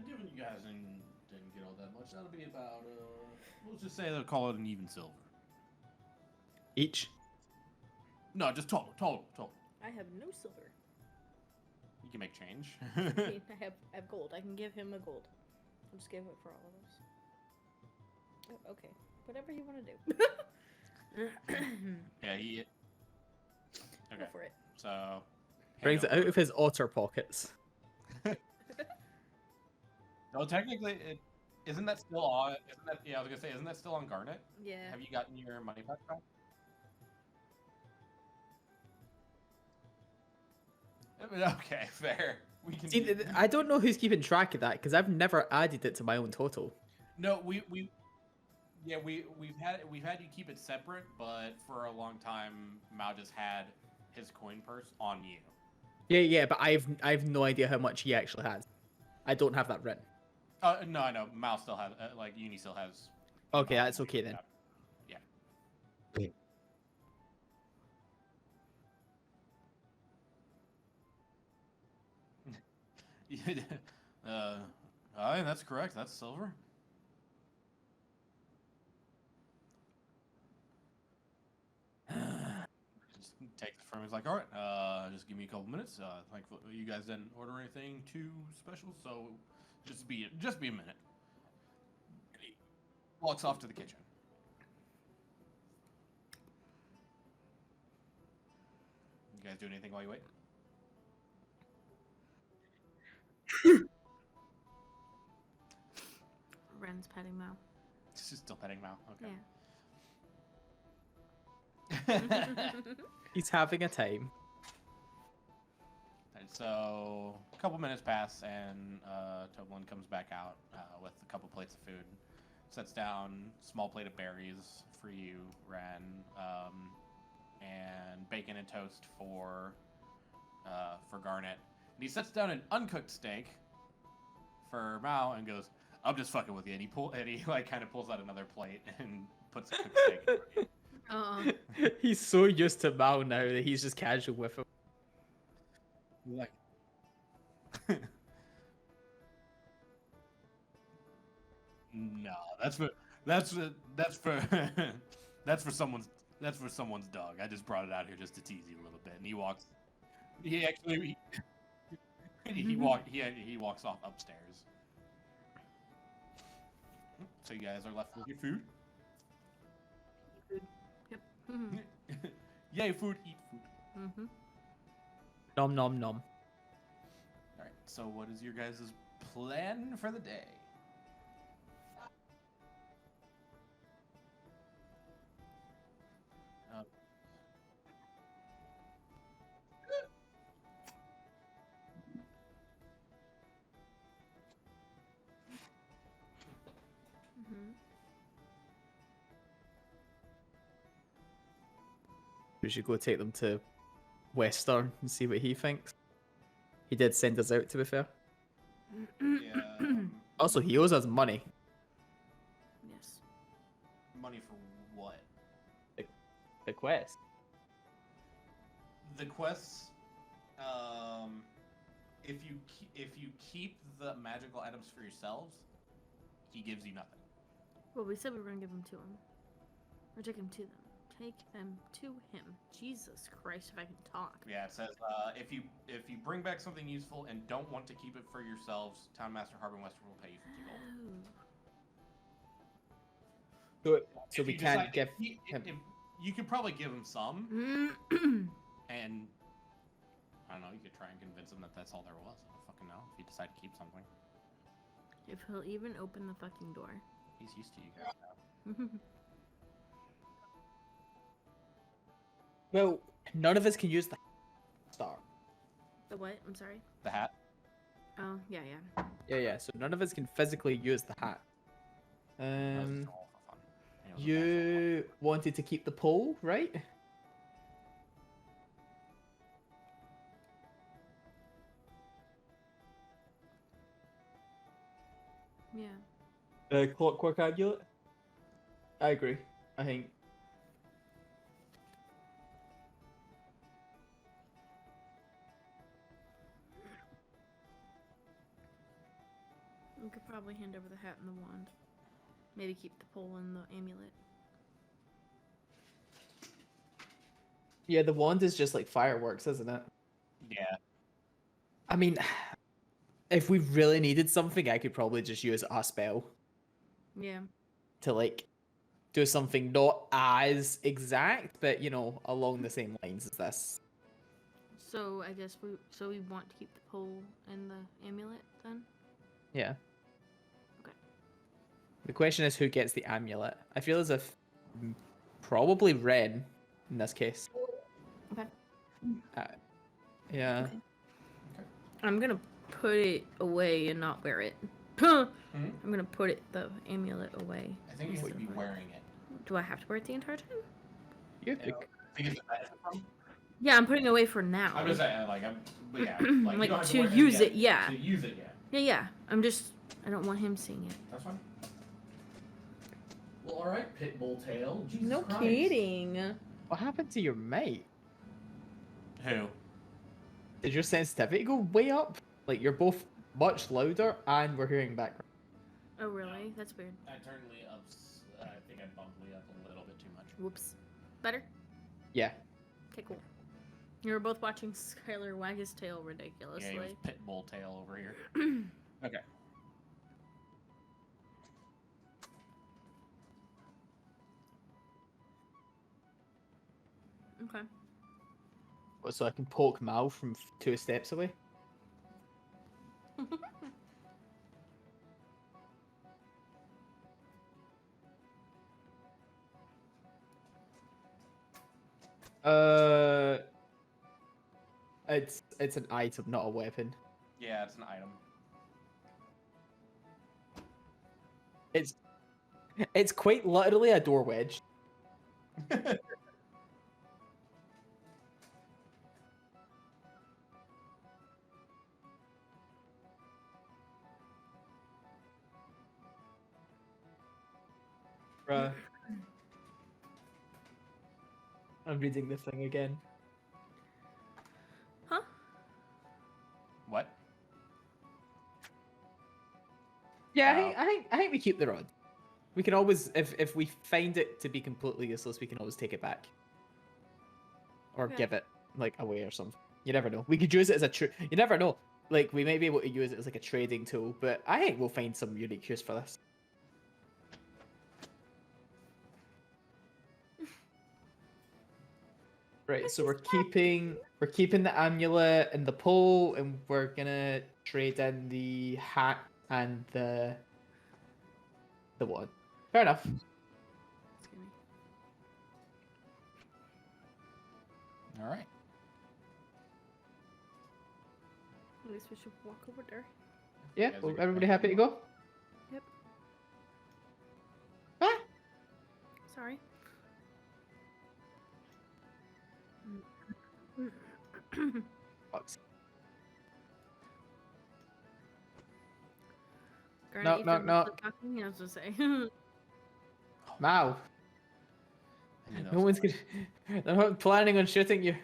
Given you guys didn't get all that much, that'll be about. Let's just say they'll call it an even silver. Each. No, just total. I have no silver. You can make change. I have gold. I can give him a gold. I'll just give it for all of us. Oh, okay. Whatever you want to do. Yeah, he. Okay, Go for it. so. Brings it out of his otter pockets. No, technically, isn't that still on? Isn't that? Yeah, I was gonna say, isn't that still on Garnet? Yeah. Have you gotten your money back? Okay, fair. We can. See, I don't know who's keeping track of that because I've never added it to my own total. No, yeah, we've had you keep it separate, but for a long time, Mao just had his coin purse on you. Yeah, but I've no idea how much he actually has. I don't have that written. No, I know. Mao still has, like, Uni still has. Okay, that's okay then. Yeah. Aye, that's correct. That's silver. Just takes it from him. He's like, all right, just give me a couple minutes. Thankful you guys didn't order anything too special, so just be a minute. And he walks off to the kitchen. You guys do anything while you wait? Ren's petting Mao. She's still petting Mao. Okay. Yeah. He's having a time. And so a couple minutes pass, and Toblin comes back out with a couple plates of food. Sets down small plate of berries for you, Ren, and bacon and toast for Garnet. And he sets down an uncooked steak for Mao and goes, "I'm just fucking with you." And he like kind of pulls out another plate and puts a cooked steak in front of you. He's so used to Mao now that he's just casual with him. Like, no, that's for that's for someone's dog. I just brought it out here just to tease you a little bit. And he walks off upstairs. So you guys are left with your food. Yep. Mhm. Yay, food, eat food. Mhm. Nom nom nom. All right. So what is your guys' plan for the day? Mhm. We should go take them to Western and see what he thinks. He did send us out, to be fair. Yeah. Also, he owes us money. Yes. Money for what? The quest. The quests, if you keep the magical items for yourselves, he gives you nothing. Well, we said we were gonna give them to him, or take him to them. Take them to him. Jesus Christ, if I can talk. Yeah, it says if you bring back something useful and don't want to keep it for yourselves, Town Master Harbin Western will pay you 50 gold. So If we you can't decide- give if him. you could probably give him some, Oh. and I don't know. You could try and convince him that that's all there was. I don't fucking know. If you decide to keep something, If he'll even open the fucking door. he's used to you guys now. Well, none of us can use the star. The what? I'm sorry. The hat. Oh, yeah, yeah. Yeah. So none of us can physically use the hat. That was just all for fun. And it was a bad You wanted to keep the pole, right? Yeah. The clockwork amulet. I agree. I think. We could probably hand over the hat and the wand. Maybe keep the pole and the amulet. Yeah, the wand is just like fireworks, isn't it? Yeah. I mean, if we really needed something, I could probably just use a spell Yeah. to like do something not as exact, but you know, along the same lines as this. So I guess we want to keep the pole and the amulet then? Yeah. Okay. The question is who gets the amulet. I feel as if probably Ren in this case. Okay. Yeah. Okay. I'm gonna put it away and not wear it. Hmm? I'm gonna put the amulet away. I think you would be wearing it. Do I have to wear it the entire time? You I think it's Yeah, I'm putting it away for now. I'm just saying, but yeah, like, you Like, don't have to wear use it, yet. yeah. To use it, yeah. Yeah. I don't want him seeing it. That's fine. Well, all right, Pitbull Tail. Jesus No Christ. kidding. What happened to your mate? Who? Did your sensitivity go way up? Like you're both much louder and we're hearing background. Oh, really? That's weird. I turned Lee up. I think I bumped Lee up a little bit too much. Whoops. Better? Yeah. Okay, cool. You were both watching Skylar wag his tail ridiculously. Yeah, he was Pitbull Tail over here. Okay. Okay. What, so I can poke Mal from 2 steps away? It's an item, not a weapon. Yeah, it's an item. It's quite literally a door wedge. Bruh. I'm reading the thing again. Huh? What? Yeah, I think we keep the rod. We can always, if we find it to be completely useless, we can always take it back. Or Okay. give it, like, away or something. You never know. We could use it as you never know. Like, we may be able to use it as, like, a trading tool, but I think we'll find some unique use for this. Right, so we're keeping the amulet and the pole, and we're gonna trade in the hat and the one. Fair enough. Excuse me. All right. At least we should walk over there. Yeah, Guys well, are everybody good. happy to go? Yep. Ah! Sorry. Fucks. Garnet, Knock, you knock, feel knock. like talking? I was gonna say. Mao, I knew that no was one's coming. gonna. They're not planning on shooting you.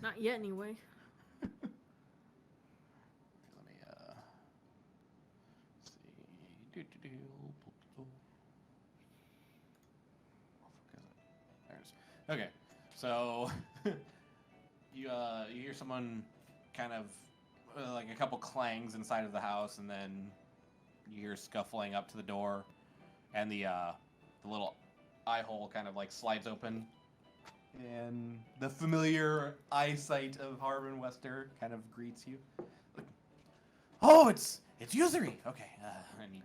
Not yet, anyway. Let me see. Okay, so you hear someone kind of like a couple clangs inside of the house, and then you hear scuffling up to the door, and the little eye hole kind of like slides open, and the familiar eyesight of Harvin Wester kind of greets you. Like, oh, it's Yuzuri. Okay, and you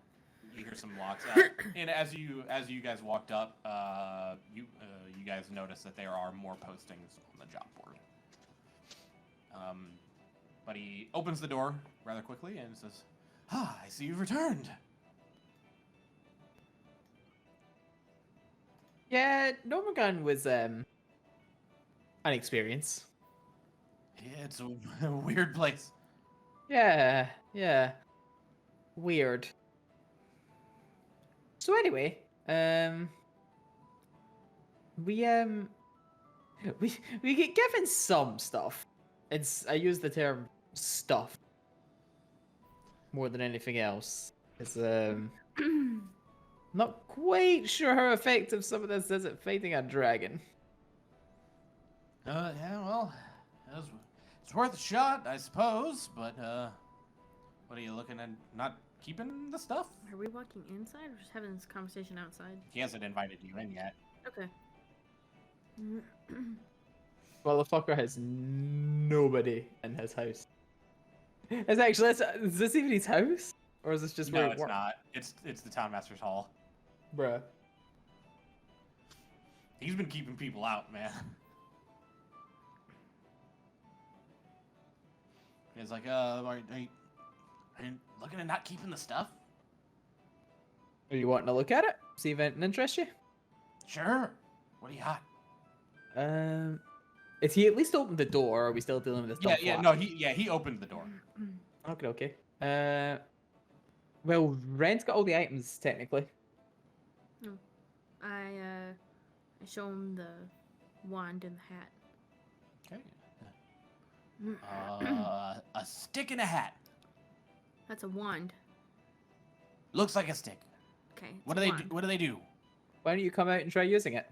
hear some walks up, and as you guys walked up, you guys notice that there are more postings on the job board. But he opens the door rather quickly and says, "Ah, I see you've returned." Yeah, Nomagan was an experience. Yeah, it's a weird place. Yeah. Weird. So anyway, we get given some stuff. I use the term stuff more than anything else. It's not quite sure how effective some of this is at fighting a dragon. Yeah, well, it's worth a shot, I suppose. But what are you looking at? Not keeping the stuff? Are we walking inside or just having this conversation outside? He hasn't invited you in yet. Okay. Motherfucker has nobody in his house. Is this even his house? Or is this just where No, he it's works? not. It's the town master's hall. Bruh. He's been keeping people out, man. He's like, are you looking at not keeping the stuff? Are you wanting to look at it? See if anything interests you? Sure. What do you got? Is he at least opened the door, or are we still dealing with this Yeah, dumb yeah, flap? no, he opened the door. Okay, okay. Well, Ren's got all the items, technically. I show him the wand and the hat. Okay. A stick and a hat. That's a wand. Looks like a stick. Okay. What do they do? What do they do? Why don't you come out and try using it?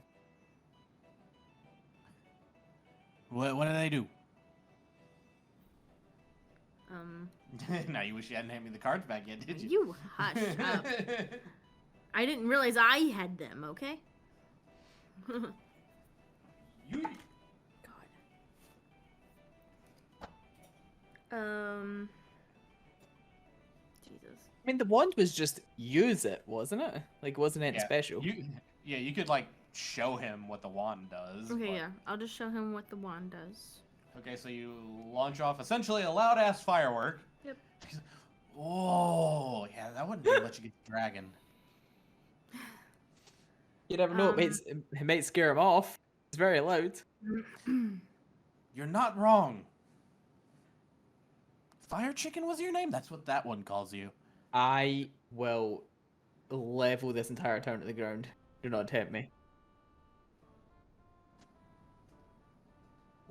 What do they do? Now you wish you hadn't handed me the cards back yet, did you? You hush up. I didn't realize I had them. Okay. You. God. Jesus. I mean, the wand was just use it, wasn't it? Like, wasn't anything Yeah, special? You could like show him what the wand does. Okay, but- yeah. I'll just show him what the wand does. Okay, so you launch off essentially a loud ass firework. Yep. Oh, yeah, that wouldn't let you get the dragon. You never know. It might scare him off. It's very loud. You're not wrong. Fire Chicken was your name? That's what that one calls you. I will level this entire town to the ground. Do not tempt me.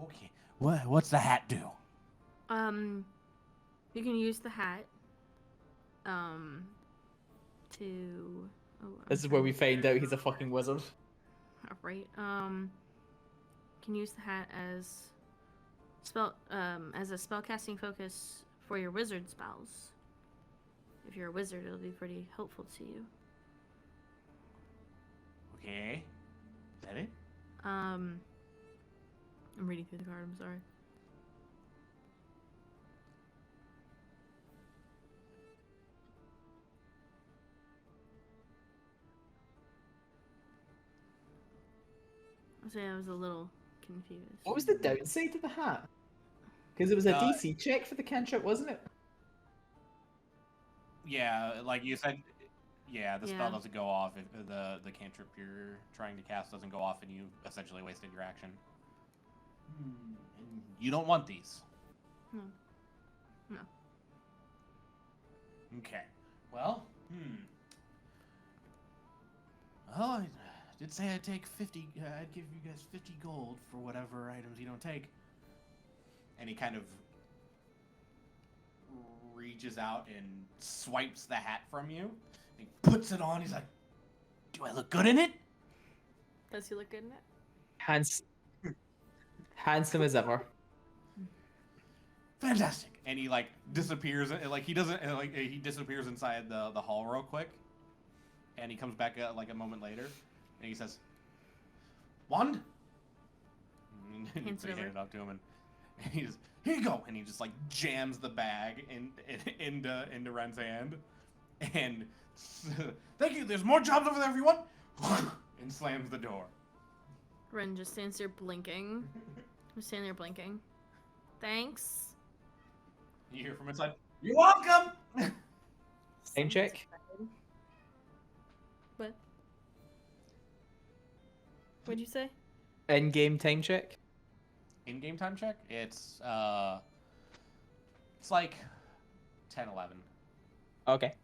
Okay. What's the hat do? You can use the hat. To. Oh, This is where we find out he's a fucking wizard. Right. Can use the hat as a spellcasting focus for your wizard spells. If you're a wizard, it'll be pretty helpful to you. Okay. Is that it? I'm reading through the card. I'm sorry. I'll say I was a little confused. What was the downside to the hat? Because it was a Uh, DC check for the cantrip, wasn't it? Yeah, like you said. Yeah, the spell Yeah. doesn't go off if the cantrip you're trying to cast doesn't go off, and you essentially wasted your action. And you don't want these. No. No. Okay. Well, Well, I did say I'd take 50. I'd give you guys 50 gold for whatever items you don't take. And he kind of reaches out and swipes the hat from you. He puts it on. He's like, "Do I look good in it?" Does he look good in it? Handsome as ever. Fantastic. And he like disappears. Like he doesn't. Like he disappears inside the hall real quick. And he comes back like a moment later, and he says, "Wand." And Hands so you it hand over. it up to him, and he's, "Here you go." And he just like jams the bag into Ren's hand, and "Thank you. There's more jobs over there if you want." And slams the door. Ren just stands there blinking. Just standing there blinking. Thanks. You hear from inside, "You're welcome." Time check. What? What'd you say? In-game time check. In-game time check. It's like 10, 11. Okay.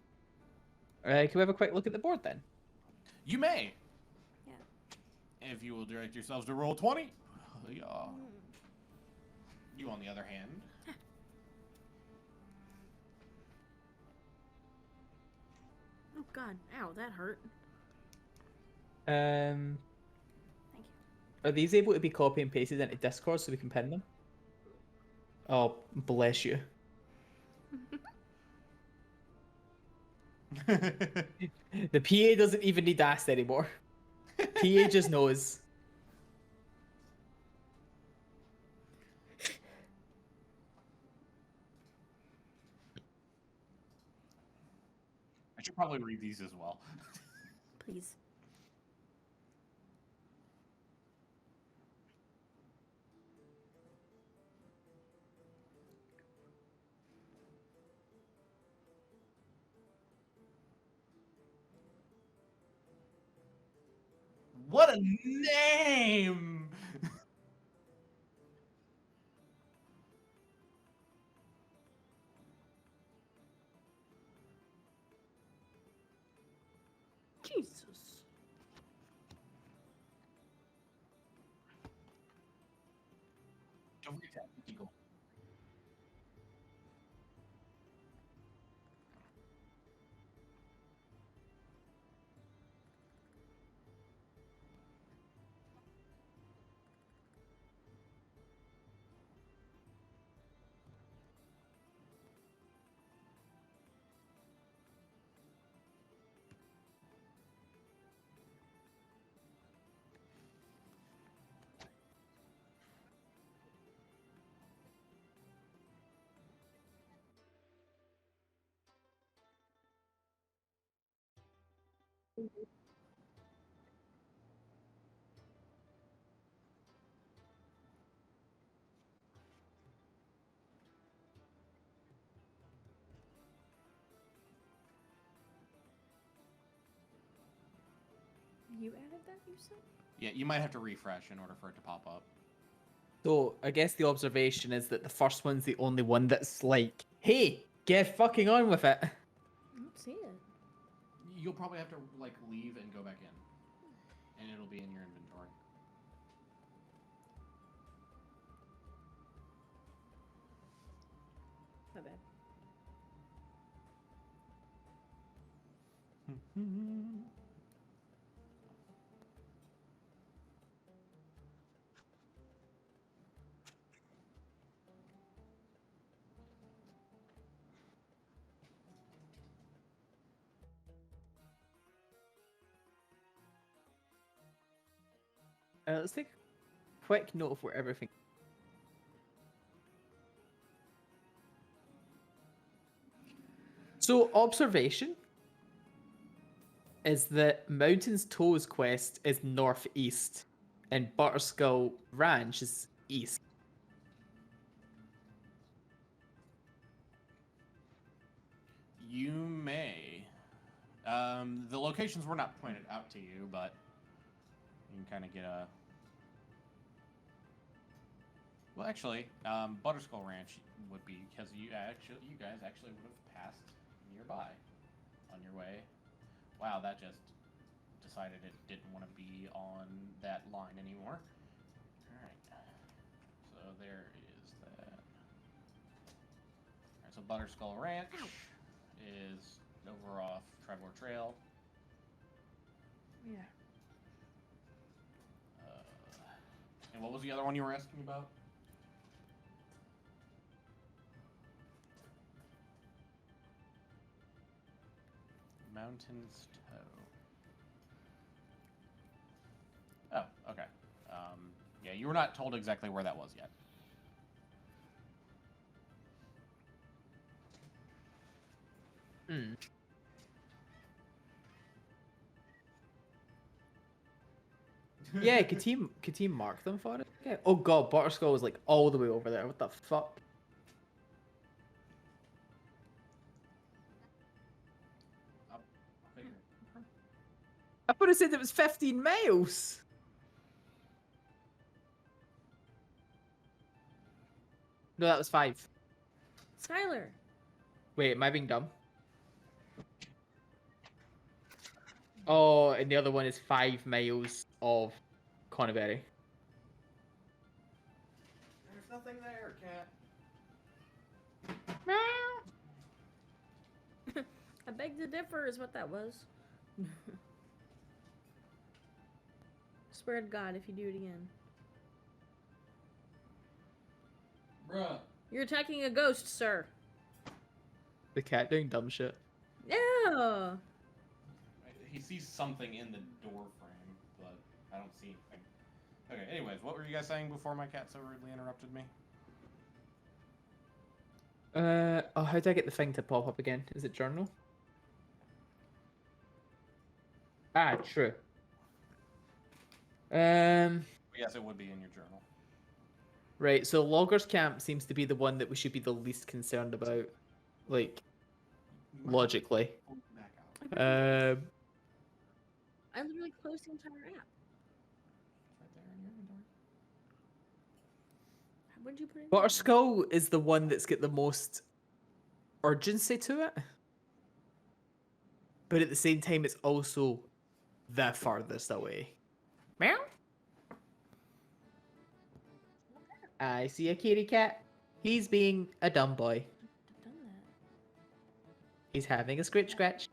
Can we have a quick look at the board then? You may. Yeah. If you will direct yourselves to roll 20. Yeah. You, on the other hand. Oh God! Ow, that hurt. Um, Thank you. are these able to be copy and pasted into Discord so we can pin them? Oh, bless you. The PA doesn't even need to ask anymore. PA just knows. I should probably read these as well. Please. What a name! Jesus. Don't forget that eagle. You added that, you said? Yeah, you might have to refresh in order for it to pop up. So I guess the observation is that the first one's the only one that's like, hey, get fucking on with it. I don't see it. You'll probably have to like leave and go back in, and it'll be in your inventory. My bad. Let's take a quick note of where everything. So observation is that Mountain's Toes quest is northeast, and Butterskull Ranch is east. You may. The locations were not pointed out to you, but you can kind of get a. Well, actually, Butterskull Ranch would be because you guys actually would have passed nearby on your way. Wow, that just decided it didn't want to be on that line anymore. All right, so there is that. All right, so Butterskull Ranch is over off Trevor Trail. Yeah. And what was the other one you were asking about? Mountain's Toe. Oh, okay. Yeah, you were not told exactly where that was yet. Hmm. Yeah, could he mark them for it? Yeah. Oh god, Butterskull was like all the way over there. What the fuck? I'll figure. I thought it said it was 15 miles. No, that was 5. Skylar. Wait, am I being dumb? Oh, and the other one is 5 miles of Conneberry. There's nothing there, cat. I beg to differ is what that was. Swear to God if you do it again. Bruh. You're attacking a ghost, sir. The cat doing dumb shit. Yeah. He sees something in the door frame, but I don't see anything. Okay, anyways, what were you guys saying before my cat so rudely interrupted me? Oh, how do I get the thing to pop up again? Is it journal? Ah, true. Yes, it would be in your journal. Right, so Loggers Camp seems to be the one that we should be the least concerned about. Like, logically. Back out. I literally closed the entire app. What'd you put in? Butterskull is the one that's got the most urgency to it. But at the same time, it's also the farthest away. Meow. I see a kitty cat. He's being a dumb boy. I've done that. He's having a scratch.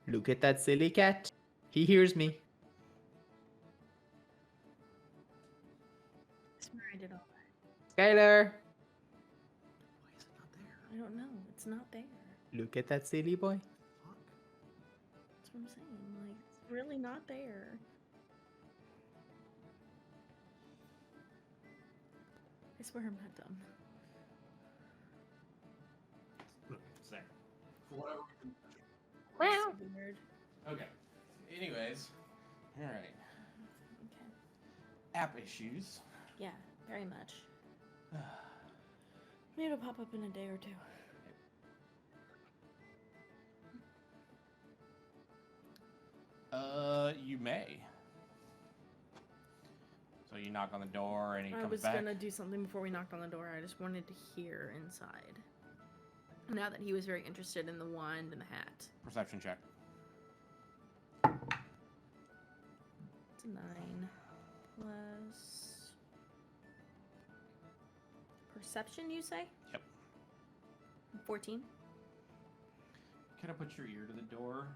Look at that silly cat. He hears me. I swear I did all that. Skylar, Why is it not there? I don't know. It's not there. look at that silly boy. Fuck. That's what I'm saying. Like, it's really not there. I swear I'm not dumb. It's there. For whatever reason. Wow. Weird. Okay. Anyways. Alright. Okay. App issues. Yeah, very much. Maybe it'll pop up in a day or two. You may. So you knock on the door and he I comes was back. gonna do something before we knocked on the door. I just wanted to hear inside. Now that he was very interested in the wand and the hat. Perception check. It's a 9 plus perception, you say? Yep. 14. Can I put your ear to the door?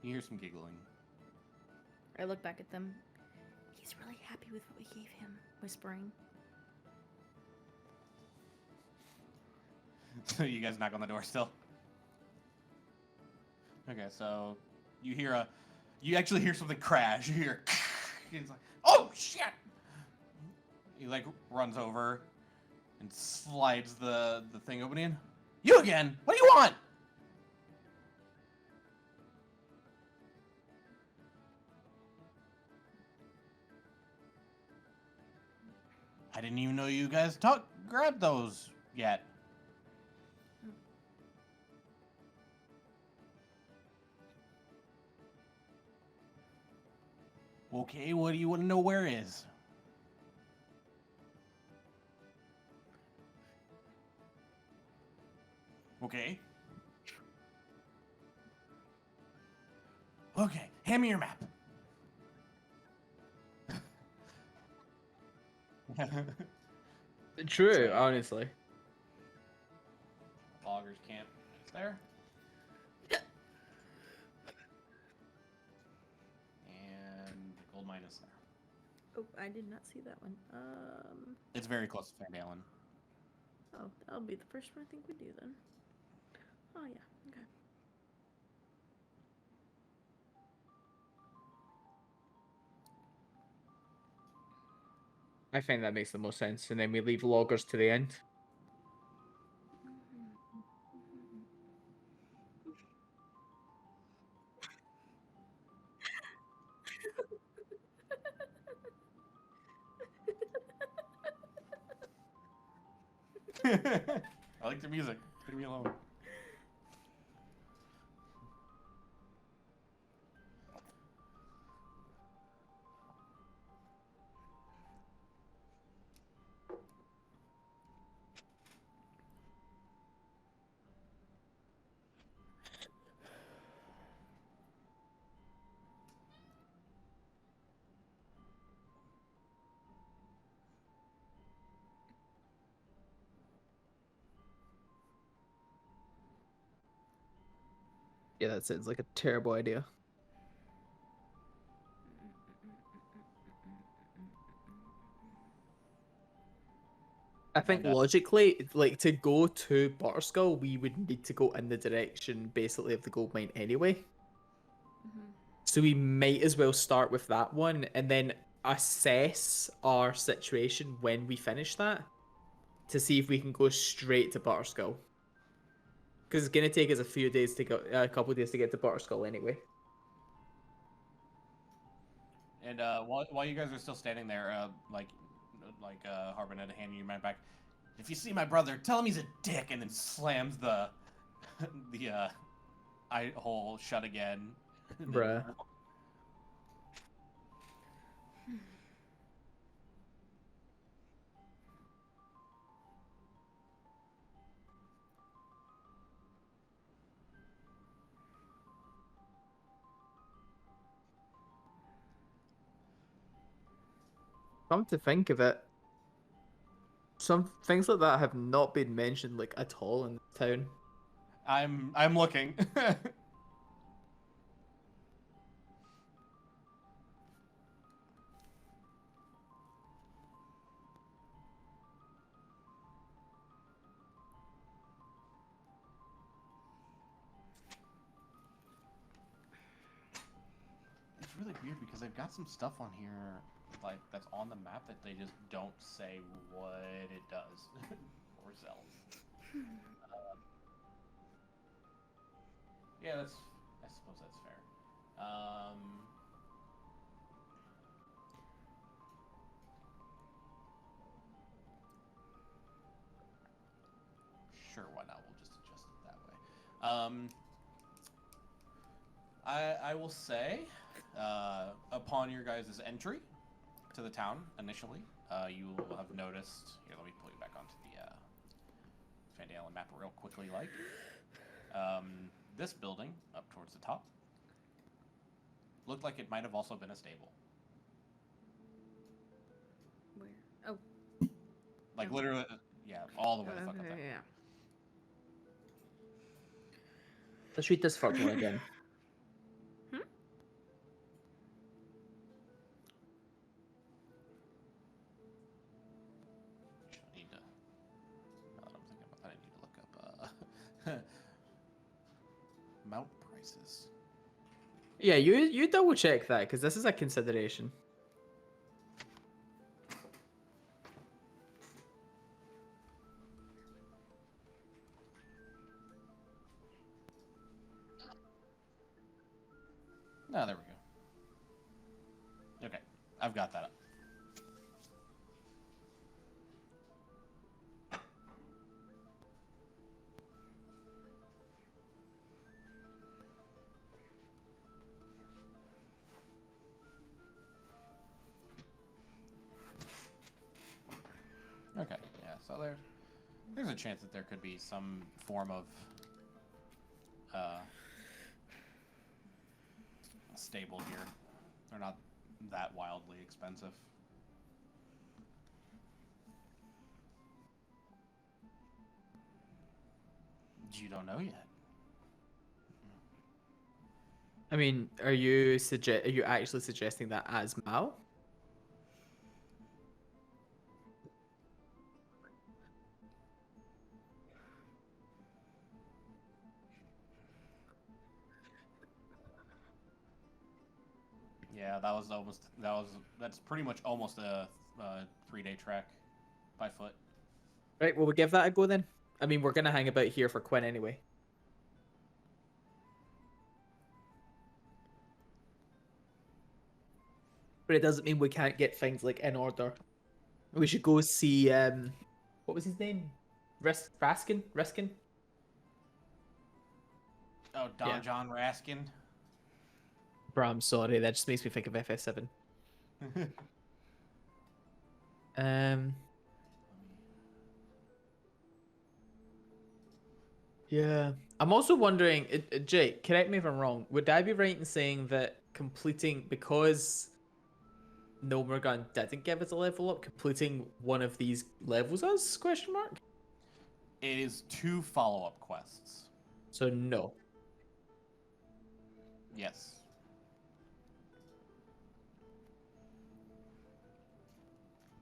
You hear some giggling. I look back at them. He's really happy with what we gave him, whispering. So you guys knock on the door still? Okay, so you hear you actually hear something crash. You hear, he's like, oh shit! He like runs over and slides the thing open in. You again? What do you want? I didn't even know you guys grabbed those yet. Okay, what do you want to know where is? Okay. Okay, hand me your map. True, honestly. Loggers camp is there. And gold mine is there. Oh, I did not see that one. It's very close to Van Dalen. Oh, that'll be the first one I think we do then. Oh yeah, okay. I think that makes the most sense. And then we leave loggers to the end. I like the music. Leave me alone. Yeah, that sounds like a terrible idea. I think And, logically, like to go to Butterskull, we would need to go in the direction basically of the gold mine anyway. Mm-hmm. So we might as well start with that one and then assess our situation when we finish that to see if we can go straight to Butterskull. Because it's gonna take us a couple of days to get to Butterskull anyway. And while you guys are still standing there, Harbin had handing you my back. If you see my brother, tell him he's a dick, and then slams the eye hole shut again. Bruh. Come to think of it, some things like that have not been mentioned like at all in this town. I'm looking. It's really weird because they've got some stuff on here like that's on the map that they just don't say what it does or sells. Yeah, I suppose that's fair. Sure, why not? We'll just adjust it that way. I will say, upon your guys' entry to the town initially, you will have noticed. Here, let me pull you back onto the Fandalen map real quickly. Like this building up towards the top looked like it might have also been a stable. Where? Oh. Like Oh. literally, yeah, all the way the fuck up Okay, there. yeah. Let's read this first one again. I need to. Now that I'm thinking about that, I need to look up mount prices. Yeah, you double check that because this is a consideration. No, there we go. Okay, I've got that up. Okay, yeah, so there's a chance that there could be some form of stable here. They're not that wildly expensive. You don't know yet. I mean, are you actually suggesting that as Mao? Yeah, that's pretty much almost a 3-day trek by foot. Right, well, we give that a go then. I mean, we're gonna hang about here for Quinn anyway. But it doesn't mean we can't get things like in order. We should go see what was his name? Riskin? Oh, Don Yeah. John Raskin. Bro, I'm sorry, that just makes me think of FS7. Yeah. I'm also wondering, Jake, correct me if I'm wrong, would I be right in saying that completing, because Nomergun didn't give us a level up, completing one of these levels us? Question mark? It is 2 follow-up quests. So no. Yes.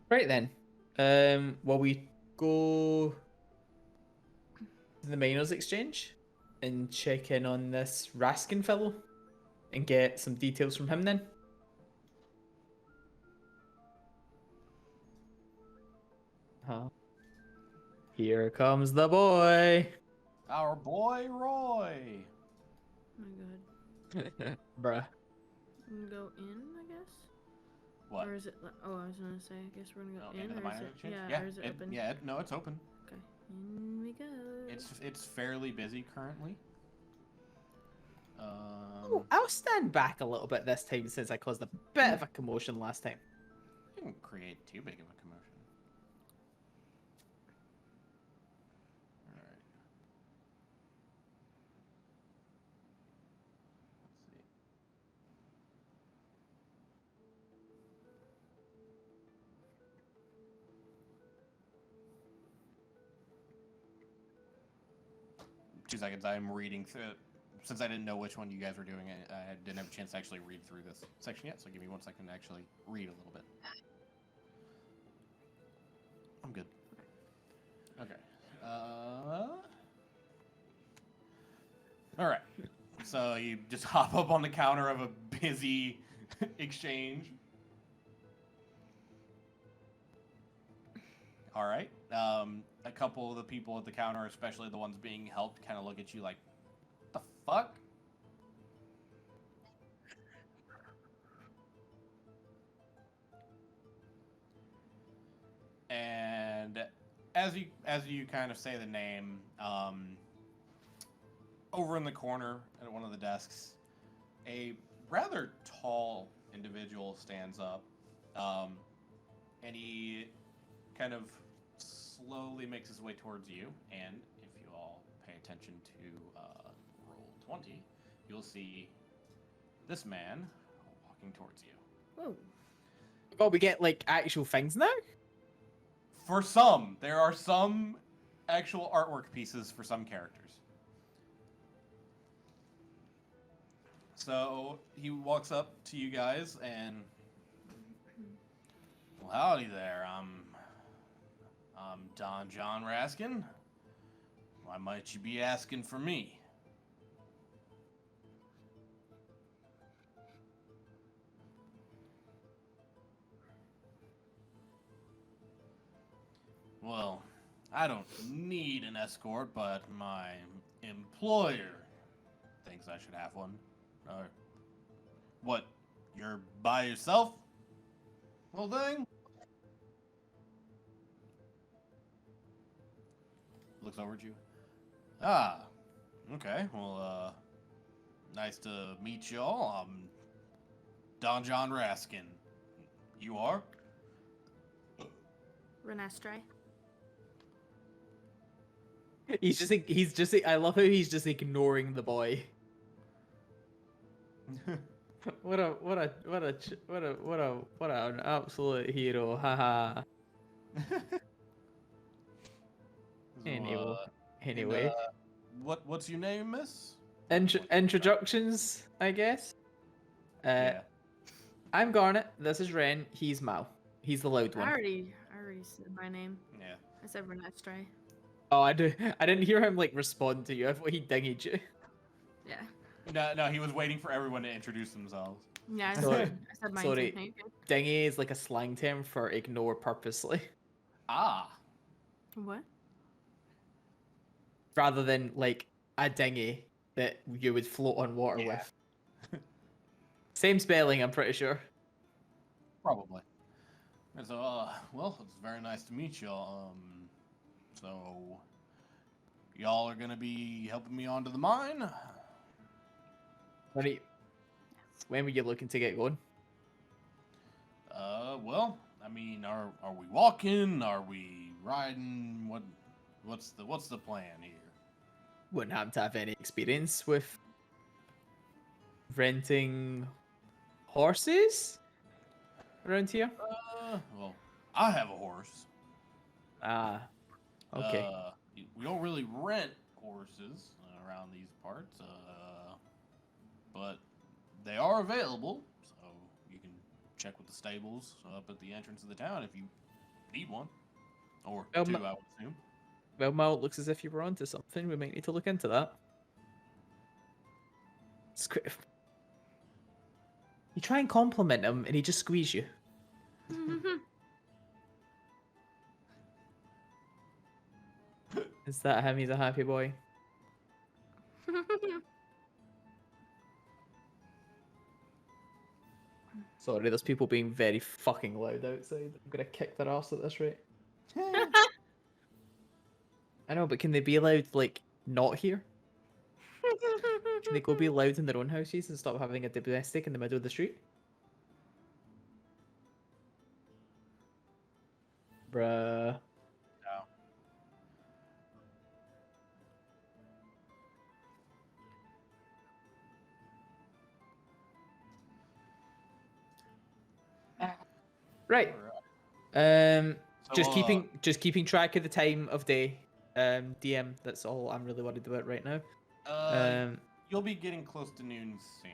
Right then. Well, we go to the miners exchange and check in on this Raskin fellow and get some details from him then. Huh. Here comes the boy. Our boy Roy. Oh my god. Bruh. Go in, I guess? What? Or is it? Oh, I was gonna say. I guess we're gonna go Oh, in, into the or is miner it? exchange? Yeah, Yeah, or is it open? no, it's open. Okay, in we go. It's fairly busy currently. Oh, I'll stand back a little bit this time since I caused a bit of a commotion last time. Didn't create too big of a commotion. All right. Let's see. 2 seconds. I'm reading through it. Since I didn't know which one you guys were doing, I didn't have a chance to actually read through this section yet, so give me 1 second to actually read a little bit. I'm good. Okay. All right. So you just hop up on the counter of a busy exchange. All right. A couple of the people at the counter, especially the ones being helped, kind of look at you like, "The fuck?" And as you kind of say the name, over in the corner at one of the desks, a rather tall individual stands up, and he kind of slowly makes his way towards you. And if you all pay attention to roll 20, you'll see this man walking towards you. Whoa. Oh, we get like actual things now? For some, there are some actual artwork pieces for some characters. So he walks up to you guys and, "Well, howdy there. I'm Don John Raskin. Why might you be asking for me?" "Well, I don't need an escort, but my employer thinks I should have one." "What, you're by yourself? Well, thing?" Looks over at you. "Ah, okay. Well, nice to meet y'all. I'm Don John Raskin. You are?" Renestre. I love how he's just ignoring the boy. What an absolute hero, haha. Anyway. What's your name, miss? Introductions, I guess. Yeah. I'm Garnet. This is Ren. He's Mal. He's the loud I one. already said my name. Yeah. I said Renestre. Oh, I didn't hear him like respond to you. I thought he dinged you. Yeah. No, he was waiting for everyone to introduce themselves. Yeah, Sorry. I said mine Sorry. too. No, you're good. Dingy is like a slang term for ignore purposely, Ah. What? rather than like a dinghy that you would float on water Yeah. with. Same spelling, I'm pretty sure. Probably. And so, well, it's very nice to meet y'all. So, y'all are gonna be helping me onto the mine? When were you looking to get going? Well, I mean, are we walking? Are we riding? What's the plan here? Wouldn't happen to have any experience with renting horses around here? Well, I have a horse. Ah, okay. We don't really rent horses around these parts, but they are available, so you can check with the stables up at the entrance of the town if you need one. Or Well, two, I would assume. Well, Mal, it looks as if you were onto something. We might need to look into that. You try and compliment him, and he just squeeze you. Is that him? He's a happy boy. Sorry, there's people being very fucking loud outside. I'm gonna kick their ass at this rate. I know, but can they be loud, like, not here? Can they go be loud in their own houses and stop having a domestic in the middle of the street? Bruh. No. Right. Alright. Just So, keeping track of the time of day. DM. That's all I'm really worried about right now. You'll be getting close to noon soon.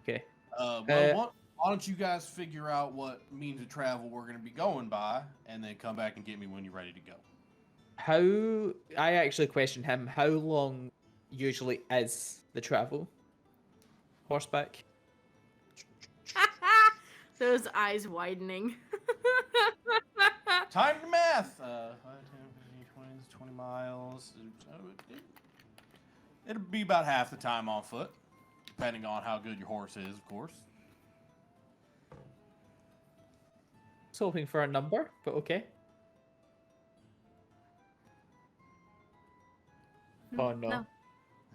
Okay. Why don't you guys figure out what means of travel we're going to be going by, and then come back and get me when you're ready to go. I actually questioned him. How long usually is the travel? Horseback. Those eyes widening. Time to math. 5, 10, 15, 20 miles. It'll be about half the time on foot, depending on how good your horse is, of course. I was hoping for a number, but okay. Oh no.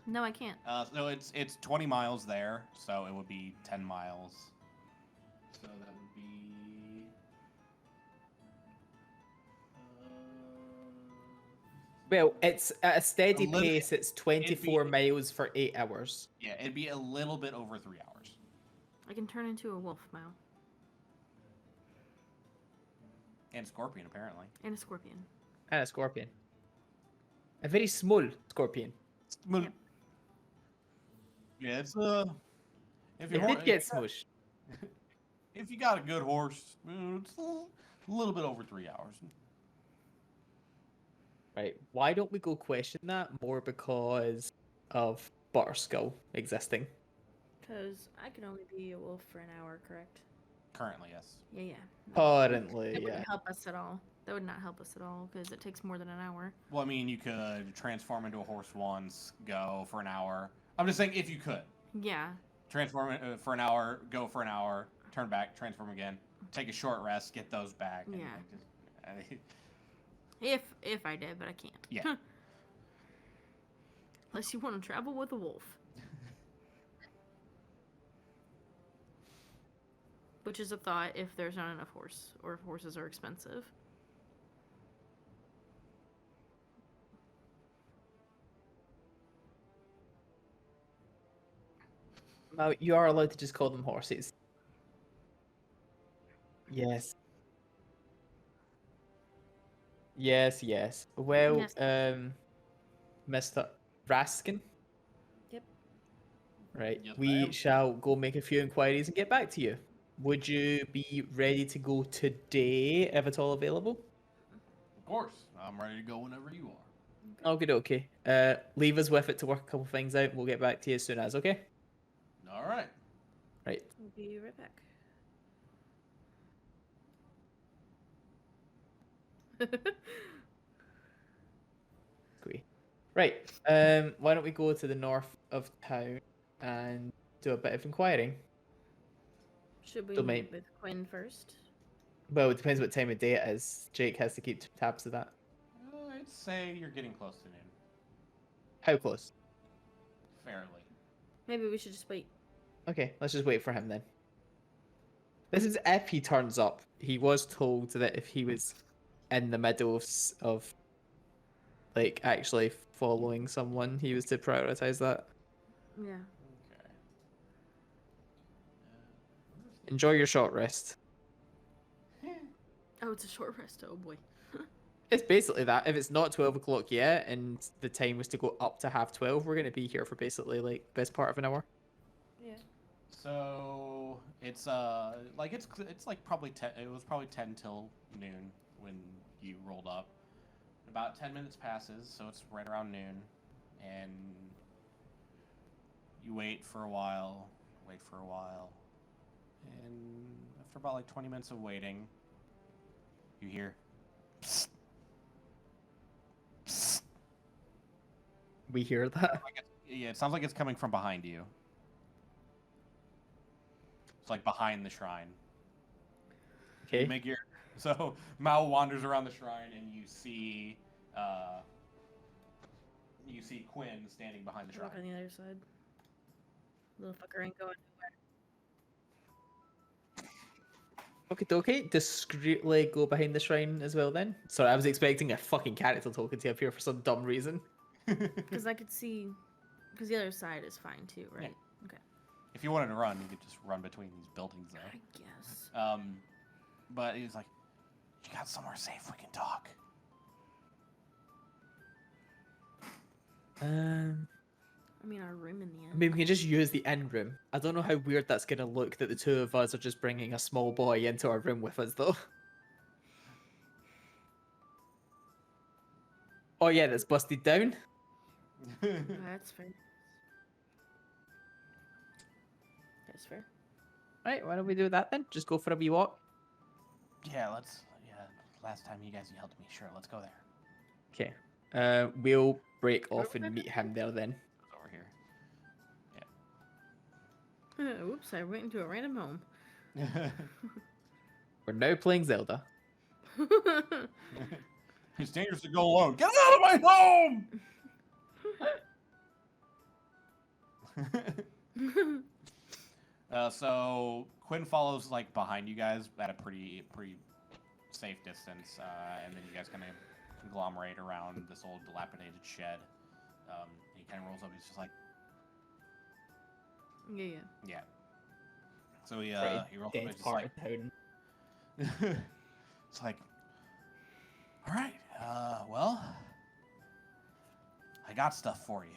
No, I can't. So it's 20 miles there, so it would be 10 miles. So that would be. Well, it's at a steady A little- pace. It's 24 miles for 8 hours. Yeah, it'd be a little bit over 3 hours. I can turn into a wolf, Mao. And scorpion, apparently. And a scorpion. And a scorpion. A very small scorpion. Yep. Yeah, it's if It did get smushed. if you got a good horse, it's a little bit over 3 hours. Right. Why don't we go question that more because of Butterskull existing? Because I can only be a wolf for an hour, correct? Currently, yes. Yeah. Currently, That yeah. wouldn't help us at all. That would not help us at all because it takes more than an hour. Well, I mean, you could transform into a horse once, go for an hour. I'm just saying if you could. Yeah. Transform for an hour, go for an hour, turn back, transform again, take a short rest, get those back. And Yeah. just, If I did, but I can't. Yeah. Unless you want to travel with a wolf. Which is a thought if there's not enough horse, or if horses are expensive. Now, you are allowed to just call them horses. Yes. Yes. Well, Yes. Mr. Raskin. Yep. Right. Yes, We ma'am. shall go make a few inquiries and get back to you. Would you be ready to go today, if at all available? of course, I'm ready to go whenever you are. Okay. Leave us with it to work a couple things out. We'll get back to you as soon as, okay? All right. Right. We'll be right back. Squee. Right. Why don't we go to the north of town and do a bit of inquiring? Should we Don't meet mind. with Quinn first? Well, it depends what time of day it is. Jake has to keep tabs of that. I'd say you're getting close to noon. How close? Fairly. Maybe we should just wait. Okay, let's just wait for him then. This is if he turns up. He was told that if he was in the middle of like actually following someone, he was to prioritize that. Yeah. Okay. Enjoy your short rest. Oh, it's a short rest. Oh boy. It's basically that. If it's not 12 o'clock yet, and the time was to go up to 12:30, we're gonna be here for basically like best part of an hour. Yeah. So it's like it's like probably 10. It was probably 10 till noon when you rolled up. About 10 minutes passes, so it's right around noon, and you wait for a while, and after about like 20 minutes of waiting, you hear. Psst, psst. We hear that. Yeah, it sounds like it's coming from behind you. It's like behind the shrine. You Okay. make your so Mao wanders around the shrine and you see Quinn standing behind the Walk shrine. on the other side. Little fucker ain't going Okay. Discreetly go behind the shrine as well then. Sorry, I was expecting a fucking character talking to you up here for some dumb reason. because I could see. Because the other side is fine too, right? Okay. If you wanted to run, you could just run between these buildings there. I guess. But he's like, "You got somewhere safe we can talk." I mean, our room in the end. I mean, we can just use the end room. I don't know how weird that's gonna look that the two of us are just bringing a small boy into our room with us, though. Oh yeah, that's busted down. That's fair. That's fair. Right, why don't we do that then? Just go for a wee walk. Yeah, let's. Yeah, last time you guys yelled at me. Sure, let's go there. Okay. We'll break Where off would and that meet him there then. It's over here. Oops, I went into a random home. We're now playing Zelda. It's dangerous to go alone. Get out of my home! So Quinn follows like behind you guys at a pretty safe distance, and then you guys kind of conglomerate around this old dilapidated shed. He kind of rolls up. He's just like, Yeah. yeah. So he Pretty rolls up. dead And just part like, of town. it's like, all right, well, I got stuff for you.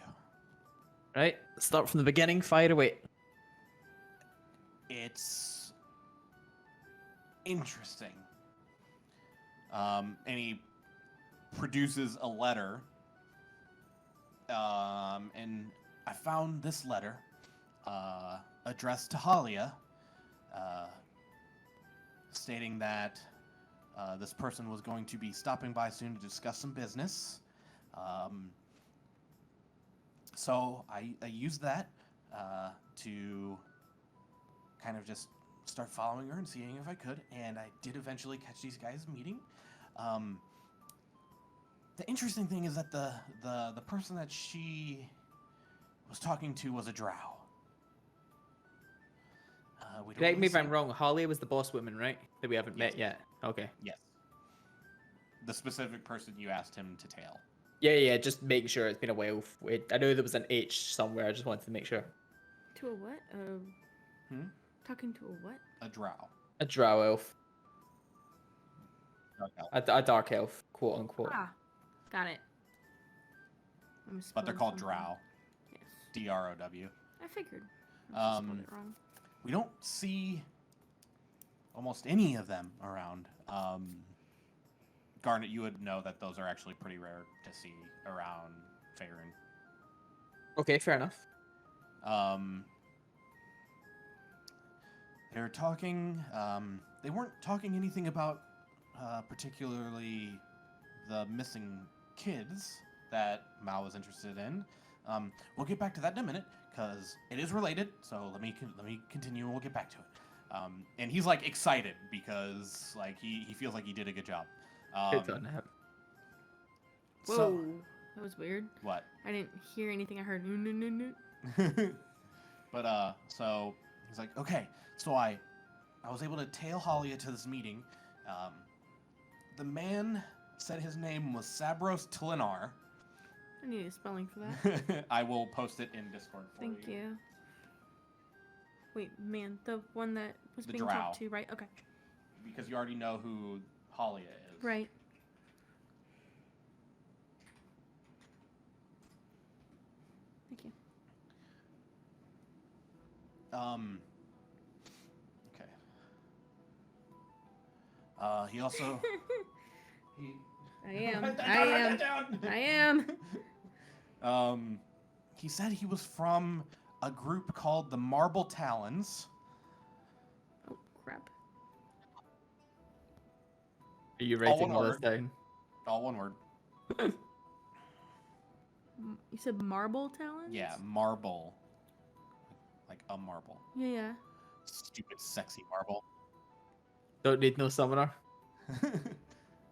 Right, start from the beginning, fire away. It's interesting. And he produces a letter. And I found this letter, addressed to Halia, stating that this person was going to be stopping by soon to discuss some business. So I used that to kind of just start following her and seeing if I could, and I did eventually catch these guys meeting. The interesting thing is that the person that she was talking to was a drow. We don't Correct me really if I'm see- wrong. Holly was the boss woman, right? That we haven't Yes. met yet. Okay. Yes. The specific person you asked him to tail. Yeah. Just making sure it's been a while. I know there was an H somewhere. I just wanted to make sure. To a what? Talking to a what? A drow. A drow elf. Dark elf. A dark elf, quote unquote. Ah, got it. But they're called drow. Yes. D-R-O-W. I figured. I just spelled Um, it wrong. We don't see almost any of them around. Garnet, you would know that those are actually pretty rare to see around Faerun. Okay, fair enough. They were talking. They weren't talking anything about particularly the missing kids that Mao was interested in. We'll get back to that in a minute because it is related. So let me continue and we'll get back to it. And he's like excited because like he feels like he did a good job. Good on him. Whoa, So, that was weird. what? I didn't hear anything. I heard no, no, no, no. But so he's like, okay, so I was able to tail Halia to this meeting. The man said his name was Sabros Tilinar. I need a spelling for that. I will post it in Discord for Thank you. Wait, man, the one that was The being drow. talked to, right? Okay. Because you already know who Halia is. Right. Thank you. Okay. He also. I am. Write that I down, write am. that down! I am. He said he was from a group called the Marble Talons. Oh crap. Are you All writing one all this word. down? All one word. You said marble talons? Yeah, marble. Like a marble. Yeah. Stupid, sexy marble. Don't need no summoner.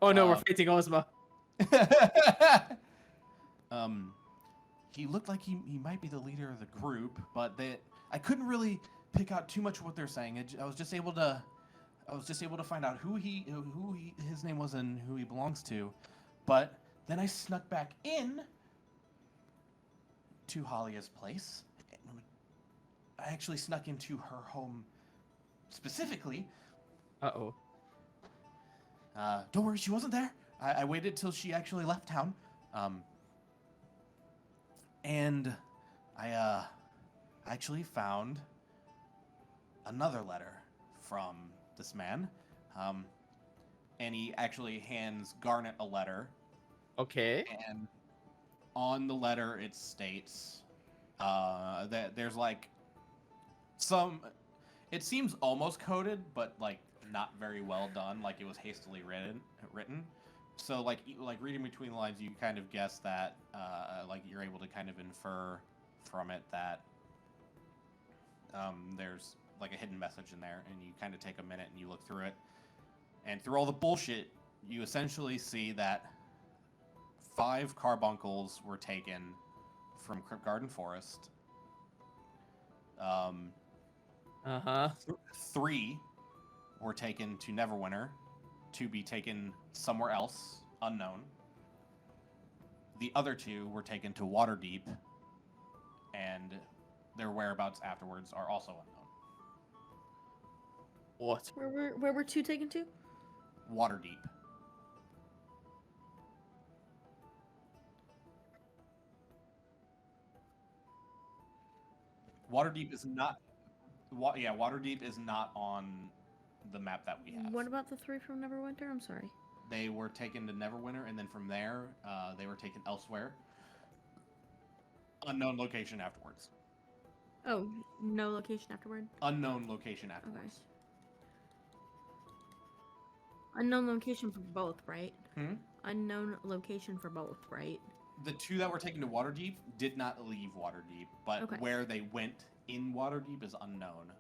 Oh no, we're Um, fighting Ozma. He looked like he might be the leader of the group, but I couldn't really pick out too much of what they're saying. I was just able to find out who his name was and who he belongs to. But then I snuck back in to Halia's place. I actually snuck into her home specifically. Uh-oh. Don't worry, she wasn't there. I waited till she actually left town. And I actually found another letter from this man. And he actually hands Garnet a letter. Okay. And on the letter it states that there's like some. It seems almost coded, but like not very well done. Like it was hastily written. So like reading between the lines, you kind of guess that like you're able to kind of infer from it that there's like a hidden message in there, and you kind of take a minute and you look through it, and through all the bullshit, you essentially see that 5 carbuncles were taken from Crypt Garden Forest. Uh-huh. 3 were taken to Neverwinter to be taken somewhere else, unknown. The other 2 were taken to Waterdeep, and their whereabouts afterwards are also unknown. What? Where were 2 taken to? Waterdeep. Waterdeep is not. Waterdeep is not on the map that we have. What about the 3 from Neverwinter? I'm sorry. They were taken to Neverwinter, and then from there, they were taken elsewhere. Unknown location afterwards. Oh, no location afterward. Unknown location afterwards. Unknown location for both, right? Hmm? Unknown location for both, right? The 2 that were taken to Waterdeep did not leave Waterdeep, but Okay. where they went in Waterdeep is unknown.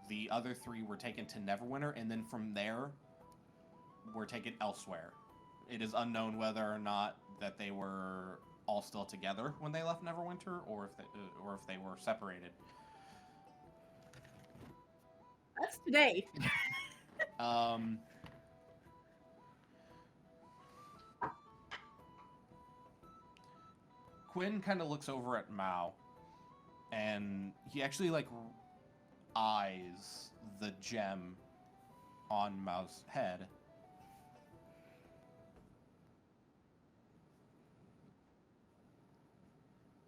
The other 3 were taken to Neverwinter, and then from there were taken elsewhere. It is unknown whether or not that they were all still together when they left Neverwinter, or if they were separated. That's today. Quinn kind of looks over at Mao, and he actually like eyes the gem on Mao's head.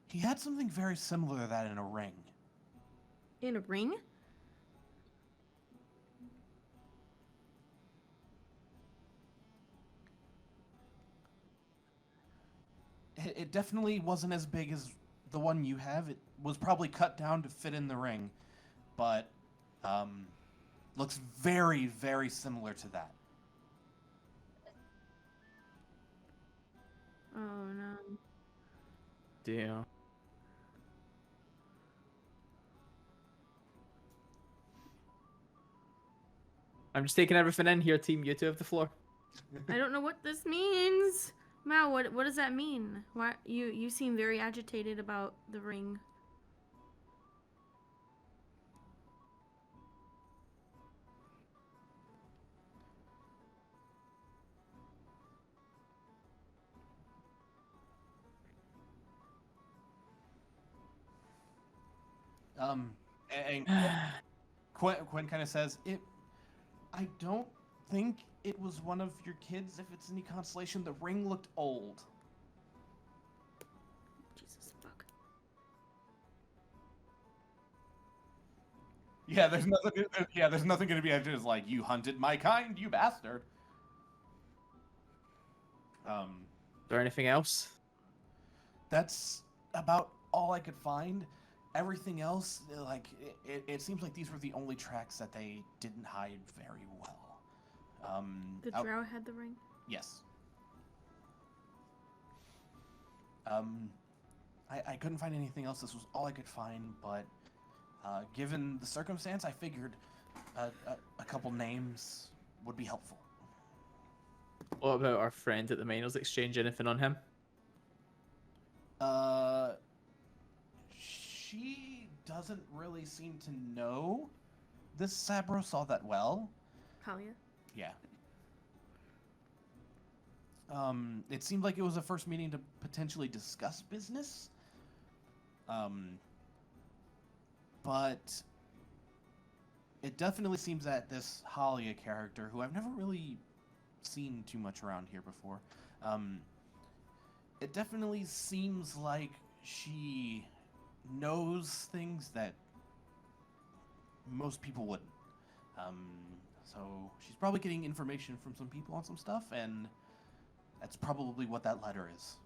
He had something very similar to that in a ring. In a ring? It definitely wasn't as big as the one you have. It was probably cut down to fit in the ring, but looks very, very similar to that. Oh no. Damn. I'm just taking everything in here, team. You 2 have the floor. I don't know what this means. Mao, what does that mean? Why you seem very agitated about the ring. And Quinn kind of says, I don't think it was one of your kids. If it's any consolation, the ring looked old. Jesus fuck. Yeah, there's nothing. There's nothing going to be after. It's like, you hunted my kind, you bastard. Is there anything else? That's about all I could find. Everything else, like, it seems like these were the only tracks that they didn't hide very well. The drow had the ring? Yes. I couldn't find anything else. This was all I could find, but given the circumstance, I figured a couple names would be helpful. What about our friend at the Miners Exchange? Anything on him? She doesn't really seem to know this Sabros all that well. Talia? Yeah. It seemed like it was a first meeting to potentially discuss business. But it definitely seems that this Halia character, who I've never really seen too much around here before, it definitely seems like she knows things that most people wouldn't. So she's probably getting information from some people on some stuff, and that's probably what that letter is.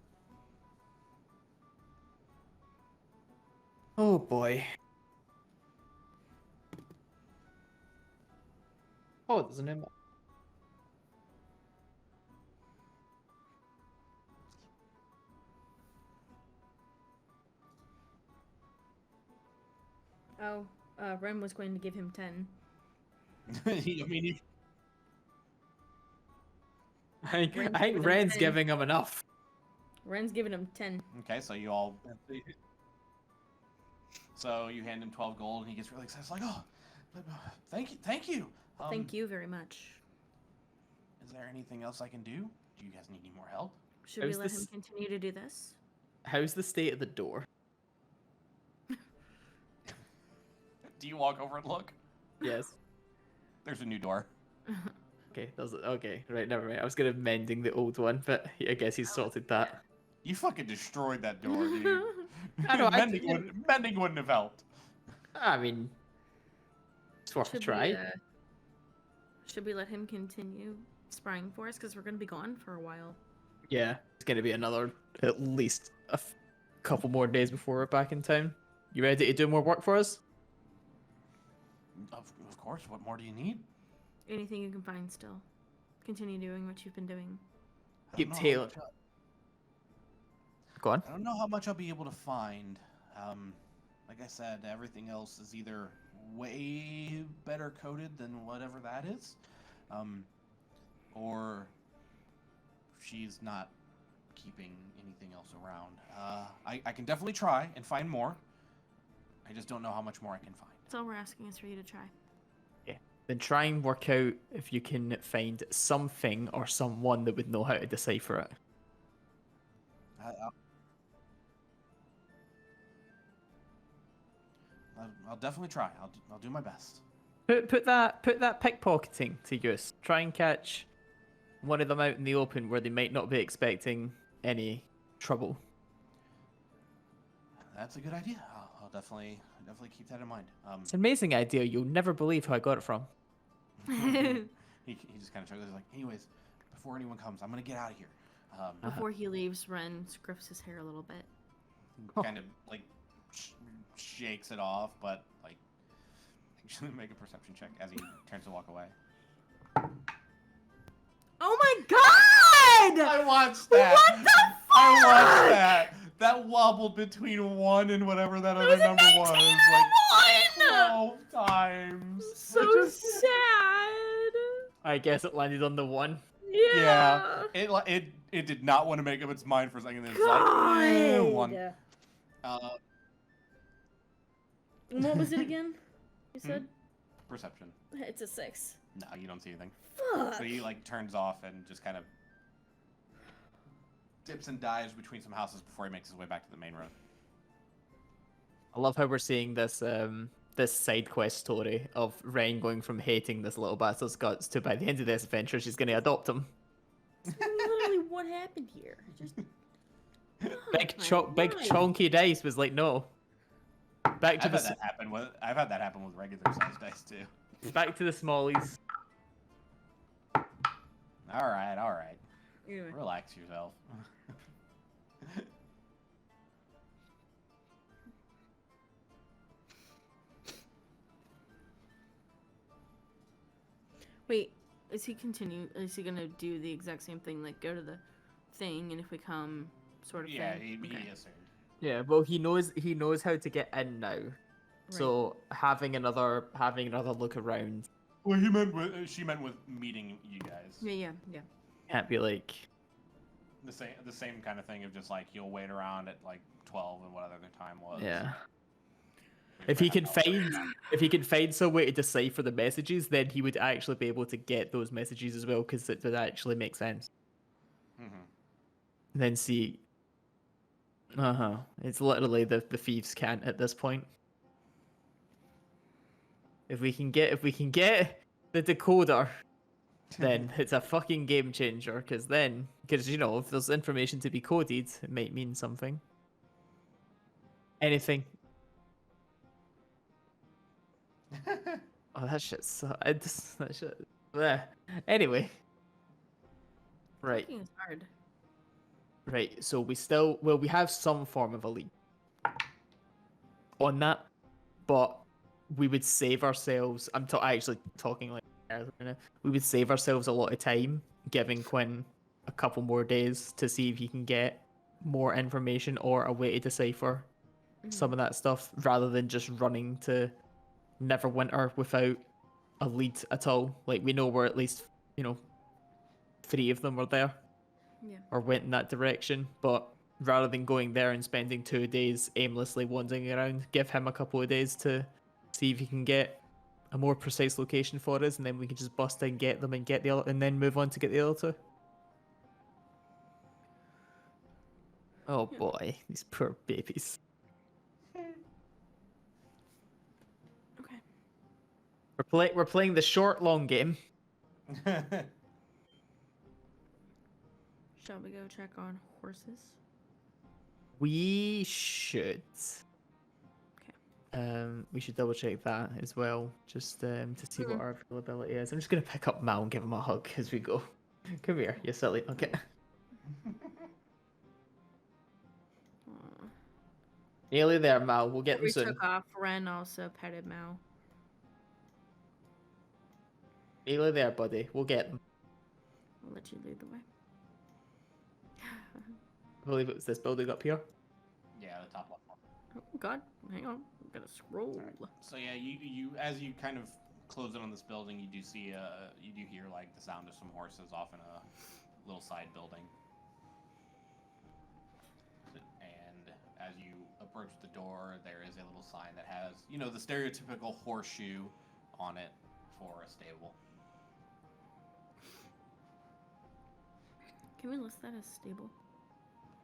Oh boy. Oh, there's an name. Oh, Ren was going to give him 10. I mean, I Ren's think giving him Ren's 10. giving him enough. Ren's giving him 10. okay, so you all. So you hand him 12 gold, and he gets really excited. It's like, oh, thank you, thank you. Thank you very much. Is there anything else I can do? Do you guys need any more help? Should we How's let this- him continue to do this? How's the state of the door? Do you walk over and look? Yes. There's a new door. Okay, okay, right, never mind. I was gonna mending the old one, but I guess he's sorted that. You fucking destroyed that door, dude. I know, mending wouldn't have helped. I mean, it's worth a try. Should we let him continue sprying for us? Because we're going to be gone for a while. Yeah, it's gonna be another at least couple more days before we're back in town. You ready to do more work for us? Of course. What more do you need? Anything you can find still. Continue doing what you've been doing. I Keep don't know how Taylor. much Go on. I don't know how much I'll be able to find. Like I said, everything else is either way better coded than whatever that is, or she's not keeping anything else around. I can definitely try and find more. I just don't know how much more I can find. That's all we're asking is for you to try. Then try and work out if you can find something or someone that would know how to decipher it. I'll definitely try. I'll do my best. Put that pickpocketing to use. Try and catch one of them out in the open where they might not be expecting any trouble. That's a good idea. I'll definitely keep that in mind. It's an amazing idea. You'll never believe how I got it from. he just kind of chuckles. He's like, anyways, before anyone comes, I'm gonna get out of here. Before he leaves, Ren scruffs his hair a little bit. Kind of like shakes it off, but like actually make a perception check as he turns to walk away. Oh my god! I watched that. What the fuck? I watched that. That wobbled between 1 and whatever that other was a number was, 19 like and 12 times. So sad. I guess it landed on the one. Yeah. It did not want to make up its mind for a second. Then it's God. like, eh, 1. And what was it again? You said? Perception. It's a 6. No, you don't see anything. Fuck. So he like turns off and just kind of dips and dives between some houses before he makes his way back to the main road. I love how we're seeing this this side quest story of Ren going from hating this little bastard's guts to by the end of this adventure she's going to adopt him. That's literally what happened here. Just Big life. chunky dice was like no. Back to I've had the that happen with regular sized dice too. back to the smallies. All right. Anyway. Relax yourself. Wait, is he gonna do the exact same thing, like go to the thing, and if we come, sort of Yeah, thing? he Okay. assumed. Yeah, well he knows how to get in now. So having another look around Well, she meant with meeting you guys. Yeah. can't be like The same kind of thing of just like he'll wait around at like 12 and whatever the time was. yeah. If he can find some way to decipher the messages, then he would actually be able to get those messages as well, because it would actually make sense. Mm-hmm. Then see, it's literally the thieves' cant at this point. If we can get the decoder, then it's a fucking game changer. Because you know, if there's information to be coded, it might mean something. Anything. Oh, that shit sucks. That shit. Bleh. Anyway. Right. Talking is hard. Right. So we have some form of a lead on that, but we would save ourselves. Actually talking like earlier now. We would save ourselves a lot of time giving Quinn a couple more days to see if he can get more information or a way to decipher some of that stuff rather than just running to Neverwinter without a lead at all. Like, we know where at least, 3 of them were there. Yeah. Or went in that direction, but rather than going there and spending 2 days aimlessly wandering around, give him a couple of days to see if he can get a more precise location for us, and then we can just bust in, get them, and get the other, and then move on to get the other 2. Oh Yeah. boy, these poor babies. Okay. We're playing the short long game. Shall we go check on horses? We should. We should double check that as well, just to see what our availability is. I'm just gonna pick up Mal and give him a hug as we go. Come here, you silly. Okay. Aw. Nearly there, Mal. We'll get them We soon. took off. Ren also petted Mao. Nearly there, buddy. We'll get them. I'll let you lead the way. I believe it was this building up here. Yeah, the top left one. Oh God, hang on. I'm gonna scroll. So yeah, you as you kind of close in on this building, you do see you do hear like the sound of some horses off in a little side building. And as you approach the door, there is a little sign that has, the stereotypical horseshoe on it for a stable. Can we list that as stable?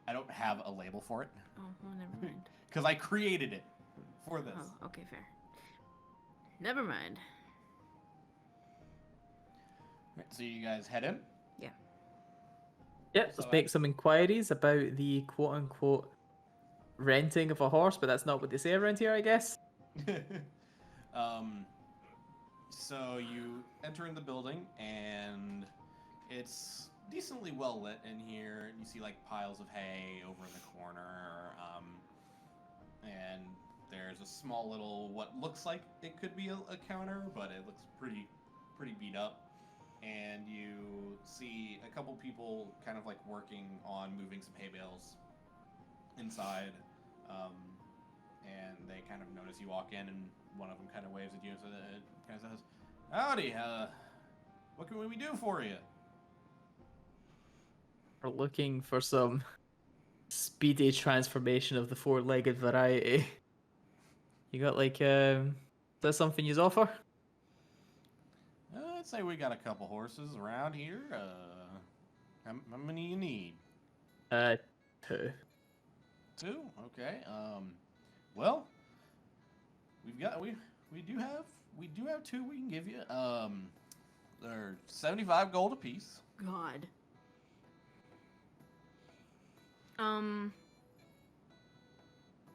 I don't have a label for it Oh, well, never mind. because I created it for this. Oh, okay, fair. Never mind. Right, so you guys head in. Yep, So let's make I- some inquiries about the quote-unquote renting of a horse, but that's not what they say around here, I guess. So you enter in the building, and it's decently well lit in here. You see like piles of hay over in the corner, and there's a small little what looks like it could be a counter, but it looks pretty beat up. And you see a couple people kind of like working on moving some hay bales inside. And they kind of notice you walk in, and one of them kind of waves at you and kind of says, "Howdy, what can we do for you?" We're looking for some speedy transformation of the 4-legged variety. You got like, is that something you offer? I'd say we got a couple horses around here. How many you need? 2. 2? Okay. Well, we do have 2 we can give you. They're 75 gold apiece. God.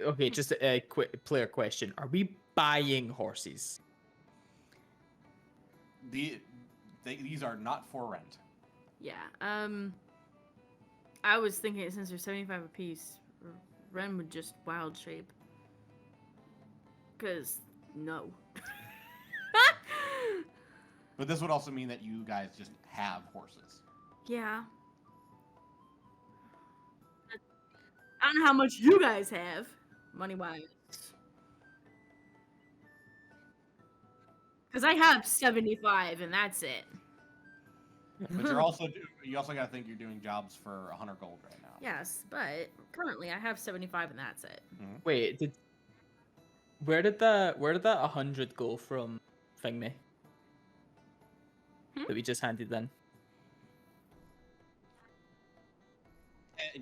Okay, just a quick player question. Are we buying horses? These are not for rent. Yeah. I was thinking since they're 75 apiece, Ren would just wild shape. Cause no. But this would also mean that you guys just have horses. Yeah. I don't know how much you guys have, money wise. Cause I have 75 and that's it. But you also got to think you're doing jobs for 100 gold right now. Yes, but currently I have 75 and that's it. Wait, where did that 100 go from, Thingy? Hmm? That we just handed in.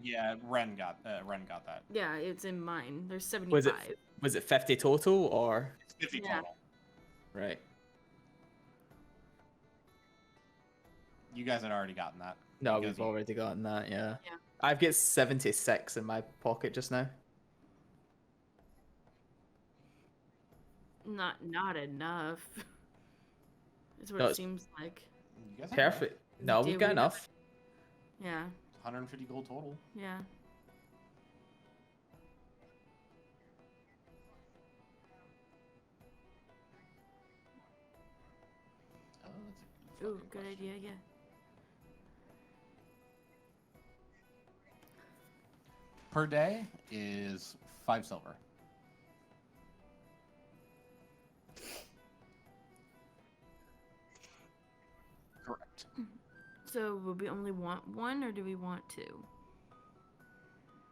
Yeah, Ren got that. Yeah, it's in mine. There's 75. Was it 50 total or It's 50 Yeah. total. right? You guys had already gotten that. No, Because we've already gotten that. Yeah. Yeah. I've got 76 in my pocket just now. Not enough. Is what No, it it's seems like. You guys have enough. perfect. No, we've Do got we? enough. Yeah. 150 gold total. Yeah. Oh, that's a Ooh, fucking good question. idea. Yeah. Per day is 5 silver. Correct. So would we only want one, or do we want two?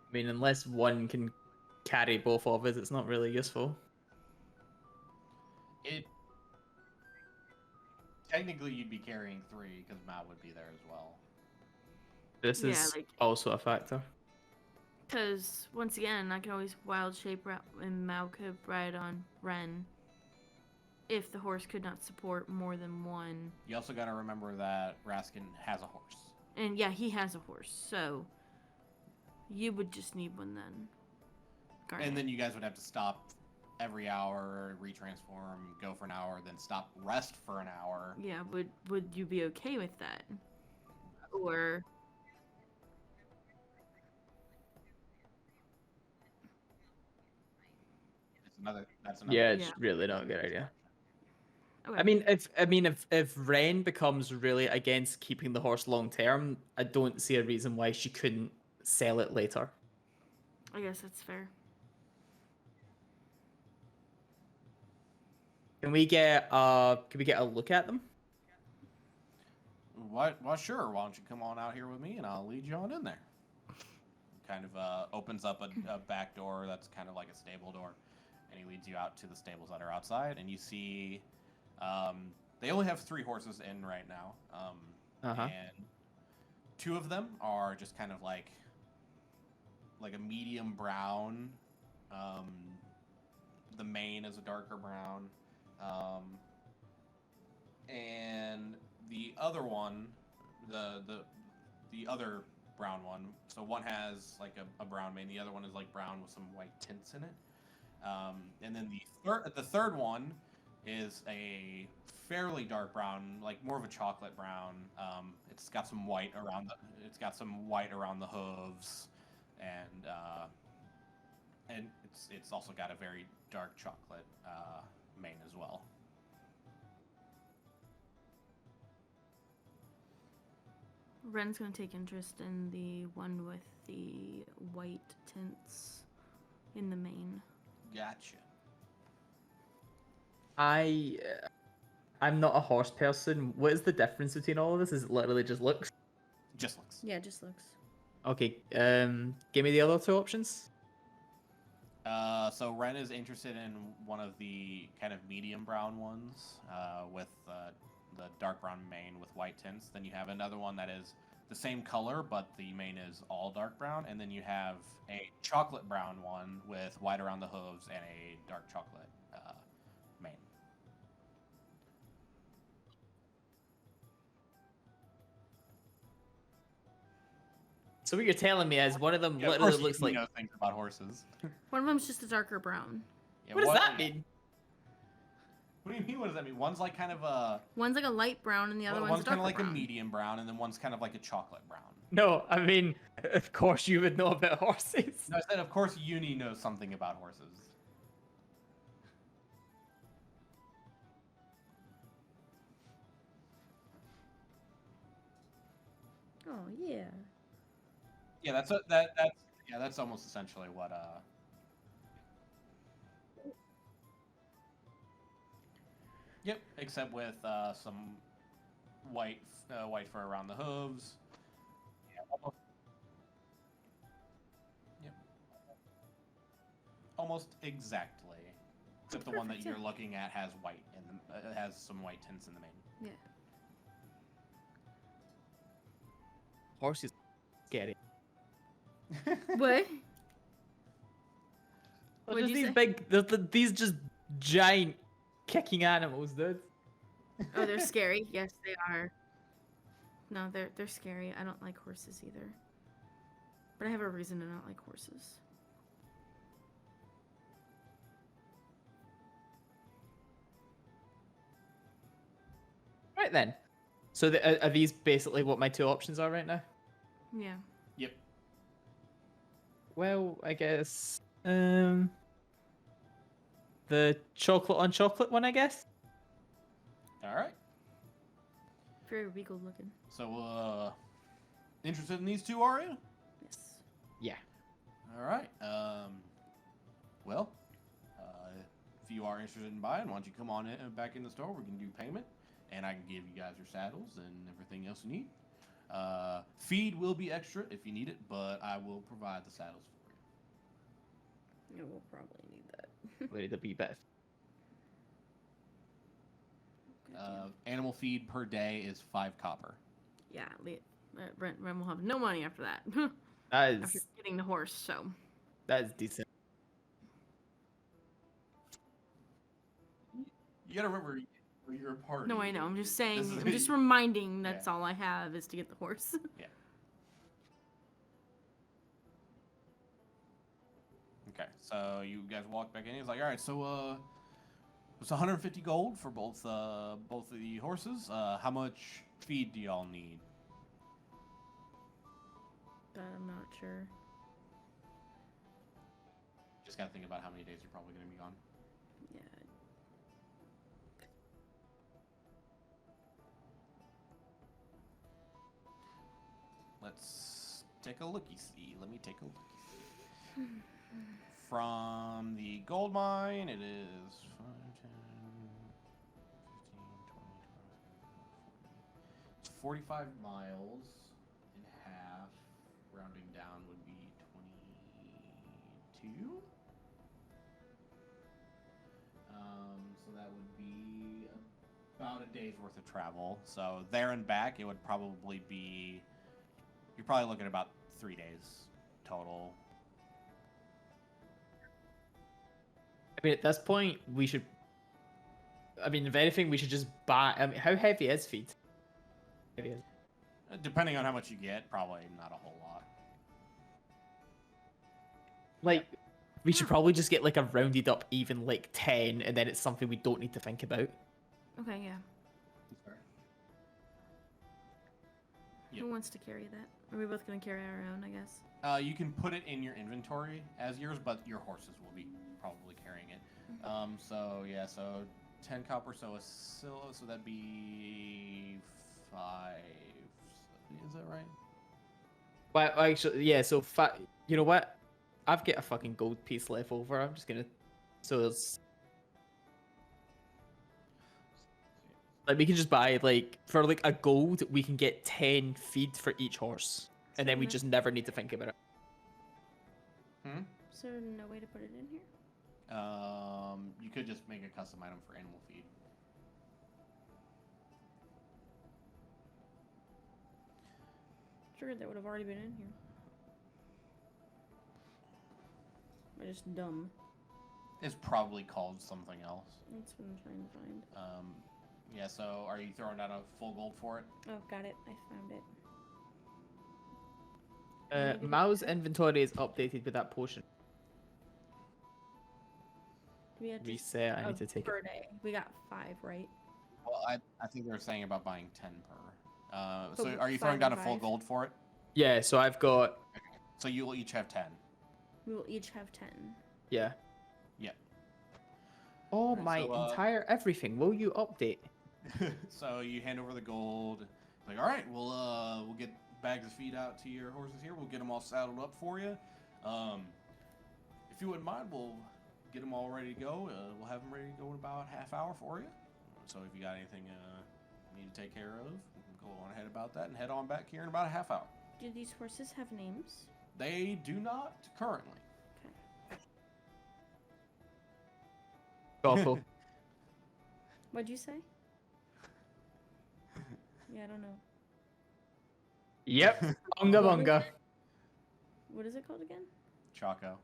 I mean, unless one can carry both of us, it's not really useful. It technically you'd be carrying 3 because Matt would be there as well. This Yeah, is like- also a factor. Because once again, I can always wild shape and Mao could ride on Ren. If the horse could not support more than one. You also got to remember that Raskin has a horse. And yeah, he has a horse, so you would just need one then. Garnet. And then you guys would have to stop every hour, retransform, go for an hour, then stop, rest for an hour. Yeah, would you be okay with that? Or That's another. Yeah, it's Yeah. really not a good idea. okay. I mean, if Ren becomes really against keeping the horse long term, I don't see a reason why she couldn't sell it later. I guess that's fair. Can we get a look at them? What? Well, sure. Why don't you come on out here with me, and I'll lead you on in there. Kind of opens up a back door that's kind of like a stable door, and he leads you out to the stables that are outside, and you see they only have 3 horses in right now, Uh-huh. and 2 of them are just kind of like a medium brown. The mane is a darker brown, and the other one, the other brown one. So one has like a brown mane. The other one is like brown with some white tints in it. And then the third one is a fairly dark brown, like more of a chocolate brown. It's got some white around the hooves, and it's also got a very dark chocolate mane as well. Ren's gonna take interest in the one with the white tints in the mane. Gotcha. I'm not a horse person. What is the difference between all of this? Is it literally just looks? Just looks. Yeah, it just looks. Okay, give me the other 2 options. So Ren is interested in one of the kind of medium brown ones with the dark brown mane with white tints. Then you have another one that is the same color, but the mane is all dark brown. And then you have a chocolate brown one with white around the hooves and a dark chocolate mane. So what you're telling me is one of them Yeah, of literally course looks you like. know things about horses. One of them's just a darker brown. Yeah, What does that mean? What do you mean? What does that mean? One's like kind of a One's like a light brown, and the other one's a kind darker of like brown. a medium brown, and then one's kind of like a chocolate brown. No, I mean, of course you would know about horses. No, I said, of course, Uni knows something about horses. Oh yeah. Yeah, that's almost essentially what Yep, except with some white fur around the hooves. Yeah, almost. Yep. Almost exactly. Except the one that Perfect, you're yeah. looking at has white in the has some white tints in the mane. Yeah. Horses, scary. What? Well, What'd just you these say? these just giant kicking animals, dude. Oh, they're scary. Yes, they are. No, they're scary. I don't like horses either. But I have a reason to not like horses. right then. So are these basically what my two options are right now? Yeah. Yep. Well, I guess the chocolate on chocolate one, I guess. All right. Very regal looking. So, interested in these two, are you? Yes. Yeah. All right. Well, if you are interested in buying, why don't you come on in, back in the store? We can do payment, and I can give you guys your saddles and everything else you need. Feed will be extra if you need it, but I will provide the saddles for you. Yeah, we'll probably need that. Ready to be better. Animal feed per day is 5 copper. Yeah, Ren will have no money after that. That After is getting the horse, so. decent. You gotta remember, you're a party. No, I know. I'm just saying. This is- I'm just reminding. Yeah. That's all I have is to get the horse. Yeah. Okay, so you guys walk back in. He's like, all right, so it's 150 gold for both of the horses. How much feed do y'all need? But I'm not sure. Just gotta think about how many days you're probably gonna be gone. Yeah. Let's take a looky see. Let me take a look. From the gold mine, it is 5, 10, 15, 20, 25, 40. It's 45 miles in half. Rounding down would be 22. So that would be about a day's worth of travel. So there and back, it would probably be. You're probably looking at about 3 days total. I mean, at this point, we should. I mean, if anything, we should just buy. I mean, how heavy is feed? Heavy is. Depending on how much you get, probably not a whole lot. Like, we should probably just get like a rounded up even like 10, and then it's something we don't need to think about. Okay, yeah. Yep. Who wants to carry that? Are we both gonna carry our own? I guess. You can put it in your inventory as yours, but your horses will be probably carrying it. So yeah, so 10 copper, so a silo, so that'd be 5. Is that right? But actually, yeah. So, you know what? I've got a fucking gold piece left over. I'm just gonna. So it's like we can just buy like for like a gold, we can get 10 feed for each horse, and then we just never need to think about it. Is there no way to put it in here? You could just make a custom item for animal feed. Sure, that would have already been in here. We're just dumb. It's probably called something else. That's what I'm trying to find. Yeah, so are you throwing down a full gold for it? Oh, got it. I found it. Mao's inventory is updated with that potion. We had to Reset. I need to take it. per day. We got 5, right? Well, I think they were saying about buying 10 per. So So are you 5 throwing down a and full 5? gold for it? Yeah. So I've got. So you will each have 10. We will each have 10. Yeah. Yep. Oh, Right, my so, entire everything. Will you update? So you hand over the gold. Like, all right, we'll get bags of feed out to your horses here. We'll get them all saddled up for you. If you wouldn't mind, we'll get them all ready to go. We'll have them ready to go in about half hour for you. So if you got anything you need to take care of, we can go on ahead about that and head on back here in about a half hour. Do these horses have names? They do not currently. Awful. What'd you say? Yeah, I don't know. Yep. Bunga bunga. What is it called again? Choco.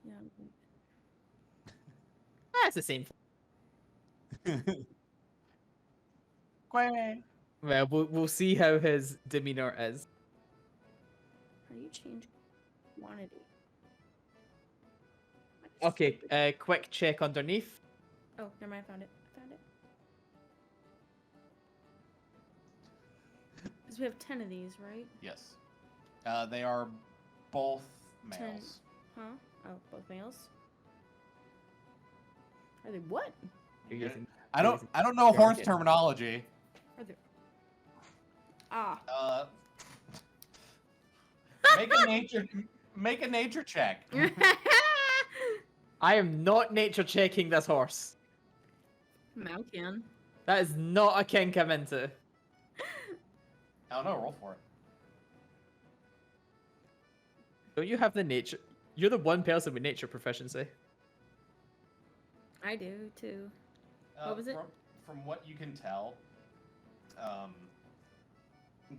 Yeah. That's the same. Quay. Well, we'll see how his demeanor is. How do you change quantity? Okay. Quick check underneath. Oh, never mind. I found it. Because we have 10 of these, right? Yes. They are both 10. males. Huh? Oh, both males? Are they what? You're using- I you're don't using know horse jargon. terminology. Are they... Ah. Make a nature check. I am not nature checking this horse. Mal can. That is not a kink I'm into. I don't know. Roll for it. Don't you have the nature? You're the one person with nature proficiency. I do, too. What was it? From what you can tell,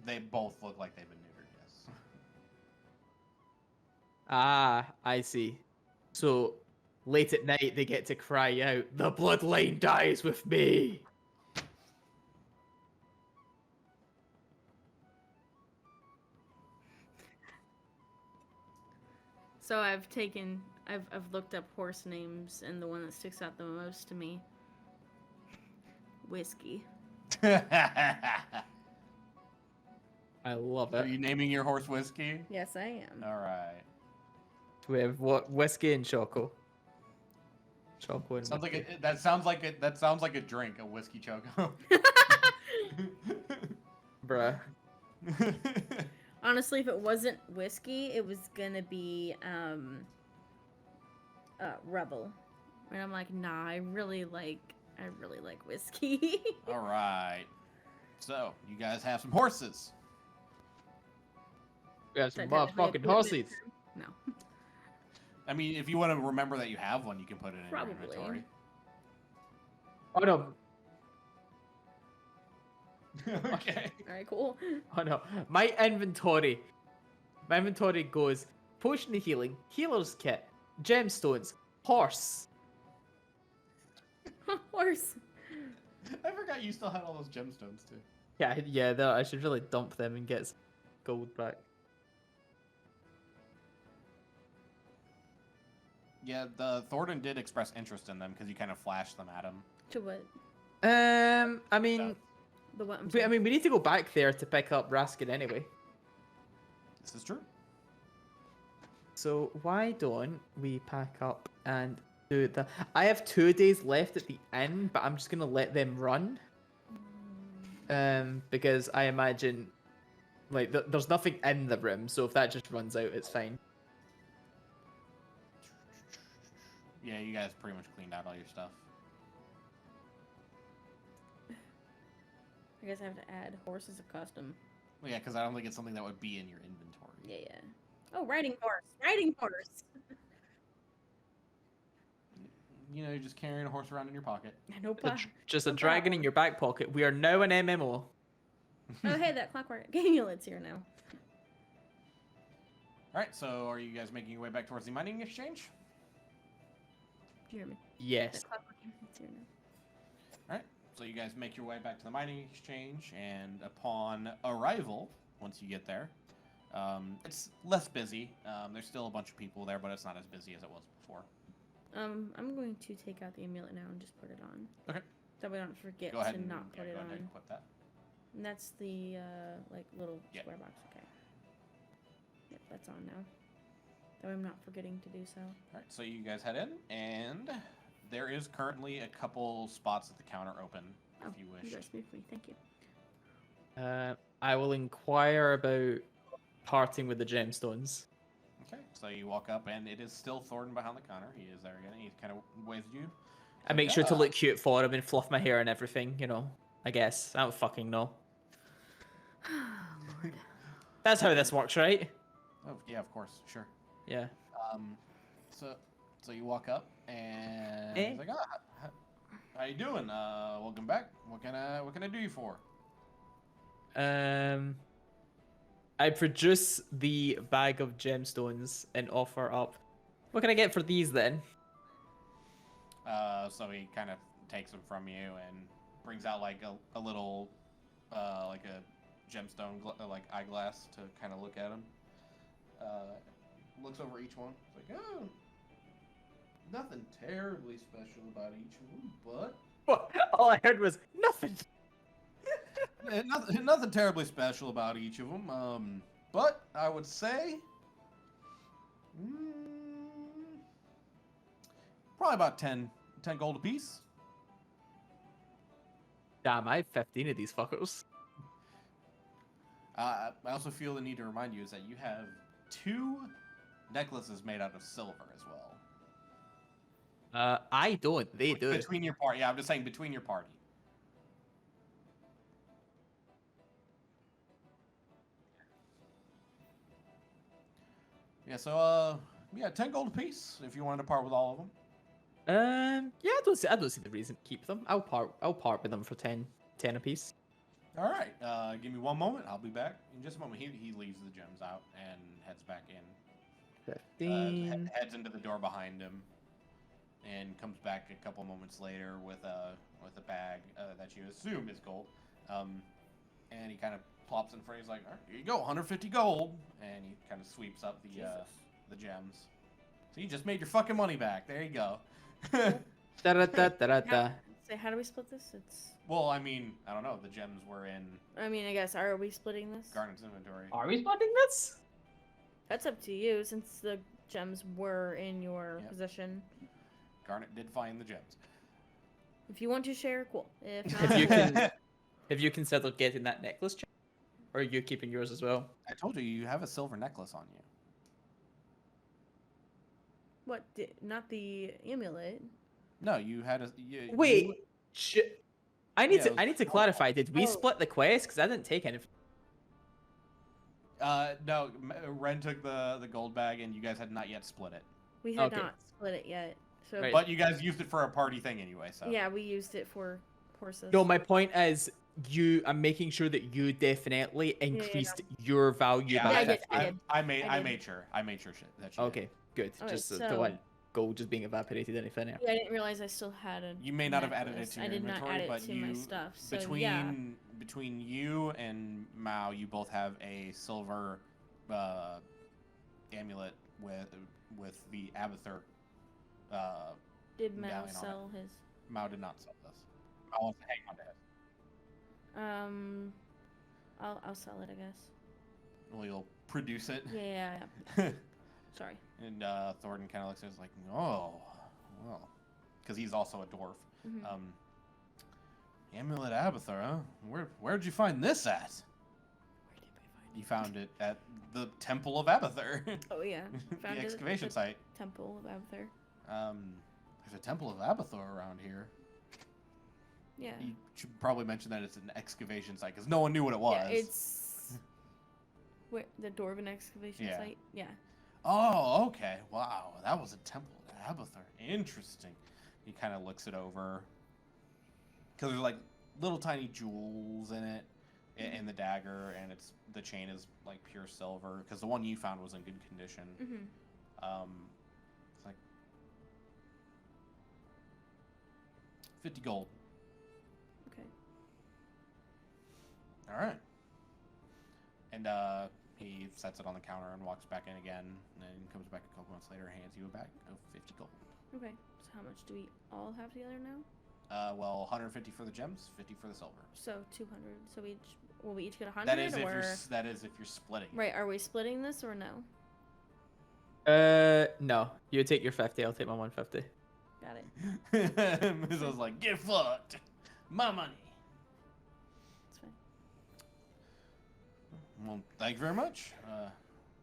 they both look like they've been neutered. Yes. Ah, I see. So, late at night, they get to cry out, "The bloodline dies with me!" So I've looked up horse names, and the one that sticks out the most to me, Whiskey. I love Are it. you naming your horse Whiskey? Yes, I am. All right. We have what? Whiskey and Choco. Choco and Sounds like whiskey. that sounds like a drink, a whiskey choco. Bruh. Honestly, if it wasn't whiskey, it was gonna be Rebel. And I'm like, nah, I really like whiskey. All right. So you guys have some horses. We have some Technically, I motherfucking put it in horses. No. I mean, if you want to remember that you have one, you can put it in Probably. your inventory. Oh no. Okay. All right, cool. Oh no. My inventory goes potion of healing, healer's kit, gemstones, horse. Horse. I forgot you still had all those gemstones too. Yeah, I should really dump them and get some gold back. Yeah, the Thornton did express interest in them because you kind of flashed them at him. To what? I mean, The what? I'm we sorry. need to go back there to pick up Raskin anyway. This is true. So why don't we pack up and do the? I have 2 days left at the inn, but I'm just gonna let them run. Because I imagine, like, there's nothing in the room, so if that just runs out, it's fine. Yeah, you guys pretty much cleaned out all your stuff. I guess I have to add horse as a custom. Well, yeah, because I don't think it's something that would be in your inventory. Yeah. Oh, riding horse. Riding horse. You know, you're just carrying a horse around in your pocket. No Just a no dragon in problem. your back pocket. We are now an MMO. Oh, hey, that clockwork amulet's here now. All right, so are you guys making your way back towards the mining exchange? Do you hear me? Yes. That clockwork amulet's here now. All right, so you guys make your way back to the mining exchange, and upon arrival, once you get there, it's less busy. There's still a bunch of people there, but it's not as busy as it was before. I'm going to take out the amulet now and just put it on. Okay. That way I don't forget Go ahead to and not put it go ahead on. and put that. And that's the like little Yeah. square box. Okay. Yep, that's on now. That way I'm not forgetting to do so. All right, so you guys head in, and there is currently a couple spots at the counter open, Oh, if you you wish. guys move me. Thank you. I will inquire about parting with the gemstones. Okay, so you walk up, and it is still Thornton behind the counter. He is there again. He kind of waves at you. I make sure to "Yeah." look cute for him and fluff my hair and everything, you know. I guess. I don't fucking know. Lord. That's how this works, right? Oh, yeah, of course, sure. Yeah. So you walk up, and Eh? he's like, how you doing? Welcome back. What can I do you for? I produce the bag of gemstones and offer up. What can I get for these then? So he kind of takes them from you and brings out like a little, like a gemstone like eyeglass to kind of look at them. Looks over each one. It's like, oh, nothing terribly special about each one, but What? All I heard was nothing. nothing terribly special about each of them. But I would say, probably about 10 gold apiece. Damn, I have 15 of these fuckers. I also feel the need to remind you is that you have 2 necklaces made out of silver as well. I don't. They do. Between your party. Yeah, I'm just saying between your party. Yeah, so, yeah, 10 gold apiece if you wanted to part with all of them. Yeah, I don't see the reason to keep them. I'll part with them for 10 apiece. All right, give me one moment. I'll be back in just a moment. He leaves the gems out and heads back in. 15. Heads into the door behind him, and comes back a couple moments later with a bag that you assume is gold. And he kind of plops in front. He's like, "All right, here you go, 150 gold," and he kind of sweeps up the gems. So you just made your fucking money back. There you go. Da-da-da-da-da-da. Say, how do we split this? It's. Well, I mean, I don't know. The gems were in I mean, I guess are we splitting this? Garnet's inventory. Are we splitting this? That's up to you, since the gems were in your Yep. possession. Garnet did find the gems. If you want to share, cool. If If you not, can, have you considered getting that necklace, Jack? Or are you keeping yours as well? I told you you have a silver necklace on you. what? Not the amulet. No, you had a. Wait, I need Yeah, to it was- I need to clarify. Did we Oh. split the quest? Because I didn't take anything. No, Ren took the gold bag, and you guys had not yet split it. We had Okay. not split it yet. So Right. But you guys used it for a party thing anyway, so. yeah, we used it for horses. No, my point is, I'm making sure that you definitely yeah. increased your value Yeah, by I did, 50. I did. I did. made sure. I made sure that you did. Okay, good. Alright, Just the so- one gold just being evaporated any thinner. Yeah, I didn't realize I still had a. You may not have added it necklace. to your I did inventory, not add it but to you my stuff. So between yeah. between you and Mao, you both have a silver amulet with the Abathur. Did Mao medallion on it. sell his? Mao did not sell this. Mao wants to hang on to it. I'll sell it, I guess. Well, you'll produce it. Yeah. Sorry. And Thornton kind of looks at us like, oh, well, because he's also a dwarf. Mhm. Amulet Abathur, huh? Where'd you find this at? Where did we find You found it at the Temple of Abathur, Oh yeah. Found the it at excavation the site. Temple of Abathur. There's a Temple of Abathur around here. Yeah. You should probably mention that it's an excavation site because no one knew what it was. Yeah, it's where the Dwarven excavation Yeah. site. Yeah. Oh, okay. Wow, that was a Temple of Abathur. Interesting. He kind of looks it over because there's like little tiny jewels in it, in the dagger, and the chain is like pure silver because the one you found was in good condition. Mhm. It's like 50 gold. Okay. All right. And he sets it on the counter and walks back in again, and then comes back a couple months later, hands you a bag of 50 gold. Okay. So how much do we all have together now? Well, 150 for the gems, 50 for the silver. So 200. So will we each get 100 That is if or you're splitting. right? Are we splitting this or no? No. You take your 50, I'll take my 150. Got it. Mizzo's like, get fucked. My money. It's fine. Well, thank you very much.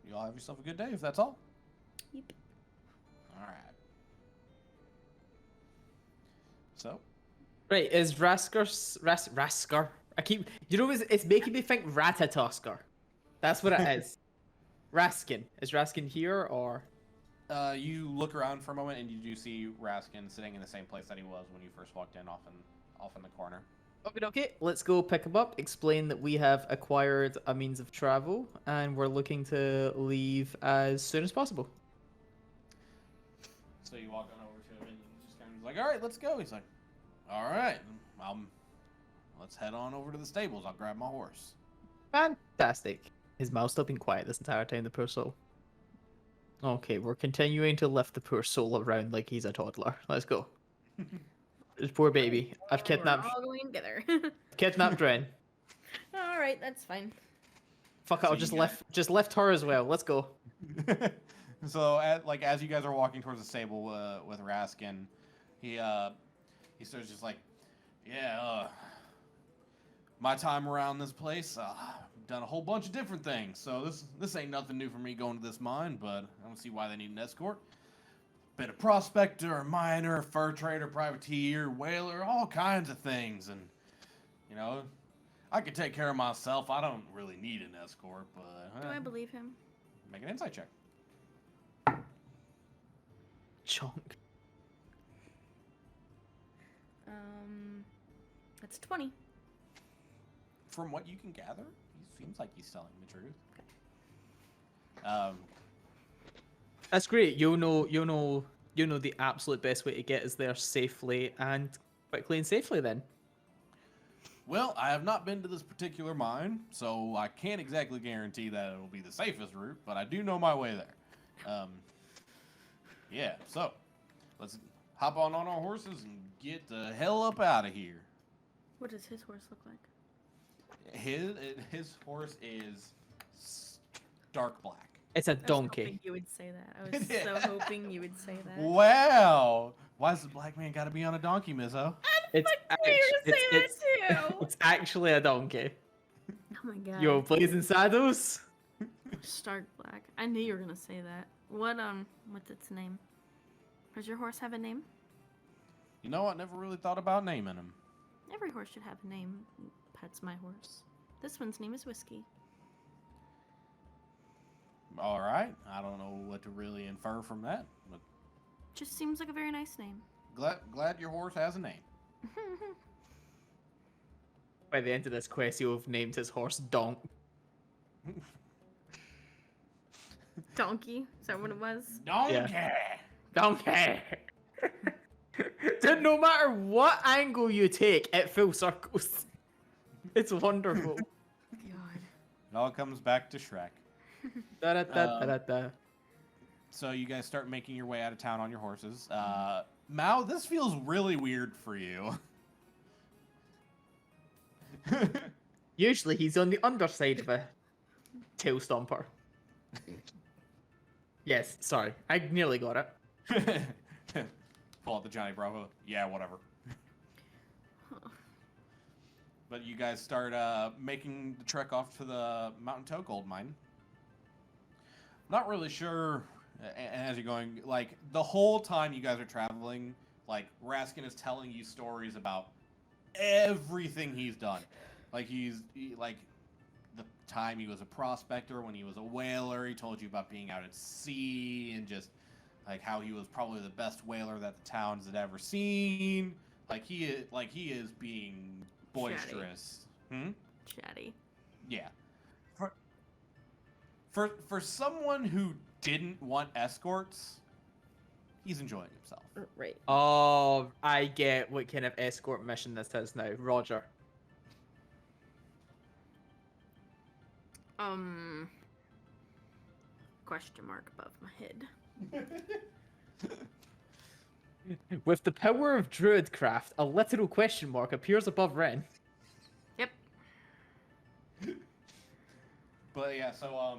You all have yourself a good day if that's all. Yep. All right. So, Right, is Rasker? It's making me think Ratatosker. That's what it is. Raskin. Is Raskin here or? you look around for a moment and you do see Raskin sitting in the same place that he was when you first walked in, off in the corner. Okay, let's go pick him up. Explain that we have acquired a means of travel and we're looking to leave as soon as possible. So you walk on over to him and you just kind of like, all right, let's go. He's like, all right, let's head on over to the stables. I'll grab my horse. Fantastic. His mouth's still been quiet this entire time, the poor soul. Okay, we're continuing to lift the poor soul around like he's a toddler. Let's go. This poor baby. I've We're kidnapped all going together. Ren. right, that's fine. Fuck it, So I'll you just got- lift her as well. Let's go. So, as you guys are walking towards the stable with Raskin, he starts just like, yeah, my time around this place, I've done a whole bunch of different things. So this ain't nothing new for me going to this mine, but I don't see why they need an escort. Been a prospector, a miner, a fur trader, privateer, whaler, all kinds of things, and you know, I can take care of myself. I don't really need an escort, but Do I believe him? make an insight check. Chunk. That's 20. From what you can gather, he seems like he's telling the truth. That's great. You'll know the absolute best way to get us there safely and quickly and safely then. Well, I have not been to this particular mine, so I can't exactly guarantee that it'll be the safest route, but I do know my way there. Yeah, so let's hop on our horses and get the hell up out of here. What does his horse look like? His horse is dark black. It's a I was donkey. hoping you would say that. I was Yeah. so hoping you would say that. Wow! Why does the black man got to be on a donkey, Mizzo? It's Wait, you're gonna say it's, that too. it's actually a donkey. Oh my god. Yo, blazing saddles. Stark black. I knew you were gonna say that. What's its name? Does your horse have a name? You know, I never really thought about naming him. Every horse should have a name. Pet's my horse. This one's name is Whiskey. All right, I don't know what to really infer from that, but Just seems like a very nice name. glad your horse has a name. By the end of this quest, you'll have named his horse Donk. Donkey. Is that what it was? Donkey. Donkey. Dude, no matter what angle you take, it full circles. It's wonderful. God. It all comes back to Shrek. Da, da, da, da, da, da. So you guys start making your way out of town on your horses. Mao, this feels really weird for you. Usually he's on the underside of a tail stomper. Yes, sorry. I nearly got it. Pull out the Johnny Bravo. Yeah, whatever. But you guys start making the trek off to the Mountain Toe Gold Mine. Not really sure, as you're going, like, the whole time you guys are traveling, like, Raskin is telling you stories about everything he's done. Like, like, the time he was a prospector, when he was a whaler, he told you about being out at sea, and just, like, how he was probably the best whaler that the towns had ever seen. He is being boisterous. Chatty. Yeah. For someone who didn't want escorts, he's enjoying himself. Right. Oh, I get what kind of escort mission this is now. Roger. Question mark above my head. With the power of druidcraft, a literal question mark appears above Ren. Yep. But yeah, so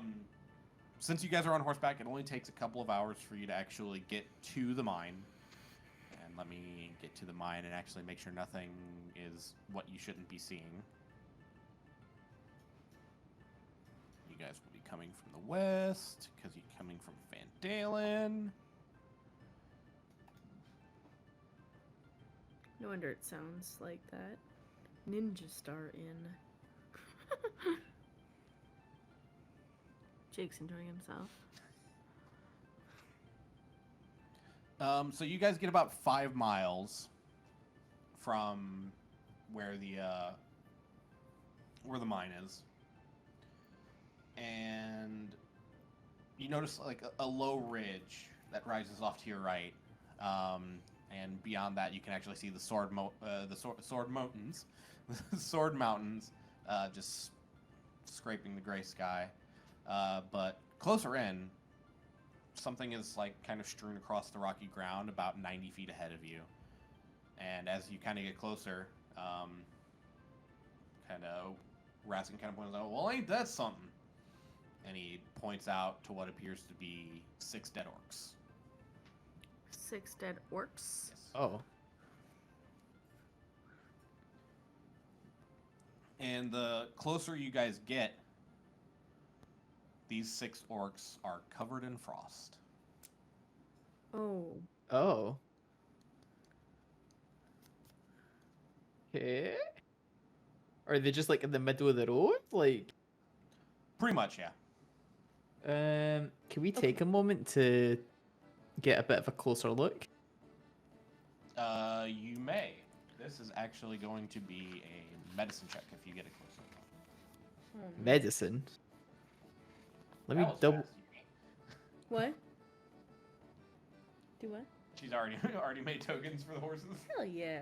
since you guys are on horseback, it only takes a couple of hours for you to actually get to the mine. And let me get to the mine and actually make sure nothing is what you shouldn't be seeing. You guys will be coming from the west, because you're coming from Vandalen. No wonder it sounds like that. Ninja Star Inn. Jake's enjoying himself. So you guys get about 5 miles from where the mine is, and you notice like a low ridge that rises off to your right, and beyond that you can actually see the Sword Mountains, the Sword Mountains, just scraping the gray sky. But closer in, something is like kind of strewn across the rocky ground about 90 feet ahead of you. And as you kind of get closer, kind of Raskin kind of points out, well, ain't that something? And he points out to what appears to be 6 dead orcs. 6 dead orcs. Yes. Oh. And the closer you guys get, these 6 orcs are covered in frost. Oh. Oh. Okay. Are they just like in the middle of the road? Like, Pretty much, yeah. can we take a moment to get a bit of a closer look? You may. This is actually going to be a medicine check if you get a closer look. Medicine. Let me That was double. fast, Yumi. What? Do what? She's already made tokens for the horses. Hell yeah.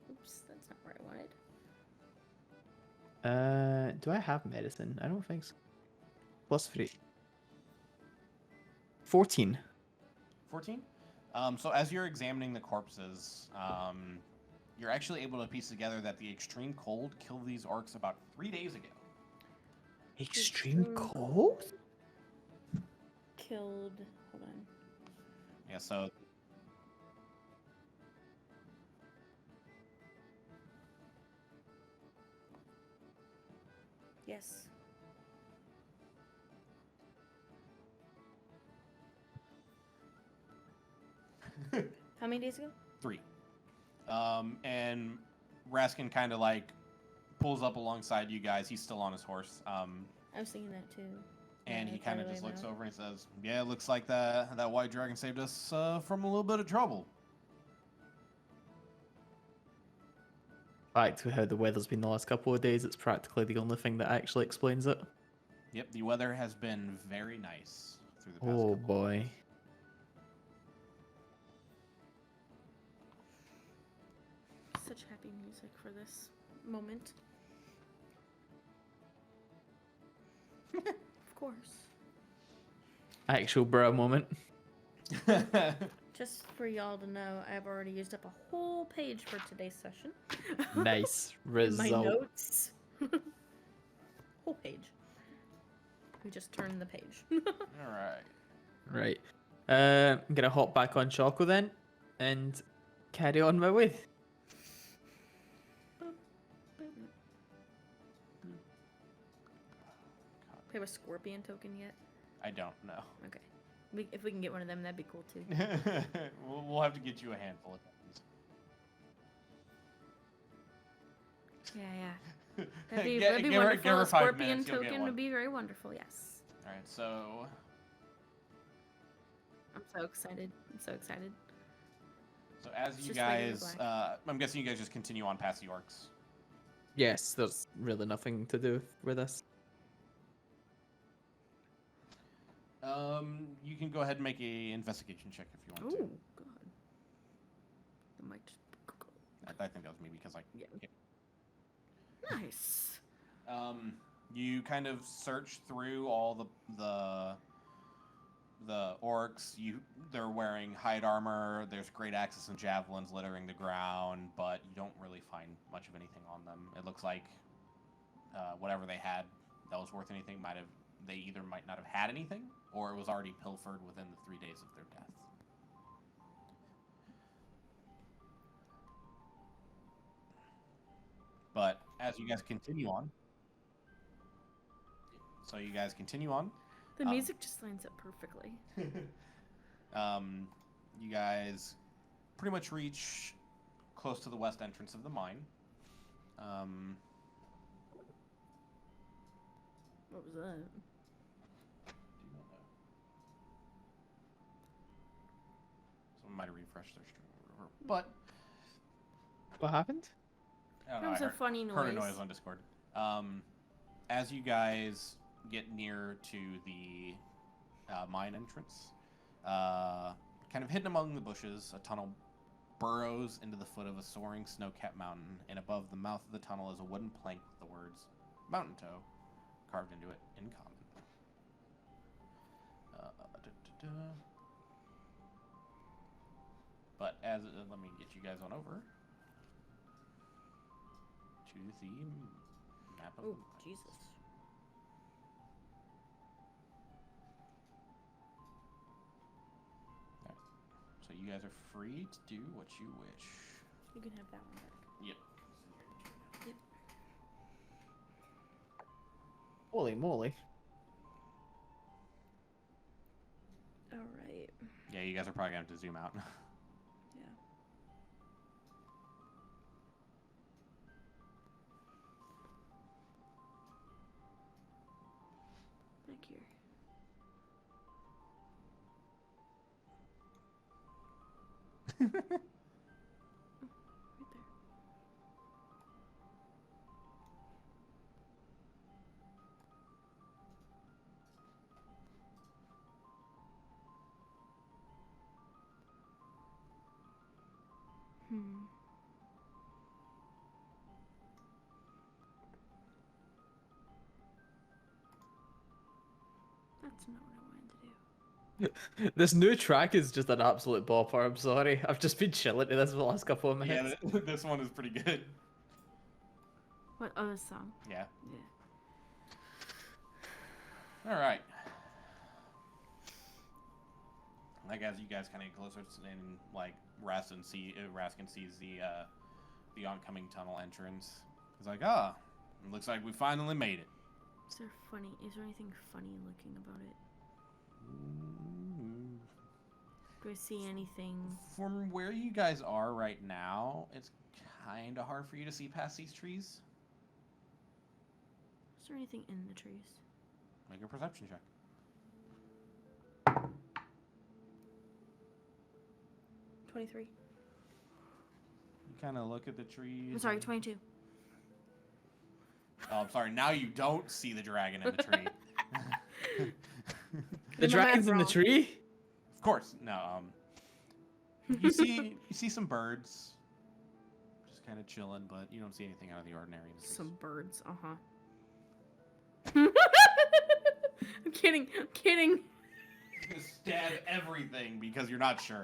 Oops, that's not where I wanted. Do I have medicine? I don't think so. +3. 14. 14. So as you're examining the corpses, you're actually able to piece together that the extreme cold killed these orcs about 3 days ago. Extreme cold? Killed. Hold on. Yeah, so Yes. How many days ago? 3. And Raskin kind of like pulls up alongside you guys. He's still on his horse. I was thinking that too. And he Yeah, kind of by the just way, looks now. over and he says, "Yeah, it looks like that white dragon saved us from a little bit of trouble." Back to how the weather's been the last couple of days, it's practically the only thing that actually explains it. Yep, the weather has been very nice through the past Oh couple of boy. days. Such happy music for this moment. Of course. Actual bro moment. Just for y'all to know, I've already used up a whole page for today's session. Nice In result. my notes. Whole page. We just turned the page. All right. Right. I'm gonna hop back on Choco then and carry on my way. We have a scorpion token yet? I don't know. Okay. If we can get one of them, that'd be cool too. We'll have to get you a handful of tokens. Yeah. That'd be, Give- that'd be give her- wonderful. give her A 5 scorpion minutes, you'll get token one. would be very wonderful, yes. All right, so I'm so excited. I'm so excited. as It's you just regular guys, black. I'm guessing you guys just continue on past the orcs. Yes, there's really nothing to do with this. You can go ahead and make a investigation check if you want Oh, God. The mic just... to. I think that was me because Yeah. Nice. You kind of search through all the orcs. They're wearing hide armor. There's great axes and javelins littering the ground, but you don't really find much of anything on them. It looks like whatever they had that was worth anything they either might not have had anything, or it was already pilfered within the 3 days of their death. But as you guys continue on, The music just lines up perfectly. you guys pretty much reach close to the west entrance of the mine. What was that? Someone might have refreshed their stream or whatever. But What happened? I don't That know, was I a funny noise. heard a noise on Discord. As you guys get near to the mine entrance, kind of hidden among the bushes, a tunnel burrows into the foot of a soaring snow-capped mountain, and above the mouth of the tunnel is a wooden plank with the words "Mountain Toe" carved into it in common. But let me get you guys on over to the map of Oh, the mines. Jesus. Alright. So you guys are free to do what you wish. You can have that one back. Yep. Holy moly. All right. Yeah, you guys are probably gonna have to zoom out. Yeah. Back here. Right there. Hmm. That's not what I wanted to do. This new track is just an absolute bopper. I'm sorry. I've just been chilling to this for the last couple of Yeah, minutes. this one is pretty good. What other song? Yeah. Yeah. All right. Like as you guys kind of get closer, and like Raskin sees the oncoming tunnel entrance. He's like, "Ah, it looks like we finally made it." Is there anything funny looking about it? Do I see anything? From where you guys are right now, it's kind of hard for you to see past these trees. Is there anything in the trees? Make a perception check. 23. You kind of look at the trees. I'm sorry, and- 22. Oh, I'm sorry. Now you don't see the dragon in the tree. The My dragon's math in the wrong. tree? Of course, no. You see some birds, just kind of chilling, but you don't see anything out of the ordinary. In the trees. Some birds, uh-huh. I'm kidding. I'm kidding. Just stab everything because you're not sure.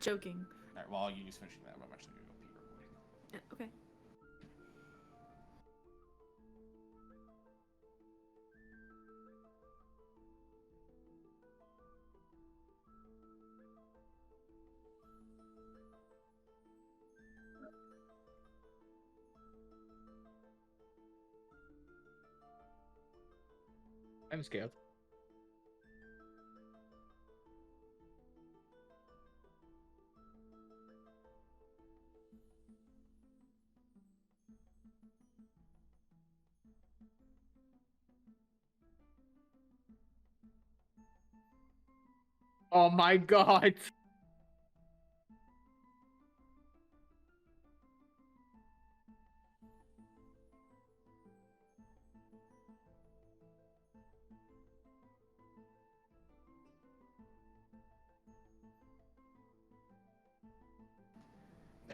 Joking. All right, while you just finishing that, I'm actually gonna go pee real quick. Yeah, okay. I'm scared. Oh my god!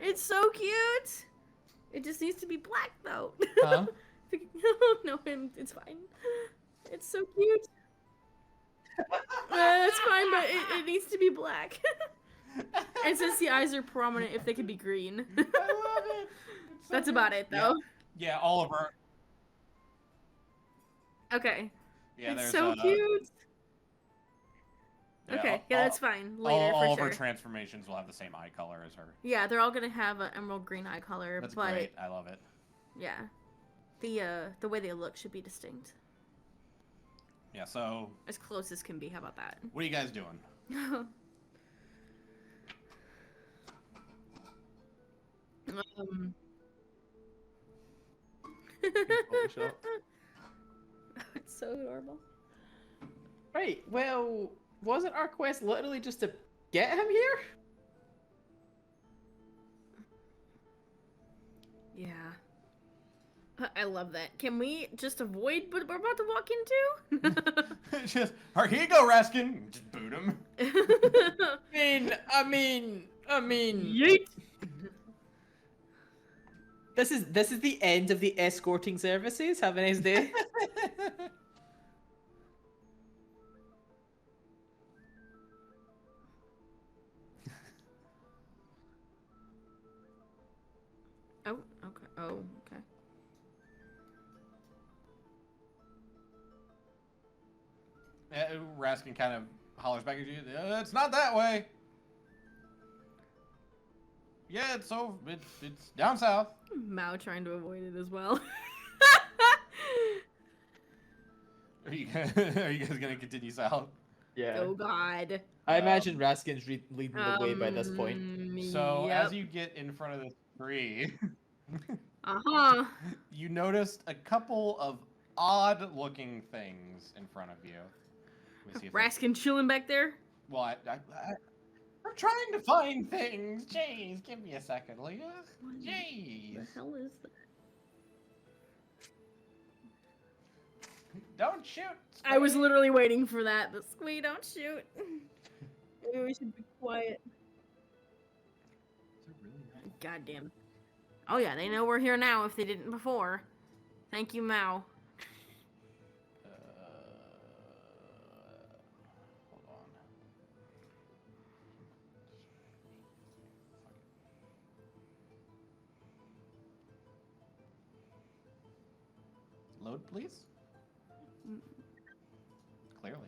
It's so cute. It just needs to be black though. Huh? No, it's fine. It's so cute. It's fine, but it needs to be black. And since the eyes are prominent, if they could be green. I love it. It's so That's good. about it, though. Yeah, Oliver. Okay. Yeah, It's there's so cute. yeah, Okay, yeah, that's fine. Later, all for of her sure. transformations will have the same eye color as her. Yeah, they're all gonna have an emerald green eye color, That's but great. I love it. yeah, the way they look should be distinct, Yeah. So, as close as can be. How about that? what are you guys doing? um, Photoshop. It's so adorable. Right, well, wasn't our quest literally just to get him here? Yeah. I love that. Can we just avoid what we're about to walk into? Just, all right, here you go, Raskin. Just boot him. I mean, Yeet. this is the end of the escorting services. Have a nice day. Oh, okay. Raskin kind of hollers back at you. It's not that way. Yeah, it's over. It's down south. Mao trying to avoid it as well. Are you guys gonna continue south? Yeah. Oh God. I imagine Raskin's leading the way by this point. So yep. as you get in front of this tree, Uh-huh. you noticed a couple of odd-looking things in front of you. Let me see if I- Raskin chilling back there. Well, I'm trying to find things. Jeez, give me a second, Leah. What Jeez. the hell is that? Don't shoot. I was Squee. literally waiting for that, but Squee, don't shoot. Maybe we should be quiet. Is it really that? Goddamn. Oh yeah, they know we're here now if they didn't before. Thank you, Mao. Hold on. Load, please. Clearly.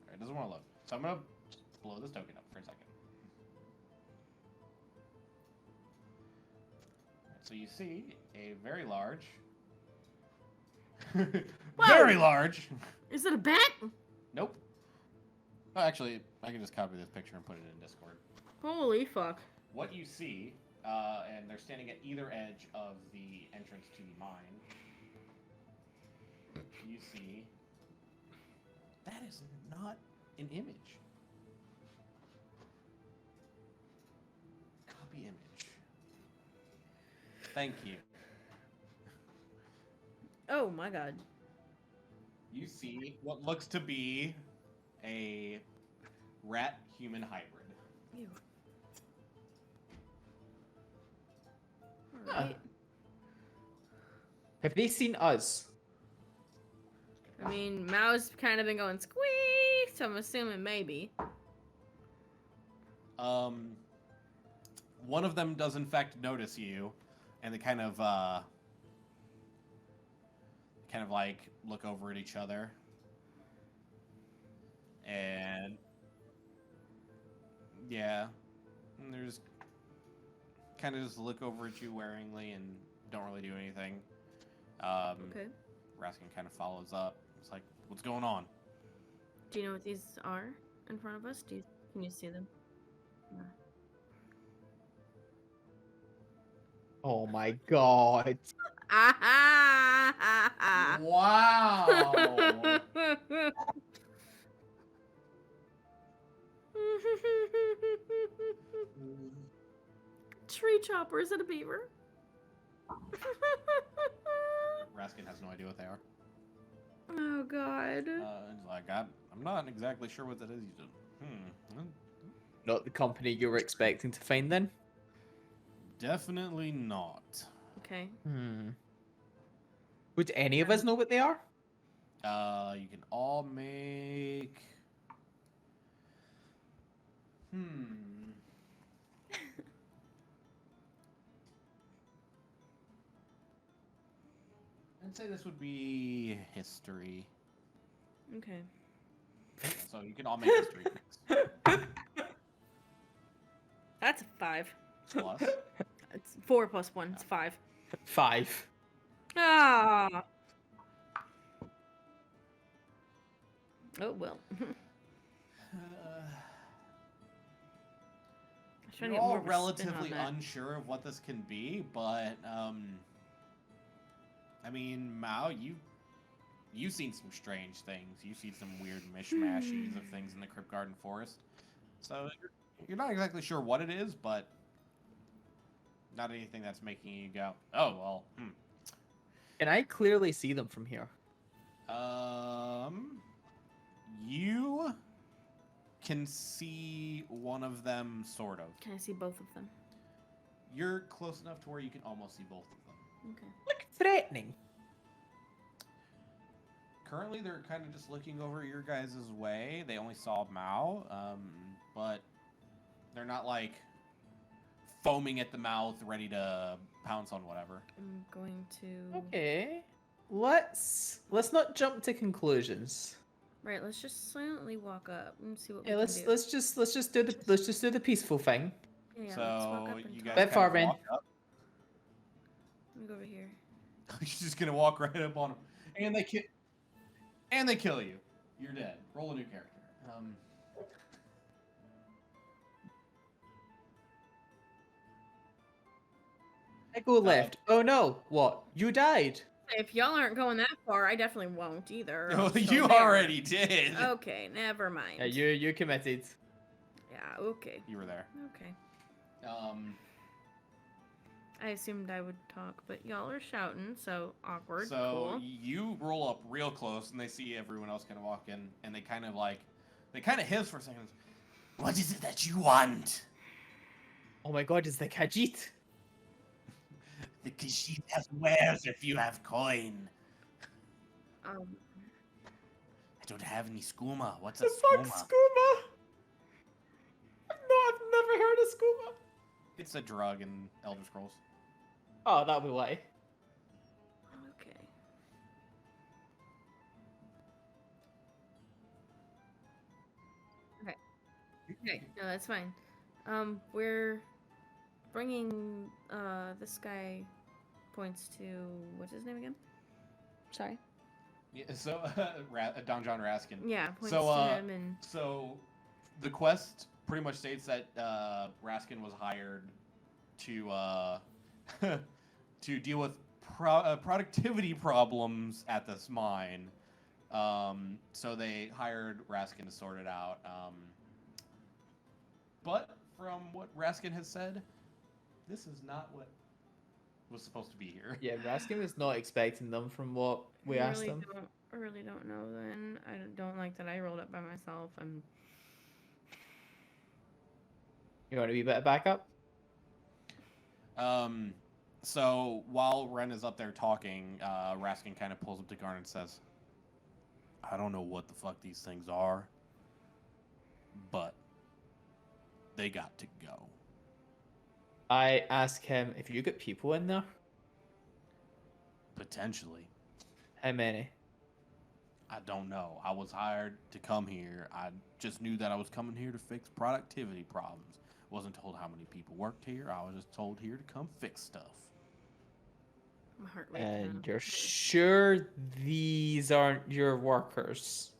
Alright, it doesn't want to load. So I'm gonna blow this token up for a second. Alright, so you see a very large. Very large! Is it a bat? Nope. Oh, actually, I can just copy this picture and put it in Discord. Holy fuck. What you see, and they're standing at either edge of the entrance to the mine. You see, that is not an image. Copy image. Thank you. Oh my God. You see what looks to be a rat-human hybrid. Ew. Huh. Alright. Have they seen us? I mean, Mao's kind of been going squeak, so I'm assuming maybe. One of them does in fact notice you, and they kind of like look over at each other, and yeah, and there's kind of just look over at you waringly and don't really do anything. Okay. Raskin kind of follows up. It's like, what's going on? Do you know what these are in front of us? Can you see them? No. Oh my god. Wow. Tree chopper, is it a beaver? Raskin has no idea what they are. Oh God. It's like, I'm not exactly sure what that is. Not the company you were expecting to find then? Definitely not. Okay. Would any of us know what they are? You can all make. I'd say this would be history. Okay. Yeah, so you can all make history checks. That's a 5. Plus. It's 4 plus 1. It's 5. 5. Ah. Oh well. Trying to You're get more all of a spin on relatively that. unsure of what this can be, but I mean, Mao, you've seen some strange things. You've seen some weird mishmashes of things in the Crypt Garden Forest. So you're not exactly sure what it is, but not anything that's making you go, oh well. Can I clearly see them from here? You can see one of them, sort of. Can I see both of them? You're close enough to where you can almost see both of them. Okay. Look threatening. Currently, they're kind of just looking over your guys' way. They only saw Mao, but they're not like foaming at the mouth, ready to pounce on whatever. I'm going to. Okay. Let's not jump to conclusions. Right. Let's just silently walk up and see what Yeah, we let's can do. let's just do the peaceful thing. Yeah, let's So walk up and you talk. guys Bit kind of Farman. walk up. Let me go over here. You're just gonna walk right up on them, and they kill you. You're dead. Roll a new character. I go left. Oh no! What? You died. If y'all aren't going that far, I definitely won't either. I'm Oh, still you there. already did. Okay, never mind. Yeah, you committed. Yeah, okay. You were there. Okay. I I assumed I would talk, but y'all are shouting, so awkward. So cool. you roll up real close, and they see everyone else kind of walk in, and they kind of hiss for a second. What is it that you want? Oh my god, it's the Khajiit. The Khajiit has wares if you have coin. Um, I don't have any skooma. What's a The fuck, skooma? skooma? No, I've never heard of skooma. It's a drug in Elder Scrolls. Oh, that'll be why. okay. Okay, no, that's fine. We're bringing, this guy points to, what's his name again? Sorry. Yeah, so Don John Raskin. Yeah, points So, to him and, So the quest pretty much states that Raskin was hired to to deal with productivity problems at this mine. So they hired Raskin to sort it out. But from what Raskin has said, this is not what was supposed to be here. Yeah, Raskin was not expecting them from what we asked him. I really don't know then. I don't like that I rolled up by myself. You want a wee bit of backup? So while Ren is up there talking, Raskin kind of pulls up to Garn and says, I don't know what the fuck these things are, but they got to go. I ask him, if you get people in there, Potentially. how many? I don't know. I was hired to come here. I just knew that I was coming here to fix productivity problems. Wasn't told how many people worked here. I was just told here to come fix stuff. My heart rate. And you're sure these aren't your workers?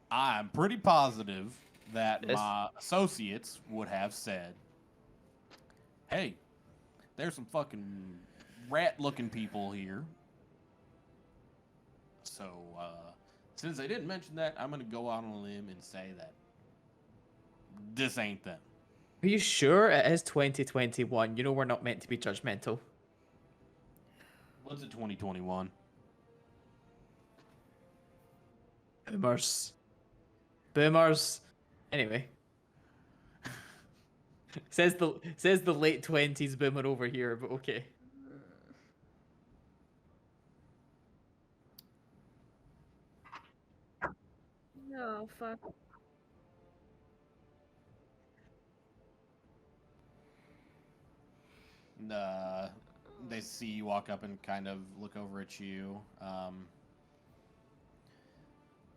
I'm pretty positive that Yes. my associates would have said, hey, there's some fucking rat-looking people here. So, since they didn't mention that, I'm going to go out on a limb and say that this ain't them. Are you sure it is 2021? You know we're not meant to be judgmental. What's it, 2021? Boomers. Boomers. Anyway. says the late 20s boomer over here, but okay. No, fuck. And, they see you walk up and kind of look over at you.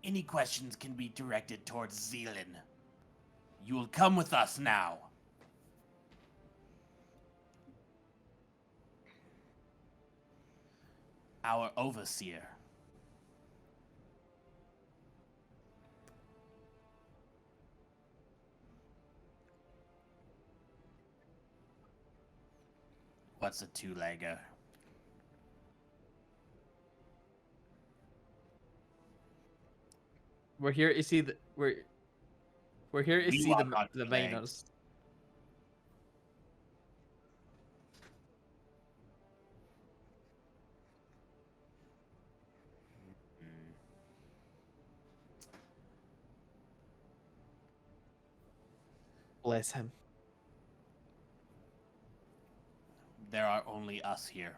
Any questions can be directed towards Zealand. You will come with us now. Our overseer. What's a two-legger? We're here to see we're here to We see want our the two miners. Bless him. There are only us here.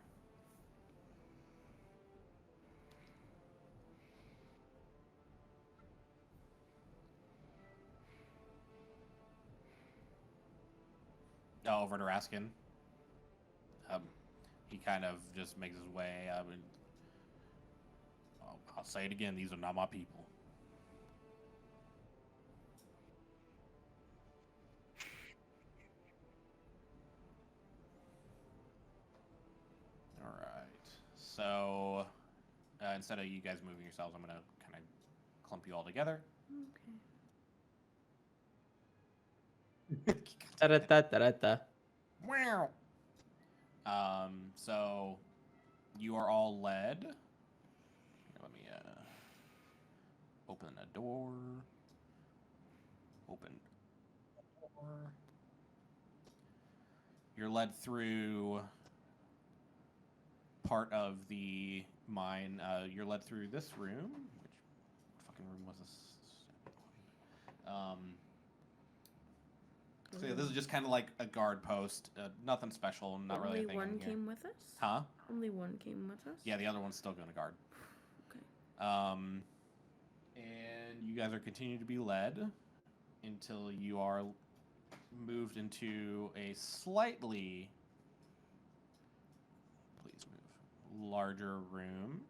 over to Raskin. He kind of just makes his way. I'll say it again. These are not my people. All right. So instead of you guys moving yourselves, I'm gonna kind of clump you all together. Okay. Da-da-da-da-da-da. Wow. So you are all led. Here, let me open a door. Open a door. You're led through part of the mine. You're led through this room. Which fucking room was this? So yeah, this is just kind of like a guard post. Nothing special. Not really anything Only in one here. came with us? Huh? Only one came with us? Yeah, the other one's still going to guard. Okay. And you guys are continuing to be led until you are moved into a slightly, please move, larger room.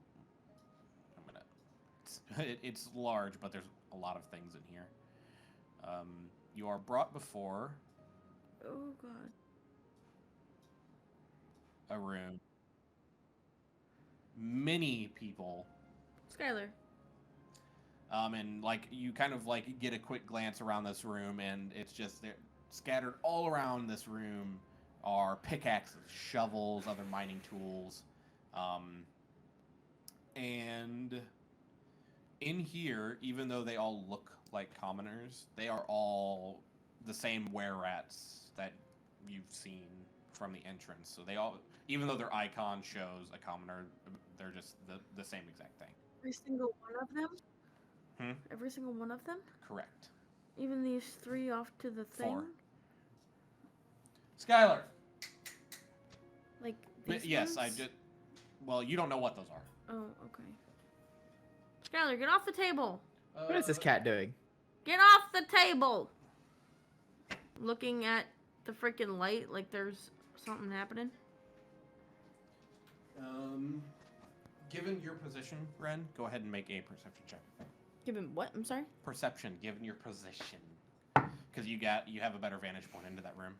It's large, but there's a lot of things in here. You are brought before Oh, God. a room. Many people. Skylar. And like you kind of like get a quick glance around this room, and it's just there, scattered all around this room are pickaxes, shovels, other mining tools, and in here, even though they all look like commoners, they are all the same were-rats that you've seen from the entrance. So they all, even though their icon shows a commoner, they're just the same exact thing. Every single one of them? Hmm? Every single one of them? Correct. Even these 3 off to the thing? 4. Skylar. Like these Yes, I ones? did. Well, you don't know what those are. Oh, okay. Skylar, get off the table! What is this cat doing? Get off the table! Looking at the freaking light like there's something happening. Given your position, Ren, go ahead and make a perception check. Give him what? I'm sorry? Perception, given your position, because you have a better vantage point into that room.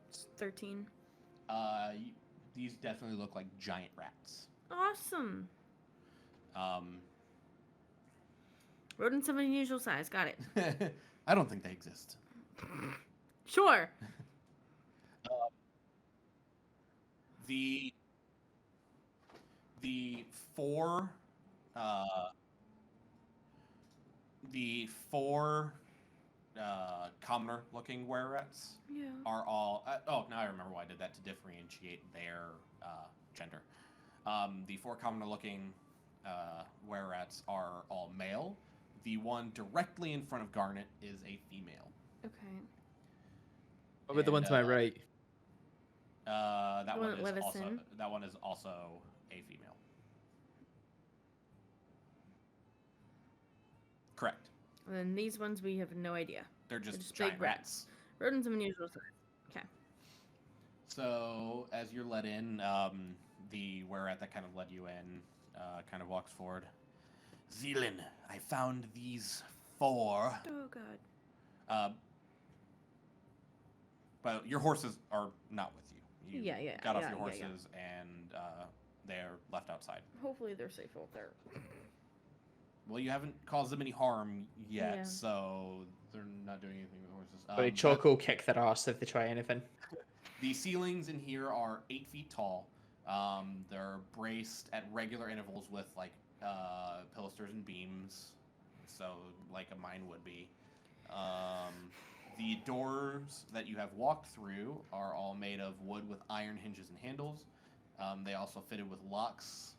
It's 13. These definitely look like giant rats. Awesome. Rodents of unusual size. Got it. I don't think they exist. Sure. The four commoner looking were-rats Yeah. are all now I remember why I did that, to differentiate their gender. The 4 commoner looking were-rats are all male. The one directly in front of Garnet is a female. Okay. What about the one to my right? That You one wanna is let us also in? that one is also a female. Correct. And then these ones we have no idea. They're just just giant big rats. Rodents of unusual size. Okay. So as you're let in, the were-rat that kind of led you in kind of walks forward. Zealand, I found these 4. Oh God. But your horses are not with you. You Yeah, got off yeah, your yeah, horses and they're left outside. Hopefully they're safe out there. Well, you haven't caused them any harm yet, Yeah. so they're not doing anything with horses. But Choco will kick their ass if they try anything. The ceilings in here are 8 feet tall. They're braced at regular intervals with like pilasters and beams, so like a mine would be. The doors that you have walked through are all made of wood with iron hinges and handles. They also fitted with locks.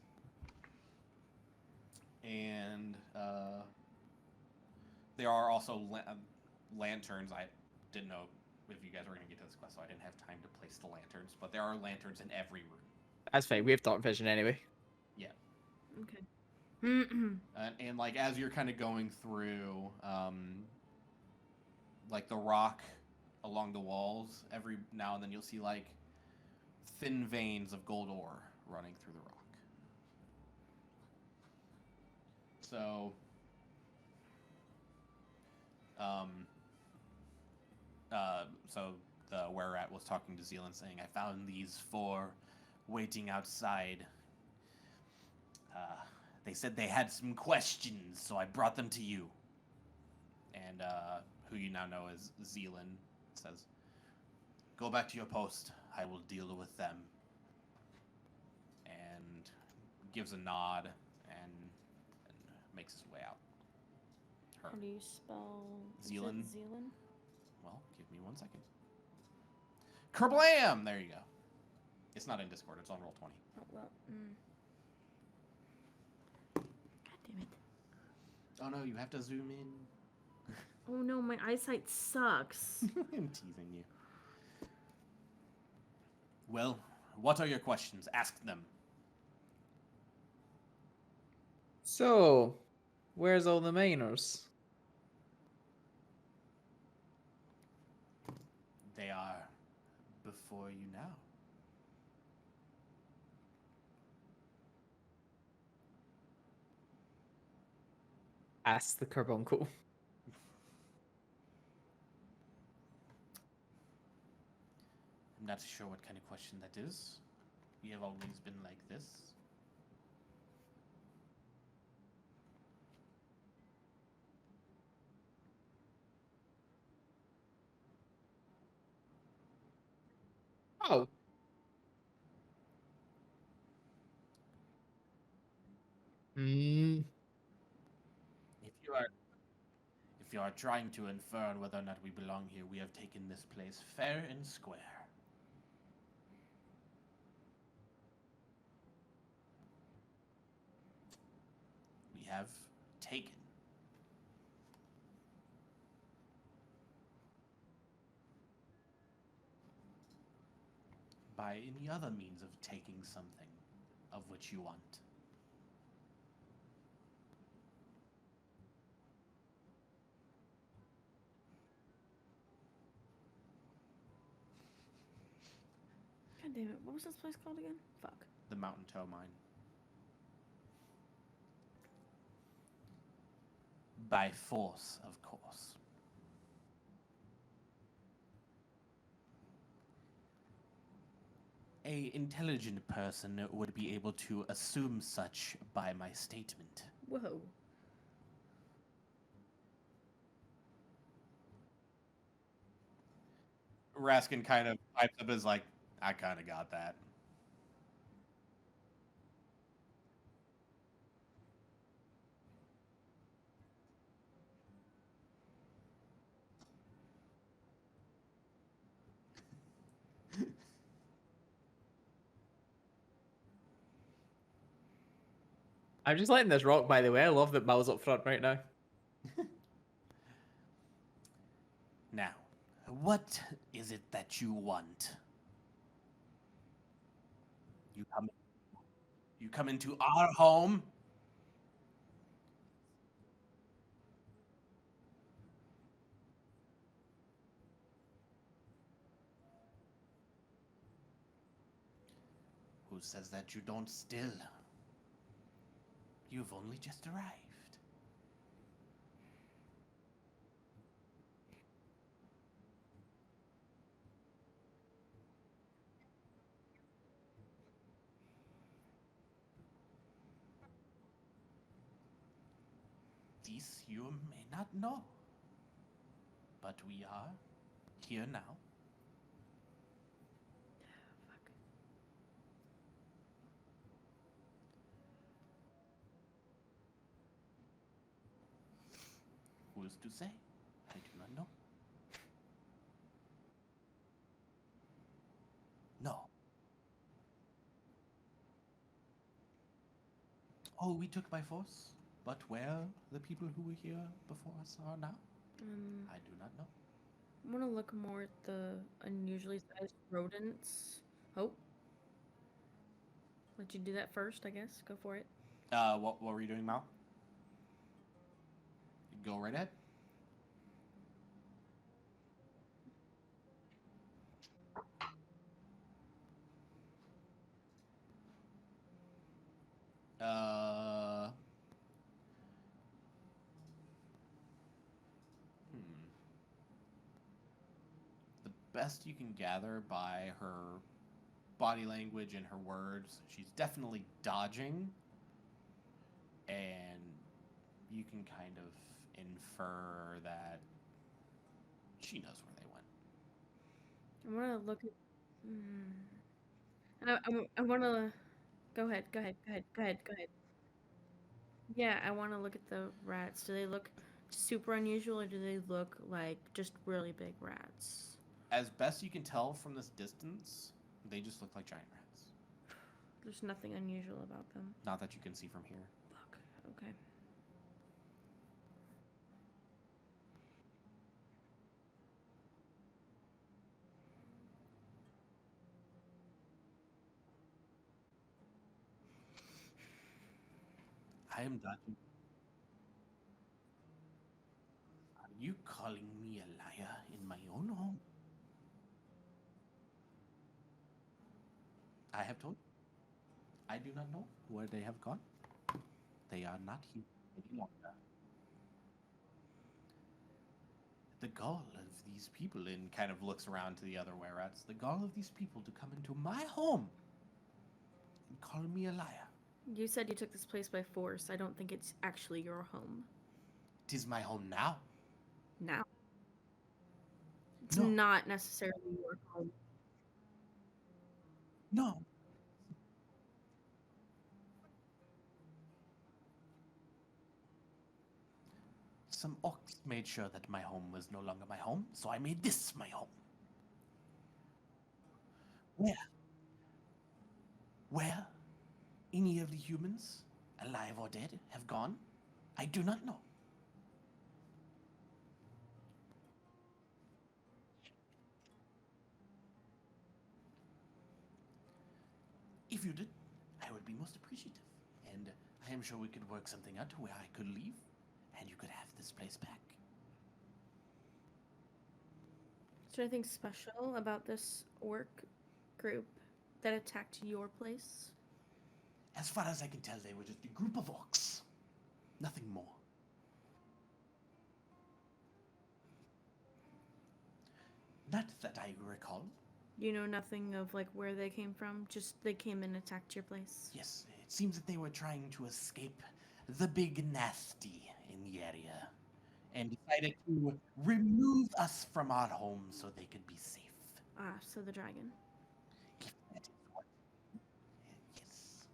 And there are also lanterns. I didn't know if you guys were going to get to this quest, so I didn't have time to place the lanterns. But there are lanterns in every room. That's fine. We have dark vision anyway. Yeah. Okay. And like as you're kind of going through, like the rock along the walls, every now and then you'll see like thin veins of gold ore running through the rock. So, so the were-rat was talking to Zealand, saying, "I found these four waiting outside. They said they had some questions, so I brought them to you." And who you now know as Zealand says, "Go back to your post. I will deal with them." And gives a nod and makes his way out. Her. How do you spell Zealand? Zealand? Well, give me 1 second. Kerblam! There you go. It's not in Discord. It's on Roll20. Oh, well. God damn it. Oh no, you have to zoom in. Oh no, my eyesight sucks. I'm teasing you. Well, what are your questions? Ask them. So, where's all the miners? They are before you now. Ask the carbuncle. I'm not sure what kind of question that is. We have always been like this. Oh. Hmm. If you are trying to infer whether or not we belong here, we have taken this place fair and square. We have taken. By any other means of taking something of which you want. God damn it. What was this place called again? Fuck. The Mountain Toe Mine. By force, of course. A intelligent person would be able to assume such by my statement. Whoa. Raskin kind of pipes up as like, I kind of got that. I'm just letting this rock, by the way. I love that Mal's up front right now. Now, what is it that you want? You come into our home? Who says that you don't still? You've only just arrived. This you may not know. But we are here now. Fuck. Who is to say? I do not know. No. Oh, we took by force? But where the people who were here before us are now? I do not know. I want to look more at the unusually sized rodents. Oh. Let you do that first, I guess. Go for it. What were you doing, Mal? Go right ahead. Uh, hmm. The best you can gather by her body language and her words, she's definitely dodging, and you can kind of infer that she knows where they went. I want to look at. I want to. Go ahead. Go ahead. Go ahead. Go ahead. Go ahead. Yeah, I want to look at the rats. Do they look super unusual, or do they look like just really big rats? As best you can tell from this distance, they just look like giant rats. There's nothing unusual about them. Not that you can see from here. Fuck. Okay. I am dodging. Are you calling me a liar in my own home? I have told you. I do not know where they have gone. They are not here any longer. The gall of these people, and kind of looks around to the other were rats, the gall of these people to come into my home and call me a liar. You said you took this place by force. I don't think it's actually your home. Tis my home now. Now. It's No. not necessarily your home. No. Some orcs made sure that my home was no longer my home, so I made this my home. Where any of the humans, alive or dead, have gone, I do not know. If you did, I would be most appreciative. And I am sure we could work something out where I could leave and you could have this place back. Is there anything special about this orc group that attacked your place? As far as I can tell, they were just a group of orcs. Nothing more. Not that I recall. You know nothing of like where they came from? Just they came and attacked your place? Yes, it seems that they were trying to escape the big nasty in the area and decided to remove us from our home so they could be safe. Ah, so the dragon. If that is what. Yes.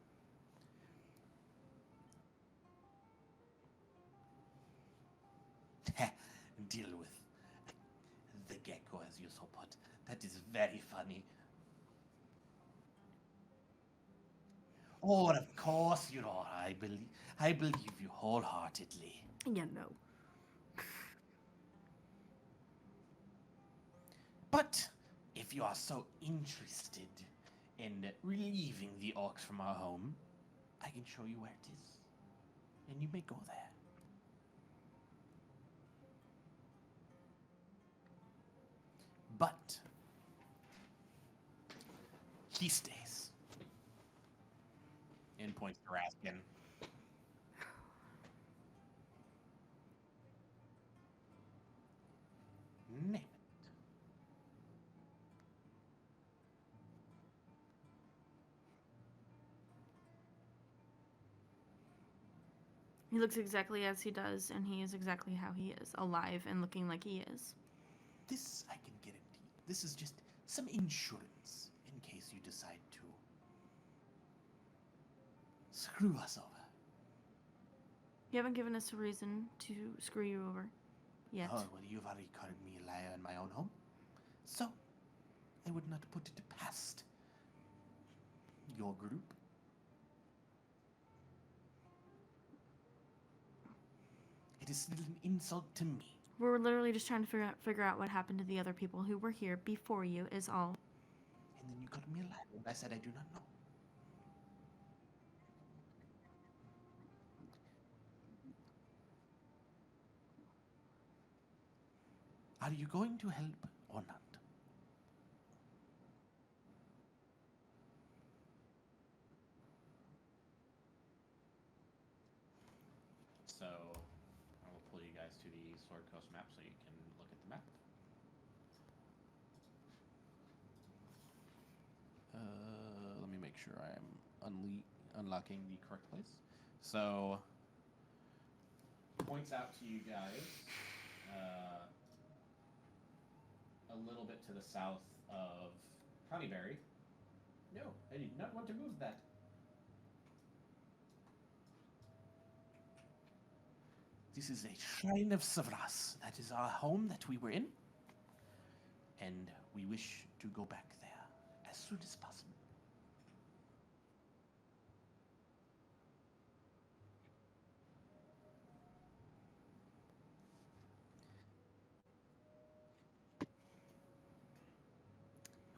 Deal with the gecko, as you so put. That is very funny. Oh, of course you are. I believe you wholeheartedly. Yeah, no. But if you are so interested in relieving the orcs from our home, I can show you where it is. And you may go there. But he stays. And points to Raskin. Name it. He looks exactly as he does, and he is exactly how he is, alive and looking like he is. This I can guarantee. This is just some insurance in case you decide to screw us over. You haven't given us a reason to screw you over yet. Oh, well, you've already called me a liar in my own home. So, I would not put it past your group. It is still an insult to me. We're literally just trying to figure out what happened to the other people who were here before you, is all. And then you called me a liar, and I said I do not know. Are you going to help or not? So, I will pull you guys to the Sword Coast map so you can look at the map. Let me make sure I am unlocking the correct place. So, points out to you guys a little bit to the south of Honeyberry. No, I did not want to move that. This is a shrine of Savras. That is our home that we were in. And we wish to go back there as soon as possible.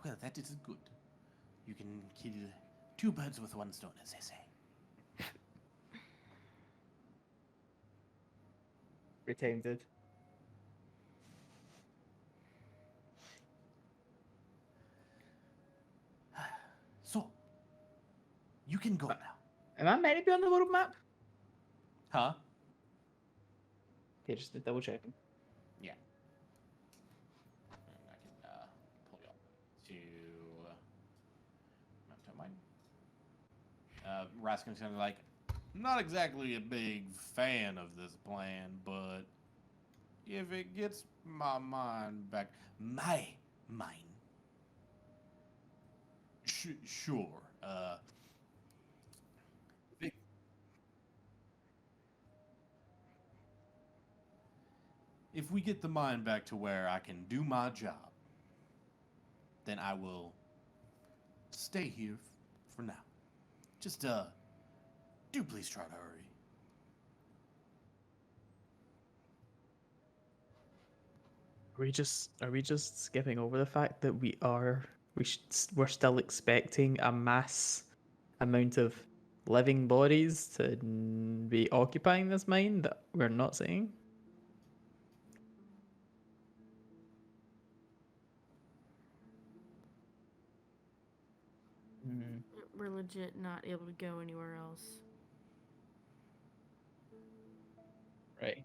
Well, that is good. You can kill two birds with one stone, as they say. Retained. So, you can go now. Am I meant to be on the world map? Huh? Okay, just double checking. Yeah. And I can pull you up to map to mine. Raskin's kind of like, not exactly a big fan of this plan, but if it gets my mind back, my mind. Sure. If we get the mind back to where I can do my job, then I will stay here for now. Just, do please try to hurry. Are we just skipping over the fact that we're still expecting a mass amount of living bodies to be occupying this mine that we're not seeing? We're legit not able to go anywhere else. Right.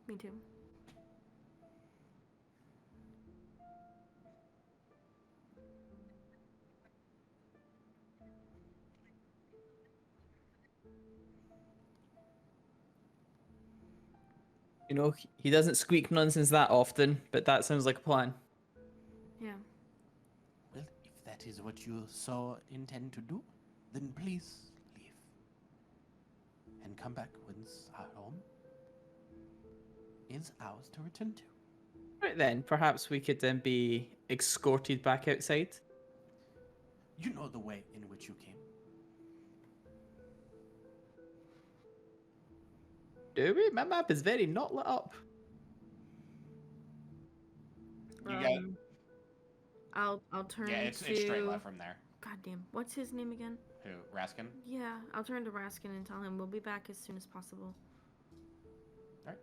Me too. You know, he doesn't squeak nonsense that often, but that sounds like a plan. Yeah. Well, if that is what you so intend to do, then please leave. And come back once our home is ours to return to. Right then, perhaps we could then be escorted back outside. You know the way in which you came. Do we? My map is very not lit up. You got. I'll turn Yeah, to. it's straight left from there. God damn. What's his name again? Who? Raskin? Yeah, I'll turn to Raskin and tell him we'll be back as soon as possible. Alright.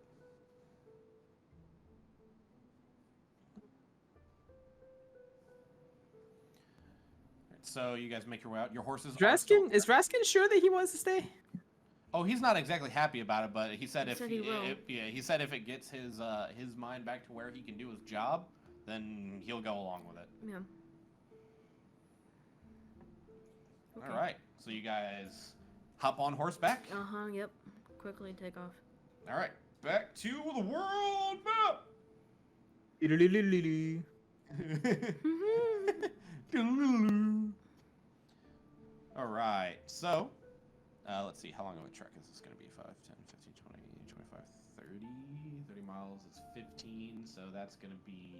So you guys make your way out. Your horses. Is Raskin sure that he wants to stay? Oh, he's not exactly happy about it, but he said He said he will. he said if it gets his mind back to where he can do his job, then he'll go along with it. Yeah. Okay. All right. So you guys hop on horseback. Yep. Quickly take off. All right. Back to the world map. All right. So, let's see. How long of a trek is this going to be? 5, 10, 15, 20, 25, 30. 30 miles is 15. So that's going to be